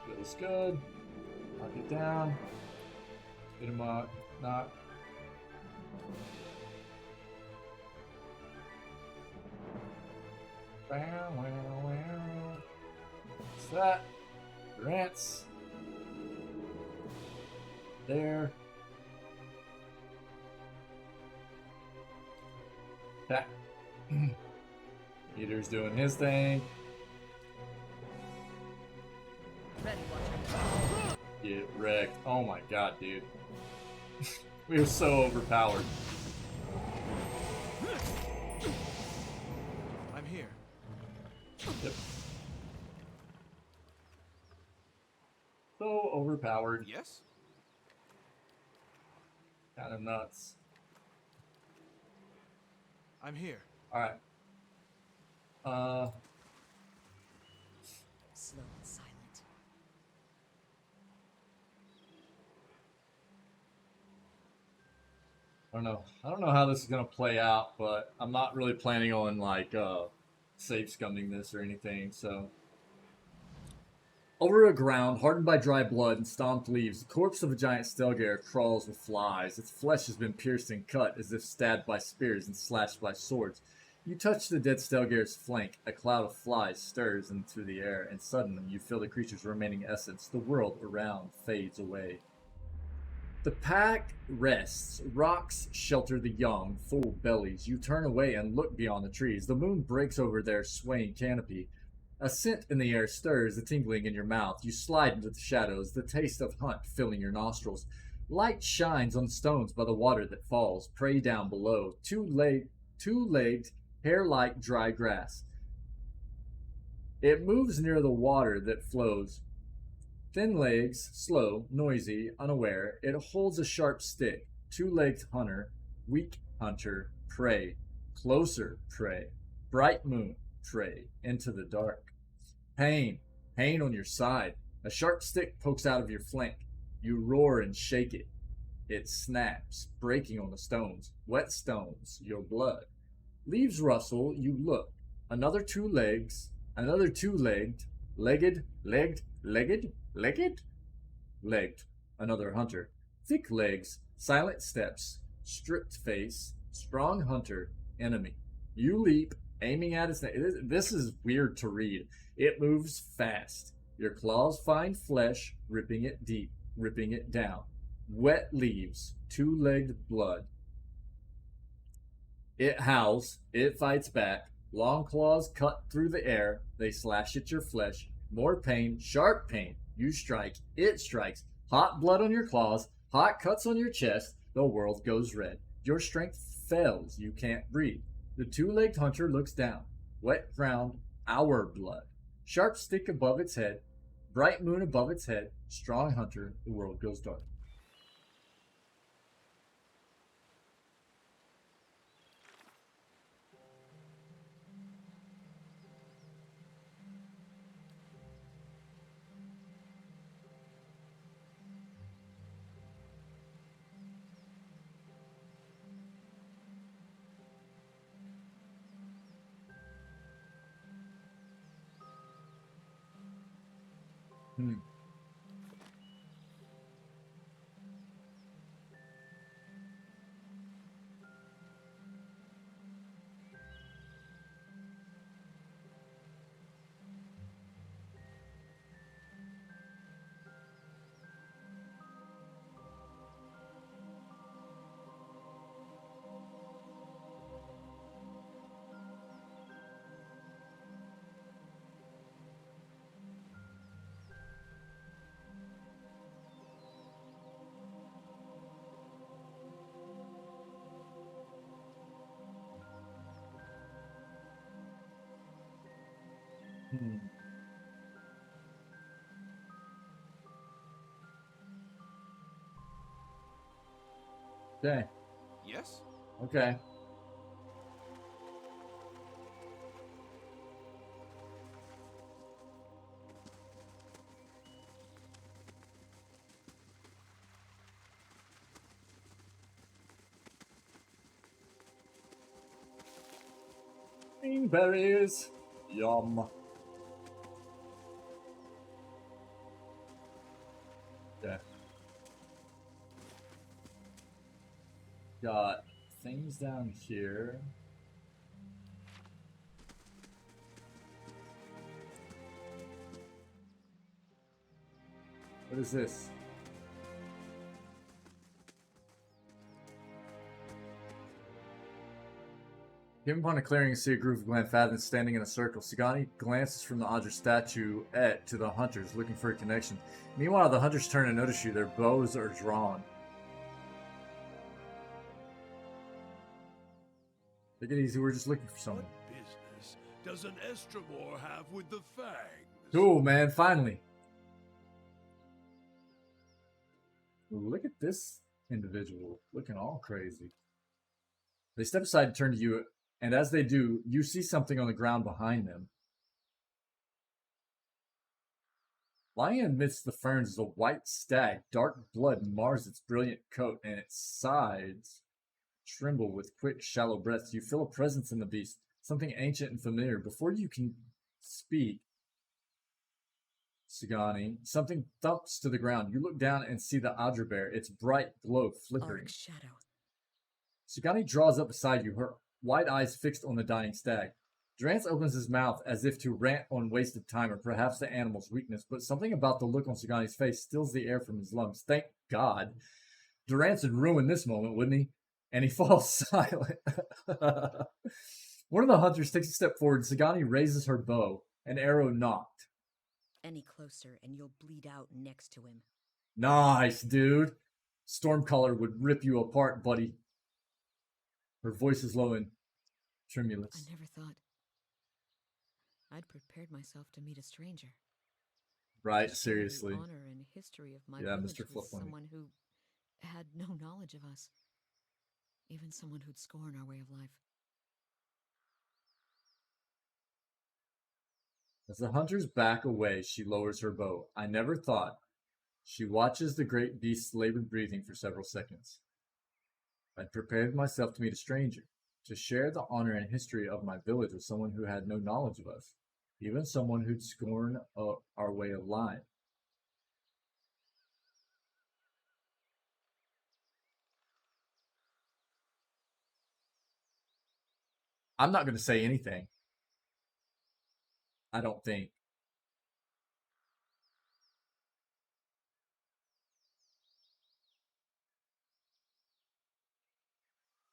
Feels good. Knock it down. Hit him up. Knock. Wow, wow, wow. What's that? Grants. There. That. Peter's doing his thing. Ready, Watcher. Get wrecked. Oh my god, dude. We are so overpowered. I'm here. Yep. So overpowered. Yes? Kind of nuts. I'm here. Alright. Slow and silent. I don't know how this is gonna play out, but I'm not really planning on like safe scumming this or anything, so. Over a ground, hardened by dry blood and stomped leaves, the corpse of a giant stelgare crawls with flies. Its flesh has been pierced and cut as if stabbed by spears and slashed by swords. You touch the dead stelgare's flank, a cloud of flies stirs into the air, and suddenly you feel the creature's remaining essence. The world around fades away. The pack rests. Rocks shelter the young, full bellies. You turn away and look beyond the trees. The moon breaks over their swaying canopy. A scent in the air stirs, the tingling in your mouth. You slide into the shadows, the taste of hunt filling your nostrils. Light shines on stones by the water that falls. Prey down below. Two-legged, hair-like dry grass. It moves near the water that flows. Thin legs, slow, noisy, unaware. It holds a sharp stick. Two-legged hunter, weak hunter, prey. Closer, prey. Bright moon, prey. Into the dark. Pain on your side. A sharp stick pokes out of your flank. You roar and shake it. It snaps, breaking on the stones. Wet stones, your blood. Leaves rustle, you look. Another two-legged, legged, another hunter. Thick legs, silent steps, stripped face, strong hunter, enemy. You leap, aiming at its neck. This is weird to read. It moves fast. Your claws find flesh, ripping it deep, ripping it down. Wet leaves, two-legged blood. It howls, it fights back. Long claws cut through the air. They slash at your flesh. More pain, sharp pain. You strike, it strikes. Hot blood on your claws, hot cuts on your chest. The world goes red. Your strength fails, you can't breathe. The two-legged hunter looks down. Wet ground, our blood. Sharp stick above its head. Bright moon above its head. Strong hunter, the world goes dark. Okay. Yes? Okay. Green berries. Yum. Okay. Got things down here. What is this? Came upon a clearing and see a group of Glenfathans standing in a circle. Sigani glances from the Audra statuette to the hunters, looking for a connection. Meanwhile, the hunters turn and notice you. Their bows are drawn. Take it easy, we're just looking for someone. What business does an Estremor have with the fangs? Cool, man, finally. Look at this individual, looking all crazy. They step aside and turn to you, and as they do, you see something on the ground behind them. Lying amidst the ferns is a white stag. Dark blood mars its brilliant coat, and its sides tremble with quick, shallow breaths. You feel a presence in the beast, something ancient and familiar. Before you can speak, Sigani, something thumps to the ground. You look down and see the Audra bear, its bright glow flickering. Shadow. Sigani draws up beside you, her wide eyes fixed on the dying stag. Durance opens his mouth as if to rant on wasted time or perhaps the animal's weakness, but something about the look on Sigani's face stills the air from his lungs. Thank God. Durance would ruin this moment, wouldn't he? And he falls silent. One of the hunters takes a step forward. Sigani raises her bow, an arrow knocked. Any closer and you'll bleed out next to him. Nice, dude. Stormcaller would rip you apart, buddy. Her voice is low and tremulous. I never thought I'd prepared myself to meet a stranger. Right, seriously. The honor and history of my yeah, village Mr. with Fluffmoney. someone who had no knowledge of us. Even someone who'd scorn our way of life. As the hunters back away, she lowers her bow. I never thought. She watches the great beast's labored breathing for several seconds. I'd prepared myself to meet a stranger, to share the honor and history of my village with someone who had no knowledge of us, even someone who'd scorn our way of life. I'm not going to say anything. I don't think.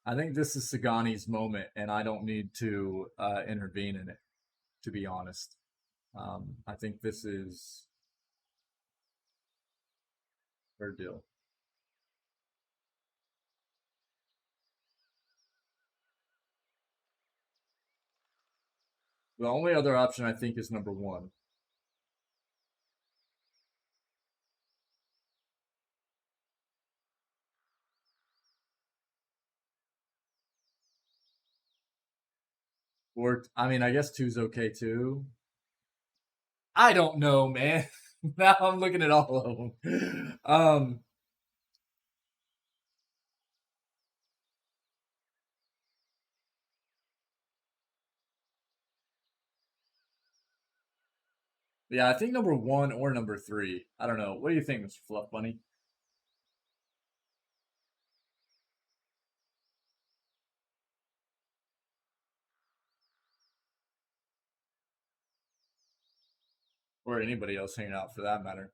I think this is Sigani's moment, and I don't need to intervene in it, to be honest. I think this is her deal. The only other option I think is number one. Or, I mean, I guess two's okay too. I don't know, man. Now I'm looking at all of them. Yeah, I think number one or number three. I don't know. What do you think, Mr. Fluff Bunny? Or anybody else hanging out for that matter.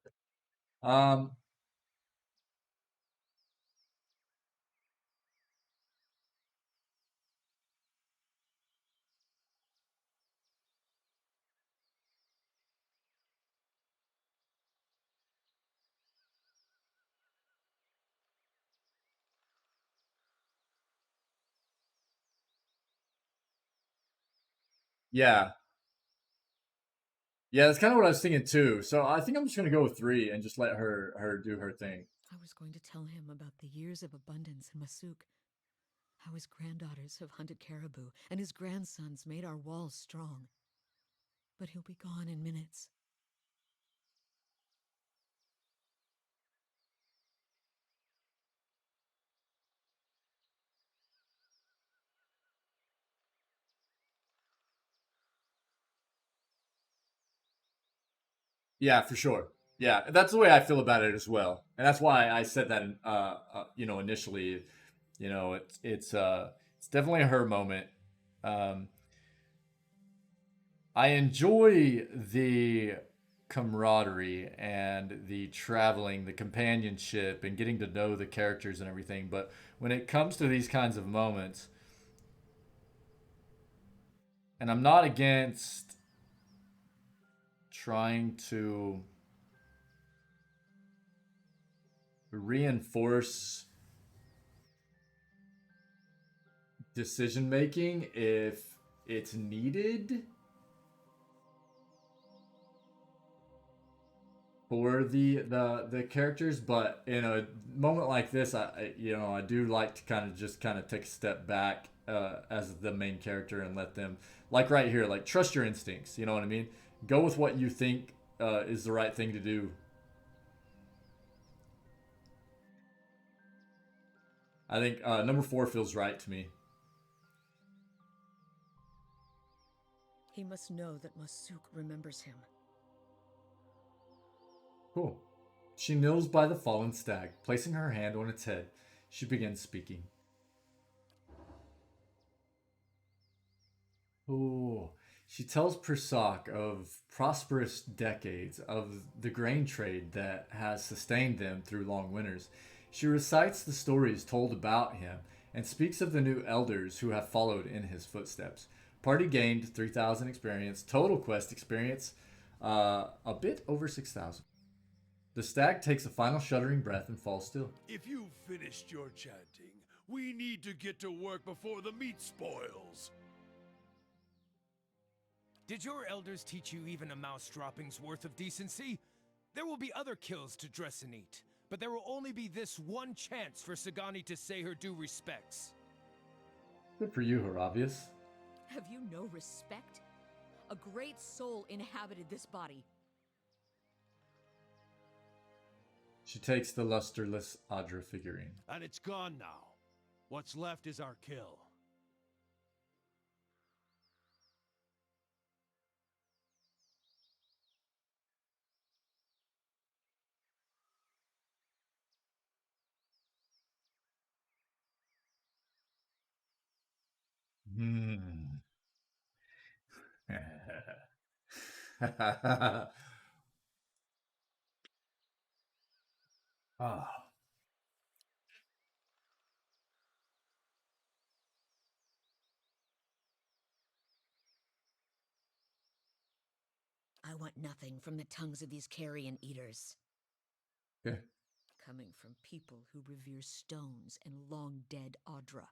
Yeah. Yeah, that's kind of what I was thinking too. So I think I'm just gonna go with three and just let her do her thing. I was going to tell him about the years of abundance in Masuk. How his granddaughters have hunted caribou, and his grandsons made our walls strong. But he'll be gone in minutes. Yeah, for sure. Yeah, that's the way I feel about it as well, and that's why I said that. Initially, it's definitely her moment. Um, I enjoy the camaraderie and the traveling, the companionship, and getting to know the characters and everything. But when it comes to these kinds of moments, and I'm not against trying to reinforce decision making if it's needed for the characters, but in a moment like this, I do like to kind of take a step back as the main character and let them, like right here, like trust your instincts. You know what I mean? Go with what you think is the right thing to do. I think number 4 feels right to me. He must know that Masuk remembers him. Cool. She kneels by the fallen stag, placing her hand on its head. She begins speaking. Oh, she tells Persak of prosperous decades of the grain trade that has sustained them through long winters. She recites the stories told about him and speaks of the new elders who have followed in his footsteps. Party gained 3,000 experience, total quest experience a bit over 6,000. The stag takes a final shuddering breath and falls still. If you've finished your chanting, we need to get to work before the meat spoils. Did your elders teach you even a mouse dropping's worth of decency? There will be other kills to dress and eat, but there will only be this one chance for Sagani to say her due respects. Good for you, Haravius. Have you no respect? A great soul inhabited this body. She takes the lusterless Adra figurine. And it's gone now. What's left is our kill. Ah. I want nothing from the tongues of these carrion eaters. Okay. Coming from people who revere stones and long-dead Audra.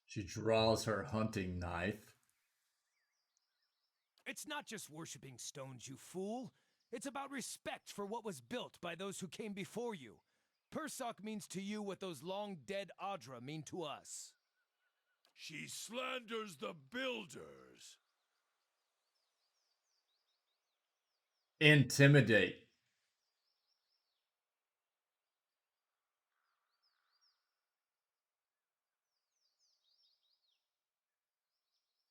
She draws her hunting knife. It's not just worshipping stones, you fool. It's about respect for what was built by those who came before you. Persak means to you what those long-dead Audra mean to us. She slanders the builders. Intimidate.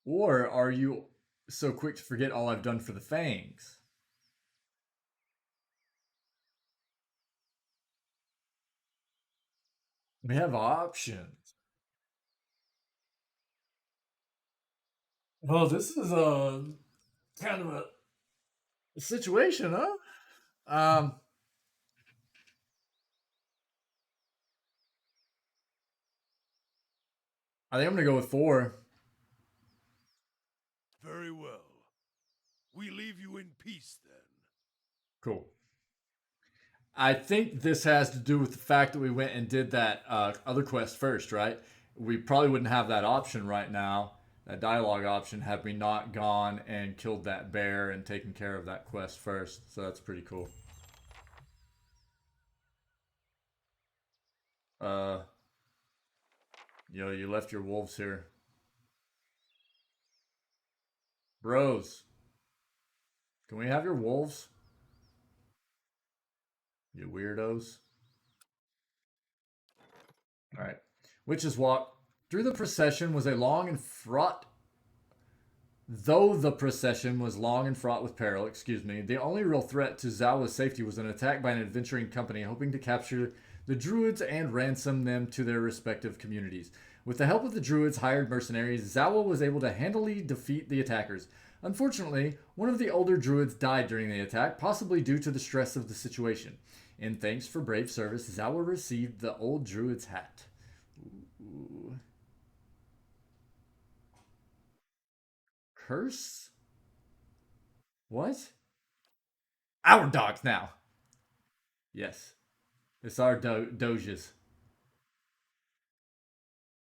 Or are you so quick to forget all I've done for the Fangs? We have options. Well, this is a kind of a situation, huh? I think I'm gonna go with 4. Very well. We leave you in peace then. Cool. I think this has to do with the fact that we went and did that other quest first, right? We probably wouldn't have that option right now, that dialogue option, had we not gone and killed that bear and taken care of that quest first. So that's pretty cool. You left your wolves here. Bros, can we have your wolves? You weirdos. Alright. Witch's Walk. Through the procession was a long and fraught Though the procession was long and fraught with peril, the only real threat to Zawa's safety was an attack by an adventuring company hoping to capture the druids and ransom them to their respective communities. With the help of the druids' hired mercenaries, Zawa was able to handily defeat the attackers. Unfortunately, one of the older druids died during the attack, possibly due to the stress of the situation. In thanks for brave service, Zawa received the old druid's hat. Ooh. Curse? What? Our dogs now. Yes. It's our doges.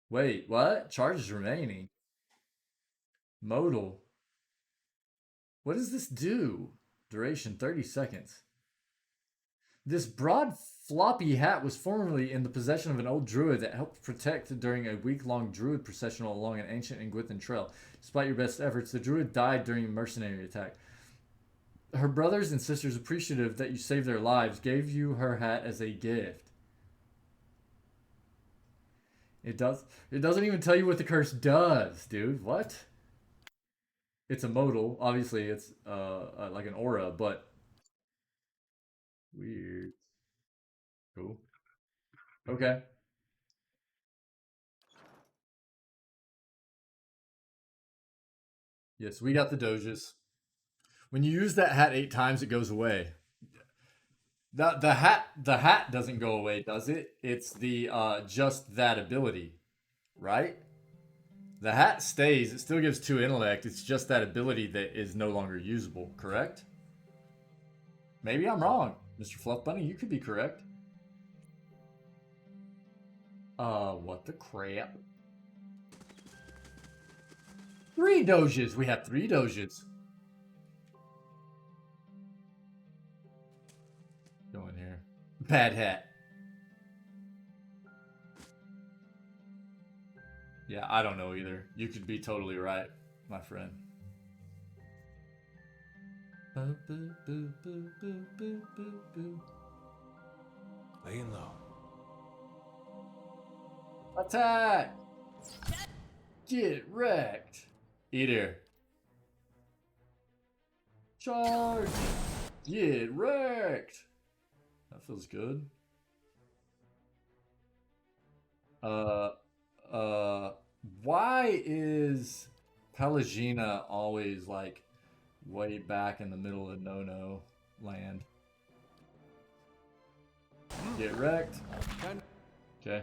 Wait, what? Charges remaining. Modal. What does this do? Duration 30 seconds. This broad floppy hat was formerly in the possession of an old druid that helped protect during a week-long druid processional along an ancient Ingwithan trail. Despite your best efforts, the druid died during a mercenary attack. Her brothers and sisters, appreciative that you saved their lives, gave you her hat as a gift. It doesn't even tell you what the curse does, dude. What? It's a modal. Obviously, it's like an aura, but weird. Cool. Okay. Yes, we got the doges. When you use that hat 8 times, it goes away. The hat doesn't go away, does it? It's the just that ability, right? The hat stays. It still gives 2 intellect. It's just that ability that is no longer usable, correct? Maybe I'm wrong. Mr. Fluff Bunny, you could be correct. What the crap? 3 doges. We have 3 doges. Go in here. Bad hat. Yeah, I don't know either. You could be totally right, my friend. Laying low. Attack! Get wrecked! Eat here. Charge! Get wrecked! That feels good. Why is Pelagina always like way back in the middle of no-no land? Get wrecked. Okay.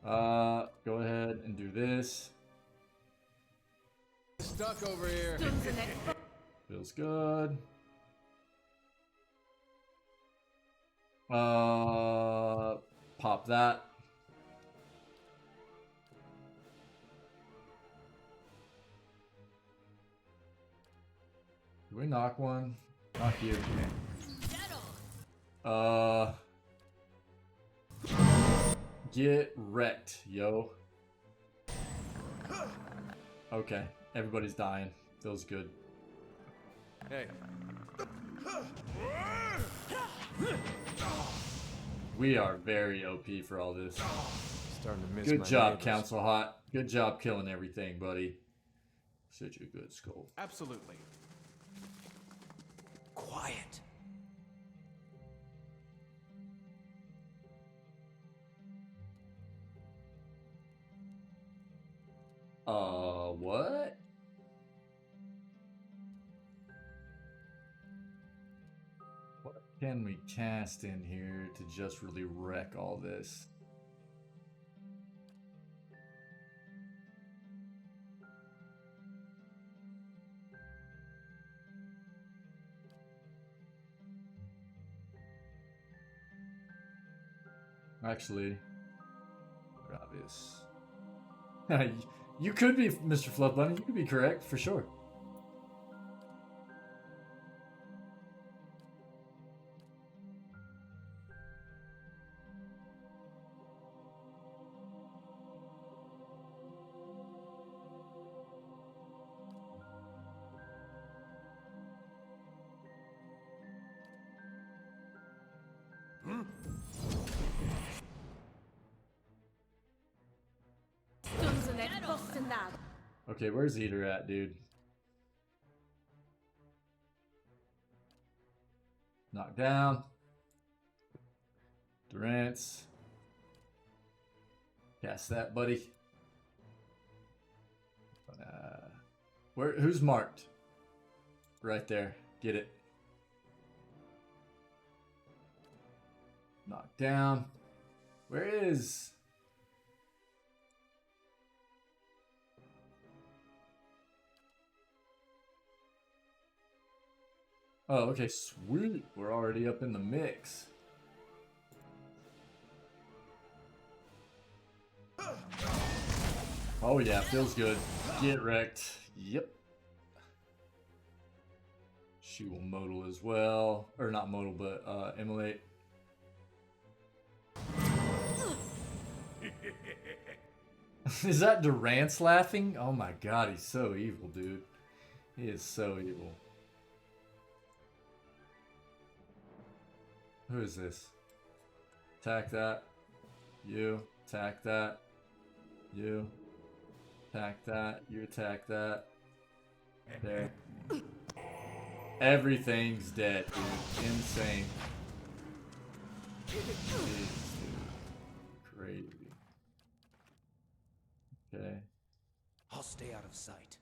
Go ahead and do this. Stuck over here. Feels good. Pop that. Do we knock one? Knock you. Get wrecked, yo. Okay, everybody's dying. Feels good. Hey. We are very OP for all this. Starting to miss Good my job, neighbors. Council Hot. Good job killing everything, buddy. Such a good skull. Absolutely. Quiet. What? What can we cast in here to just really wreck all this? Actually, Gravis. You could be, Mr. Fluff Bunny. You could be correct, for sure. Okay, where's Eater at, dude? Knock down. Durance. Cast that, buddy. Who's marked? Right there. Get it. Knock down. Where is... Oh, okay, sweet. We're already up in the mix. Oh yeah, feels good. Get wrecked. Yep. She will modal as well. Or not modal, but immolate. Is that Durance laughing? Oh my god, he's so evil, dude. He is so evil. Who is this? Attack that. You. Attack that. You. Attack that. You attack that. There. Everything's dead, dude. Insane. Jeez, dude. Crazy. Okay. I'll stay out of sight.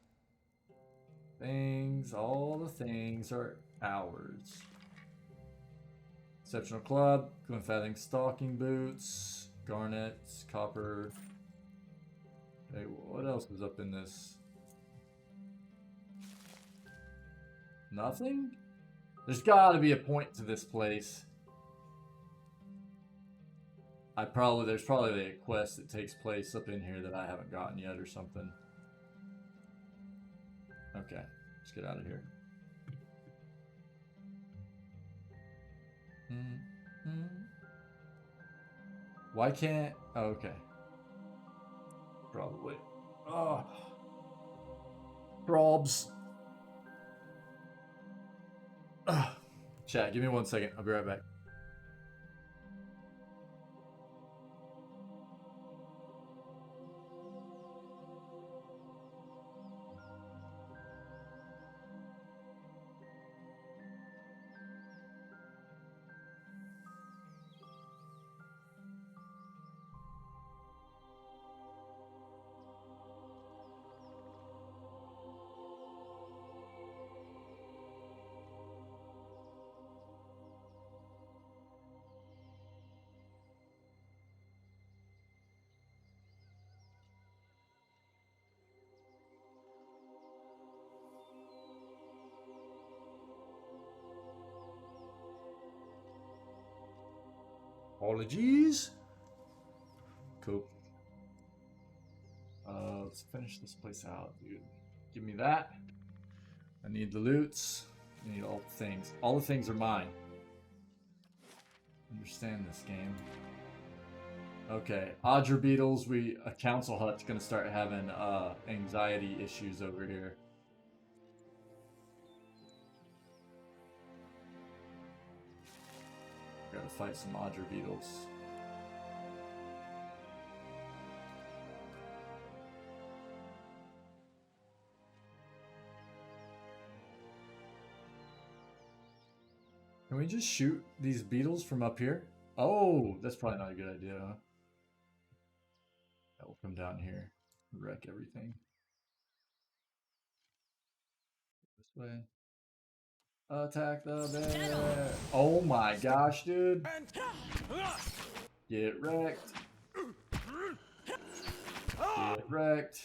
Things, all the things are ours. Exceptional Club, Glenfathing Stalking Boots, Garnets, Copper. Hey, what else is up in this? Nothing? There's gotta be a point to this place. There's probably a quest that takes place up in here that I haven't gotten yet or something. Okay, let's get out of here. Why can't... Oh, okay. Probably. Oh. Probs. Chat, give me 1 second. I'll be right back. Apologies. Cool. Let's finish this place out, dude. Give me that. I need the loots. I need all the things. All the things are mine. Understand this game. Okay, Odger Beetles. A council hut's gonna start having anxiety issues over here. Gotta fight some Odger Beetles. Can we just shoot these beetles from up here? Oh, that's probably not a good idea, huh? That will come down here, wreck everything. This way. Attack the bear! Oh my gosh, dude! Get wrecked! Get wrecked!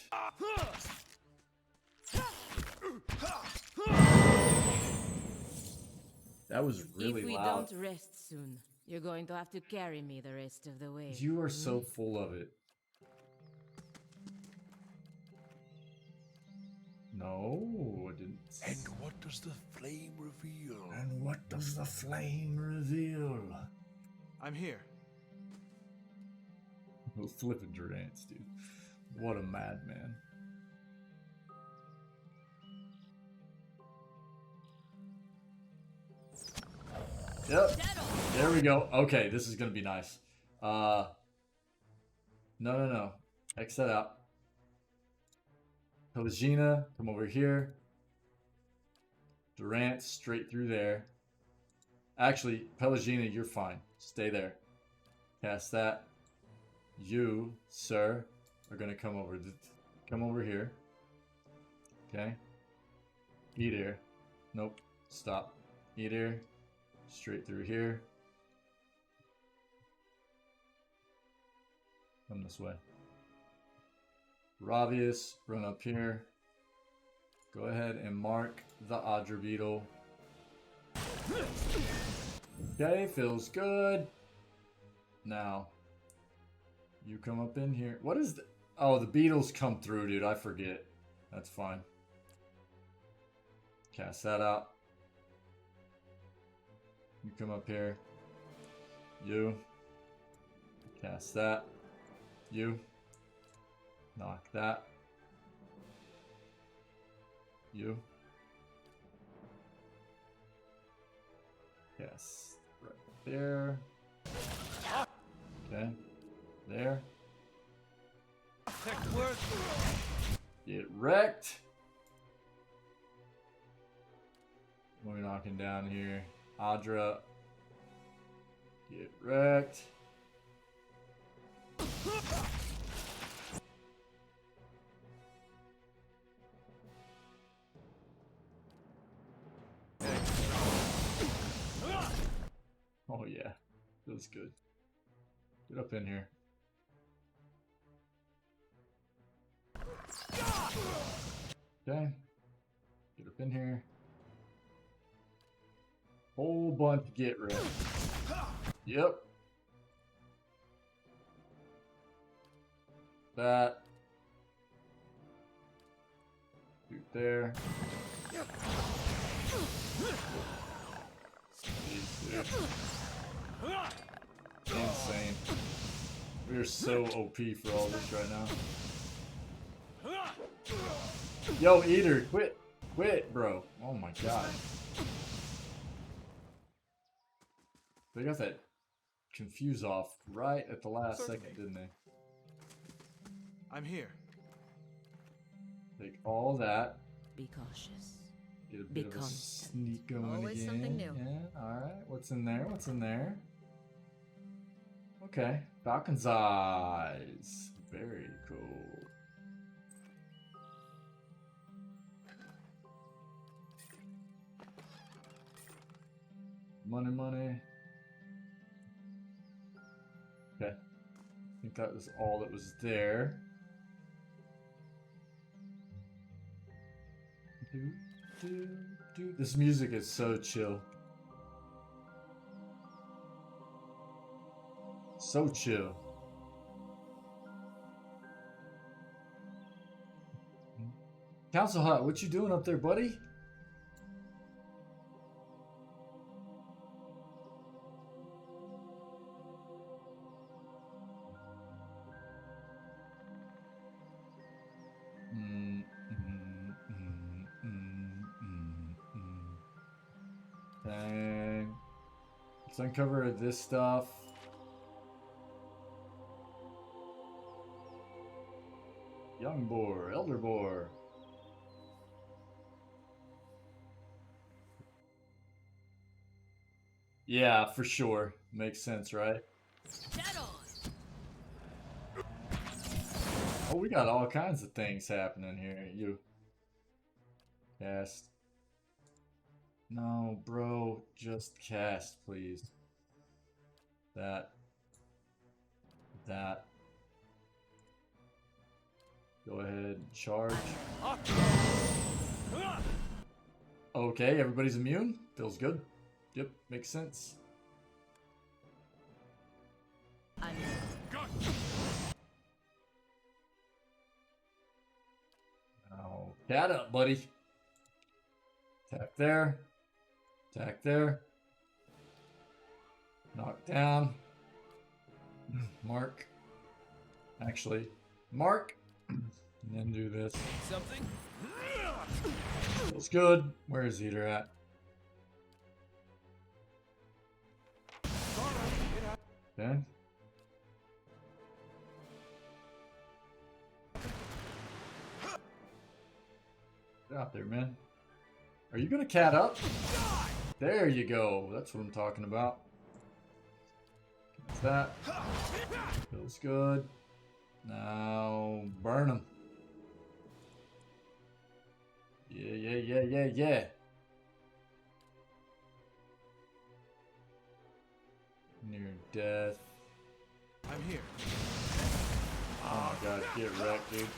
That was really loud. If we loud. don't rest soon, you're going to have to carry me the rest of the way. You are so full of it. No, I didn't. And what does the flame reveal? And what does the flame reveal? I'm here. Those flipping Durance, dude. What a madman. Yep. There we go. Okay, this is gonna be nice. No. X that out. Pelagina, come over here. Durant, straight through there. Actually, Pelagina, you're fine. Stay there. Cast that. You, sir, are gonna come over here. Okay. Eat here. Nope. Stop. Eat here. Straight through here. Come this way. Ravius, run up here. Go ahead and mark the Adra Beetle. Okay, feels good. Now, you come up in here. What is the... Oh, the beetles come through, dude. I forget. That's fine. Cast that out. You come up here. You. Cast that. You. Knock that. You. Yes. Right there. Okay. There. Get wrecked. We're knocking down here. Adra. Get wrecked. Oh yeah, feels good. Get up in here. Okay. Get up in here. Whole bunch get rid. Yep. That. Shoot there. Insane. We're so OP for all this right now. Yo, Eater, quit. Quit, bro. Oh my god. They got that confuse off right at the last second, didn't they? I'm here. Take all that. Be cautious. Get a bit of a sneak going Always again. something new. Yeah, alright. What's in there? What's in there? Okay. Falcon's Eyes. Very cool. Money, money. Okay. I think that was all that was there. This music is so chill. So chill. Council Hut, what you doing up there, buddy? Okay. Let's uncover this stuff. Young boar, elder boar. Yeah, for sure. Makes sense, right? Oh, we got all kinds of things happening here. You cast. No, bro, just cast, please. That. Go ahead, charge. Okay, everybody's immune. Feels good. Yep, makes sense. Now, cat up, buddy. Attack there. Attack there. Knock down. Mark. Actually, mark. And then do this. Something? Feels good. Where is Eater at? Okay. Get out there, man. Are you gonna cat up? There you go. That's what I'm talking about. What's that? Feels good. Now burn him. Yeah. Near death. I'm here. Oh my god, get wrecked, dude.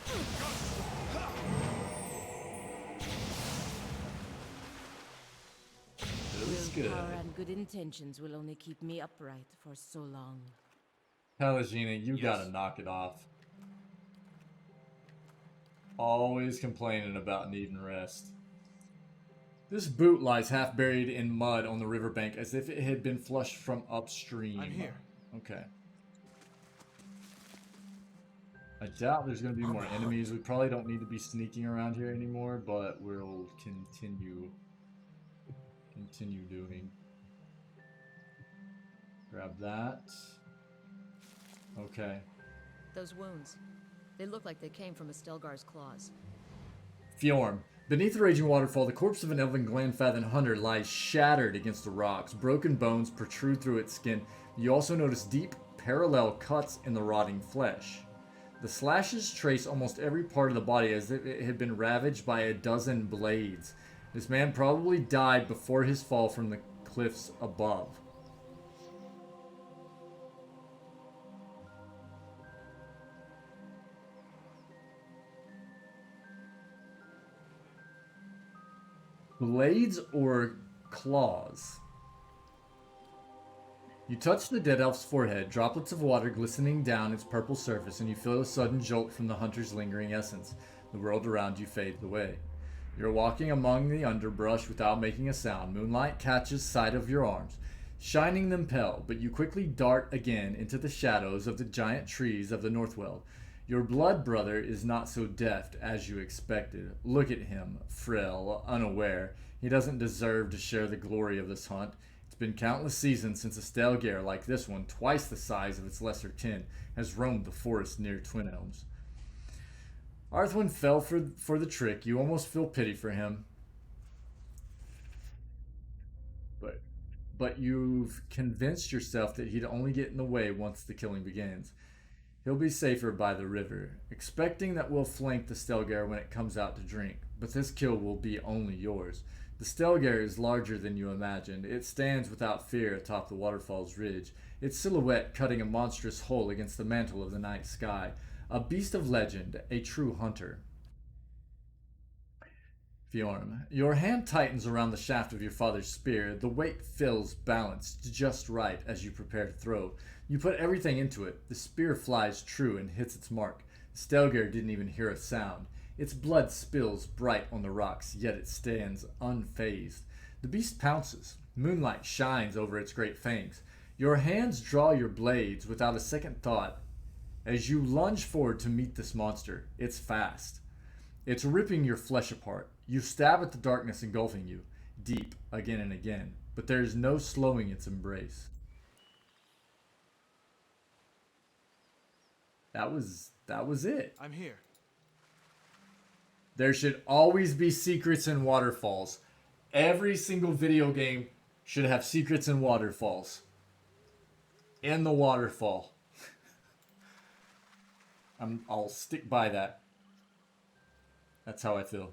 Feels good. Willpower and good intentions will only keep me upright for so long. Pelagina, you gotta knock it off. Always complaining about needing rest. This boot lies half buried in mud on the riverbank as if it had been flushed from upstream. I'm here. Okay. I doubt there's going to be more enemies. We probably don't need to be sneaking around here anymore, but we'll continue doing. Grab that. Okay. Those wounds. They look like they came from a Stelgar's claws. Fjorm. Beneath the raging waterfall, the corpse of an elven Glenfathan hunter lies shattered against the rocks. Broken bones protrude through its skin. You also notice deep, parallel cuts in the rotting flesh. The slashes trace almost every part of the body as if it had been ravaged by a dozen blades. This man probably died before his fall from the cliffs above. Blades or claws? You touch the dead elf's forehead, droplets of water glistening down its purple surface, and you feel a sudden jolt from the hunter's lingering essence. The world around you fades away. You're walking among the underbrush without making a sound. Moonlight catches sight of your arms, shining them pale, but you quickly dart again into the shadows of the giant trees of the Northweld. Your blood brother is not so deft as you expected. Look at him, frail, unaware. He doesn't deserve to share the glory of this hunt. It's been countless seasons since a Stelgare like this one, twice the size of its lesser kin, has roamed the forest near Twin Elms. Arthwin fell for the trick. You almost feel pity for him. But you've convinced yourself that he'd only get in the way once the killing begins. He'll be safer by the river, expecting that we'll flank the Stelgare when it comes out to drink. But this kill will be only yours. The Stelgare is larger than you imagined. It stands without fear atop the waterfall's ridge, its silhouette cutting a monstrous hole against the mantle of the night sky. A beast of legend, a true hunter. Fjorm, your hand tightens around the shaft of your father's spear. The weight feels balanced just right as you prepare to throw. You put everything into it. The spear flies true and hits its mark. Stelgare didn't even hear a sound. Its blood spills bright on the rocks, yet it stands unfazed. The beast pounces. Moonlight shines over its great fangs. Your hands draw your blades without a second thought. As you lunge forward to meet this monster, it's fast. It's ripping your flesh apart. You stab at the darkness engulfing you, deep, again and again, but there is no slowing its embrace. That was it. I'm here. There should always be secrets in waterfalls. Every single video game should have secrets in waterfalls. In the waterfall. I'll stick by that. That's how I feel.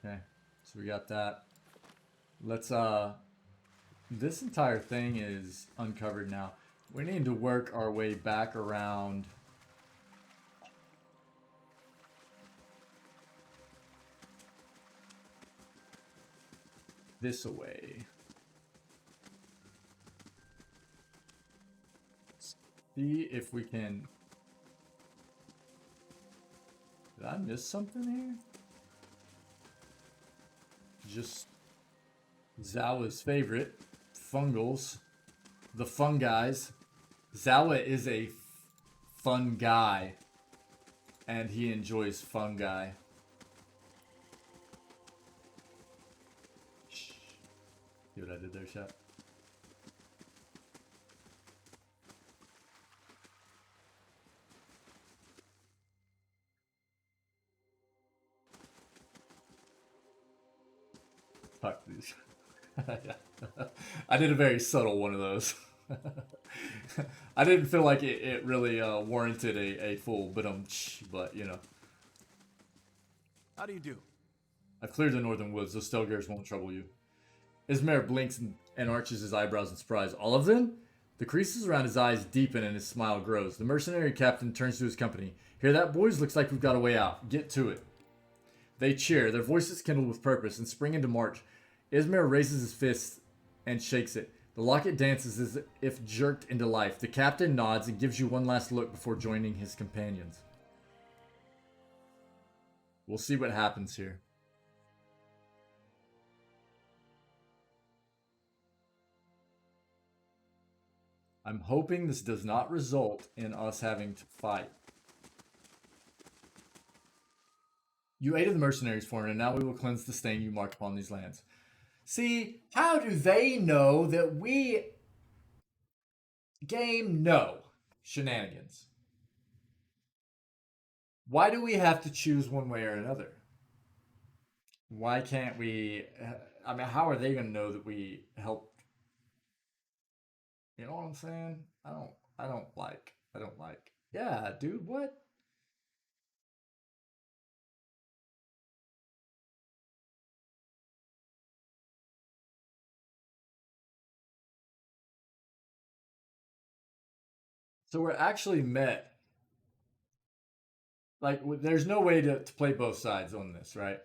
Okay, so we got that. Let's this entire thing is uncovered now. We need to work our way back around this away. See if we can. Did I miss something here? Just Zawa's favorite, fungals, the fun guys. Zawa is a fun guy, and he enjoys fungi. See what I did there, chat? Fuck these. I did a very subtle one of those. I didn't feel like it really warranted a full but you know. How do you do? I've cleared the northern woods. Those Stelgars won't trouble you. Ismail blinks and arches his eyebrows in surprise. All of them? The creases around his eyes deepen and his smile grows. The mercenary captain turns to his company. Hear that, boys? Looks like we've got a way out. Get to it. They cheer, their voices kindled with purpose, and spring into march. Ismail raises his fist and shakes it. The locket dances as if jerked into life. The captain nods and gives you one last look before joining his companions. We'll see what happens here. I'm hoping this does not result in us having to fight. You aided the mercenaries for me, and now we will cleanse the stain you marked upon these lands. See, how do they know that we... Game, no. Shenanigans. Why do we have to choose one way or another? Why can't we... I mean, how are they going to know that we helped? You know what I'm saying? I don't like. Yeah, dude, what? So we're actually met. Like, there's no way to play both sides on this, right?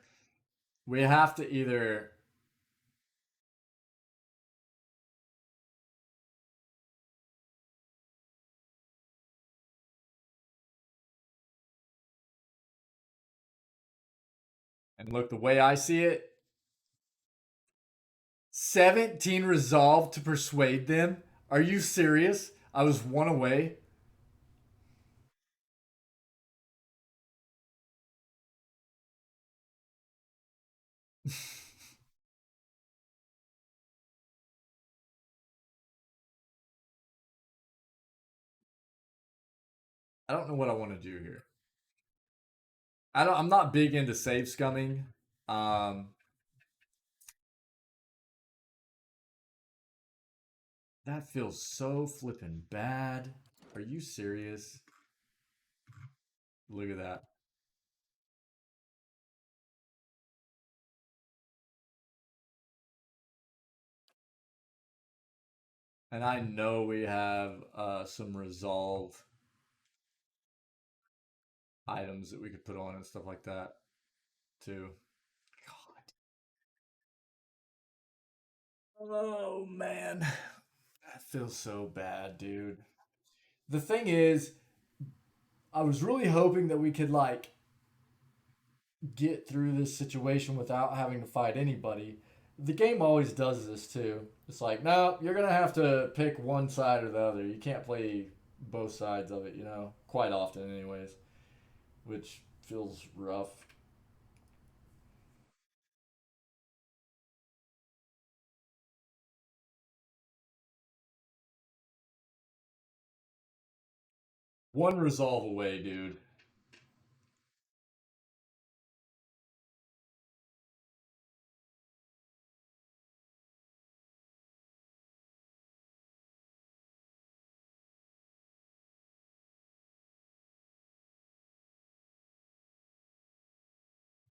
We have to either... And look, the way I see it, 17 resolved to persuade them? Are you serious? I was one away. I don't know what I want to do here. I'm not big into save scumming. That feels so flippin' bad. Are you serious? Look at that. And I know we have some resolve items that we could put on and stuff like that too. God. Oh man. That feels so bad, dude. The thing is, I was really hoping that we could like get through this situation without having to fight anybody. The game always does this too. It's like, no, you're gonna have to pick one side or the other. You can't play both sides of it, you know? Quite often, anyways. Which feels rough. One resolve away, dude.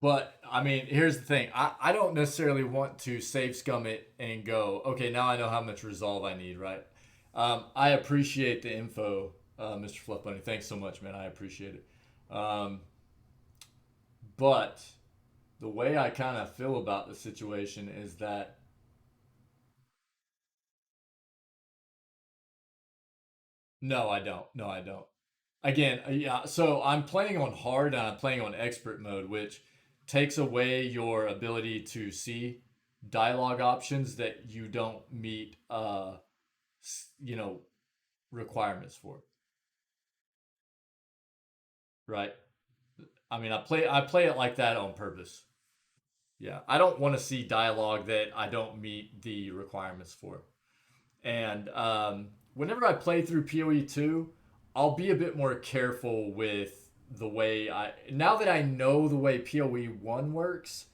But I mean, here's the thing. I don't necessarily want to save scum it and go, okay, now I know how much resolve I need, right? I appreciate the info, Mr. Fluff Bunny. Thanks so much, man. I appreciate it. But the way I kind of feel about the situation is that no, I don't. No, I don't. Again, yeah. So I'm playing on hard and I'm playing on expert mode, which takes away your ability to see dialogue options that you don't meet, you know, requirements for. Right. I mean, I play it like that on purpose. Yeah, I don't want to see dialogue that I don't meet the requirements for. And whenever I play through PoE 2, I'll be a bit more careful with the way I. Now that I know the way PoE 1 works,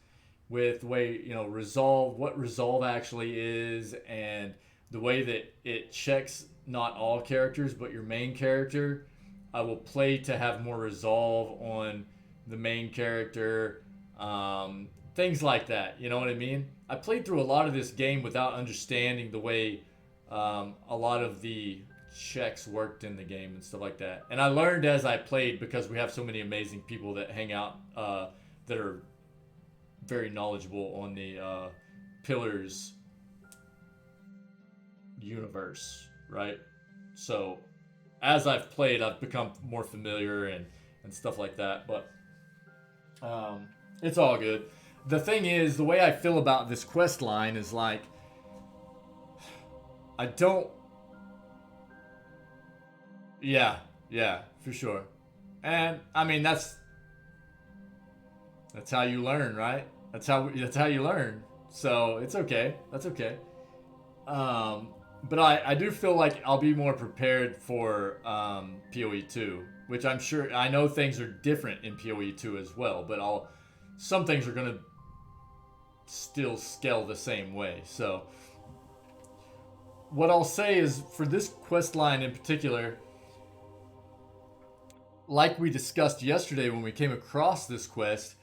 with the way, resolve, what resolve actually is, and the way that it checks not all characters, but your main character, I will play to have more resolve on the main character. Things like that. You know what I mean? I played through a lot of this game without understanding the way a lot of the checks worked in the game and stuff like that. And I learned as I played because we have so many amazing people that hang out that are very knowledgeable on the Pillars universe, right? So as I've played, I've become more familiar and stuff like that. But it's all good. The thing is, the way I feel about this quest line is like, I don't. Yeah, for sure. And I mean, that's how you learn, right? That's how you learn. So it's okay. That's okay. But I do feel like I'll be more prepared for PoE 2, which I know things are different in PoE 2 as well, but some things are gonna still scale the same way. So what I'll say is, for this quest line in particular, like we discussed yesterday when we came across this quest,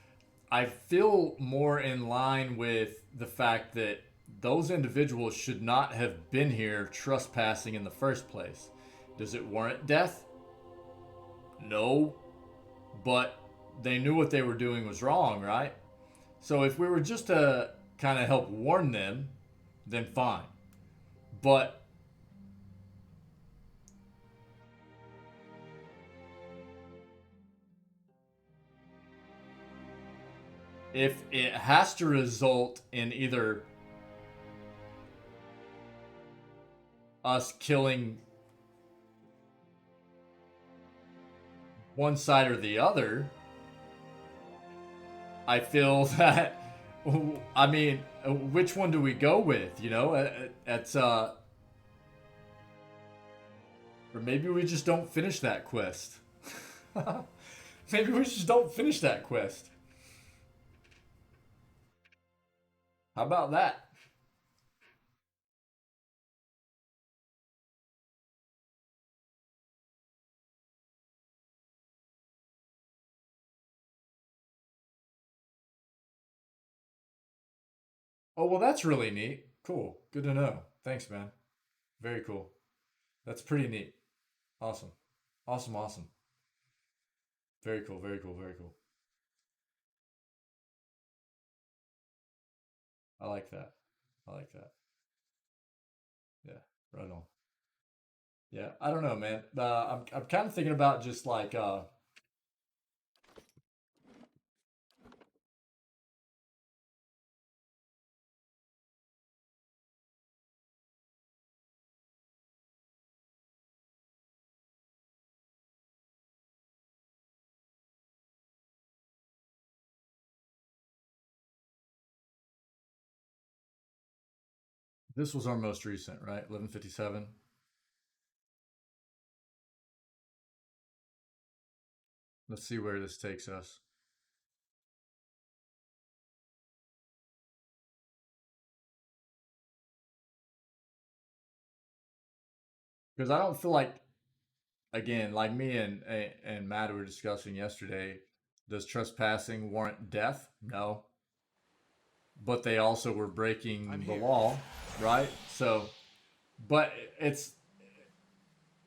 I feel more in line with the fact that those individuals should not have been here trespassing in the first place. Does it warrant death? No. But they knew what they were doing was wrong, right? So if we were just to kind of help warn them, then fine. But if it has to result in either us killing one side or the other, I feel that, I mean, which one do we go with, or maybe we just don't finish that quest. Maybe we just don't finish that quest. How about that? Oh, well, that's really neat. Cool. Good to know. Thanks, man. Very cool. That's pretty neat. Awesome. Awesome, awesome. Very cool, very cool, very cool. I like that. I like that. Yeah, right on. Yeah, I don't know, man. I'm kind of thinking about just like this was our most recent, right? 1157. Let's see where this takes us. Because I don't feel like, again, like me and Matt were discussing yesterday, does trespassing warrant death? No. But they also were breaking the law, right? So, but it's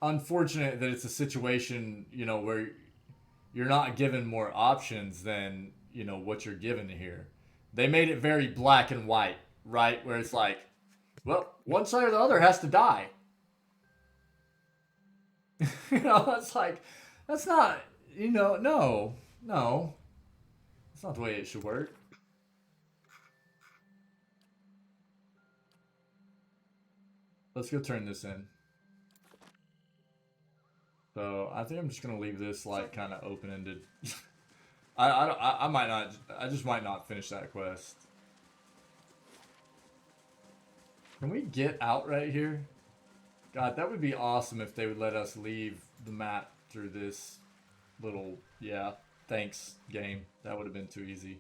unfortunate that it's a situation, where you're not given more options than, what you're given here. They made it very black and white, right? Where it's like, well, one side or the other has to die. It's like, that's not, no. That's not the way it should work. Let's go turn this in. So I think I'm just going to leave this like kind of open-ended. I might not. I just might not finish that quest. Can we get out right here? God, that would be awesome if they would let us leave the map through this little, yeah, thanks, game. That would have been too easy.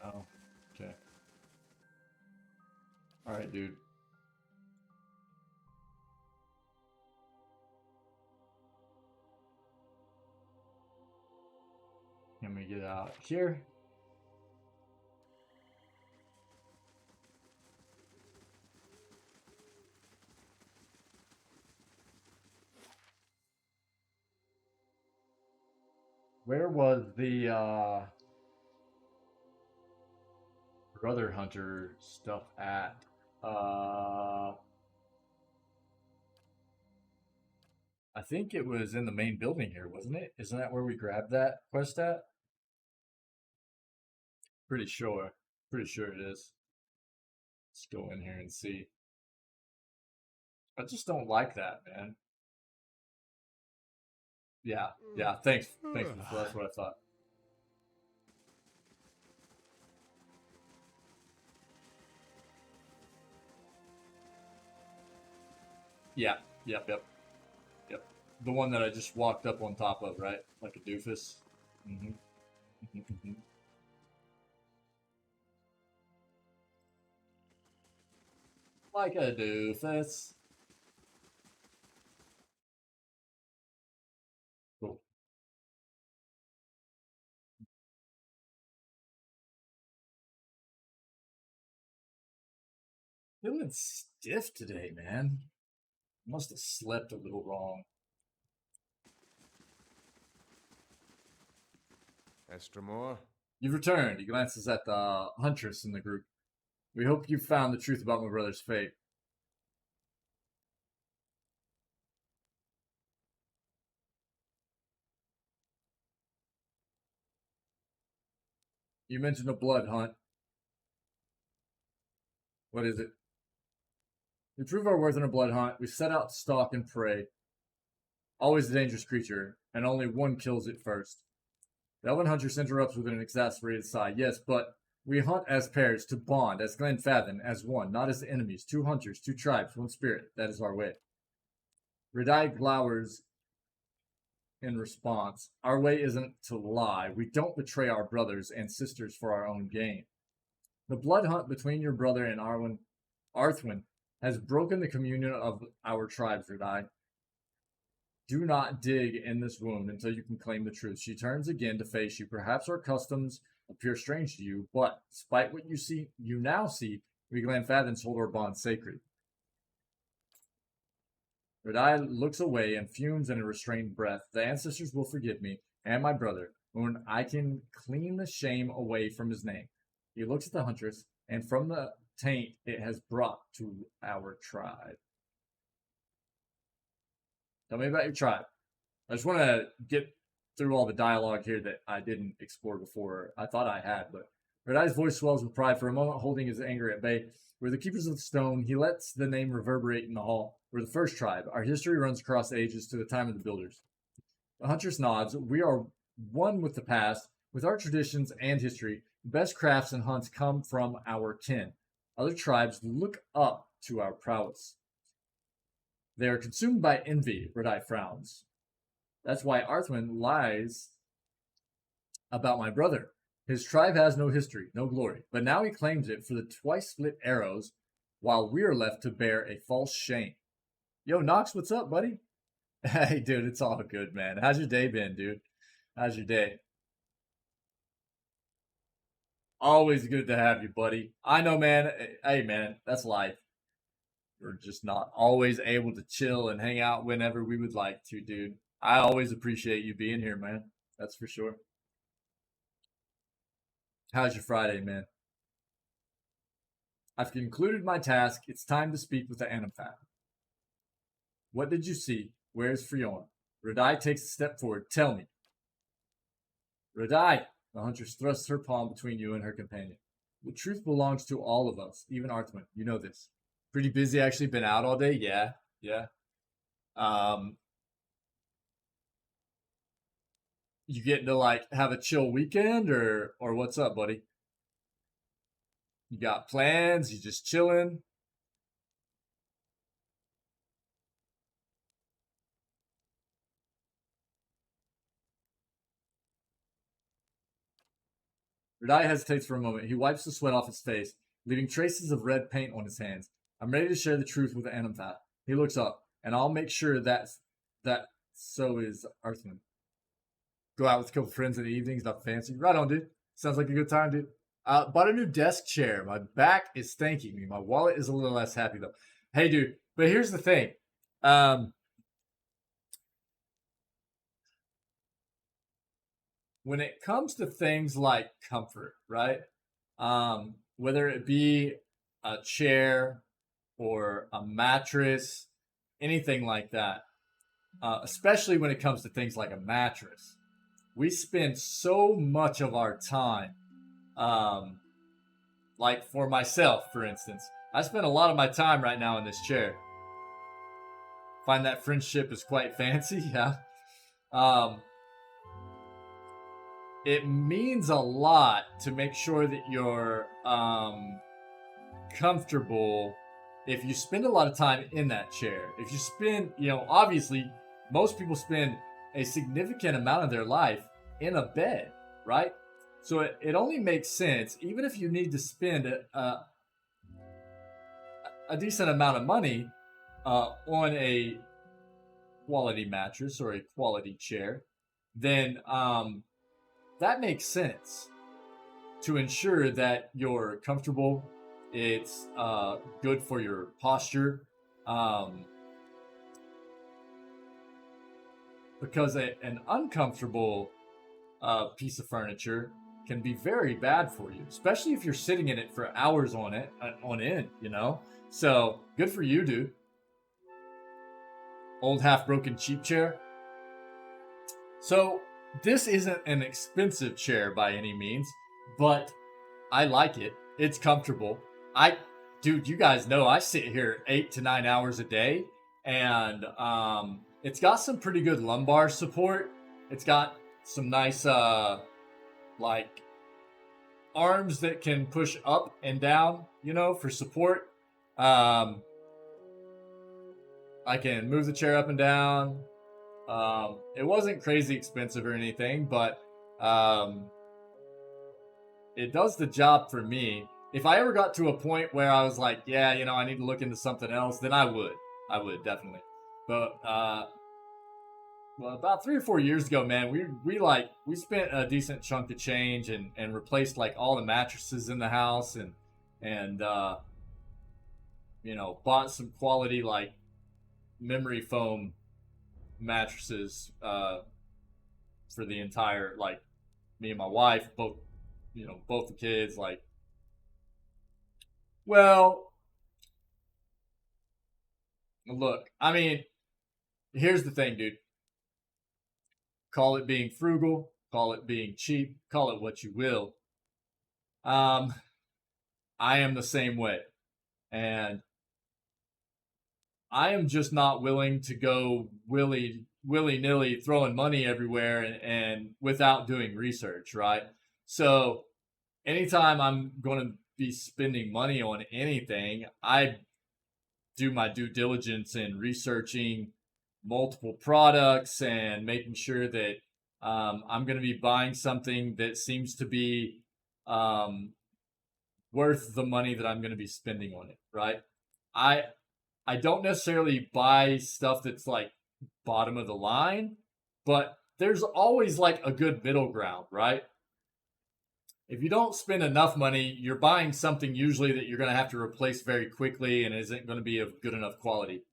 Oh, okay. Alright, dude. Can we get out here? Where was the brother hunter stuff at? I think it was in the main building here, wasn't it? Isn't that where we grabbed that quest at? Pretty sure. Pretty sure it is. Let's go in here and see. I just don't like that, man. Yeah, yeah. Thanks. Thanks. That's what I thought. Yeah. Yep. The one that I just walked up on top of, right? Like a doofus. Like a doofus. Cool. Feeling stiff today, man. Must have slept a little wrong. Estramore? You've returned. He glances at the huntress in the group. We hope you found the truth about my brother's fate. You mentioned a blood hunt. What is it? We prove our worth in a blood hunt. We set out to stalk and prey. Always a dangerous creature, and only one kills it first. The elven huntress interrupts with an exasperated sigh. Yes, but we hunt as pairs, to bond, as Glenfathen, as one, not as enemies. 2 hunters, 2 tribes, 1 spirit. That is our way. Redai glowers in response. Our way isn't to lie. We don't betray our brothers and sisters for our own gain. The blood hunt between your brother and Arthwin has broken the communion of our tribes, Redai. Do not dig in this wound until you can claim the truth. She turns again to face you. Perhaps our customs appear strange to you, but despite what you now see, we Glenfathens hold our bond sacred. Redai looks away and fumes in a restrained breath. The ancestors will forgive me and my brother when I can clean the shame away from his name. He looks at the huntress, and from the taint it has brought to our tribe. Tell me about your tribe. I just want to get through all the dialogue here that I didn't explore before. I thought I had, but Redai's voice swells with pride for a moment, holding his anger at bay. We're the keepers of the stone. He lets the name reverberate in the hall. We're the first tribe. Our history runs across ages to the time of the builders. The huntress nods. We are one with the past, with our traditions and history. The best crafts and hunts come from our kin. Other tribes look up to our prowess. They are consumed by envy, Redai frowns. That's why Arthwin lies about my brother. His tribe has no history, no glory, but now he claims it for the twice-split arrows, while we're left to bear a false shame. Yo, Nox, what's up, buddy? Hey, dude, it's all good, man. How's your day been, dude? How's your day? Always good to have you, buddy. I know, man. Hey, man, that's life. We're just not always able to chill and hang out whenever we would like to, dude. I always appreciate you being here, man. That's for sure. How's your Friday, man? I've concluded my task. It's time to speak with the Antipath. What did you see? Where's Friorn? Redai takes a step forward. Tell me. Redai! The huntress thrusts her palm between you and her companion. The truth belongs to all of us, even Arthwin. You know this. Pretty busy, actually. Been out all day. Yeah, yeah. You getting to like have a chill weekend, or what's up, buddy? You got plans? You just chilling? Radai hesitates for a moment. He wipes the sweat off his face, leaving traces of red paint on his hands. I'm ready to share the truth with Anamthat. He looks up, and I'll make sure that so is Arthman. Go out with a couple friends in the evenings, not fancy. Right on, dude. Sounds like a good time, dude. Bought a new desk chair. My back is thanking me. My wallet is a little less happy though. Hey, dude. But here's the thing. When it comes to things like comfort, right? Whether it be a chair or a mattress, anything like that, especially when it comes to things like a mattress, we spend so much of our time. Like for myself, for instance, I spend a lot of my time right now in this chair. Find that friendship is quite fancy, yeah. It means a lot to make sure that you're comfortable if you spend a lot of time in that chair. If you spend, obviously, most people spend a significant amount of their life in a bed, right? So it only makes sense, even if you need to spend a decent amount of money on a quality mattress or a quality chair, then that makes sense to ensure that you're comfortable. It's good for your posture, because an uncomfortable piece of furniture can be very bad for you, especially if you're sitting in it for hours on end. So good for you, dude. Old half-broken cheap chair. So this isn't an expensive chair by any means, but I like it. It's comfortable. Dude, you guys know I sit here 8 to 9 hours a day, and it's got some pretty good lumbar support. It's got some nice like arms that can push up and down, for support. I can move the chair up and down. It wasn't crazy expensive or anything, but it does the job for me. If I ever got to a point where I was like, yeah, I need to look into something else, then I would definitely. But well, about 3 or 4 years ago, man, we spent a decent chunk of change and replaced like all the mattresses in the house and bought some quality like memory foam mattresses for the entire, like, me and my wife, both the kids. Like, well, look, I mean, here's the thing, dude. Call it being frugal, call it being cheap, call it what you will. I am the same way, and I am just not willing to go willy-nilly throwing money everywhere and without doing research, right? So anytime I'm going to be spending money on anything, I do my due diligence in researching multiple products and making sure that I'm going to be buying something that seems to be worth the money that I'm going to be spending on it, right? I don't necessarily buy stuff that's like bottom of the line, but there's always like a good middle ground, right? If you don't spend enough money, you're buying something usually that you're going to have to replace very quickly and isn't going to be of good enough quality.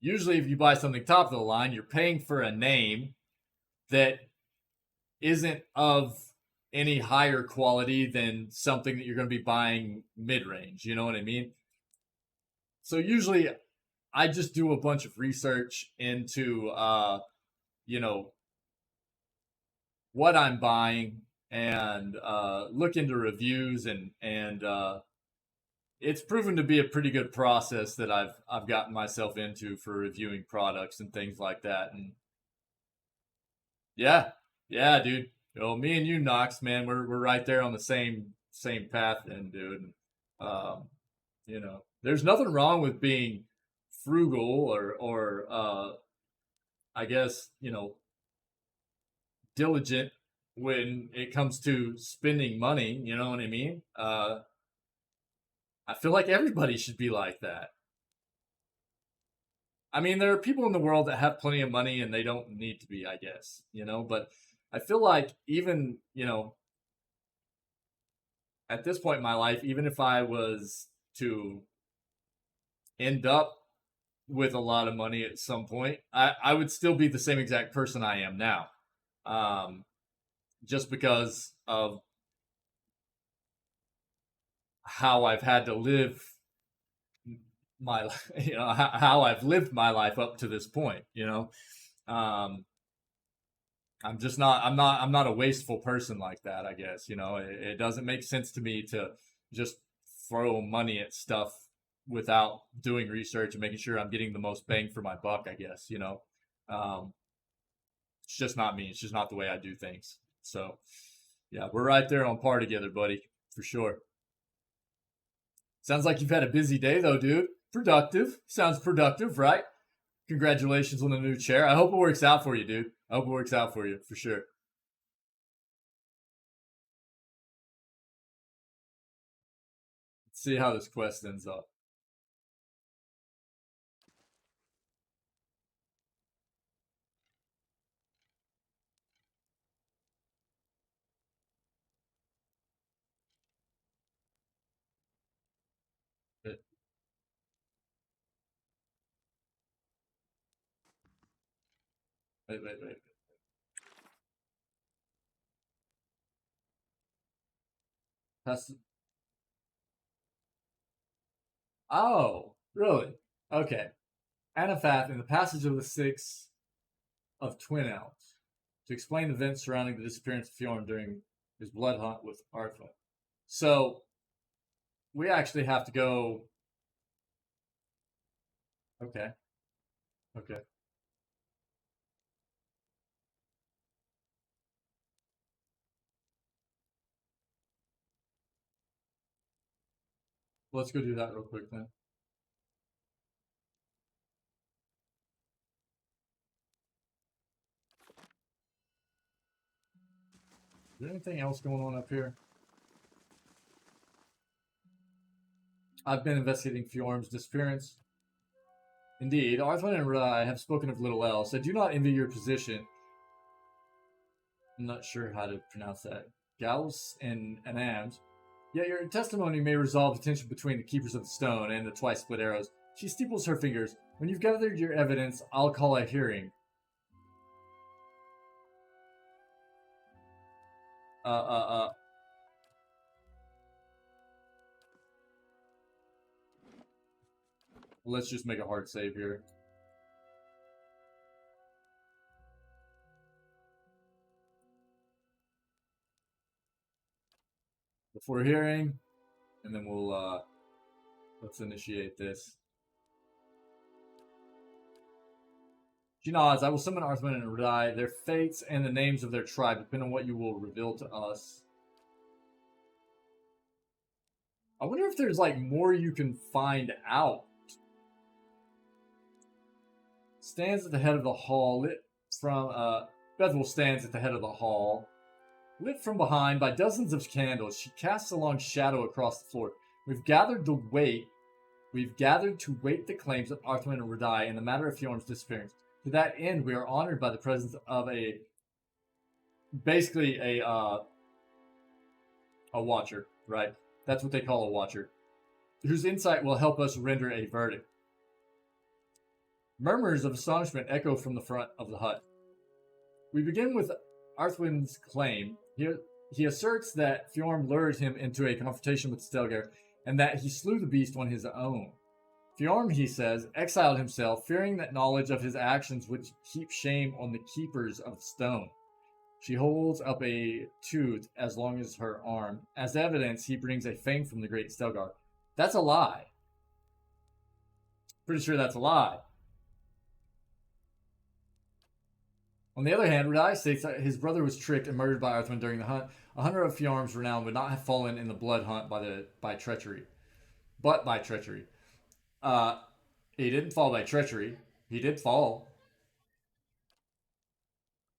Usually if you buy something top of the line, you're paying for a name that isn't of any higher quality than something that you're going to be buying mid-range. You know what I mean? So usually I just do a bunch of research into, what I'm buying and look into reviews and it's proven to be a pretty good process that I've gotten myself into for reviewing products and things like that. And yeah, yeah, dude. Me and you, Knox, man, we're right there on the same path, then, dude. Um, there's nothing wrong with being frugal or I guess diligent when it comes to spending money. You know what I mean? I feel like everybody should be like that. I mean, there are people in the world that have plenty of money and they don't need to be, I guess, but I feel like even, at this point in my life, even if I was to end up with a lot of money at some point, I would still be the same exact person I am now. Just because of how I've had to live my how I've lived my life up to this point. I'm not a wasteful person like that, I guess. It doesn't make sense to me to just throw money at stuff without doing research and making sure I'm getting the most bang for my buck, I guess. It's just not me. It's just not the way I do things. So yeah, we're right there on par together, buddy, for sure. Sounds like you've had a busy day though, dude. Productive. Sounds productive, right? Congratulations on the new chair. I hope it works out for you, dude. I hope it works out for you, for sure. Let's see how this quest ends up. Wait. Oh, really? Okay. Anaphath in the Passage of the Six of Twin Elves to explain events surrounding the disappearance of Fjorm during his blood hunt with Arthur. So, we actually have to go... Okay. Let's go do that real quick then. Is there anything else going on up here? I've been investigating Fjorm's disappearance. Indeed, Arthur and I have spoken of little else. I do not envy your position. I'm not sure how to pronounce that. Gauss and Anams. Yet your testimony may resolve the tension between the Keepers of the Stone and the twice split arrows. She steeples her fingers. When you've gathered your evidence, I'll call a hearing. Let's just make a hard save here. Before hearing, and then we'll let's initiate this. She nods. I will summon Arthman and Radai. Their fates and the names of their tribe depend on what you will reveal to us. I wonder if there's like more you can find out. Stands at the head of the hall, lit from Bethel stands at the head of the hall. Lit from behind by dozens of candles, she casts a long shadow across the floor. We've gathered to wait the claims of Arthur and Radai in the matter of Fjorm's disappearance. To that end, we are honored by the presence of a watcher, right? That's what they call a watcher, whose insight will help us render a verdict. Murmurs of astonishment echo from the front of the hut. We begin with Arthwin's claim. He asserts that Fjorm lured him into a confrontation with Stelgar, and that he slew the beast on his own. Fjorm, he says, exiled himself, fearing that knowledge of his actions would heap shame on the Keepers of the Stone. She holds up a tooth as long as her arm. As evidence, he brings a fang from the great Stelgar. That's a lie. Pretty sure that's a lie. On the other hand, Redai states that his brother was tricked and murdered by Arthwin during the hunt. A hunter of Fjorm's renown would not have fallen in the blood hunt by treachery. But by treachery. He didn't fall by treachery. He did fall.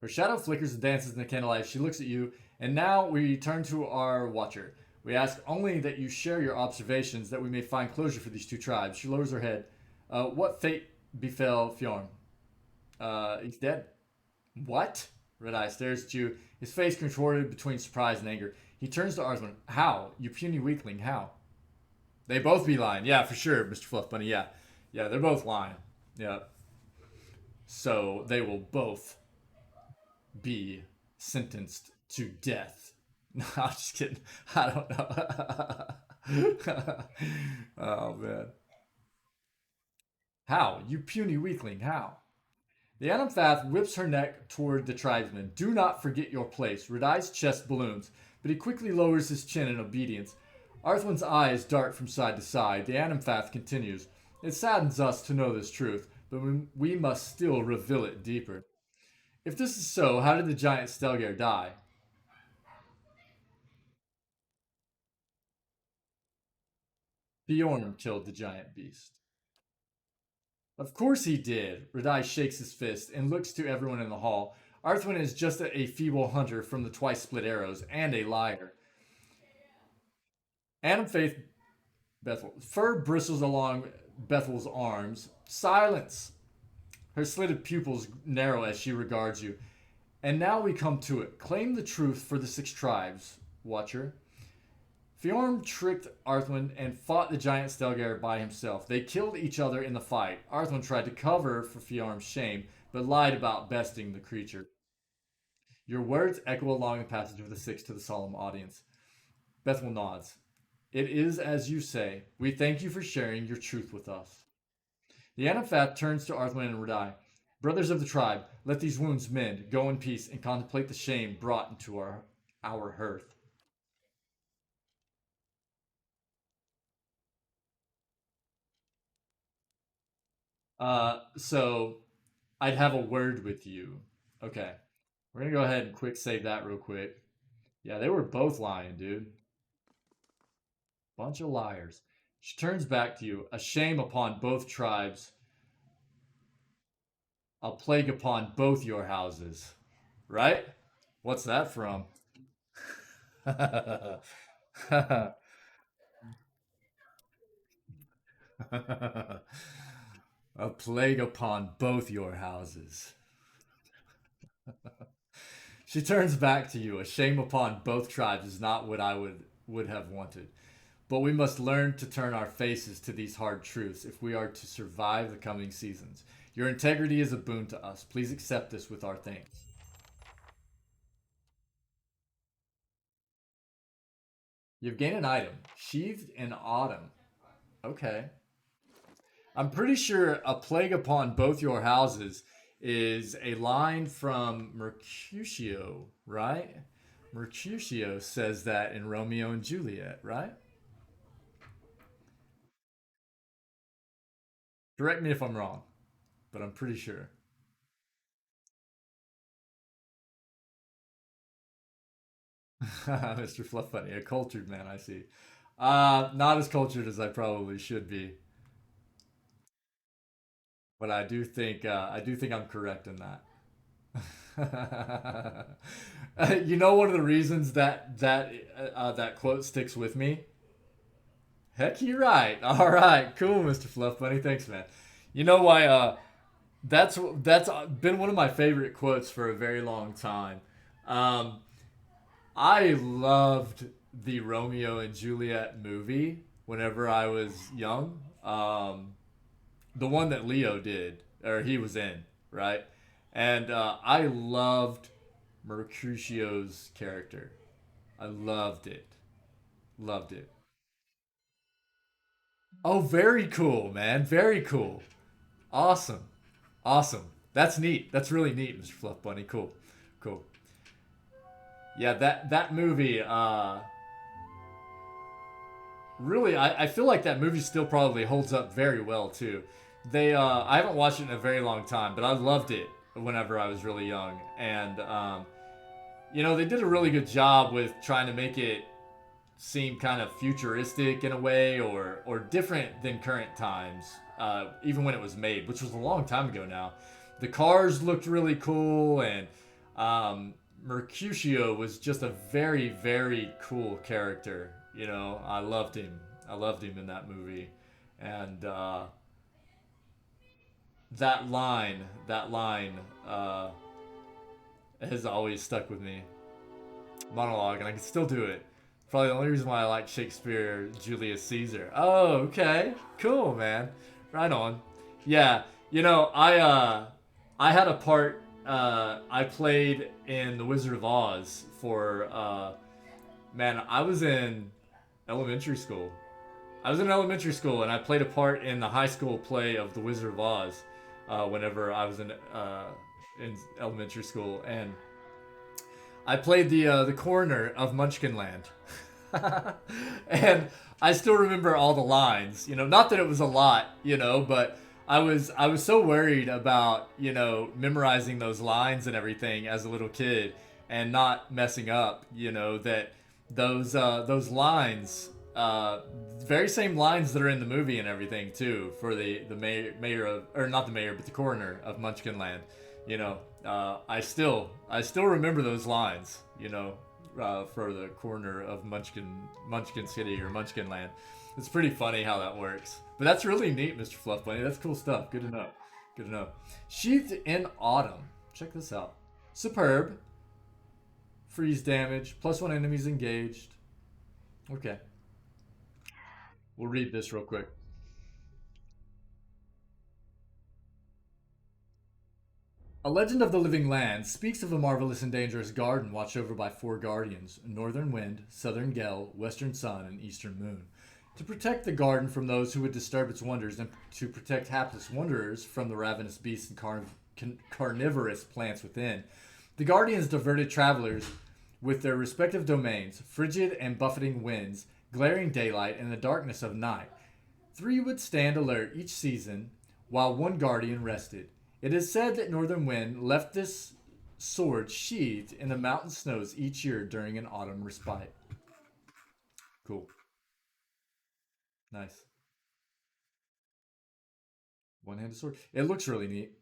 Her shadow flickers and dances in the candlelight. She looks at you, and now we turn to our watcher. We ask only that you share your observations that we may find closure for these two tribes. She lowers her head. What fate befell Fjorm? He's dead. What? Red-Eye stares at you, his face contorted between surprise and anger. He turns to Arthwin. How? You puny weakling, how? They both be lying. Yeah, for sure, Mr. Fluff Bunny. Yeah. Yeah, they're both lying. Yeah. So they will both be sentenced to death. No, I'm just kidding. I don't know. Oh, man. How? You puny weakling, how? The Anamfath whips her neck toward the tribesman. Do not forget your place. Redai's chest balloons, but he quickly lowers his chin in obedience. Arthwin's eyes dart from side to side. The Anamfath continues. It saddens us to know this truth, but we must still reveal it deeper. If this is so, how did the giant Stelgar die? Bjorn killed the giant beast. Of course he did. Redai shakes his fist and looks to everyone in the hall. Arthwin is just a feeble hunter from the twice split arrows and a liar. Adam Faith Bethel. Fur bristles along Bethel's arms. Silence! Her slitted pupils narrow as she regards you. And now we come to it. Claim the truth for the 6 tribes, Watcher. Fjorm tricked Arthwin and fought the giant Stelgar by himself. They killed each other in the fight. Arthwin tried to cover for Fjorm's shame, but lied about besting the creature. Your words echo along the passage of the 6 to the solemn audience. Bethel nods. It is as you say. We thank you for sharing your truth with us. The Anaphat turns to Arthwin and Redai. Brothers of the tribe, let these wounds mend. Go in peace and contemplate the shame brought into our hearth. So I'd have a word with you. Okay. We're gonna go ahead and quick save that real quick. Yeah, they were both lying, dude. Bunch of liars. She turns back to you. A shame upon both tribes. A plague upon both your houses. Right? What's that from? A plague upon both your houses. She turns back to you. A shame upon both tribes is not what I would have wanted. But we must learn to turn our faces to these hard truths if we are to survive the coming seasons. Your integrity is a boon to us. Please accept this with our thanks. You've gained an item. Sheathed in Autumn. Okay. I'm pretty sure a plague upon both your houses is a line from Mercutio, right? Mercutio says that in Romeo and Juliet, right? Correct me if I'm wrong, but I'm pretty sure. Mr. Fluff Bunny, a cultured man, I see. Not as cultured as I probably should be. But I do think I'm correct in that. You know, one of the reasons that quote sticks with me. Heck, you're right. All right, cool, Mr. Fluff Bunny. Thanks, man. You know why? That's been one of my favorite quotes for a very long time. I loved the Romeo and Juliet movie whenever I was young. The one that Leo did, or he was in, right? And I loved Mercutio's character. I loved it. Loved it. Oh, very cool, man. Very cool. Awesome. Awesome. That's neat. That's really neat, Mr. Fluff Bunny. Cool. Cool. Yeah, that movie, really, I feel like that movie still probably holds up very well too. I haven't watched it in a very long time, but I loved it whenever I was really young, and they did a really good job with trying to make it seem kind of futuristic in a way, or different than current times, even when it was made, which was a long time ago now. The cars looked really cool, and Mercutio was just a very, very cool character. I loved him. I loved him in that movie. And that line has always stuck with me. Monologue, and I can still do it. Probably the only reason why I like Shakespeare, Julius Caesar. Oh, okay. Cool, man. Right on. Yeah, I had a part I played in The Wizard of Oz for, I was in elementary school. And I played a part in the high school play of The Wizard of Oz whenever I was in elementary school. And I played the coroner of Munchkinland. And I still remember all the lines, not that it was a lot, but I was so worried about, memorizing those lines and everything as a little kid and not messing up, that those lines, very same lines that are in the movie and everything too, for the mayor of, or not the mayor, but the coroner of Munchkinland. I still remember those lines, for the coroner of Munchkin City or Munchkinland. It's pretty funny how that works. But that's really neat, Mr. Fluff Bunny. That's cool stuff. Good to know. Sheathed in Autumn. Check this out. Superb. Freeze damage. +1 enemies engaged. Okay. We'll read this real quick. A Legend of the Living Land speaks of a marvelous and dangerous garden watched over by 4 guardians: Northern Wind, Southern Gale, Western Sun, and Eastern Moon. To protect the garden from those who would disturb its wonders, and to protect hapless wanderers from the ravenous beasts and carnivorous plants within, the guardians diverted travelers with their respective domains, frigid and buffeting winds, glaring daylight, and the darkness of night. 3 would stand alert each season, while 1 guardian rested. It is said that Northern Wind left this sword sheathed in the mountain snows each year during an autumn respite. Cool. Nice. One-handed sword. It looks really neat.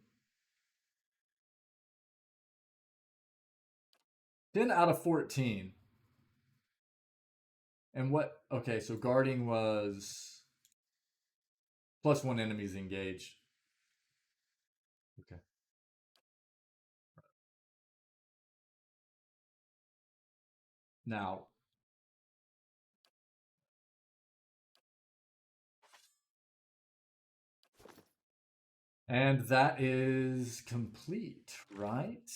10 out of 14. And what? Okay, so guarding was +1 enemies engaged. Okay. Now, and that is complete, right?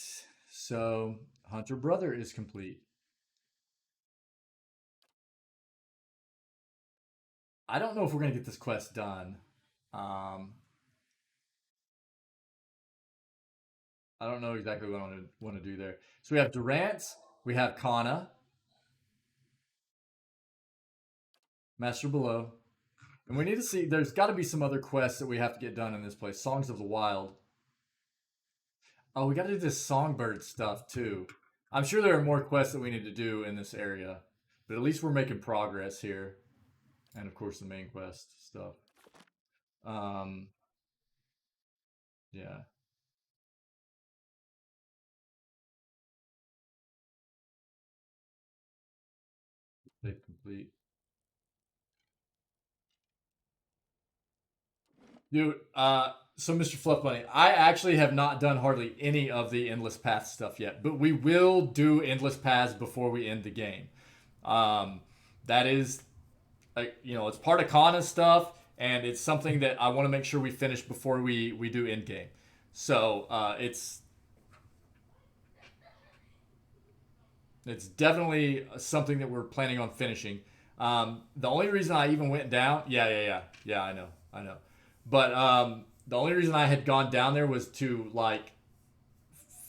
So Hunter Brother is complete. I don't know if we're going to get this quest done. I don't know exactly what I want to do there. So we have Durant, we have Kana, Master Below, and we need to see, there's got to be some other quests that we have to get done in this place. Songs of the Wild. Oh, we got to do this Songbird stuff too. I'm sure there are more quests that we need to do in this area, but at least we're making progress here. And of course the main quest stuff. Yeah. Save complete. Dude, so Mr. Fluff Bunny, I actually have not done hardly any of the Endless Path stuff yet, but we will do Endless Paths before we end the game. That is, it's part of Kana's stuff, and it's something that I want to make sure we finish before we do end game. So it's definitely something that we're planning on finishing. The only reason I even went down, yeah, I know. But the only reason I had gone down there was to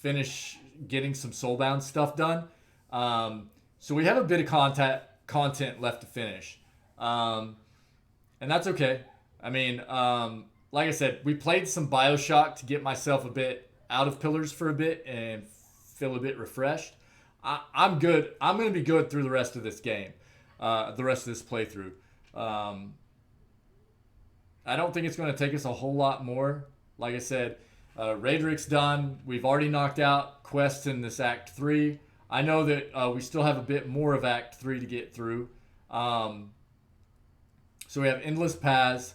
finish getting some Soulbound stuff done. So we have a bit of content left to finish. Um, and that's okay. I mean, like I said, we played some Bioshock to get myself a bit out of Pillars for a bit and feel a bit refreshed. I'm good. I'm going to be good through the rest of this game, the rest of this playthrough. Um, I don't think it's going to take us a whole lot more. Like I said, Raedric's done. We've already knocked out quests in this Act 3. I know that we still have a bit more of Act 3 to get through. So we have Endless Paths.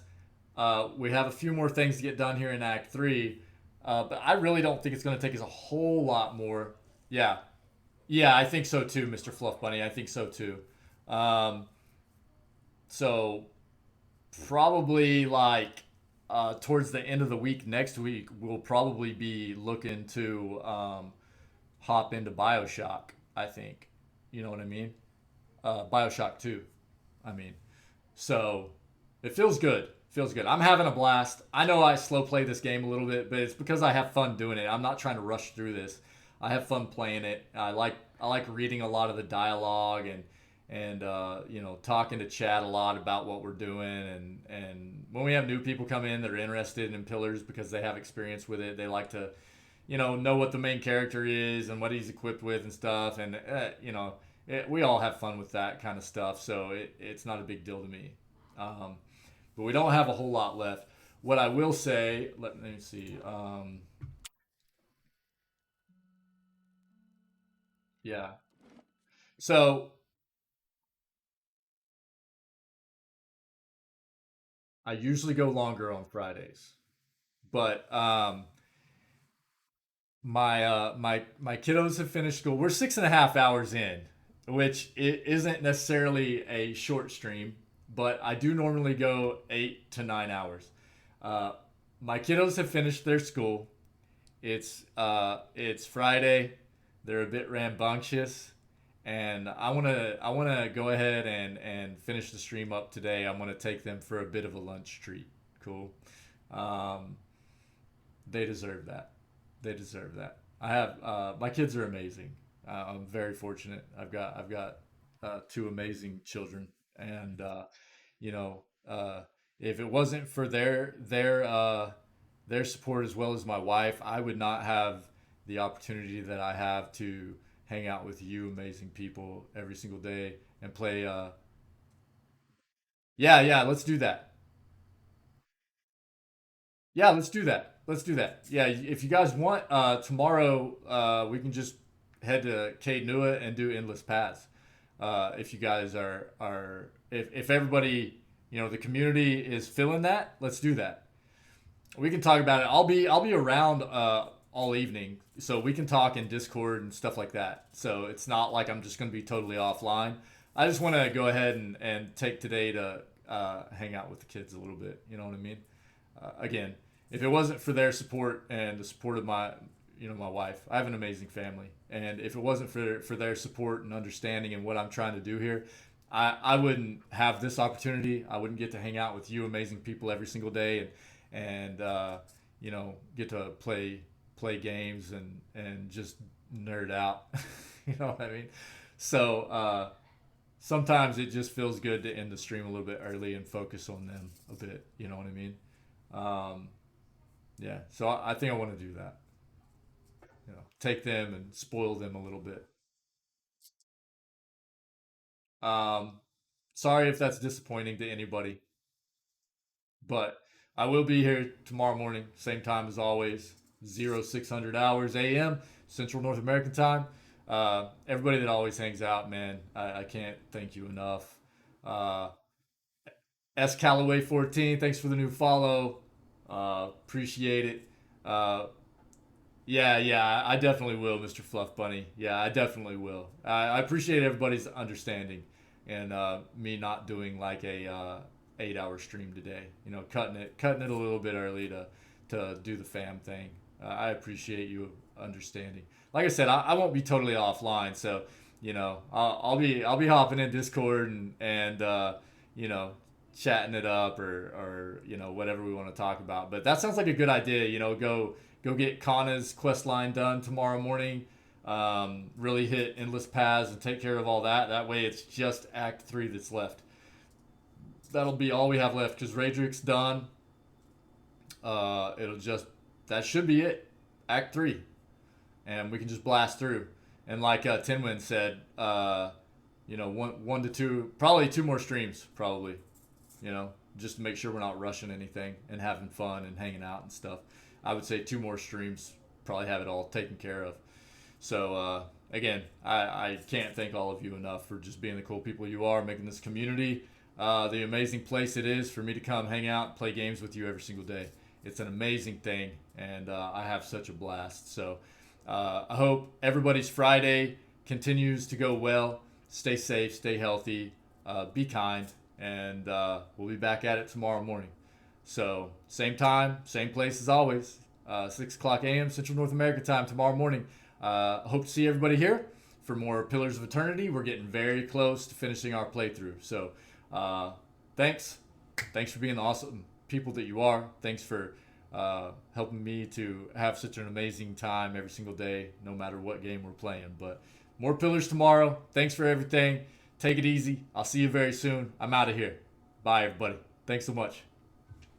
We have a few more things to get done here in Act 3. But I really don't think it's going to take us a whole lot more. Yeah. Yeah, I think so too, Mr. Fluff Bunny. I think so too. So probably like towards the end of the week next week, we'll probably be looking to hop into Bioshock, I think. You know what I mean? Bioshock 2, I mean. So it feels good. Feels good. I'm having a blast. I know I slow play this game a little bit, but it's because I have fun doing it. I'm not trying to rush through this. I have fun playing it. I like reading a lot of the dialogue and you know, talking to chat a lot about what we're doing, and when we have new people come in that are interested in Pillars because they have experience with it, they like to, you know what the main character is and what he's equipped with and stuff, and you know, we all have fun with that kind of stuff, so it's not a big deal to me. But we don't have a whole lot left. What I will say, let me see. Yeah. So I usually go longer on Fridays, but my kiddos have finished school. We're 6.5 hours in, which it isn't necessarily a short stream, but I do normally go 8 to 9 hours. Uh, my kiddos have finished their school. It's Friday. They're a bit rambunctious, and I wanna go ahead and finish the stream up today. I'm gonna take them for a bit of a lunch treat. Cool. Um, they deserve that. They deserve that. I have my kids are amazing. I'm very fortunate. I've got two amazing children, and you know, if it wasn't for their support as well as my wife, I would not have the opportunity that I have to hang out with you amazing people every single day and play. Yeah, yeah, let's do that. Yeah, let's do that. Let's do that. Yeah, if you guys want, tomorrow we can just head to Cade Nua and do Endless Paths. If you guys are if everybody, the community is feeling that, let's do that. We can talk about it. I'll be around all evening, so we can talk in Discord and stuff like that. So it's not like I'm just going to be totally offline. I just want to go ahead and take today to hang out with the kids a little bit. You know what I mean? Again, if it wasn't for their support and the support of my wife, I have an amazing family, and if it wasn't for their support and understanding and what I'm trying to do here, I wouldn't have this opportunity. I wouldn't get to hang out with you amazing people every single day and get to play games and just nerd out. You know what I mean? So sometimes it just feels good to end the stream a little bit early and focus on them a bit. You know what I mean? Um, yeah. So I think I want to do that. Take them and spoil them a little bit. Um, Sorry if that's disappointing to anybody, but I will be here tomorrow morning, same time as always, 0600 hours a.m. Central North American time. Everybody that always hangs out, man, I can't thank you enough. Uh, S Callaway 14, thanks for the new follow. Appreciate it. Yeah, yeah, I definitely will, Mr. Fluff Bunny. Yeah, I definitely will. I appreciate everybody's understanding and me not doing like a 8 hour stream today. Cutting it a little bit early to do the fam thing. I appreciate you understanding. Like I said, I won't be totally offline, so I'll be hopping in Discord and chatting it up or whatever we want to talk about. But that sounds like a good idea. Go get Kana's quest line done tomorrow morning. Really hit Endless Paths and take care of all that. That way it's just Act 3 that's left. that'll be all we have left because Raedric's done. That should be it. Act 3. And we can just blast through. And like Tinwin said, one to two, probably 2 more streams, probably. Just to make sure we're not rushing anything and having fun and hanging out and stuff. I would say 2 more streams, probably have it all taken care of. So, again, I can't thank all of you enough for just being the cool people you are, making this community the amazing place it is for me to come hang out and play games with you every single day. It's an amazing thing, and I have such a blast. So I hope everybody's Friday continues to go well. Stay safe, stay healthy, be kind, and we'll be back at it tomorrow morning. So same time, same place as always, 6 o'clock a.m. Central North America time tomorrow morning. Hope to see everybody here for more Pillars of Eternity. We're getting very close to finishing our playthrough. So thanks for being the awesome people that you are. Thanks for helping me to have such an amazing time every single day, no matter what game we're playing. But more Pillars tomorrow. Thanks for everything. Take it easy. I'll see you very soon. I'm out of here. Bye, everybody. Thanks so much.